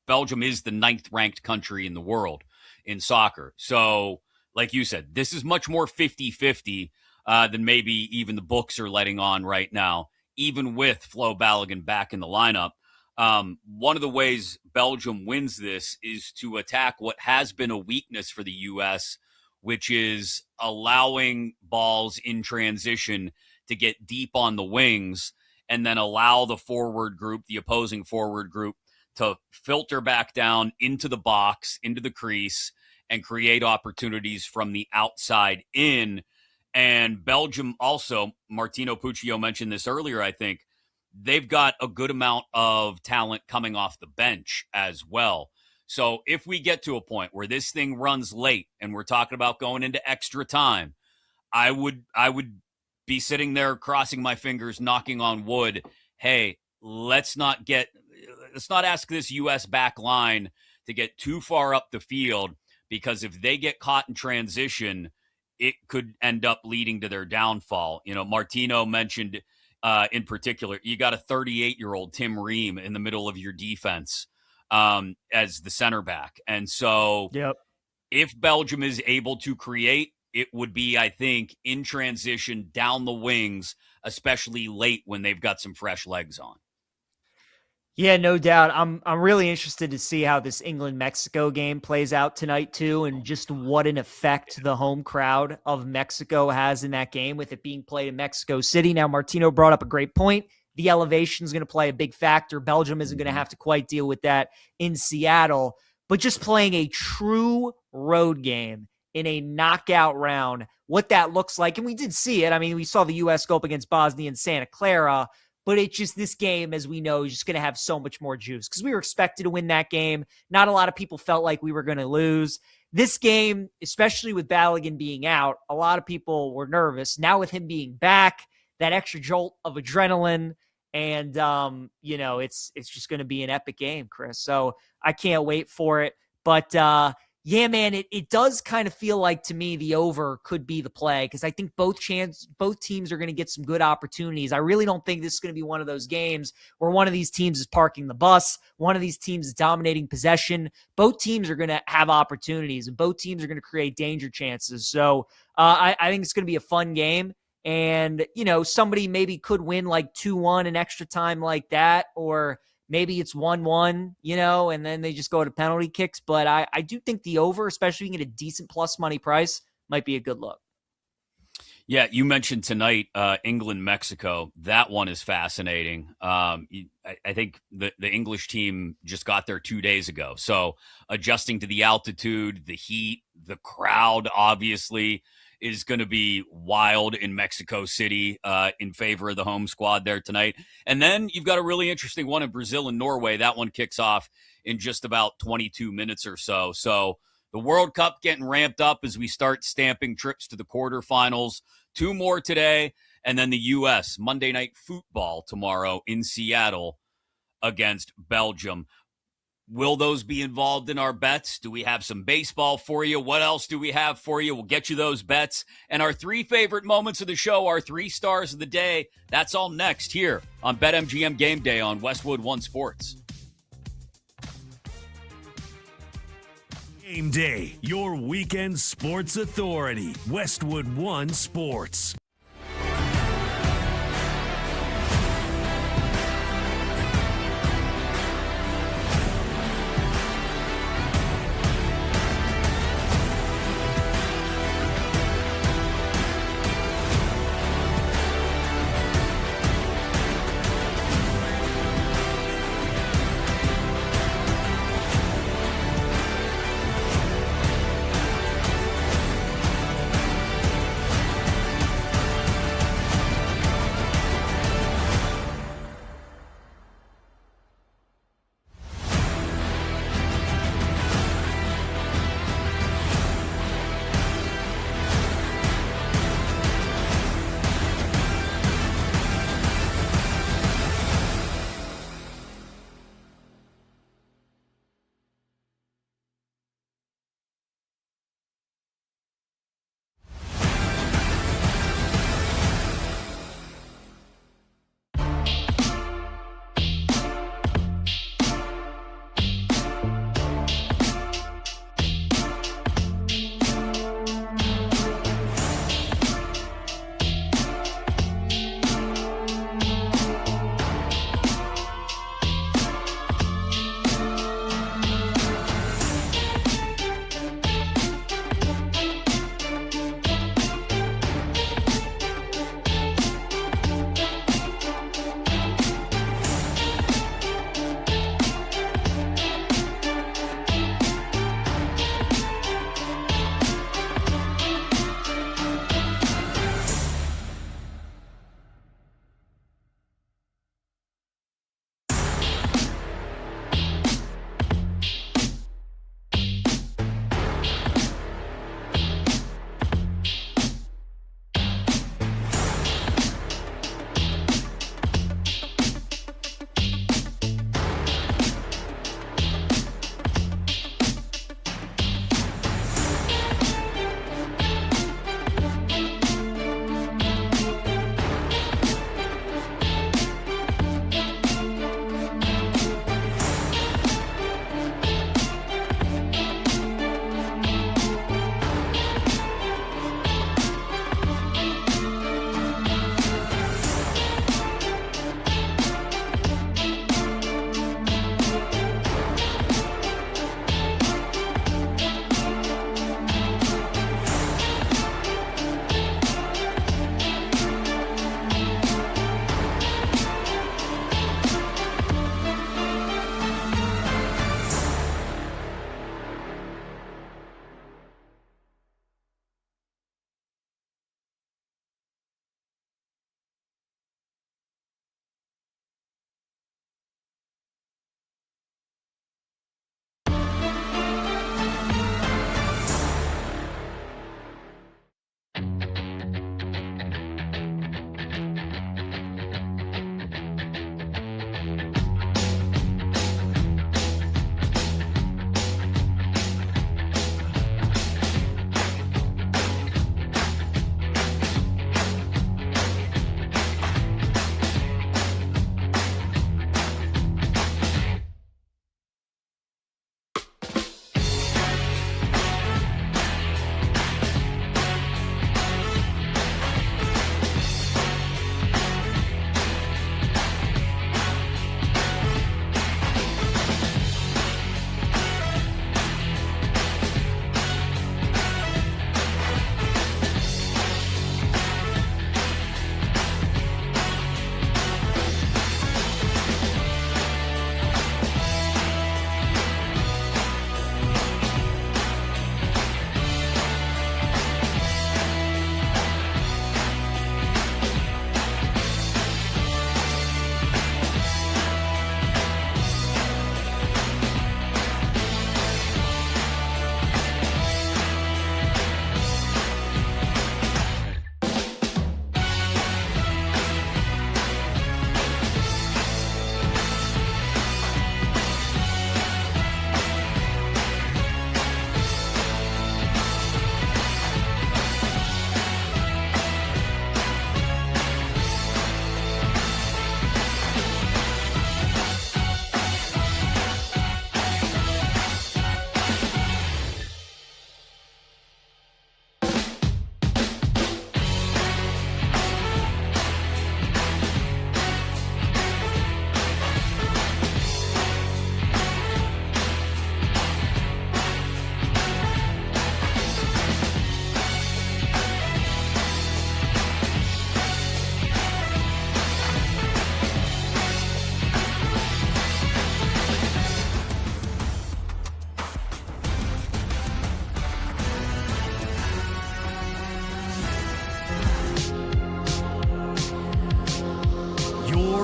Belgium is the 9th ranked country in the world in soccer. So, like you said, this is much more 50-50 than maybe even the books are letting on right now, even with Flo Balogun back in the lineup. One of the ways Belgium wins this is to attack what has been a weakness for the U.S., which is allowing balls in transition to get deep on the wings and then allow the forward group, the opposing forward group, to filter back down into the box, into the crease, and create opportunities from the outside in. And Belgium also, Martino Puccio mentioned this earlier, I think, they've got a good amount of talent coming off the bench as well. So if we get to a point where this thing runs late and we're talking about going into extra time, I would be sitting there crossing my fingers, knocking on wood. Hey, let's not ask this U.S. back line to get too far up the field, because if they get caught in transition, it could end up leading to their downfall. You know, Martino mentioned in particular, you got a 38-year-old Tim Ream in the middle of your defense as the center back. And so if Belgium is able to create, it would be, I think, in transition down the wings, especially late when they've got some fresh legs on. Yeah, no doubt. I'm really interested to see how this England-Mexico game plays out tonight too, and just what an effect the home crowd of Mexico has in that game, with it being played in Mexico City. Now, Martino brought up a great point. The elevation is going to play a big factor. Belgium isn't going to have to quite deal with that in Seattle, but just playing a true road game in a knockout round, what that looks like. And we did see it. I mean, we saw the U.S. go up against Bosnia and Santa Clara, but it's just, this game, as we know, is just going to have so much more juice because we were expected to win that game. Not a lot of people felt like we were going to lose. This game, especially with Balogun being out, a lot of people were nervous. Now with him being back, that extra jolt of adrenaline, and, you know, it's just going to be an epic game, Chris. So I can't wait for it. But, yeah, man, it does kind of feel like, to me, the over could be the play, because I think both teams are going to get some good opportunities. I really don't think this is going to be one of those games where one of these teams is parking the bus, one of these teams is dominating possession. Both teams are going to have opportunities, and both teams are going to create danger chances. So I think it's going to be a fun game. And, you know, somebody maybe could win like 2-1 in extra time like that, or maybe it's 1-1, you know, and then they just go to penalty kicks. But I do think the over, especially if you can get a decent plus money price, might be a good look. Yeah, you mentioned tonight England-Mexico. That one is fascinating. I think the English team just got there 2 days ago. So adjusting to the altitude, the heat, the crowd, obviously, is going to be wild in Mexico City in favor of the home squad there tonight. And then you've got a really interesting one in Brazil and Norway. That one kicks off in just about 22 minutes or so. So the World Cup getting ramped up as we start stamping trips to the quarterfinals. 2 more today, and then the U.S. Monday Night Football tomorrow in Seattle against Belgium. Will those be involved in our bets? Do we have some baseball for you? What else do we have for you? We'll get you those bets. And our 3 favorite moments of the show, our 3 stars of the day, that's all next here on BetMGM Game Day on Westwood One Sports. Game Day, your weekend sports authority. Westwood One Sports.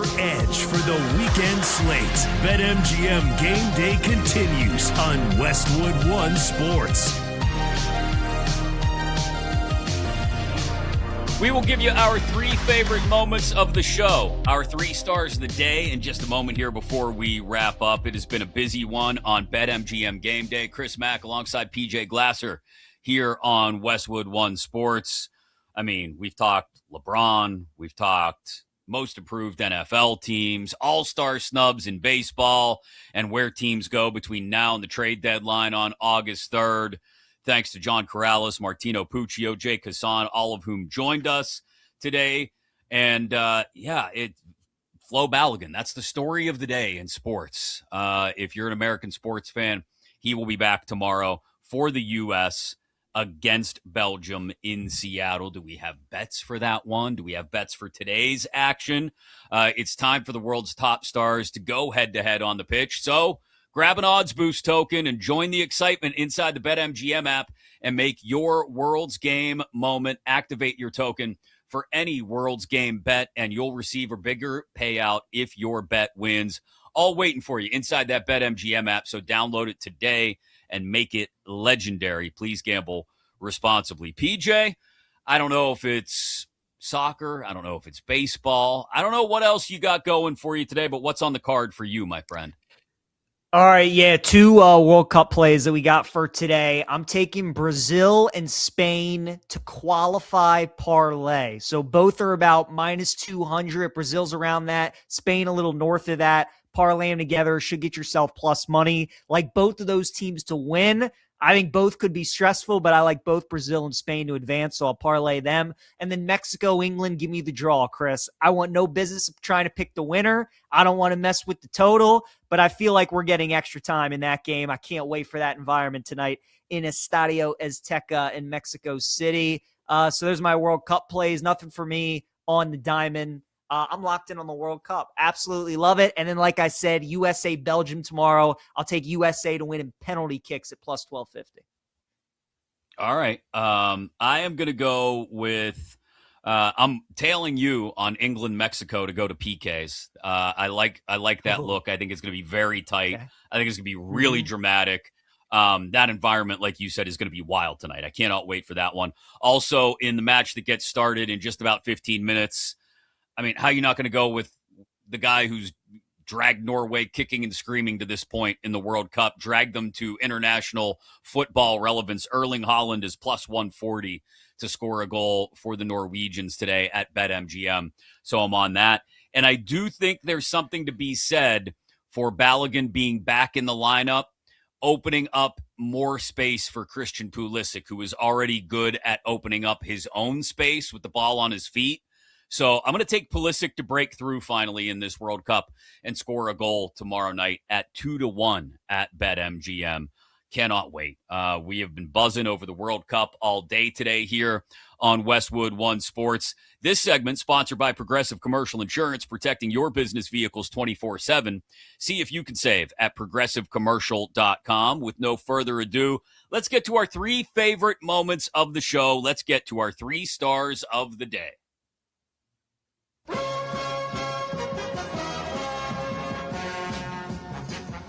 your edge for the weekend slate. BetMGM Game Day continues on Westwood One Sports. We will give you our 3 favorite moments of the show, our 3 stars of the day in just a moment here before we wrap up. It has been a busy one on BetMGM Game Day. Chris Mack alongside PJ Glasser here on Westwood One Sports. I mean, we've talked LeBron, we've talked most improved NFL teams, all-star snubs in baseball, and where teams go between now and the trade deadline on August 3rd. Thanks to John Corrales, Martino Puccio, Jay Kassan, all of whom joined us today. And, Flo Balogun, that's the story of the day in sports. If you're an American sports fan, he will be back tomorrow for the U.S. against Belgium in Seattle. Do we have bets for that one? Do we have bets for today's action? It's time for the world's top stars to go head-to-head on the pitch. So grab an odds boost token and join the excitement inside the BetMGM app and make your World's Game moment. Activate your token for any World's Game bet, and you'll receive a bigger payout if your bet wins. All waiting for you inside that BetMGM app, so download it today and make it legendary. Please gamble responsibly. PJ, I don't know if it's soccer. I don't know if it's baseball. I don't know what else you got going for you today, but what's on the card for you, my friend? All right, yeah, 2 World Cup plays that we got for today. I'm taking Brazil and Spain to qualify parlay. So both are about minus 200. Brazil's around that. Spain a little north of that. Parlay them together should get yourself plus money. Like both of those teams to win. I think both could be stressful, but I like both Brazil and Spain to advance, so I'll parlay them. And then Mexico, England, give me the draw, Chris. I want no business of trying to pick the winner. I don't want to mess with the total, but I feel like we're getting extra time in that game. I can't wait for that environment tonight in Estadio Azteca in Mexico City. So there's my World Cup plays. Nothing for me on the diamond. I'm locked in on the World Cup. Absolutely love it. And then, like I said, USA, Belgium tomorrow. I'll take USA to win in penalty kicks at plus 1250. All right. I am going to go with I'm tailing you on England, Mexico to go to PKs. I like that look. I think it's going to be very tight. Okay. I think it's going to be really dramatic. That environment, like you said, is going to be wild tonight. I cannot wait for that one. Also, in the match that gets started in just about 15 minutes, I mean, how are you not going to go with the guy who's dragged Norway kicking and screaming to this point in the World Cup, dragged them to international football relevance? Erling Haaland is plus 140 to score a goal for the Norwegians today at BetMGM. So I'm on that. And I do think there's something to be said for Balogun being back in the lineup, opening up more space for Christian Pulisic, who is already good at opening up his own space with the ball on his feet. So I'm going to take Pulisic to break through finally in this World Cup and score a goal tomorrow night at 2-1 at BetMGM. Cannot wait. We have been buzzing over the World Cup all day today here on Westwood One Sports. This segment sponsored by Progressive Commercial Insurance, protecting your business vehicles 24/7. See if you can save at progressivecommercial.com. With no further ado, let's get to our 3 favorite moments of the show. Let's get to our 3 stars of the day.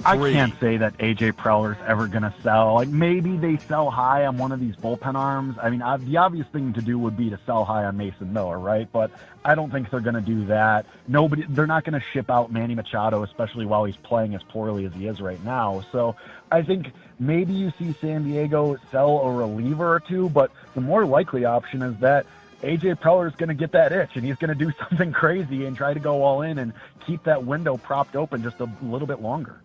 I can't say that A.J. Preller's ever going to sell. Like, maybe they sell high on one of these bullpen arms. I mean, the obvious thing to do would be to sell high on Mason Miller, right? But I don't think they're going to do that. They're not going to ship out Manny Machado, especially while he's playing as poorly as he is right now. So I think maybe you see San Diego sell a reliever or two, but the more likely option is that A.J. Preller is going to get that itch, and he's going to do something crazy and try to go all in and keep that window propped open just a little bit longer.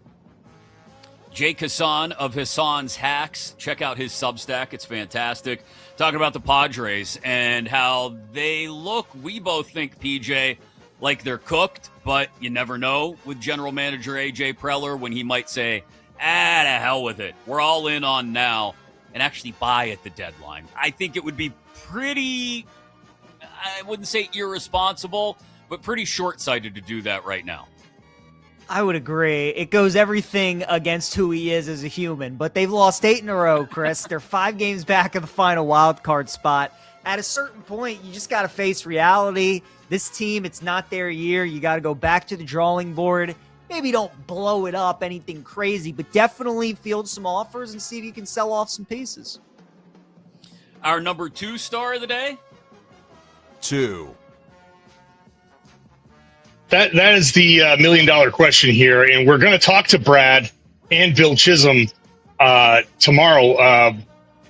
Jay Kassan of Hassan's Hacks. Check out his Substack. It's fantastic. Talking about the Padres and how they look. We both think, PJ, like they're cooked, but you never know with general manager A.J. Preller when he might say, to hell with it. We're all in on now, and actually buy at the deadline. I think it would be pretty, I wouldn't say irresponsible, but pretty short-sighted to do that right now. I would agree. It goes everything against who he is as a human, but they've lost 8 in a row, Chris. They're 5 games back of the final wild card spot. At a certain point, you just got to face reality. This team, it's not their year. You got to go back to the drawing board. Maybe don't blow it up, anything crazy, but definitely field some offers and see if you can sell off some pieces. Our number 2 star of the day? 2. That is the $1 million question here, and we're going to talk to Brad and Bill Chisholm tomorrow.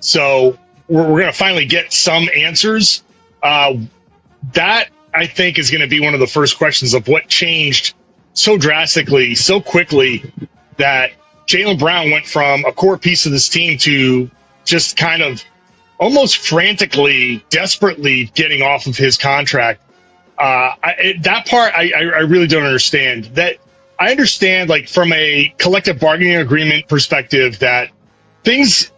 So we're going to finally get some answers. That I think is going to be one of the first questions of what changed so drastically, so quickly, that Jaylen Brown went from a core piece of this team to just kind of almost frantically, desperately getting off of his contract. That part I really don't understand. That I understand, like, from a collective bargaining agreement perspective, that things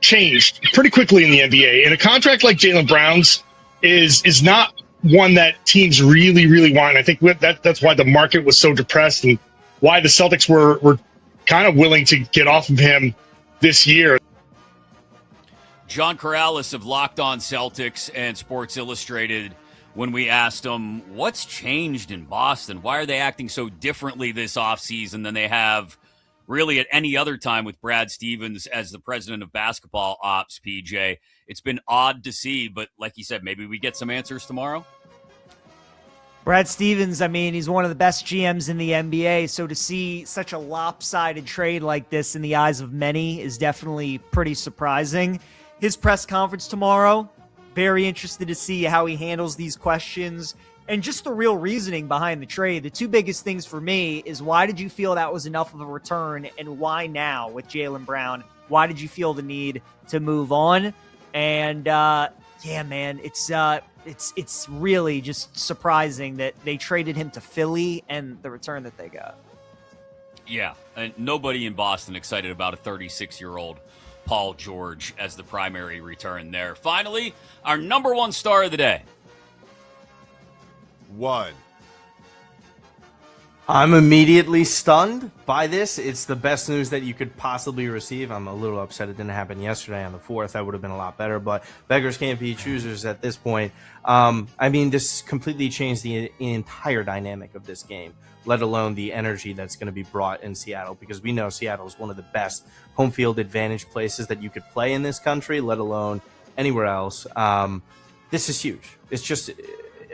changed pretty quickly in the NBA, and a contract like Jaylen Brown's is not one that teams really, really want. And I think that's why the market was so depressed and why the Celtics were kind of willing to get off of him this year. John Corrales of Locked On Celtics and Sports Illustrated, when we asked him, what's changed in Boston? Why are they acting so differently this offseason than they have really at any other time with Brad Stevens as the president of basketball ops, PJ? It's been odd to see, but like you said, maybe we get some answers tomorrow. Brad Stevens, I mean, he's one of the best GMs in the NBA, so to see such a lopsided trade like this in the eyes of many is definitely pretty surprising. His press conference tomorrow, very interested to see how he handles these questions and just the real reasoning behind the trade. The 2 biggest things for me is, why did you feel that was enough of a return, and why now with Jaylen Brown? Why did you feel the need to move on? And yeah, man, it's really just surprising that they traded him to Philly and the return that they got. Yeah, and nobody in Boston excited about a 36-year-old Paul George as the primary return there. Finally, our number 1 star of the day. 1. I'm immediately stunned by this. It's the best news that you could possibly receive. I'm a little upset it didn't happen yesterday on the 4th. That would have been a lot better, but beggars can't be choosers at this point. I mean, this completely changed the entire dynamic of this game, let alone the energy that's going to be brought in Seattle, because we know Seattle is one of the best home field advantage places that you could play in this country, let alone anywhere else. This is huge. It's just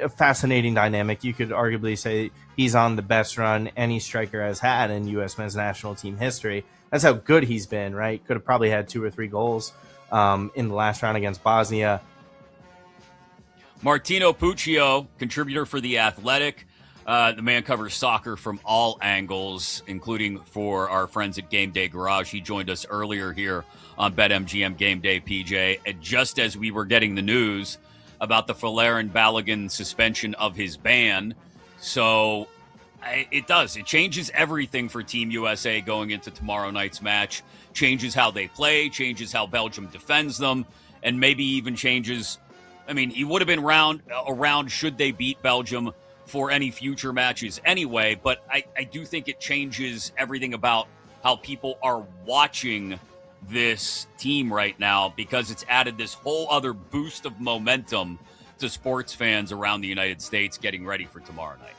a fascinating dynamic. You could arguably say he's on the best run any striker has had in U.S. men's national team history. That's how good he's been, right? Could have probably had 2 or 3 goals in the last round against Bosnia. Martino Puccio, contributor for The Athletic. The man covers soccer from all angles, including for our friends at Gameday Garage. He joined us earlier here on BetMGM Gameday, PJ. And just as we were getting the news about the Folarin Balogun suspension of his ban. So it does. It changes everything for Team USA going into tomorrow night's match. Changes how they play, changes how Belgium defends them, and maybe even changes. I mean, he would have been around should they beat Belgium for any future matches anyway, but I do think it changes everything about how people are watching this team right now, because it's added this whole other boost of momentum to sports fans around the United States getting ready for tomorrow night.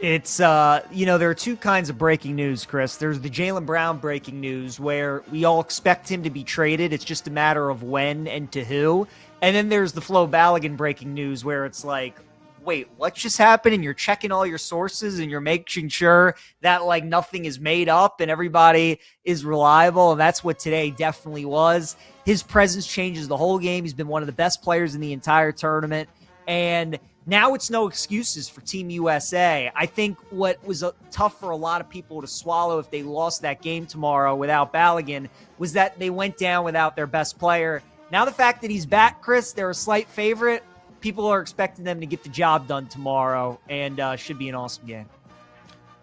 It's, there are 2 kinds of breaking news, Chris. There's the Jaylen Brown breaking news where we all expect him to be traded. It's just a matter of when and to who. And then there's the Flo Balogun breaking news where it's like, wait, what just happened? And you're checking all your sources and you're making sure that, like, nothing is made up and everybody is reliable. And that's what today definitely was. His presence changes the whole game. He's been one of the best players in the entire tournament. And now it's no excuses for Team USA. I think what was tough for a lot of people to swallow if they lost that game tomorrow without Balogun was that they went down without their best player. Now the fact that he's back, Chris, they're a slight favorite. People are expecting them to get the job done tomorrow, and should be an awesome game.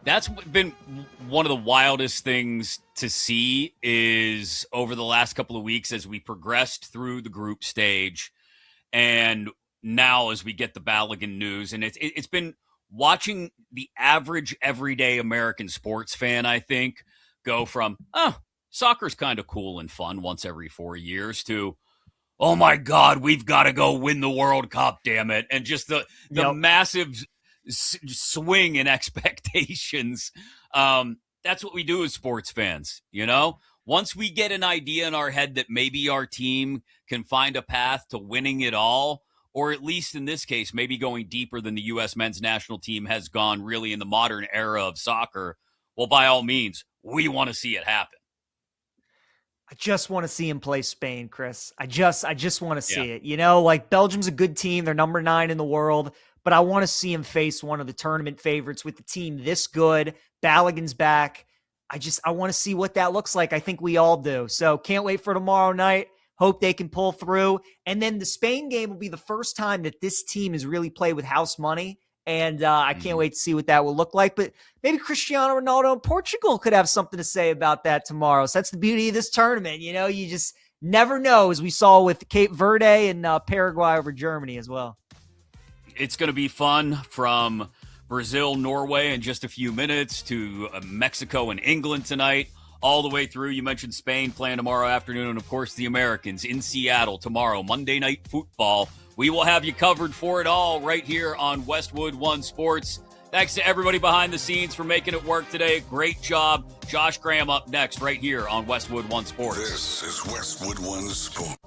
That's been one of the wildest things to see is over the last couple of weeks as we progressed through the group stage, and now as we get the Balogun news. And it's been watching the average everyday American sports fan, I think, go from, soccer's kind of cool and fun once every 4 years to, oh my God, we've got to go win the World Cup, damn it. And just the massive swing in expectations. That's what we do as sports fans, you know? Once we get an idea in our head that maybe our team can find a path to winning it all, or at least in this case, maybe going deeper than the U.S. men's national team has gone really in the modern era of soccer, well, by all means, we want to see it happen. I just want to see him play Spain, Chris. I just want to see it. You know, like Belgium's a good team. They're number 9 in the world, but I want to see him face one of the tournament favorites with the team this good. Balogun's back. I want to see what that looks like. I think we all do. So can't wait for tomorrow night. Hope they can pull through. And then the Spain game will be the first time that this team has really played with house money. And I can't wait to see what that will look like. But maybe Cristiano Ronaldo in Portugal could have something to say about that tomorrow. So that's the beauty of this tournament. You know, you just never know, as we saw with Cape Verde and Paraguay over Germany as well. It's going to be fun from Brazil, Norway in just a few minutes to Mexico and England tonight, all the way through. You mentioned Spain playing tomorrow afternoon, and of course the Americans in Seattle tomorrow, Monday Night Football. We will have you covered for it all right here on Westwood One Sports. Thanks to everybody behind the scenes for making it work today. Great job. Josh Graham up next right here on Westwood One Sports. This is Westwood One Sports.